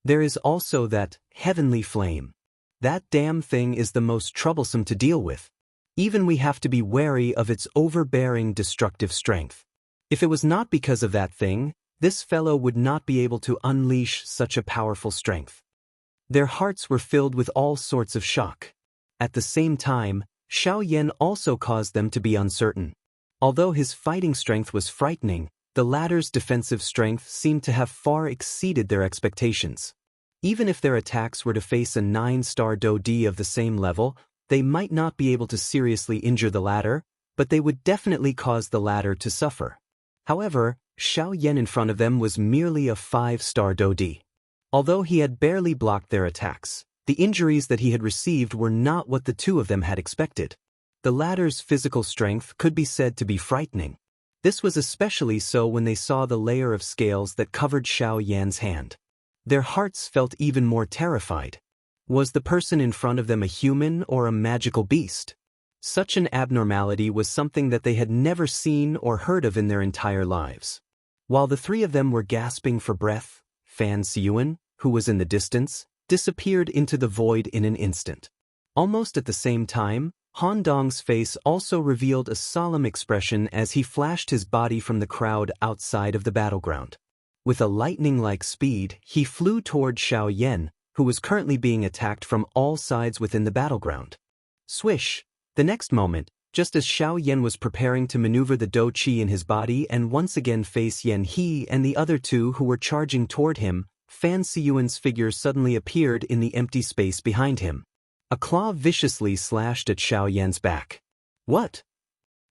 A: There is also that heavenly flame. That damn thing is the most troublesome to deal with. Even we have to be wary of its overbearing destructive strength. If it was not because of that thing, this fellow would not be able to unleash such a powerful strength. Their hearts were filled with all sorts of shock. At the same time, Xiaoyan also caused them to be uncertain. Although his fighting strength was frightening, the latter's defensive strength seemed to have far exceeded their expectations. Even if their attacks were to face a 9-star Do D of the same level, they might not be able to seriously injure the latter, but they would definitely cause the latter to suffer. However, Xiaoyan in front of them was merely a 5-star Do D. Although he had barely blocked their attacks, the injuries that he had received were not what the two of them had expected. The latter's physical strength could be said to be frightening. This was especially so when they saw the layer of scales that covered Xiaoyan's hand. Their hearts felt even more terrified. Was the person in front of them a human or a magical beast? Such an abnormality was something that they had never seen or heard of in their entire lives. While the three of them were gasping for breath, Fan Siyuan, who was in the distance, disappeared into the void in an instant. Almost at the same time, Han Dong's face also revealed a solemn expression as he flashed his body from the crowd outside of the battleground. With a lightning-like speed, he flew toward Xiaoyan, who was currently being attacked from all sides within the battleground. Swish! The next moment, just as Xiaoyan was preparing to maneuver the Do Qi in his body and once again face Yan He and the other two who were charging toward him, Fan Siyuan's figure suddenly appeared in the empty space behind him. A claw viciously slashed at Xiao Yan's back. What?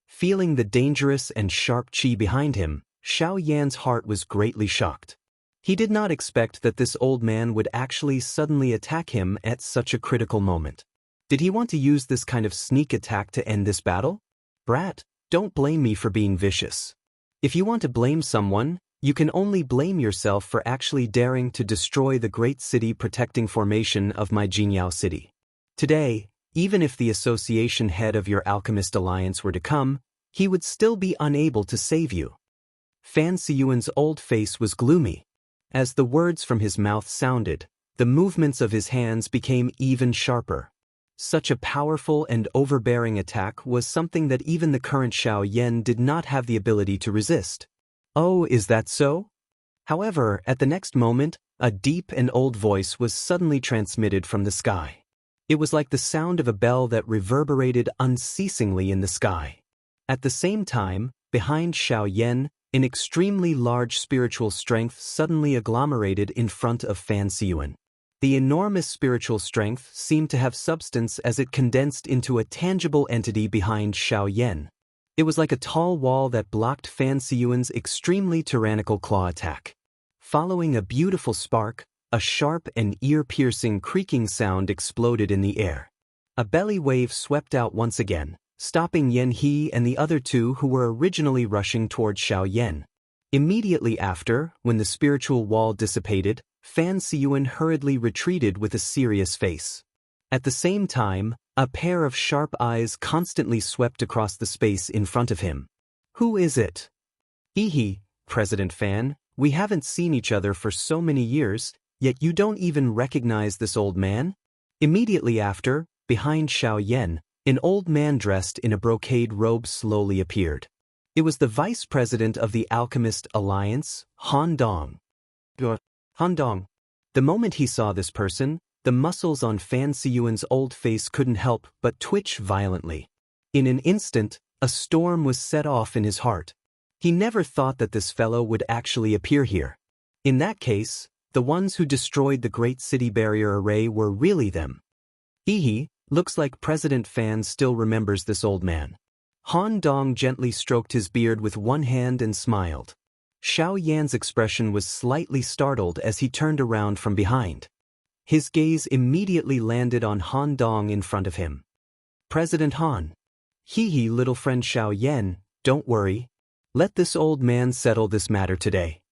A: Feeling the dangerous and sharp qi behind him, Xiao Yan's heart was greatly shocked. He did not expect that this old man would actually suddenly attack him at such a critical moment. Did he want to use this kind of sneak attack to end this battle? Brat, don't blame me for being vicious. If you want to blame someone, you can only blame yourself for actually daring to destroy the great city protecting formation of my Jingyao city. Today, even if the association head of your alchemist alliance were to come, he would still be unable to save you. Fan Siyuan's old face was gloomy. As the words from his mouth sounded, the movements of his hands became even sharper. Such a powerful and overbearing attack was something that even the current Xiao Yan did not have the ability to resist. Oh, is that so? However, at the next moment, a deep and old voice was suddenly transmitted from the sky. It was like the sound of a bell that reverberated unceasingly in the sky. At the same time, behind Xiao Yan, an extremely large spiritual strength suddenly agglomerated in front of Fan Siyuan. The enormous spiritual strength seemed to have substance as it condensed into a tangible entity behind Xiao Yan. It was like a tall wall that blocked Fan Siyuan's extremely tyrannical claw attack. Following a beautiful spark, a sharp and ear-piercing creaking sound exploded in the air. A belly wave swept out once again, stopping Yan He and the other two who were originally rushing toward Xiao Yan. Immediately after, when the spiritual wall dissipated, Fan Siyuan hurriedly retreated with a serious face. At the same time, a pair of sharp eyes constantly swept across the space in front of him. Who is it? Ehe, President Fan, we haven't seen each other for so many years, yet you don't even recognize this old man? Immediately after, behind Xiao Yan, an old man dressed in a brocade robe slowly appeared. It was the vice president of the Alchemist Alliance, Han Dong. Han Dong. The moment he saw this person, the muscles on Fan Siyuan's old face couldn't help but twitch violently. In an instant, a storm was set off in his heart. He never thought that this fellow would actually appear here. In that case, the ones who destroyed the Great City Barrier Array were really them. Ehe, looks like President Fan still remembers this old man. Han Dong gently stroked his beard with one hand and smiled. Xiao Yan's expression was slightly startled as he turned around from behind. His gaze immediately landed on Han Dong in front of him. President Han. Hehe, little friend Xiao Yan, don't worry. Let this old man settle this matter today.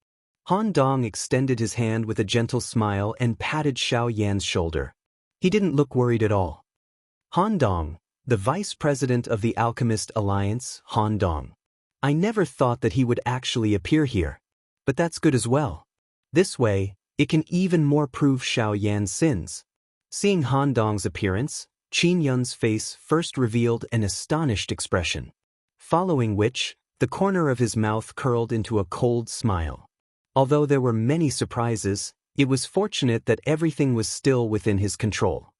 A: Han Dong extended his hand with a gentle smile and patted Xiao Yan's shoulder. He didn't look worried at all. Han Dong, the vice president of the Alchemist Alliance, Han Dong. I never thought that he would actually appear here. But that's good as well. This way, it can even more prove Xiao Yan's sins. Seeing Han Dong's appearance, Qin Yun's face first revealed an astonished expression. Following which, the corner of his mouth curled into a cold smile. Although there were many surprises, it was fortunate that everything was still within his control.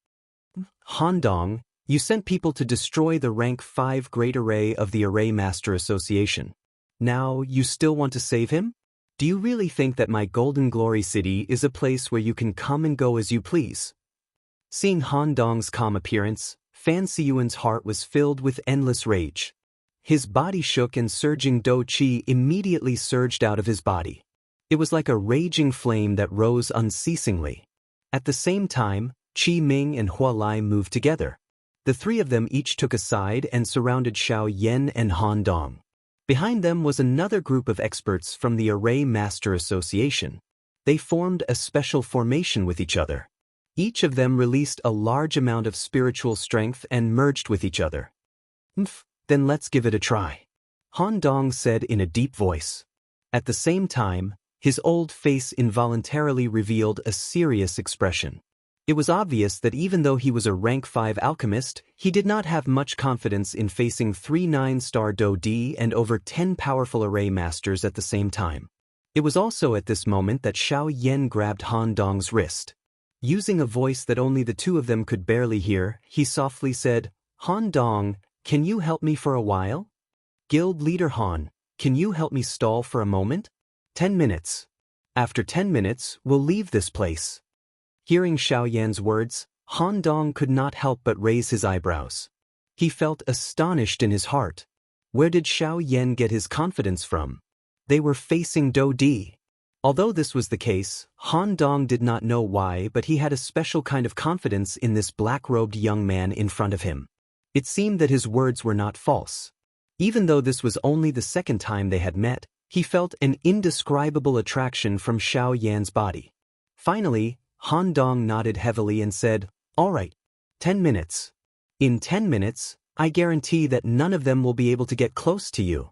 A: Han Dong, you sent people to destroy the rank 5 Great Array of the Array Master Association. Now, you still want to save him? Do you really think that my Golden Glory City is a place where you can come and go as you please? Seeing Han Dong's calm appearance, Fan Siyuan's heart was filled with endless rage. His body shook and surging Do Qi immediately surged out of his body. It was like a raging flame that rose unceasingly. At the same time, Qi Ming and Hua Lai moved together. The three of them each took a side and surrounded Xiao Yan and Han Dong. Behind them was another group of experts from the Array Master Association. They formed a special formation with each other. Each of them released a large amount of spiritual strength and merged with each other. Then let's give it a try. Han Dong said in a deep voice. At the same time, his old face involuntarily revealed a serious expression. It was obvious that even though he was a rank 5 alchemist, he did not have much confidence in facing 3 9-star Do Di and over 10 powerful array masters at the same time. It was also at this moment that Xiao Yan grabbed Han Dong's wrist. Using a voice that only the two of them could barely hear, he softly said, Han Dong, can you help me for a while? Guild leader Han, can you help me stall for a moment? 10 minutes. After 10 minutes, we'll leave this place. Hearing Xiao Yan's words, Han Dong could not help but raise his eyebrows. He felt astonished in his heart. Where did Xiaoyan get his confidence from? They were facing Do Di. Although this was the case, Han Dong did not know why, but he had a special kind of confidence in this black-robed young man in front of him. It seemed that his words were not false. Even though this was only the second time they had met, he felt an indescribable attraction from Xiaoyan's body. Finally, Han Dong nodded heavily and said, "All right, 10 minutes. In 10 minutes, I guarantee that none of them will be able to get close to you."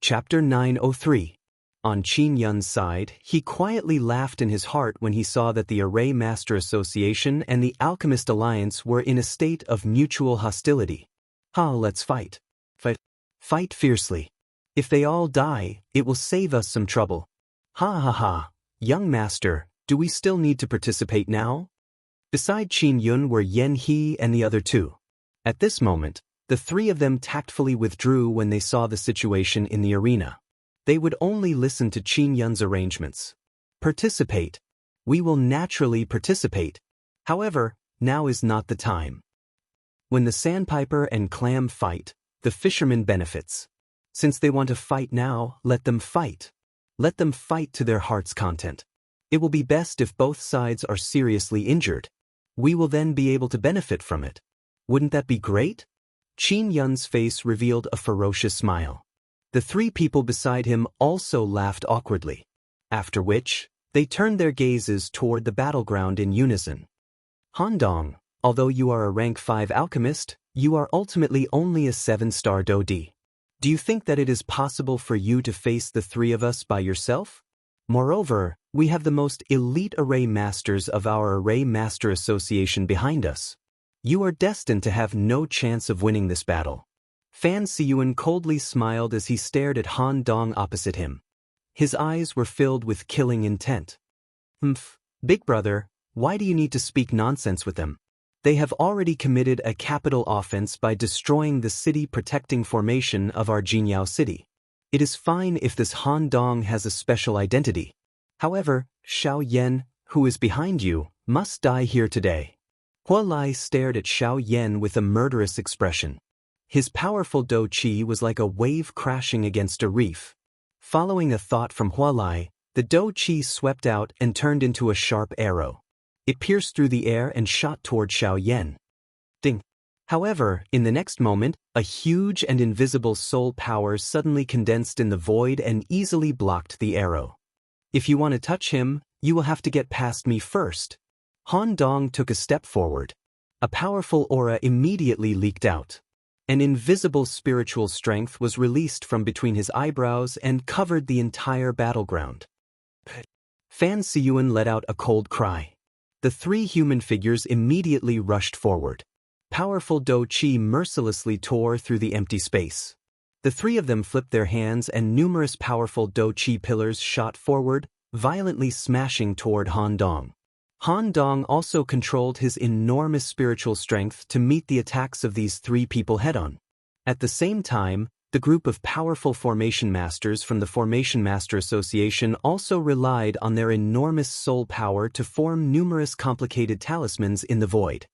A: Chapter 903. On Qin Yun's side, he quietly laughed in his heart when he saw that the Array Master Association and the Alchemist Alliance were in a state of mutual hostility. Let's fight. Fight fiercely. If they all die, it will save us some trouble. Ha. Young master, do we still need to participate now? Beside Qin Yun were Yen He and the other two. At this moment, the three of them tactfully withdrew when they saw the situation in the arena. They would only listen to Qin Yun's arrangements. Participate. We will naturally participate. However, now is not the time. When the sandpiper and clam fight, the fisherman benefits. Since they want to fight now, let them fight. Let them fight to their heart's content. It will be best if both sides are seriously injured. We will then be able to benefit from it. Wouldn't that be great? Qin Yun's face revealed a ferocious smile. The three people beside him also laughed awkwardly. After which, they turned their gazes toward the battleground in unison. Han Dong, although you are a rank 5 alchemist, you are ultimately only a 7-star Do Di. Do you think that it is possible for you to face the three of us by yourself? Moreover, we have the most elite array masters of our Array Master Association behind us. You are destined to have no chance of winning this battle. Fan Siyuan coldly smiled as he stared at Han Dong opposite him. His eyes were filled with killing intent. Big brother, why do you need to speak nonsense with them? They have already committed a capital offense by destroying the city-protecting formation of our Jinyao city. It is fine if this Han Dong has a special identity. However, Xiaoyan, who is behind you, must die here today. Hua Lai stared at Xiaoyan with a murderous expression. His powerful Do Qi was like a wave crashing against a reef. Following a thought from Hua Lai, the Do Qi swept out and turned into a sharp arrow. It pierced through the air and shot toward Xiaoyan. Ding! However, in the next moment, a huge and invisible soul power suddenly condensed in the void and easily blocked the arrow. If you want to touch him, you will have to get past me first. Han Dong took a step forward. A powerful aura immediately leaked out. An invisible spiritual strength was released from between his eyebrows and covered the entire battleground. Fan Siyuan let out a cold cry. The three human figures immediately rushed forward. Powerful Do Qi mercilessly tore through the empty space. The three of them flipped their hands and numerous powerful Do Qi pillars shot forward, violently smashing toward Han Dong. Han Dong also controlled his enormous spiritual strength to meet the attacks of these three people head-on. At the same time, the group of powerful formation masters from the Formation Master Association also relied on their enormous soul power to form numerous complicated talismans in the void.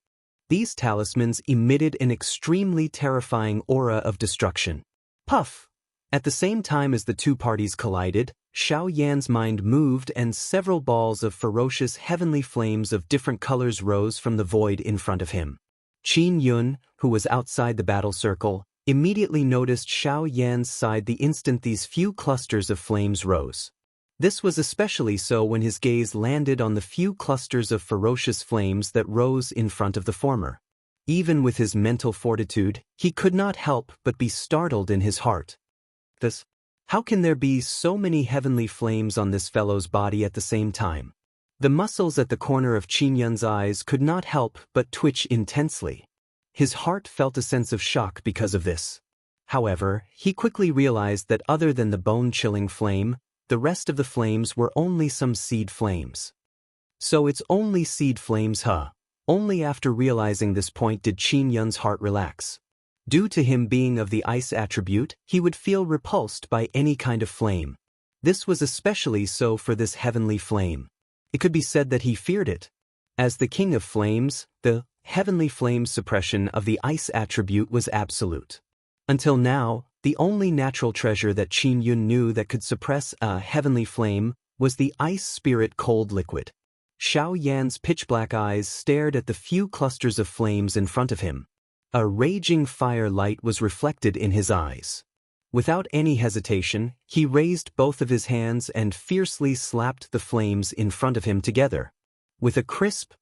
A: These talismans emitted an extremely terrifying aura of destruction. Puff! At the same time as the two parties collided, Xiaoyan's mind moved and several balls of ferocious heavenly flames of different colors rose from the void in front of him. Qin Yun, who was outside the battle circle, immediately noticed Xiaoyan's side the instant these few clusters of flames rose. This was especially so when his gaze landed on the few clusters of ferocious flames that rose in front of the former. Even with his mental fortitude, he could not help but be startled in his heart. How can there be so many heavenly flames on this fellow's body at the same time? The muscles at the corner of Qin Yun's eyes could not help but twitch intensely. His heart felt a sense of shock because of this. However, he quickly realized that other than the bone-chilling flame, the rest of the flames were only some seed flames. So it's only seed flames, huh? Only after realizing this point did Qin Yun's heart relax. Due to him being of the ice attribute, he would feel repulsed by any kind of flame. This was especially so for this heavenly flame. It could be said that he feared it. As the King of Flames, the heavenly flame suppression of the ice attribute was absolute. Until now, the only natural treasure that Qin Yun knew that could suppress a heavenly flame was the ice spirit cold liquid. Xiao Yan's pitch-black eyes stared at the few clusters of flames in front of him. A raging fire light was reflected in his eyes. Without any hesitation, he raised both of his hands and fiercely slapped the flames in front of him together. With a crisp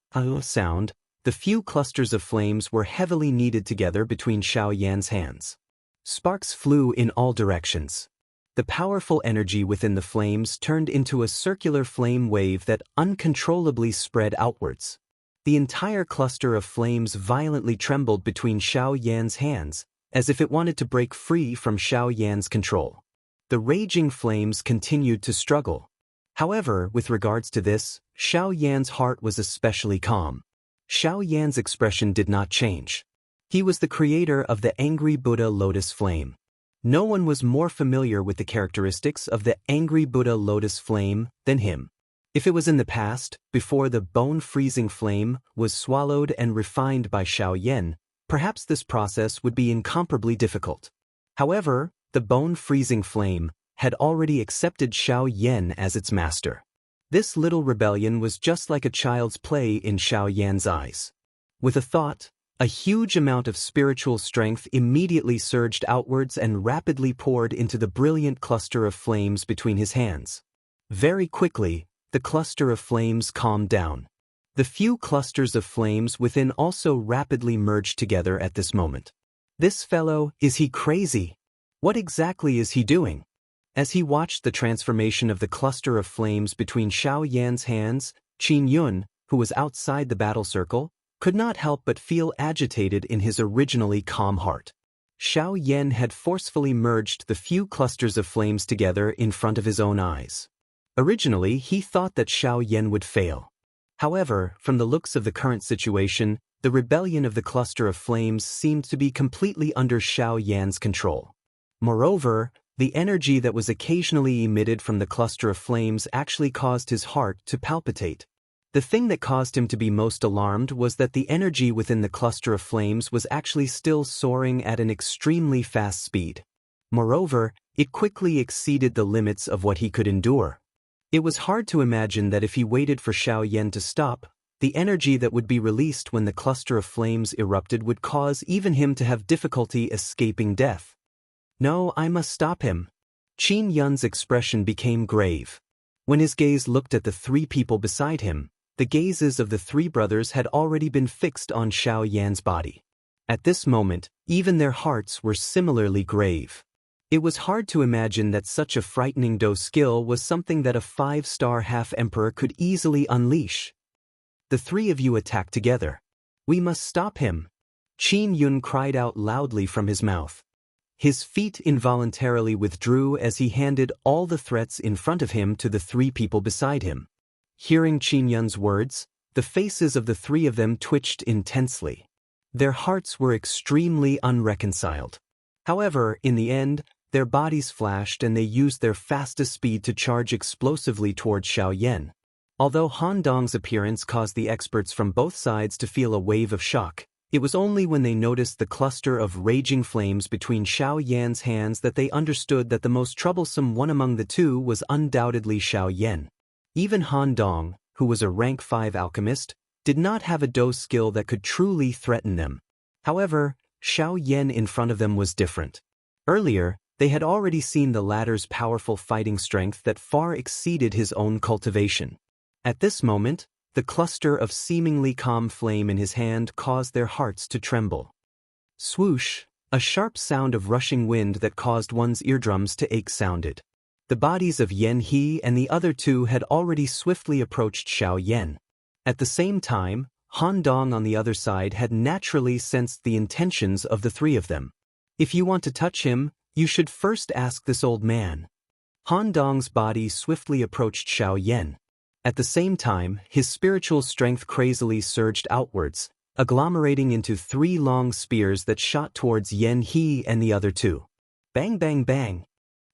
A: sound, the few clusters of flames were heavily kneaded together between Xiao Yan's hands. Sparks flew in all directions. The powerful energy within the flames turned into a circular flame wave that uncontrollably spread outwards. The entire cluster of flames violently trembled between Xiao Yan's hands, as if it wanted to break free from Xiao Yan's control. The raging flames continued to struggle. However, with regards to this, Xiao Yan's heart was especially calm. Xiao Yan's expression did not change. He was the creator of the Angry Buddha Lotus Flame. No one was more familiar with the characteristics of the Angry Buddha Lotus Flame than him. If it was in the past, before the bone-freezing flame was swallowed and refined by Xiao Yan, perhaps this process would be incomparably difficult. However, the bone-freezing flame had already accepted Xiao Yan as its master. This little rebellion was just like a child's play in Xiao Yan's eyes. With a thought, a huge amount of spiritual strength immediately surged outwards and rapidly poured into the brilliant cluster of flames between his hands. Very quickly, the cluster of flames calmed down. The few clusters of flames within also rapidly merged together at this moment. This fellow, is he crazy? What exactly is he doing? As he watched the transformation of the cluster of flames between Xiao Yan's hands, Qin Yun, who was outside the battle circle, could not help but feel agitated in his originally calm heart. Xiao Yan had forcefully merged the few clusters of flames together in front of his own eyes. Originally, he thought that Xiao Yan would fail. However, from the looks of the current situation, the rebellion of the cluster of flames seemed to be completely under Xiao Yan's control. Moreover, the energy that was occasionally emitted from the cluster of flames actually caused his heart to palpitate. The thing that caused him to be most alarmed was that the energy within the cluster of flames was actually still soaring at an extremely fast speed. Moreover, it quickly exceeded the limits of what he could endure. It was hard to imagine that if he waited for Xiao Yan to stop, the energy that would be released when the cluster of flames erupted would cause even him to have difficulty escaping death. No, I must stop him. Qin Yun's expression became grave. When his gaze looked at the three people beside him, the gazes of the three brothers had already been fixed on Xiao Yan's body. At this moment, even their hearts were similarly grave. It was hard to imagine that such a frightening Do skill was something that a 5-star half-emperor could easily unleash. The three of you attack together. We must stop him. Qin Yun cried out loudly from his mouth. His feet involuntarily withdrew as he handed all the threats in front of him to the three people beside him. Hearing Qin Yun's words, the faces of the three of them twitched intensely. Their hearts were extremely unreconciled. However, in the end, their bodies flashed and they used their fastest speed to charge explosively towards Xiao Yan. Although Han Dong's appearance caused the experts from both sides to feel a wave of shock, it was only when they noticed the cluster of raging flames between Xiao Yan's hands that they understood that the most troublesome one among the two was undoubtedly Xiao Yan. Even Han Dong, who was a rank 5 alchemist, did not have a Do skill that could truly threaten them. However, Xiao Yan in front of them was different. Earlier, they had already seen the latter's powerful fighting strength that far exceeded his own cultivation. At this moment, the cluster of seemingly calm flame in his hand caused their hearts to tremble. Swoosh, a sharp sound of rushing wind that caused one's eardrums to ache sounded. The bodies of Yan He and the other two had already swiftly approached Xiao Yan. At the same time, Han Dong on the other side had naturally sensed the intentions of the three of them. If you want to touch him, you should first ask this old man. Han Dong's body swiftly approached Xiao Yan. At the same time, his spiritual strength crazily surged outwards, agglomerating into 3 long spears that shot towards Yan He and the other two. Bang bang bang!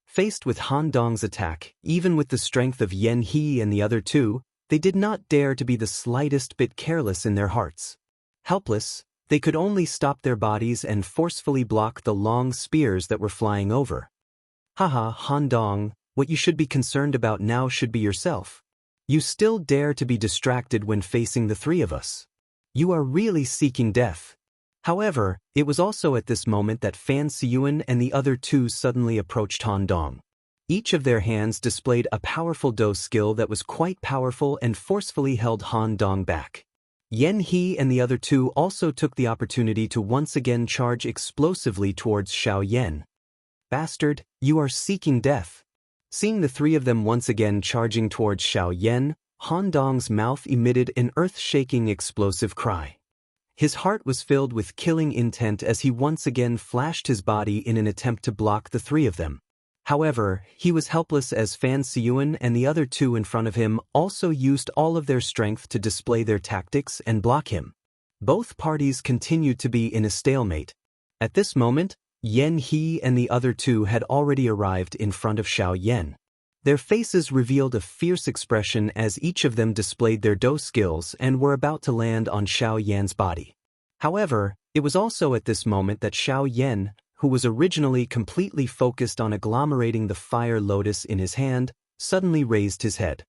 A: Faced with Han Dong's attack, even with the strength of Yan He and the other two, They did not dare to be the slightest bit careless in their hearts. Helpless, they could only stop their bodies and forcefully block the long spears that were flying over. Haha, Han Dong, what you should be concerned about now should be yourself. You still dare to be distracted when facing the three of us. You are really seeking death. However, it was also at this moment that Fan Siyuan and the other two suddenly approached Han Dong. Each of their hands displayed a powerful Do skill that was quite powerful and forcefully held Han Dong back. Yan He and the other two also took the opportunity to once again charge explosively towards Xiao Yan. Bastard, you are seeking death. Seeing the three of them once again charging towards Xiao Yan, Han Dong's mouth emitted an earth-shaking explosive cry. His heart was filled with killing intent as he once again flashed his body in an attempt to block the three of them. However, he was helpless as Fan Siyuan and the other two in front of him also used all of their strength to display their tactics and block him. Both parties continued to be in a stalemate. At this moment, Yan He and the other two had already arrived in front of Xiao Yan. Their faces revealed a fierce expression as each of them displayed their Do skills and were about to land on Xiao Yan's body. However, it was also at this moment that Xiao Yan, who was originally completely focused on agglomerating the fire lotus in his hand, suddenly raised his head.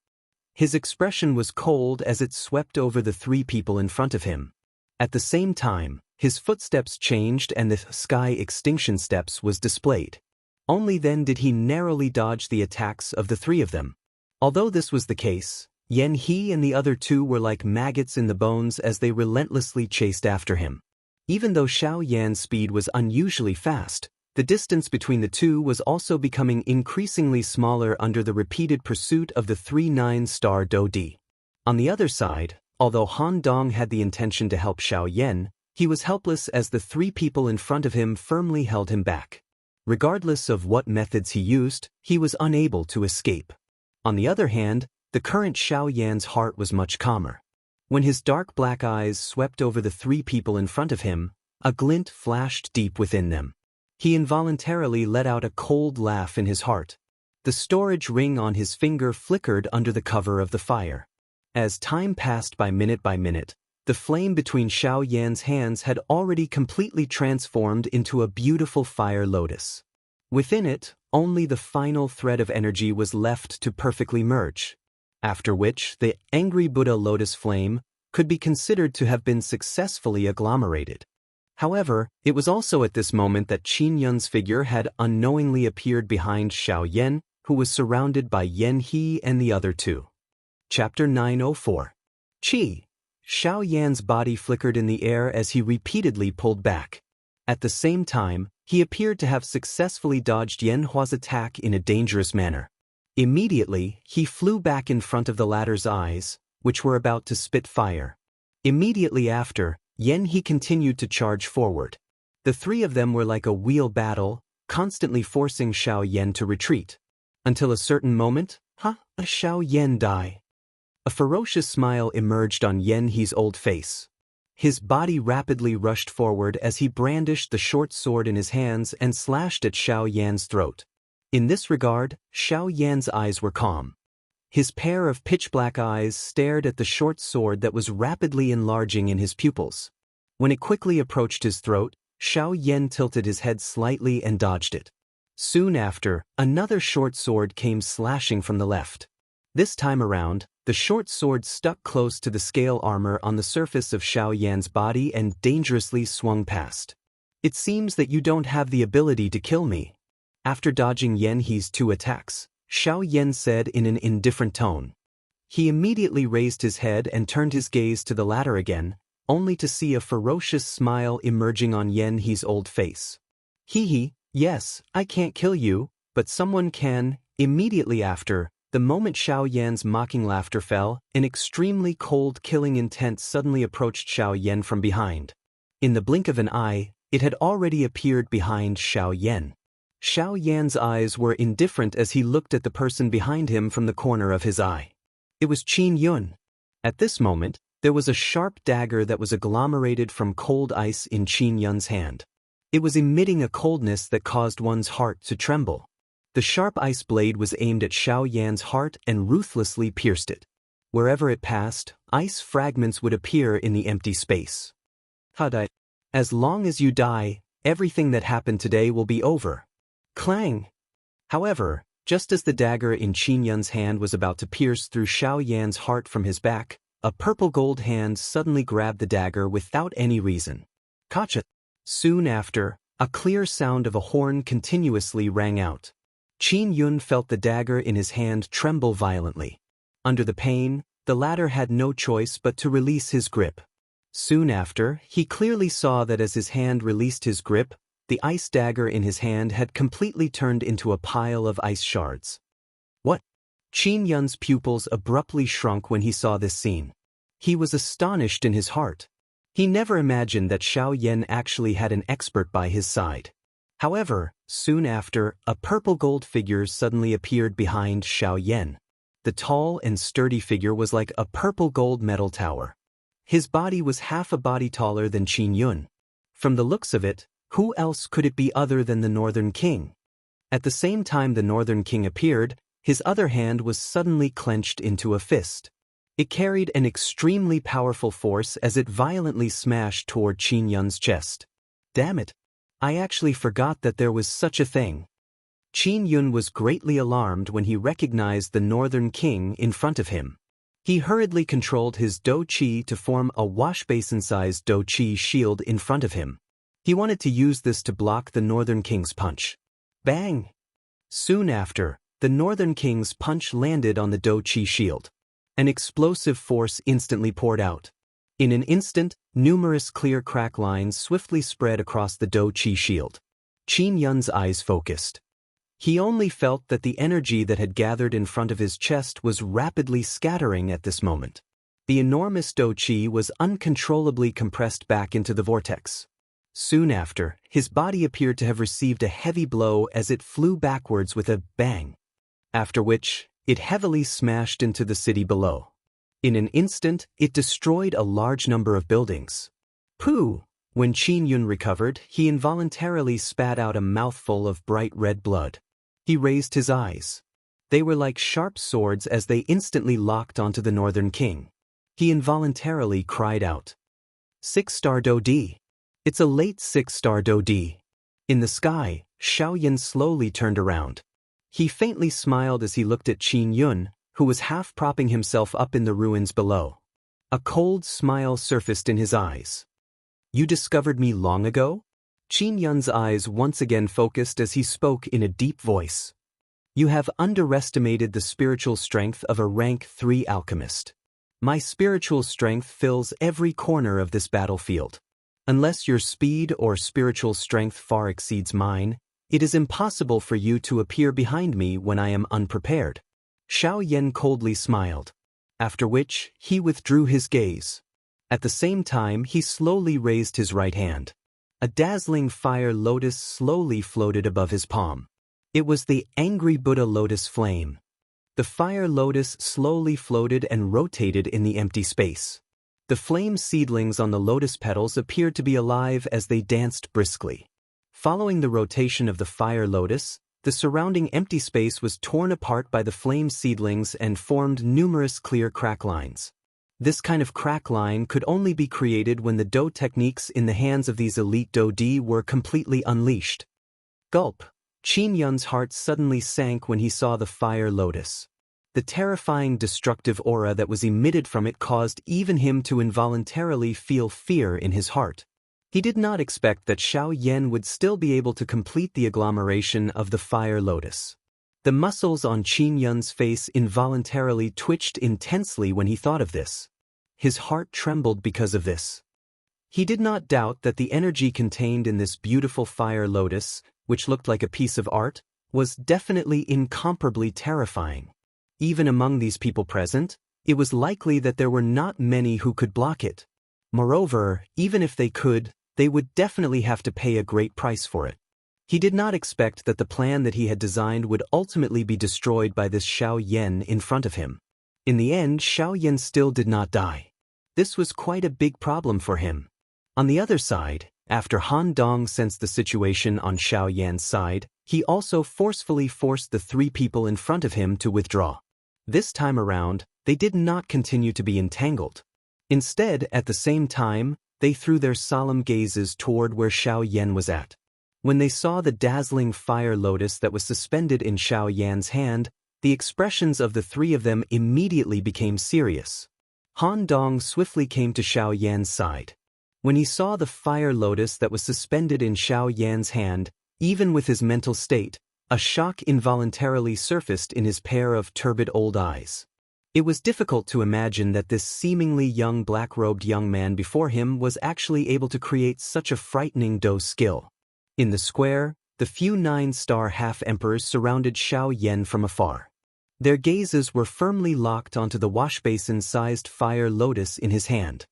A: His expression was cold as it swept over the three people in front of him. At the same time, his footsteps changed and the sky extinction steps was displayed. Only then did he narrowly dodge the attacks of the three of them. Although this was the case, Yan He and the other two were like maggots in the bones as they relentlessly chased after him. Even though Xiao Yan's speed was unusually fast, the distance between the two was also becoming increasingly smaller under the repeated pursuit of the 3 9-star Do Di. On the other side, although Han Dong had the intention to help Xiao Yan, he was helpless as the three people in front of him firmly held him back. Regardless of what methods he used, he was unable to escape. On the other hand, the current Xiao Yan's heart was much calmer. When his dark black eyes swept over the three people in front of him, a glint flashed deep within them. He involuntarily let out a cold laugh in his heart. The storage ring on his finger flickered under the cover of the fire. As time passed by minute, the flame between Xiao Yan's hands had already completely transformed into a beautiful fire lotus. Within it, only the final thread of energy was left to perfectly merge. After which, the angry Buddha lotus flame could be considered to have been successfully agglomerated. However, it was also at this moment that Qin Yun's figure had unknowingly appeared behind Xiao Yan, who was surrounded by Yan He and the other two. Chapter 904. Qi. Xiao Yan's body flickered in the air as he repeatedly pulled back. At the same time, he appeared to have successfully dodged Yan Hua's attack in a dangerous manner. Immediately, he flew back in front of the latter's eyes, which were about to spit fire. Immediately after, Yan He continued to charge forward. The three of them were like a wheel battle, constantly forcing Xiao Yan to retreat. Until a certain moment, Xiao Yan die. A ferocious smile emerged on Yan He's old face. His body rapidly rushed forward as he brandished the short sword in his hands and slashed at Xiao Yan's throat. In this regard, Xiao Yan's eyes were calm. His pair of pitch-black eyes stared at the short sword that was rapidly enlarging in his pupils. When it quickly approached his throat, Xiao Yan tilted his head slightly and dodged it. Soon after, another short sword came slashing from the left. This time around, the short sword stuck close to the scale armor on the surface of Xiao Yan's body and dangerously swung past. It seems that you don't have the ability to kill me. After dodging Yan He's two attacks, Xiao Yan said in an indifferent tone. He immediately raised his head and turned his gaze to the latter again, only to see a ferocious smile emerging on Yan He's old face. Yes, I can't kill you, but someone can. Immediately after, the moment Xiao Yan's mocking laughter fell, an extremely cold killing intent suddenly approached Xiao Yan from behind. In the blink of an eye, it had already appeared behind Xiao Yan. Xiao Yan's eyes were indifferent as he looked at the person behind him from the corner of his eye. It was Qin Yun. At this moment, there was a sharp dagger that was agglomerated from cold ice in Qin Yun's hand. It was emitting a coldness that caused one's heart to tremble. The sharp ice blade was aimed at Xiao Yan's heart and ruthlessly pierced it. Wherever it passed, ice fragments would appear in the empty space. Hadai. As long as you die, everything that happened today will be over. Clang! However, just as the dagger in Qin Yun's hand was about to pierce through Xiao Yan's heart from his back, a purple gold hand suddenly grabbed the dagger without any reason. Kacha! Soon after, a clear sound of a horn continuously rang out. Qin Yun felt the dagger in his hand tremble violently. Under the pain, the latter had no choice but to release his grip. Soon after, he clearly saw that as his hand released his grip, the ice dagger in his hand had completely turned into a pile of ice shards. What? Qin Yun's pupils abruptly shrunk when he saw this scene. He was astonished in his heart. He never imagined that Xiao Yan actually had an expert by his side. However, soon after, a purple gold figure suddenly appeared behind Xiao Yan. The tall and sturdy figure was like a purple gold metal tower. His body was half a body taller than Qin Yun. From the looks of it, who else could it be other than the Northern King? At the same time the Northern King appeared, his other hand was suddenly clenched into a fist. It carried an extremely powerful force as it violently smashed toward Qin Yun's chest. Damn it! I actually forgot that there was such a thing. Qin Yun was greatly alarmed when he recognized the Northern King in front of him. He hurriedly controlled his Do Qi to form a washbasin-sized Do Qi shield in front of him. He wanted to use this to block the Northern King's punch. Bang! Soon after, the Northern King's punch landed on the Do Qi shield. An explosive force instantly poured out. In an instant, numerous clear crack lines swiftly spread across the Do Qi shield. Qin Yun's eyes focused. He only felt that the energy that had gathered in front of his chest was rapidly scattering at this moment. The enormous Do Qi was uncontrollably compressed back into the vortex. Soon after, his body appeared to have received a heavy blow as it flew backwards with a bang. After which, it heavily smashed into the city below. In an instant, it destroyed a large number of buildings. Pooh! When Qin Yun recovered, he involuntarily spat out a mouthful of bright red blood. He raised his eyes. They were like sharp swords as they instantly locked onto the Northern King. He involuntarily cried out. 6-star Do Di. It's a late 6-star Do Di. In the sky, Xiao Yan slowly turned around. He faintly smiled as he looked at Qin Yun, who was half propping himself up in the ruins below. A cold smile surfaced in his eyes. You discovered me long ago? Qin Yun's eyes once again focused as he spoke in a deep voice. You have underestimated the spiritual strength of a rank 3 alchemist. My spiritual strength fills every corner of this battlefield. Unless your speed or spiritual strength far exceeds mine, it is impossible for you to appear behind me when I am unprepared. Xiao Yan coldly smiled. After which, he withdrew his gaze. At the same time, he slowly raised his right hand. A dazzling fire lotus slowly floated above his palm. It was the angry Buddha lotus flame. The fire lotus slowly floated and rotated in the empty space. The flame seedlings on the lotus petals appeared to be alive as they danced briskly. Following the rotation of the fire lotus, the surrounding empty space was torn apart by the flame seedlings and formed numerous clear crack lines. This kind of crack line could only be created when the Do techniques in the hands of these elite Do Di were completely unleashed. Gulp! Qin Yun's heart suddenly sank when he saw the fire lotus. The terrifying destructive aura that was emitted from it caused even him to involuntarily feel fear in his heart. He did not expect that Xiao Yan would still be able to complete the agglomeration of the fire lotus. The muscles on Qin Yun's face involuntarily twitched intensely when he thought of this. His heart trembled because of this. He did not doubt that the energy contained in this beautiful fire lotus, which looked like a piece of art, was definitely incomparably terrifying. Even among these people present, it was likely that there were not many who could block it. Moreover, even if they could, they would definitely have to pay a great price for it. He did not expect that the plan that he had designed would ultimately be destroyed by this Xiao Yan in front of him. In the end, Xiao Yan still did not die. This was quite a big problem for him. On the other side, after Han Dong sensed the situation on Xiao Yan's side, he also forcefully forced the 3 people in front of him to withdraw. This time around, they did not continue to be entangled. Instead, at the same time, they threw their solemn gazes toward where Xiaoyan was at. When they saw the dazzling fire lotus that was suspended in Xiaoyan's hand, the expressions of the three of them immediately became serious. Han Dong swiftly came to Xiaoyan's side. When he saw the fire lotus that was suspended in Xiaoyan's hand, even with his mental state, a shock involuntarily surfaced in his pair of turbid old eyes. It was difficult to imagine that this seemingly young black-robed young man before him was actually able to create such a frightening dose skill. In the square, the few 9-star half-emperors surrounded Xiaoyan from afar. Their gazes were firmly locked onto the washbasin-sized fire lotus in his hand.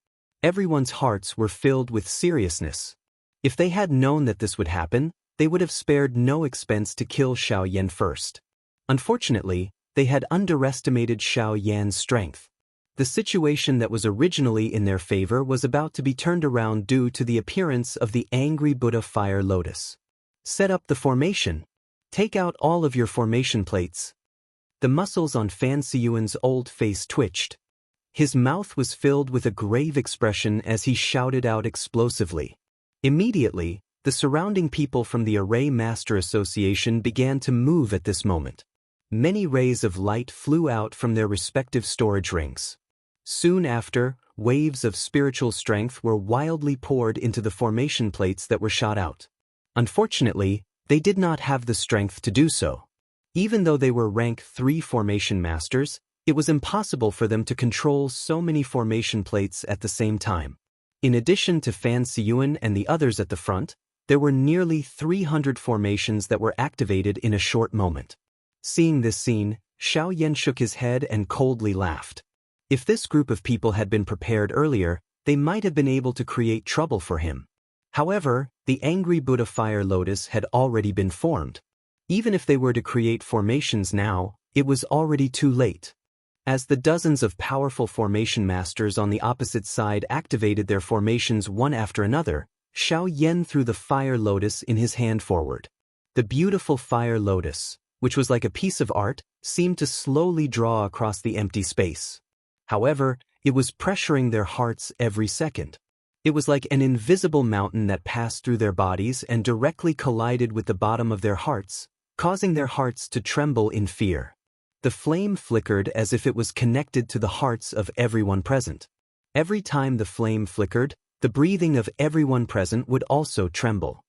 A: Everyone's hearts were filled with seriousness. If they had known that this would happen, they would have spared no expense to kill Xiaoyan first. Unfortunately, they had underestimated Xiaoyan's strength. The situation that was originally in their favor was about to be turned around due to the appearance of the angry Buddha fire lotus. Set up the formation. Take out all of your formation plates. The muscles on Fan Siyuan's old face twitched. His mouth was filled with a grave expression as he shouted out explosively. Immediately, the surrounding people from the Array Master Association began to move at this moment. Many rays of light flew out from their respective storage rings. Soon after, waves of spiritual strength were wildly poured into the formation plates that were shot out. Unfortunately, they did not have the strength to do so. Even though they were rank 3 formation masters, it was impossible for them to control so many formation plates at the same time. In addition to Fan Siyuan and the others at the front, there were nearly 300 formations that were activated in a short moment. Seeing this scene, Xiaoyan shook his head and coldly laughed. If this group of people had been prepared earlier, they might have been able to create trouble for him. However, the angry Buddha fire lotus had already been formed. Even if they were to create formations now, it was already too late. As the dozens of powerful formation masters on the opposite side activated their formations one after another, Xiaoyan threw the fire lotus in his hand forward. The beautiful fire lotus, which was like a piece of art, seemed to slowly draw across the empty space. However, it was pressuring their hearts every second. It was like an invisible mountain that passed through their bodies and directly collided with the bottom of their hearts, causing their hearts to tremble in fear. The flame flickered as if it was connected to the hearts of everyone present. Every time the flame flickered, the breathing of everyone present would also tremble.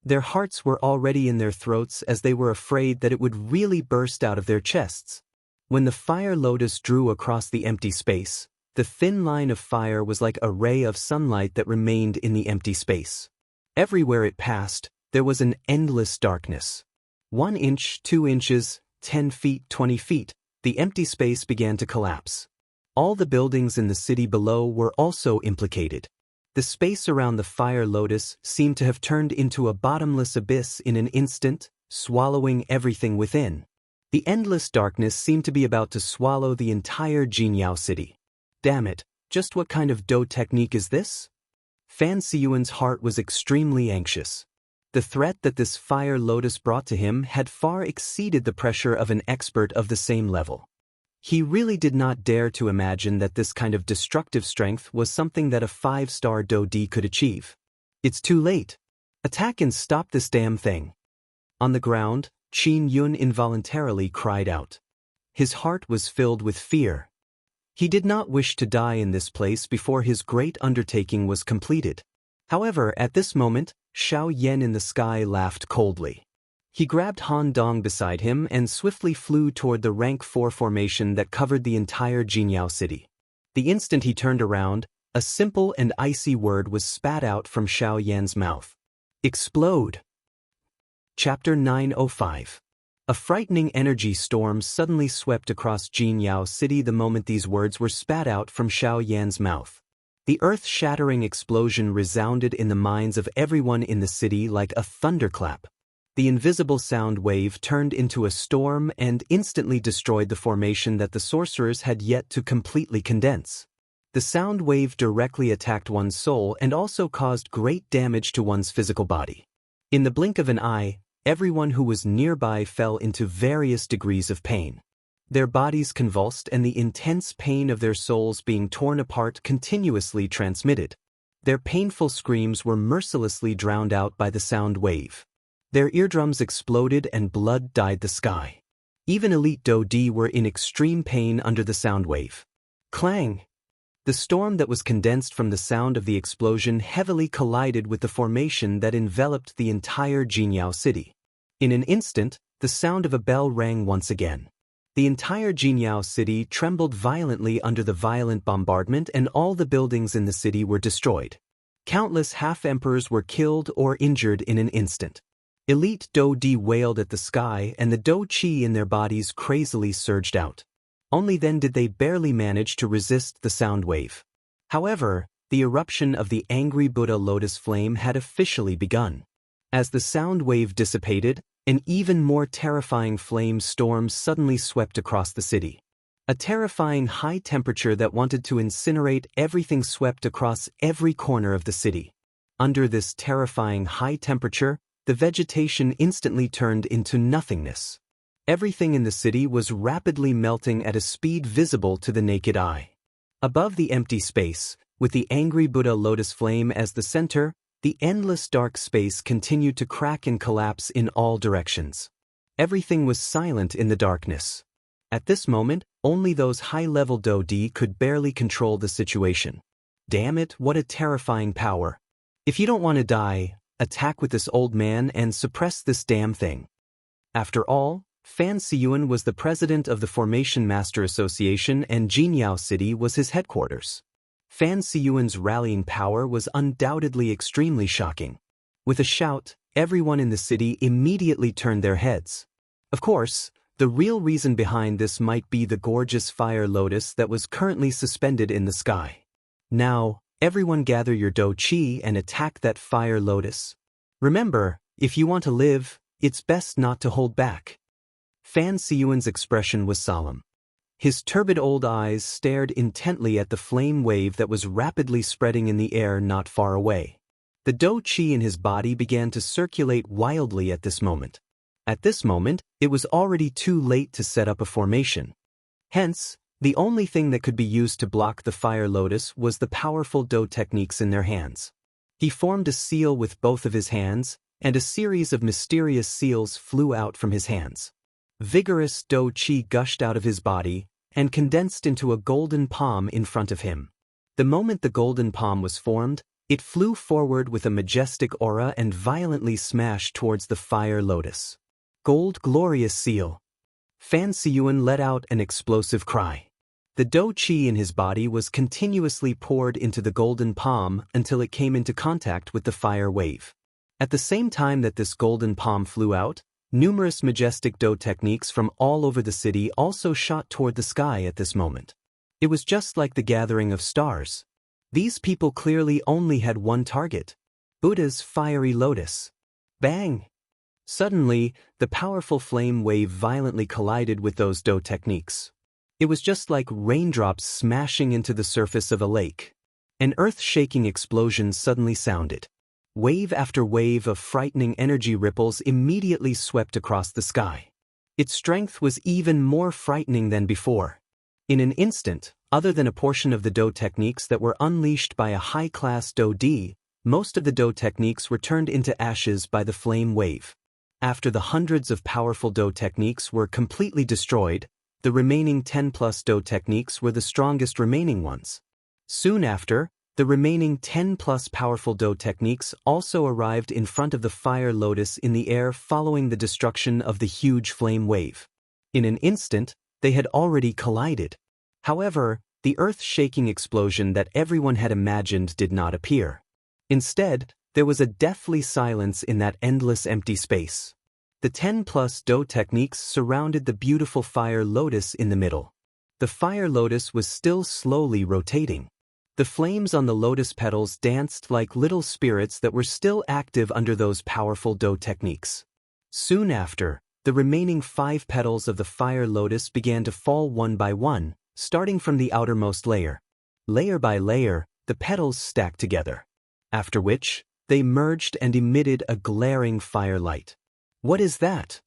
A: Their hearts were already in their throats as they were afraid that it would really burst out of their chests. When the fire lotus drew across the empty space, the thin line of fire was like a ray of sunlight that remained in the empty space. Everywhere it passed, there was an endless darkness. 1 inch, 2 inches, 10 feet, 20 feet, the empty space began to collapse. All the buildings in the city below were also implicated. The space around the fire lotus seemed to have turned into a bottomless abyss in an instant, swallowing everything within. The endless darkness seemed to be about to swallow the entire Jinyao city. Damn it, just what kind of Do technique is this? Fan Siyuan's heart was extremely anxious. The threat that this fire lotus brought to him had far exceeded the pressure of an expert of the same level. He really did not dare to imagine that this kind of destructive strength was something that a 5-star Do D could achieve. It's too late. Attack and stop this damn thing. On the ground, Qin Yun involuntarily cried out. His heart was filled with fear. He did not wish to die in this place before his great undertaking was completed. However, at this moment, Xiaoyan in the sky laughed coldly. He grabbed Han Dong beside him and swiftly flew toward the rank 4 formation that covered the entire Jinyao city. The instant he turned around, a simple and icy word was spat out from Xiaoyan's mouth. Explode! Chapter 905. A frightening energy storm suddenly swept across Jinyao city the moment these words were spat out from Xiaoyan's mouth. The earth-shattering explosion resounded in the minds of everyone in the city like a thunderclap. The invisible sound wave turned into a storm and instantly destroyed the formation that the sorcerers had yet to completely condense. The sound wave directly attacked one's soul and also caused great damage to one's physical body. In the blink of an eye, everyone who was nearby fell into various degrees of pain. Their bodies convulsed and the intense pain of their souls being torn apart continuously transmitted. Their painful screams were mercilessly drowned out by the sound wave. Their eardrums exploded and blood dyed the sky. Even elite Do-D were in extreme pain under the sound wave. Clang! The storm that was condensed from the sound of the explosion heavily collided with the formation that enveloped the entire Jinyao city. In an instant, the sound of a bell rang once again. The entire Jinyao city trembled violently under the violent bombardment and all the buildings in the city were destroyed. Countless half-emperors were killed or injured in an instant. Elite Do-D wailed at the sky and the Do-Chi in their bodies crazily surged out. Only then did they barely manage to resist the sound wave. However, the eruption of the angry Buddha lotus flame had officially begun. As the sound wave dissipated, an even more terrifying flame storm suddenly swept across the city. A terrifying high temperature that wanted to incinerate everything swept across every corner of the city. Under this terrifying high temperature, the vegetation instantly turned into nothingness. Everything in the city was rapidly melting at a speed visible to the naked eye. Above the empty space, with the angry Buddha lotus flame as the center, the endless dark space continued to crack and collapse in all directions. Everything was silent in the darkness. At this moment, only those high-level Do-D could barely control the situation. Damn it, what a terrifying power. If you don't want to die, attack with this old man and suppress this damn thing. After all, Fan Siyuan was the president of the Formation Master Association and Jinyao City was his headquarters. Fan Siyuan's rallying power was undoubtedly extremely shocking. With a shout, everyone in the city immediately turned their heads. Of course, the real reason behind this might be the gorgeous fire lotus that was currently suspended in the sky. Now, everyone gather your Do-Chi and attack that fire lotus. Remember, if you want to live, it's best not to hold back. Fan Siyuan's expression was solemn. His turbid old eyes stared intently at the flame wave that was rapidly spreading in the air not far away. The Do-Chi in his body began to circulate wildly at this moment. At this moment, it was already too late to set up a formation. Hence, the only thing that could be used to block the fire lotus was the powerful Do techniques in their hands. He formed a seal with both of his hands, and a series of mysterious seals flew out from his hands. Vigorous Do-Chi gushed out of his body and condensed into a golden palm in front of him. The moment the golden palm was formed, it flew forward with a majestic aura and violently smashed towards the fire lotus. Gold glorious seal. Fan Siyuan let out an explosive cry. The Do-Chi in his body was continuously poured into the golden palm until it came into contact with the fire wave. At the same time that this golden palm flew out, numerous majestic Do techniques from all over the city also shot toward the sky at this moment. It was just like the gathering of stars. These people clearly only had one target: Buddha's fiery lotus. Bang! Suddenly, the powerful flame wave violently collided with those Do techniques. It was just like raindrops smashing into the surface of a lake. An earth-shaking explosion suddenly sounded. Wave after wave of frightening energy ripples immediately swept across the sky. Its strength was even more frightening than before. In an instant, other than a portion of the Do techniques that were unleashed by a high-class Do-D, most of the Do techniques were turned into ashes by the flame wave. After the hundreds of powerful Do techniques were completely destroyed, the remaining 10+ Do techniques were the strongest remaining ones. Soon after, the remaining 10+ powerful Do techniques also arrived in front of the fire lotus in the air following the destruction of the huge flame wave. In an instant, they had already collided. However, the earth-shaking explosion that everyone had imagined did not appear. Instead, there was a deathly silence in that endless empty space. The 10+ Do techniques surrounded the beautiful fire lotus in the middle. The fire lotus was still slowly rotating. The flames on the lotus petals danced like little spirits that were still active under those powerful Do techniques. Soon after, the remaining 5 petals of the fire lotus began to fall one by one, starting from the outermost layer. Layer by layer, the petals stacked together. After which, they merged and emitted a glaring firelight. What is that?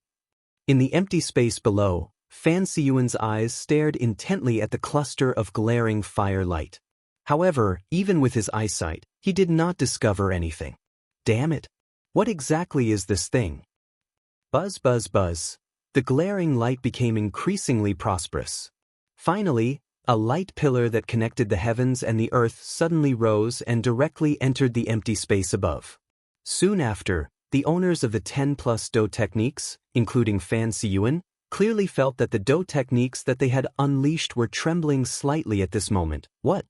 A: In the empty space below, Fan Siyuan's eyes stared intently at the cluster of glaring firelight. However, even with his eyesight, he did not discover anything. Damn it! What exactly is this thing? Buzz buzz buzz. The glaring light became increasingly prosperous. Finally, a light pillar that connected the heavens and the earth suddenly rose and directly entered the empty space above. Soon after, the owners of the 10+ Do techniques, including Fan Siyuan, clearly felt that the Do techniques that they had unleashed were trembling slightly at this moment. What?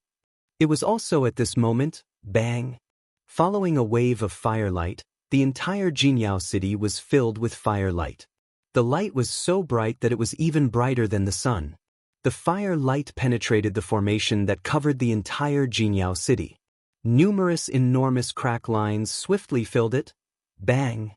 A: It was also at this moment, bang! Following a wave of firelight, the entire Jinyao city was filled with firelight. The light was so bright that it was even brighter than the sun. The fire light penetrated the formation that covered the entire Jinyao city. Numerous enormous crack lines swiftly filled it. Bang!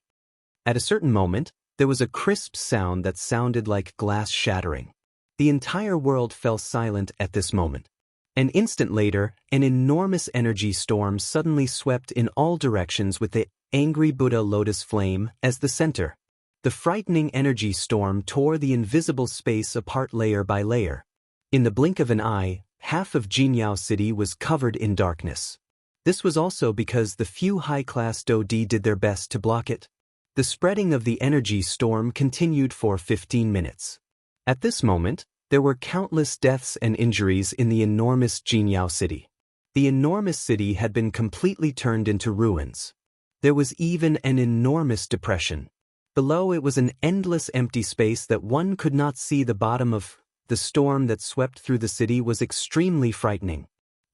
A: At a certain moment, there was a crisp sound that sounded like glass shattering. The entire world fell silent at this moment. An instant later, an enormous energy storm suddenly swept in all directions with the angry Buddha lotus flame as the center. The frightening energy storm tore the invisible space apart layer by layer. In the blink of an eye, half of Jinyao city was covered in darkness. This was also because the few high-class Dodi did their best to block it. The spreading of the energy storm continued for 15 minutes. At this moment, there were countless deaths and injuries in the enormous Jinyao city. The enormous city had been completely turned into ruins. There was even an enormous depression. Below it was an endless empty space that one could not see the bottom of. The storm that swept through the city was extremely frightening.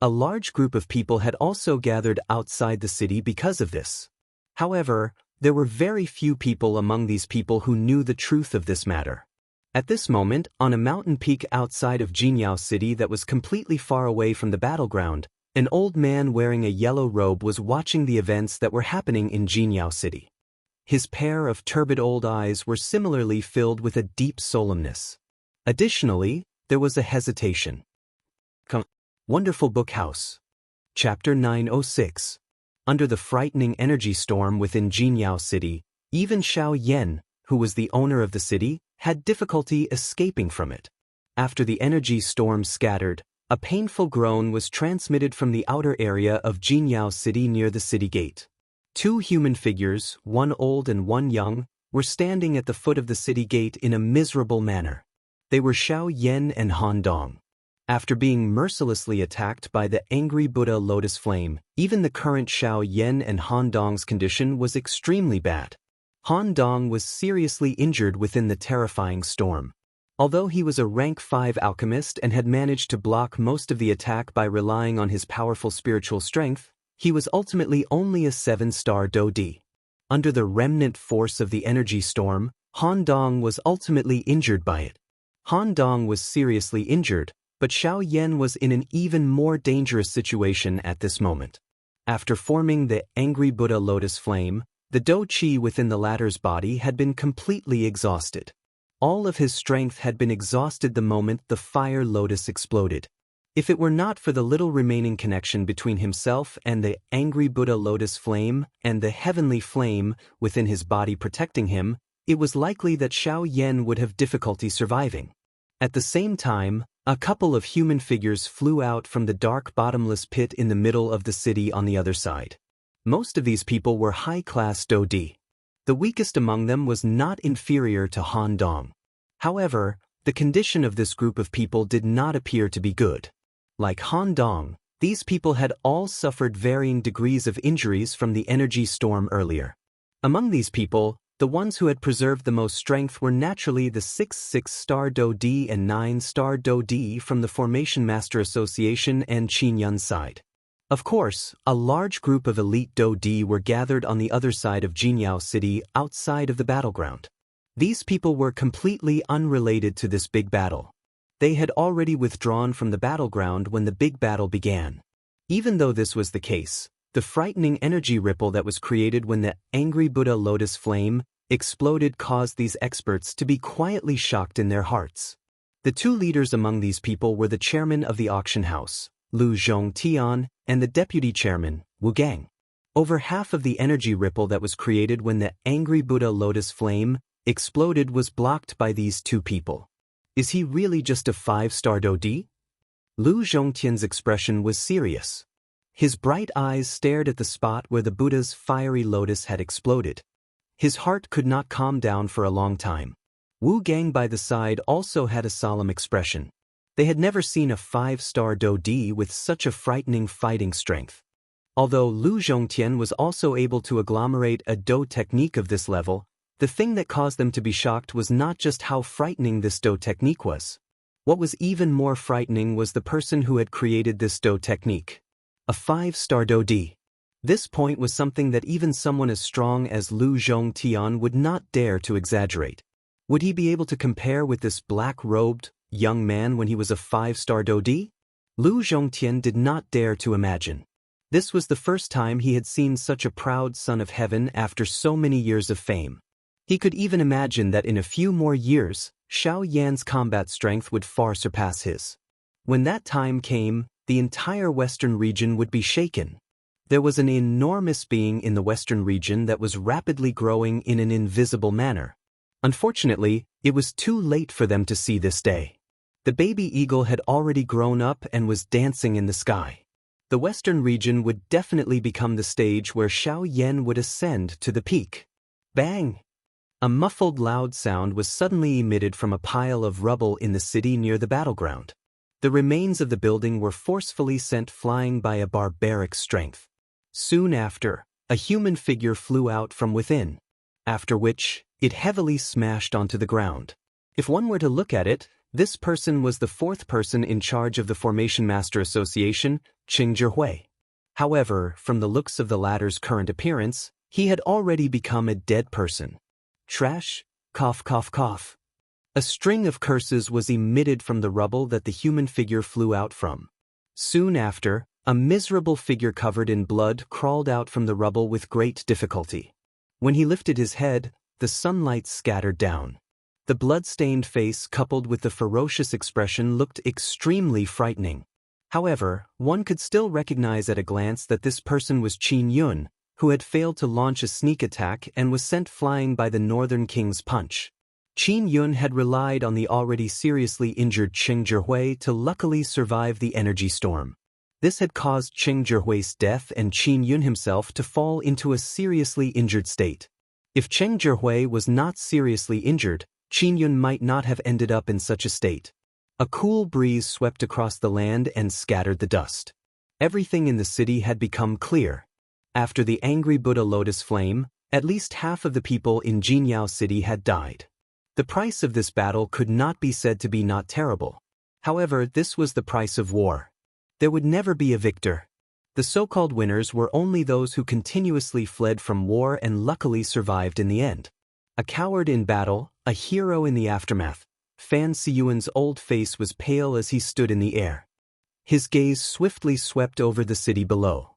A: A large group of people had also gathered outside the city because of this. However, there were very few people among these people who knew the truth of this matter. At this moment, on a mountain peak outside of Jinyao city that was completely far away from the battleground, an old man wearing a yellow robe was watching the events that were happening in Jinyao city. His pair of turbid old eyes were similarly filled with a deep solemnness. Additionally, there was a hesitation. Wonderful Book House. Chapter 906. Under the frightening energy storm within Jinyao city, even Xiao Yan, who was the owner of the city, had difficulty escaping from it. After the energy storm scattered, a painful groan was transmitted from the outer area of Jinyao city near the city gate. Two human figures, one old and one young, were standing at the foot of the city gate in a miserable manner. They were Xiao Yan and Han Dong. After being mercilessly attacked by the angry Buddha lotus flame, even the current Xiao Yan and Han Dong's condition was extremely bad. Han Dong was seriously injured within the terrifying storm. Although he was a rank 5 alchemist and had managed to block most of the attack by relying on his powerful spiritual strength, he was ultimately only a 7-star Dodi. Under the remnant force of the energy storm, Han Dong was ultimately injured by it. Han Dong was seriously injured, but Xiao Yan was in an even more dangerous situation at this moment. After forming the angry Buddha lotus flame, the Do Qi within the latter's body had been completely exhausted. All of his strength had been exhausted the moment the fire lotus exploded. If it were not for the little remaining connection between himself and the angry Buddha lotus flame and the heavenly flame within his body protecting him, it was likely that Xiao Yan would have difficulty surviving. At the same time, a couple of human figures flew out from the dark bottomless pit in the middle of the city on the other side. Most of these people were high-class Dodi. The weakest among them was not inferior to Han Dong. However, the condition of this group of people did not appear to be good. Like Han Dong, these people had all suffered varying degrees of injuries from the energy storm earlier. Among these people, the ones who had preserved the most strength were naturally the 6-star Dodi and 9-star Dodi from the Formation Master Association and Qinyun side. Of course, a large group of elite Dodi were gathered on the other side of Jinyao city outside of the battleground. These people were completely unrelated to this big battle. They had already withdrawn from the battleground when the big battle began. Even though this was the case, the frightening energy ripple that was created when the angry Buddha lotus flame exploded caused these experts to be quietly shocked in their hearts. The two leaders among these people were the chairman of the auction house, Lu Zhongtian, and the deputy chairman, Wu Gang. Over half of the energy ripple that was created when the angry Buddha lotus flame exploded was blocked by these two people. Is he really just a 5-star Dodi? Lu Zhongtian's expression was serious. His bright eyes stared at the spot where the Buddha's fiery lotus had exploded. His heart could not calm down for a long time. Wu Gang by the side also had a solemn expression. They had never seen a 5-star Dodi with such a frightening fighting strength. Although Lu Zhongtian was also able to agglomerate a Do technique of this level, the thing that caused them to be shocked was not just how frightening this Do technique was. What was even more frightening was the person who had created this Do technique. A 5-star Dodi. This point was something that even someone as strong as Lu Zhongtian would not dare to exaggerate. Would he be able to compare with this black-robed, young man when he was a 5-star Dodi? Lu Zhongtian did not dare to imagine. This was the first time he had seen such a proud son of heaven after so many years of fame. He could even imagine that in a few more years, Xiao Yan's combat strength would far surpass his. When that time came, the entire western region would be shaken. There was an enormous being in the western region that was rapidly growing in an invisible manner. Unfortunately, it was too late for them to see this day. The baby eagle had already grown up and was dancing in the sky. The western region would definitely become the stage where Xiao Yan would ascend to the peak. Bang! A muffled loud sound was suddenly emitted from a pile of rubble in the city near the battleground. The remains of the building were forcefully sent flying by a barbaric strength. Soon after, a human figure flew out from within, after which, it heavily smashed onto the ground. If one were to look at it, this person was the fourth person in charge of the Formation Master Association, Qing Zhihui. However, from the looks of the latter's current appearance, he had already become a dead person. Trash, cough cough cough. A string of curses was emitted from the rubble that the human figure flew out from. Soon after, a miserable figure covered in blood crawled out from the rubble with great difficulty. When he lifted his head, the sunlight scattered down. The blood-stained face coupled with the ferocious expression looked extremely frightening. However, one could still recognize at a glance that this person was Qin Yun, who had failed to launch a sneak attack and was sent flying by the Northern King's punch. Qin Yun had relied on the already seriously injured Qing Zhihui to luckily survive the energy storm. This had caused Qing Zhihui's death and Qin Yun himself to fall into a seriously injured state. If Qing Zhihui was not seriously injured, Qin Yun might not have ended up in such a state. A cool breeze swept across the land and scattered the dust. Everything in the city had become clear. After the angry Buddha lotus flame, at least half of the people in Jinyao City had died. The price of this battle could not be said to be not terrible. However, this was the price of war. There would never be a victor. The so-called winners were only those who continuously fled from war and luckily survived in the end. A coward in battle, a hero in the aftermath, Fan Siyuan's old face was pale as he stood in the air. His gaze swiftly swept over the city below.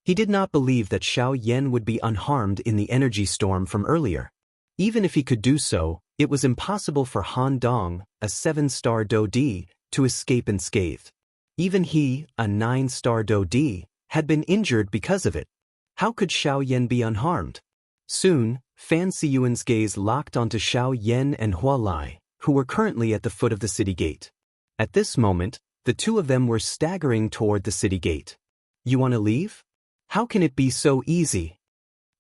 A: He did not believe that Xiao Yan would be unharmed in the energy storm from earlier. Even if he could do so, it was impossible for Han Dong, a 7-star Dodi, to escape unscathed. Even he, a 9-star Dodi, had been injured because of it. How could Xiao Yan be unharmed? Soon, Fan Siyuan's gaze locked onto Xiao Yan and Hua Lai, who were currently at the foot of the city gate. At this moment, the two of them were staggering toward the city gate. You want to leave? How can it be so easy?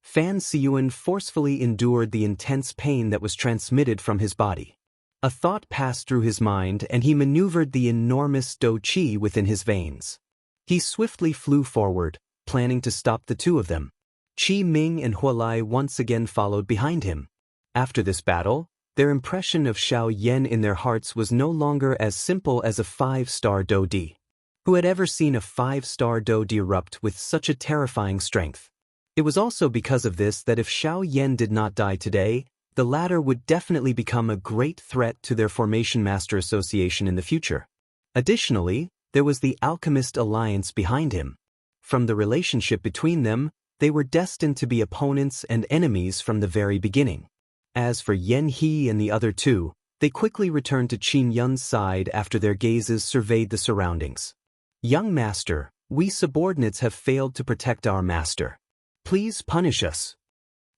A: Fan Siyuan forcefully endured the intense pain that was transmitted from his body. A thought passed through his mind and he maneuvered the enormous Do Qi within his veins. He swiftly flew forward, planning to stop the two of them. Qi Ming and Hua Lai once again followed behind him. After this battle, their impression of Xiao Yan in their hearts was no longer as simple as a 5-star Dodi. Who had ever seen a 5-star Dodi erupt with such a terrifying strength? It was also because of this that if Xiao Yan did not die today, the latter would definitely become a great threat to their Formation Master Association in the future. Additionally, there was the Alchemist Alliance behind him. From the relationship between them, they were destined to be opponents and enemies from the very beginning. As for Yan He and the other two, they quickly returned to Qin Yun's side after their gazes surveyed the surroundings. Young master, we subordinates have failed to protect our master. Please punish us.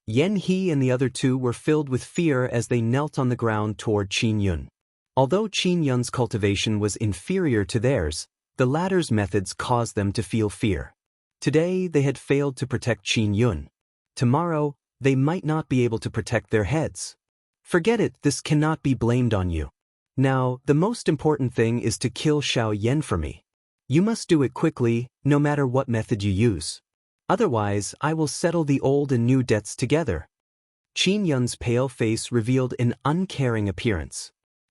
A: Yan He and the other two were filled with fear as they knelt on the ground toward Qin Yun. Although Qin Yun's cultivation was inferior to theirs, the latter's methods caused them to feel fear. Today they had failed to protect Qin Yun. Tomorrow, they might not be able to protect their heads. Forget it, this cannot be blamed on you. Now, the most important thing is to kill Xiaoyan for me. You must do it quickly, no matter what method you use. Otherwise, I will settle the old and new debts together. Qin Yun's pale face revealed an uncaring appearance.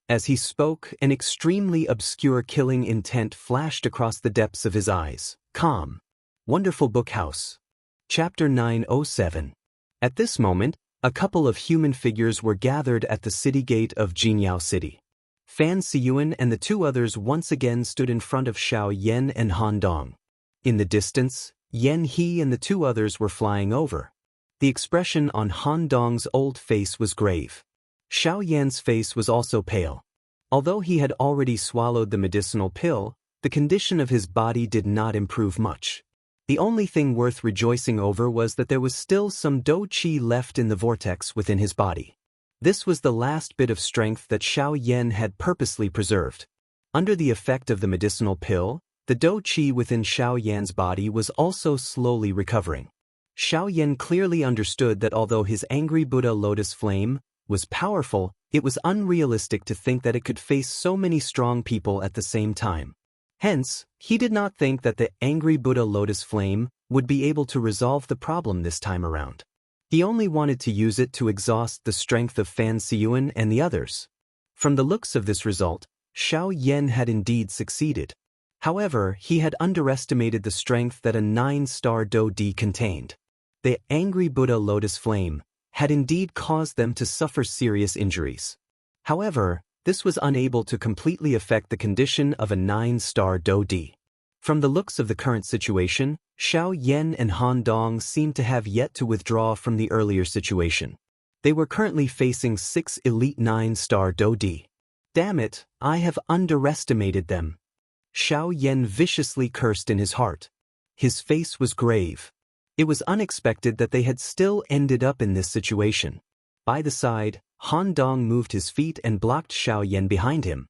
A: As he spoke, an extremely obscure killing intent flashed across the depths of his eyes. Calm. Wonderful Book House. Chapter 907. At this moment, a couple of human figures were gathered at the city gate of Jinyao City. Fan Siyuan and the two others once again stood in front of Xiao Yan and Han Dong. In the distance, Yan He and the two others were flying over. The expression on Han Dong's old face was grave. Xiao Yan's face was also pale. Although he had already swallowed the medicinal pill, the condition of his body did not improve much. The only thing worth rejoicing over was that there was still some dou qi left in the vortex within his body. This was the last bit of strength that Xiao Yan had purposely preserved. Under the effect of the medicinal pill, the dou qi within Xiao Yan's body was also slowly recovering. Xiao Yan clearly understood that although his angry Buddha lotus flame was powerful, it was unrealistic to think that it could face so many strong people at the same time. Hence, he did not think that the angry Buddha lotus flame would be able to resolve the problem this time around. He only wanted to use it to exhaust the strength of Fan Siyuan and the others. From the looks of this result, Xiao Yan had indeed succeeded. However, he had underestimated the strength that a 9-star Dou Di contained. The angry Buddha lotus flame had indeed caused them to suffer serious injuries. However, this was unable to completely affect the condition of a 9-star Dou Di. From the looks of the current situation, Xiao Yan and Han Dong seemed to have yet to withdraw from the earlier situation. They were currently facing 6 elite 9-star Dou Di. Damn it, I have underestimated them. Xiao Yan viciously cursed in his heart. His face was grave. It was unexpected that they had still ended up in this situation. By the side, Han Dong moved his feet and blocked Xiao Yan behind him.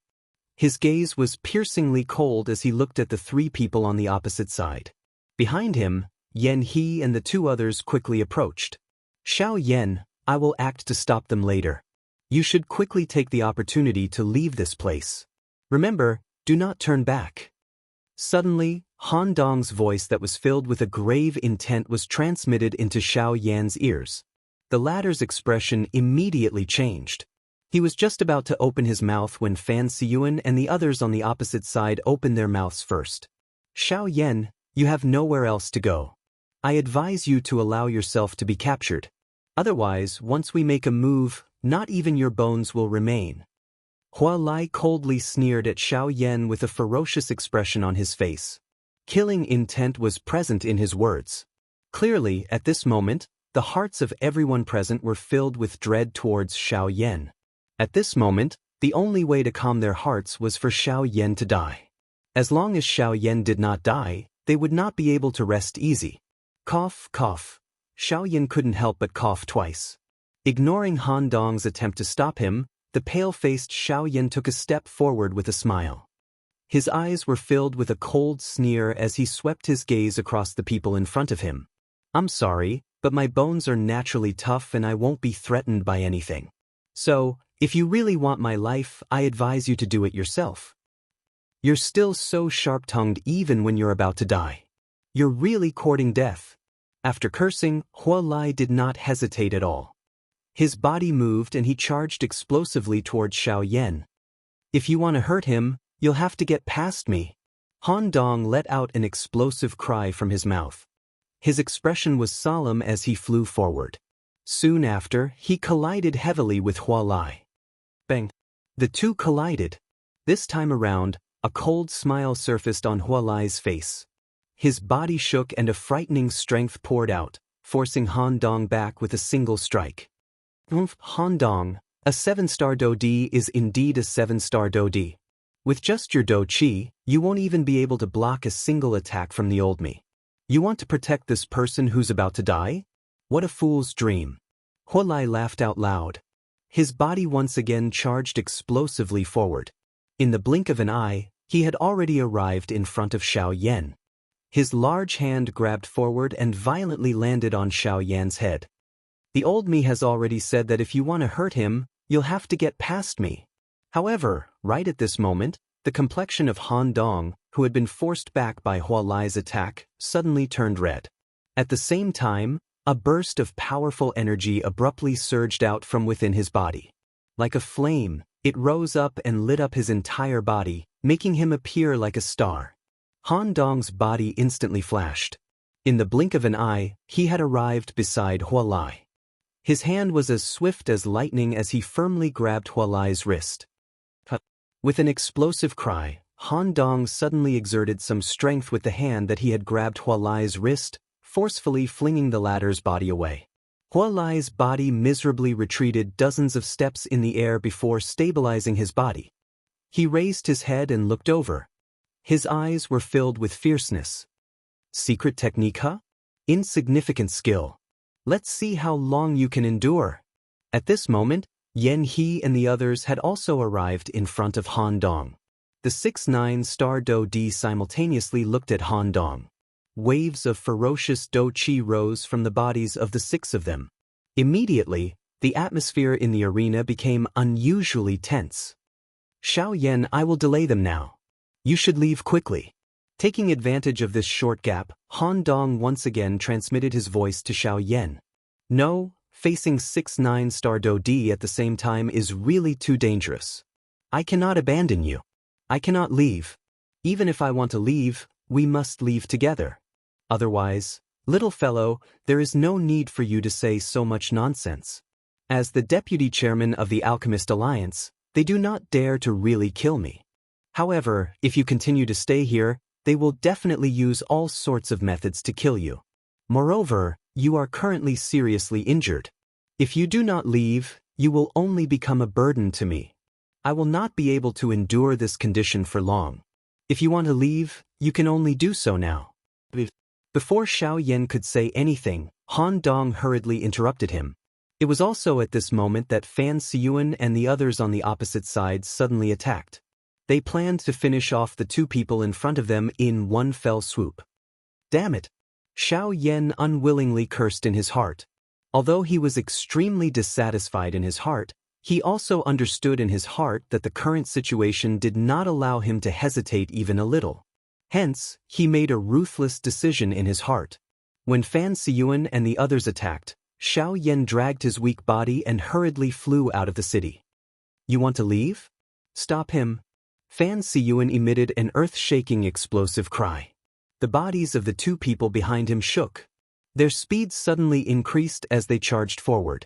A: His gaze was piercingly cold as he looked at the three people on the opposite side. Behind him, Yan He and the two others quickly approached. Xiao Yan, I will act to stop them later. You should quickly take the opportunity to leave this place. Remember, do not turn back. Suddenly, Han Dong's voice that was filled with a grave intent was transmitted into Xiao Yan's ears. The latter's expression immediately changed. He was just about to open his mouth when Fan Siyuan and the others on the opposite side opened their mouths first. Xiao Yan, you have nowhere else to go. I advise you to allow yourself to be captured. Otherwise, once we make a move, not even your bones will remain. Hua Lai coldly sneered at Xiao Yan with a ferocious expression on his face. Killing intent was present in his words. Clearly, at this moment, the hearts of everyone present were filled with dread towards Xiao Yan. At this moment, the only way to calm their hearts was for Xiao Yan to die. As long as Xiao Yan did not die, they would not be able to rest easy. Cough, cough. Xiao Yan couldn't help but cough twice. Ignoring Han Dong's attempt to stop him, the pale-faced Xiao Yan took a step forward with a smile. His eyes were filled with a cold sneer as he swept his gaze across the people in front of him. I'm sorry, but my bones are naturally tough and I won't be threatened by anything. So, if you really want my life, I advise you to do it yourself. You're still so sharp-tongued even when you're about to die. You're really courting death. After cursing, Hua Lai did not hesitate at all. His body moved and he charged explosively towards Xiao Yan. If you want to hurt him, you'll have to get past me. Han Dong let out an explosive cry from his mouth. His expression was solemn as he flew forward. Soon after, he collided heavily with Hua Lai. Bang! The two collided. This time around, a cold smile surfaced on Hua Lai's face. His body shook and a frightening strength poured out, forcing Han Dong back with a single strike. Han Dong, a 7-star Dou Di is indeed a 7-star Dou Di. With just your Dou Qi, you won't even be able to block a single attack from the old me. You want to protect this person who's about to die? What a fool's dream. Hua Lai laughed out loud. His body once again charged explosively forward. In the blink of an eye, he had already arrived in front of Xiaoyan. His large hand grabbed forward and violently landed on Xiaoyan's head. The old me has already said that if you want to hurt him, you'll have to get past me. However, right at this moment, the complexion of Han Dong, who had been forced back by Hua Lai's attack, suddenly turned red. At the same time, a burst of powerful energy abruptly surged out from within his body. Like a flame, it rose up and lit up his entire body, making him appear like a star. Han Dong's body instantly flashed. In the blink of an eye, he had arrived beside Hua Lai. His hand was as swift as lightning as he firmly grabbed Hua Lai's wrist. With an explosive cry, Han Dong suddenly exerted some strength with the hand that he had grabbed Hua Lai's wrist, forcefully flinging the latter's body away. Hua Lai's body miserably retreated dozens of steps in the air before stabilizing his body. He raised his head and looked over. His eyes were filled with fierceness. Secret technique, huh? Insignificant skill. Let's see how long you can endure. At this moment, Yan He and the others had also arrived in front of Han Dong. The 6-9 star Do Di simultaneously looked at Han Dong. Waves of ferocious Do Chi rose from the bodies of the 6 of them. Immediately, the atmosphere in the arena became unusually tense. Xiaoyan, I will delay them now. You should leave quickly. Taking advantage of this short gap, Han Dong once again transmitted his voice to Xiaoyan. No, facing 6-9 star Do Di at the same time is really too dangerous. I cannot abandon you. I cannot leave. Even if I want to leave, we must leave together. Otherwise, little fellow, there is no need for you to say so much nonsense. As the deputy chairman of the Alchemist Alliance, they do not dare to really kill me. However, if you continue to stay here, they will definitely use all sorts of methods to kill you. Moreover, you are currently seriously injured. If you do not leave, you will only become a burden to me. I will not be able to endure this condition for long. If you want to leave, you can only do so now. Before Xiaoyan could say anything, Han Dong hurriedly interrupted him. It was also at this moment that Fan Siyuan and the others on the opposite side suddenly attacked. They planned to finish off the 2 people in front of them in one fell swoop. Damn it! Xiaoyan unwillingly cursed in his heart. Although he was extremely dissatisfied in his heart, he also understood in his heart that the current situation did not allow him to hesitate even a little. Hence, he made a ruthless decision in his heart. When Fan Siyuan and the others attacked, Xiaoyan dragged his weak body and hurriedly flew out of the city. You want to leave? Stop him. Fan Siyuan emitted an earth-shaking explosive cry. The bodies of the 2 people behind him shook. Their speed suddenly increased as they charged forward.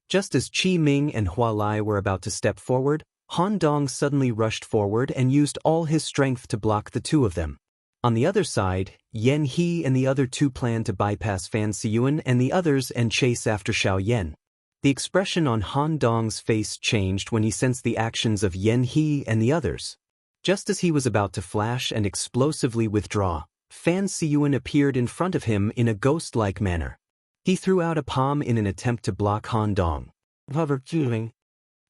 A: Just as Qi Ming and Hua Lai were about to step forward, Han Dong suddenly rushed forward and used all his strength to block the 2 of them. On the other side, Yan He and the other 2 planned to bypass Fan Siyuan and the others and chase after Xiaoyan. The expression on Han Dong's face changed when he sensed the actions of Yan He and the others. Just as he was about to flash and explosively withdraw, Fan Siyuan appeared in front of him in a ghost-like manner. He threw out a palm in an attempt to block Han Dong.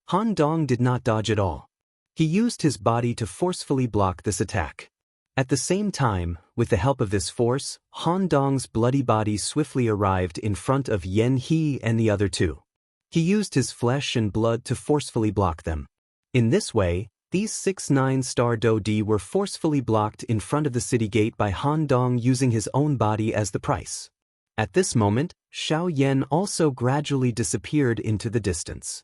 A: Han Dong did not dodge at all. He used his body to forcefully block this attack. At the same time, with the help of this force, Han Dong's bloody body swiftly arrived in front of Yan He and the other 2. He used his flesh and blood to forcefully block them. In this way, these 6-9 star Do Di were forcefully blocked in front of the city gate by Han Dong using his own body as the price. At this moment, Xiaoyan also gradually disappeared into the distance.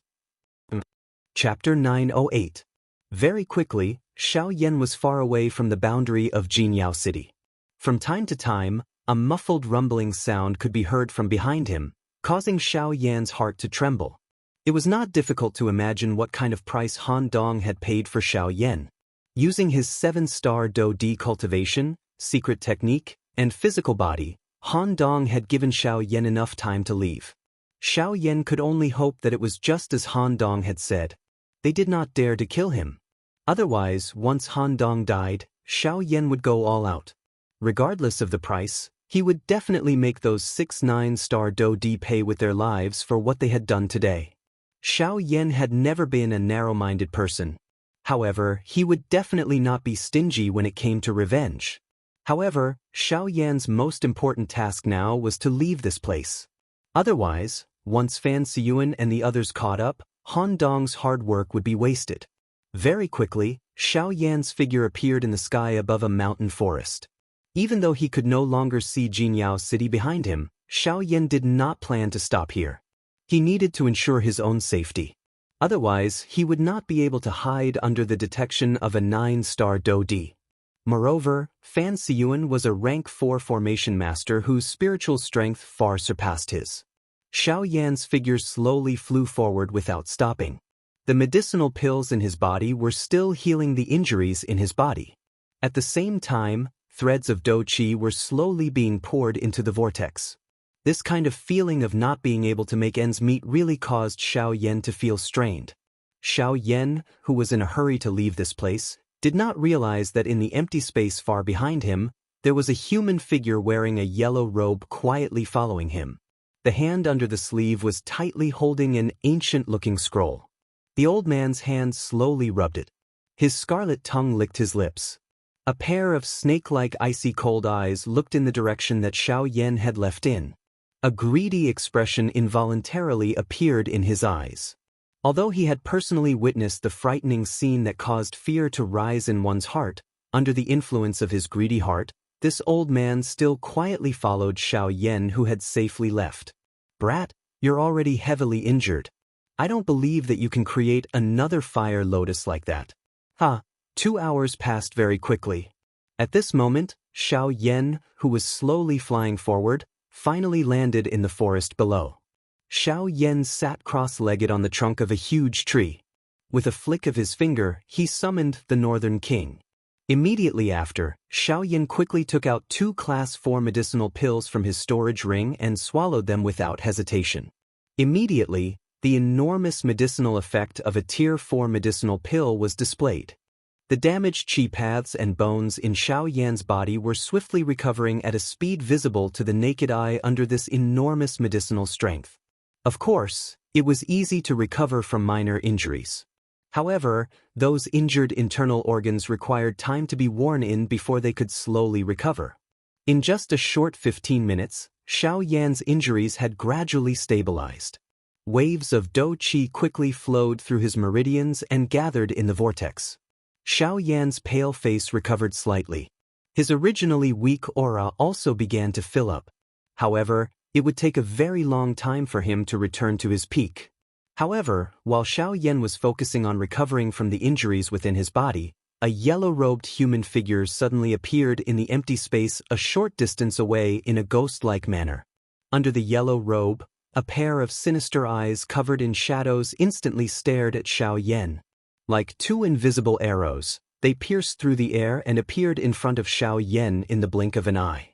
A: Chapter 908. Very quickly, Xiaoyan was far away from the boundary of Jinyao City. From time to time, a muffled rumbling sound could be heard from behind him, causing Xiaoyan's heart to tremble. It was not difficult to imagine what kind of price Han Dong had paid for Xiaoyan. Using his 7-star Do Di cultivation, secret technique, and physical body, Han Dong had given Xiaoyan enough time to leave. Xiaoyan could only hope that it was just as Han Dong had said. They did not dare to kill him. Otherwise, once Han Dong died, Xiaoyan would go all out. Regardless of the price, he would definitely make those 6-9 star Do Di pay with their lives for what they had done today. Xiao Yan had never been a narrow-minded person. However, he would definitely not be stingy when it came to revenge. However, Xiao Yan's most important task now was to leave this place. Otherwise, once Fan Siyuan and the others caught up, Han Dong's hard work would be wasted. Very quickly, Xiao Yan's figure appeared in the sky above a mountain forest. Even though he could no longer see Jinyao City behind him, Xiao Yan did not plan to stop here. He needed to ensure his own safety. Otherwise, he would not be able to hide under the detection of a 9-star Do-Di. Moreover, Fan Siyuan was a rank 4 formation master whose spiritual strength far surpassed his. Xiao Yan's figure slowly flew forward without stopping. The medicinal pills in his body were still healing the injuries in his body. At the same time, threads of Do-Chi were slowly being poured into the vortex. This kind of feeling of not being able to make ends meet really caused Xiao Yan to feel strained. Xiao Yan, who was in a hurry to leave this place, did not realize that in the empty space far behind him, there was a human figure wearing a yellow robe quietly following him. The hand under the sleeve was tightly holding an ancient-looking scroll. The old man's hand slowly rubbed it. His scarlet tongue licked his lips. A pair of snake-like icy cold eyes looked in the direction that Xiao Yan had left in. A greedy expression involuntarily appeared in his eyes. Although he had personally witnessed the frightening scene that caused fear to rise in one's heart, under the influence of his greedy heart, this old man still quietly followed Xiao Yan, who had safely left. "Brat, you're already heavily injured. I don't believe that you can create another fire lotus like that." 2 hours passed very quickly. At this moment, Xiao Yan, who was slowly flying forward, finally landed in the forest below. Xiao Yan sat cross-legged on the trunk of a huge tree. With a flick of his finger, he summoned the Northern King. Immediately after, Xiao Yan quickly took out 2 Class 4 medicinal pills from his storage ring and swallowed them without hesitation. Immediately, the enormous medicinal effect of a Tier 4 medicinal pill was displayed. The damaged chi paths and bones in Xiao Yan's body were swiftly recovering at a speed visible to the naked eye under this enormous medicinal strength. Of course, it was easy to recover from minor injuries. However, those injured internal organs required time to be worn in before they could slowly recover. In just a short 15 minutes, Xiao Yan's injuries had gradually stabilized. Waves of Do-Chi quickly flowed through his meridians and gathered in the vortex. Xiao Yan's pale face recovered slightly. His originally weak aura also began to fill up. However, it would take a very long time for him to return to his peak. However, while Xiao Yan was focusing on recovering from the injuries within his body, a yellow-robed human figure suddenly appeared in the empty space a short distance away in a ghost-like manner. Under the yellow robe, a pair of sinister eyes covered in shadows instantly stared at Xiao Yan. Like 2 invisible arrows, they pierced through the air and appeared in front of Xiao Yan in the blink of an eye.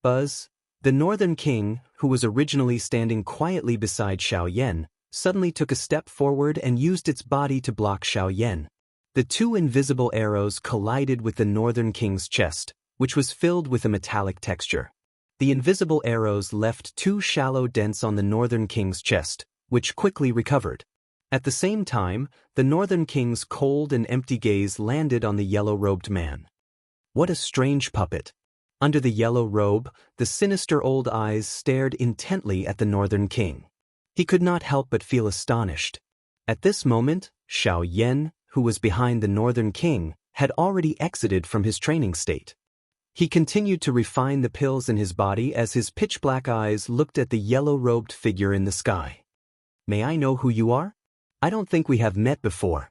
A: Buzz, the Northern King, who was originally standing quietly beside Xiao Yan, suddenly took a step forward and used its body to block Xiao Yan. The 2 invisible arrows collided with the Northern King's chest, which was filled with a metallic texture. The invisible arrows left 2 shallow dents on the Northern King's chest, which quickly recovered. At the same time, the Northern King's cold and empty gaze landed on the yellow-robed man. What a strange puppet. Under the yellow robe, the sinister old eyes stared intently at the Northern King. He could not help but feel astonished. At this moment, Xiao Yan, who was behind the Northern King, had already exited from his training state. He continued to refine the pills in his body as his pitch-black eyes looked at the yellow-robed figure in the sky. "May I know who you are? I don't think we have met before."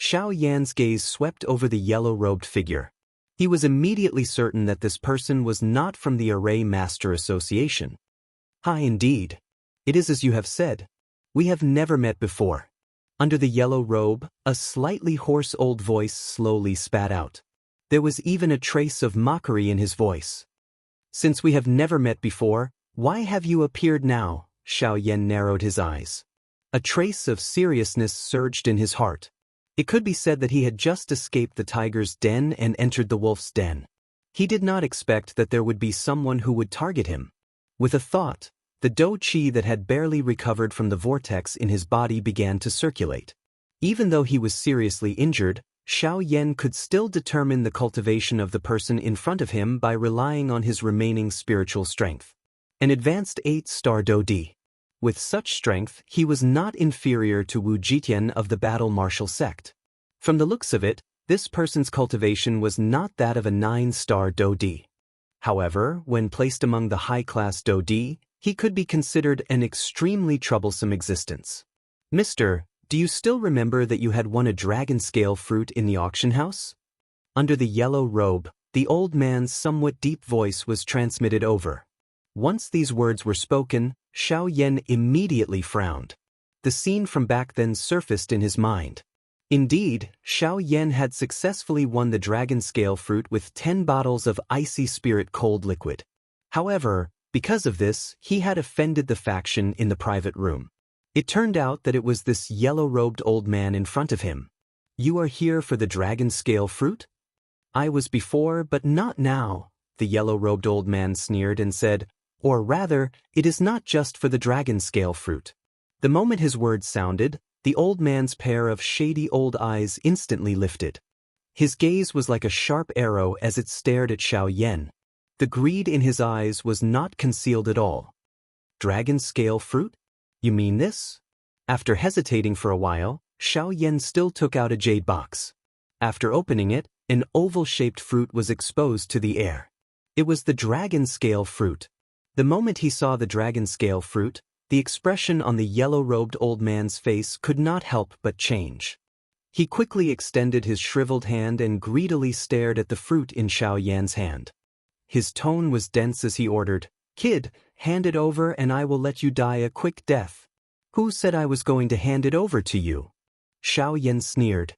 A: Xiao Yan's gaze swept over the yellow-robed figure. He was immediately certain that this person was not from the Array Master Association. Indeed. It is as you have said. We have never met before." Under the yellow robe, a slightly hoarse old voice slowly spat out. There was even a trace of mockery in his voice. "Since we have never met before, why have you appeared now?" Xiao Yan narrowed his eyes. A trace of seriousness surged in his heart. It could be said that he had just escaped the tiger's den and entered the wolf's den. He did not expect that there would be someone who would target him. With a thought, The dou qi that had barely recovered from the vortex in his body began to circulate. Even though he was seriously injured, Xiaoyan could still determine the cultivation of the person in front of him by relying on his remaining spiritual strength. An advanced 8-star dou di. With such strength, he was not inferior to Wu Jitian of the battle martial sect. From the looks of it, this person's cultivation was not that of a 9-star dou di. However, when placed among the high-class dou di, he could be considered an extremely troublesome existence. Mister, do you still remember that you had won a dragon scale fruit in the auction house? Under the yellow robe, the old man's somewhat deep voice was transmitted over. Once these words were spoken, Xiaoyan immediately frowned. The scene from back then surfaced in his mind. Indeed, Xiaoyan had successfully won the dragon scale fruit with 10 bottles of icy spirit cold liquid. However, because of this, he had offended the faction in the private room. It turned out that it was this yellow-robed old man in front of him. You are here for the dragon scale fruit? I was before, but not now, the yellow-robed old man sneered and said, or rather, it is not just for the dragon scale fruit. The moment his words sounded, the old man's pair of shady old eyes instantly lifted. His gaze was like a sharp arrow as it stared at Xiaoyan. The greed in his eyes was not concealed at all. Dragon scale fruit? You mean this? After hesitating for a while, Xiaoyan still took out a jade box. After opening it, an oval-shaped fruit was exposed to the air. It was the dragon scale fruit. The moment he saw the dragon scale fruit, the expression on the yellow-robed old man's face could not help but change. He quickly extended his shriveled hand and greedily stared at the fruit in Xiaoyan's hand. His tone was dense as he ordered, "Kid, hand it over and I will let you die a quick death." "Who said I was going to hand it over to you?" Xiaoyan sneered.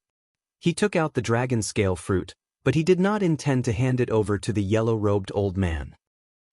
A: He took out the dragon scale fruit, but he did not intend to hand it over to the yellow-robed old man.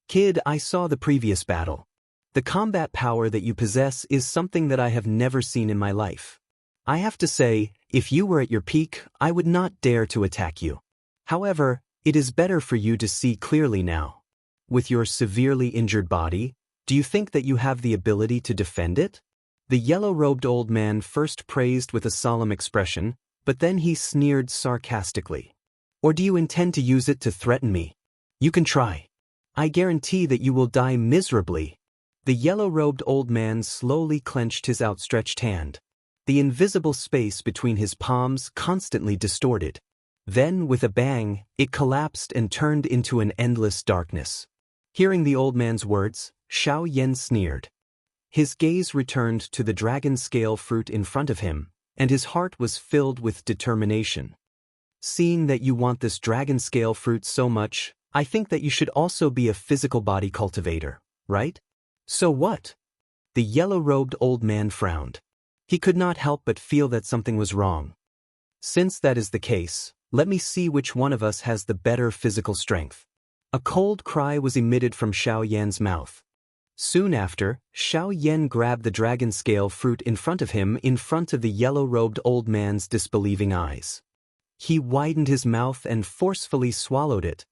A: "Kid, I saw the previous battle. The combat power that you possess is something that I have never seen in my life. I have to say, if you were at your peak, I would not dare to attack you. However, it is better for you to see clearly now. With your severely injured body, do you think that you have the ability to defend it?" The yellow-robed old man first praised with a solemn expression, but then he sneered sarcastically. "Or do you intend to use it to threaten me? You can try. I guarantee that you will die miserably." The yellow-robed old man slowly clenched his outstretched hand. The invisible space between his palms constantly distorted. Then, with a bang, it collapsed and turned into an endless darkness. Hearing the old man's words, Xiaoyan sneered. His gaze returned to the dragon scale fruit in front of him, and his heart was filled with determination. "Seeing that you want this dragon scale fruit so much, I think that you should also be a physical body cultivator, right? So what?" The yellow-robed old man frowned. He could not help but feel that something was wrong. "Since that is the case, let me see which one of us has the better physical strength." A cold cry was emitted from Xiaoyan's mouth. Soon after, Xiaoyan grabbed the dragon scale fruit in front of him in front of the yellow-robed old man's disbelieving eyes. He widened his mouth and forcefully swallowed it.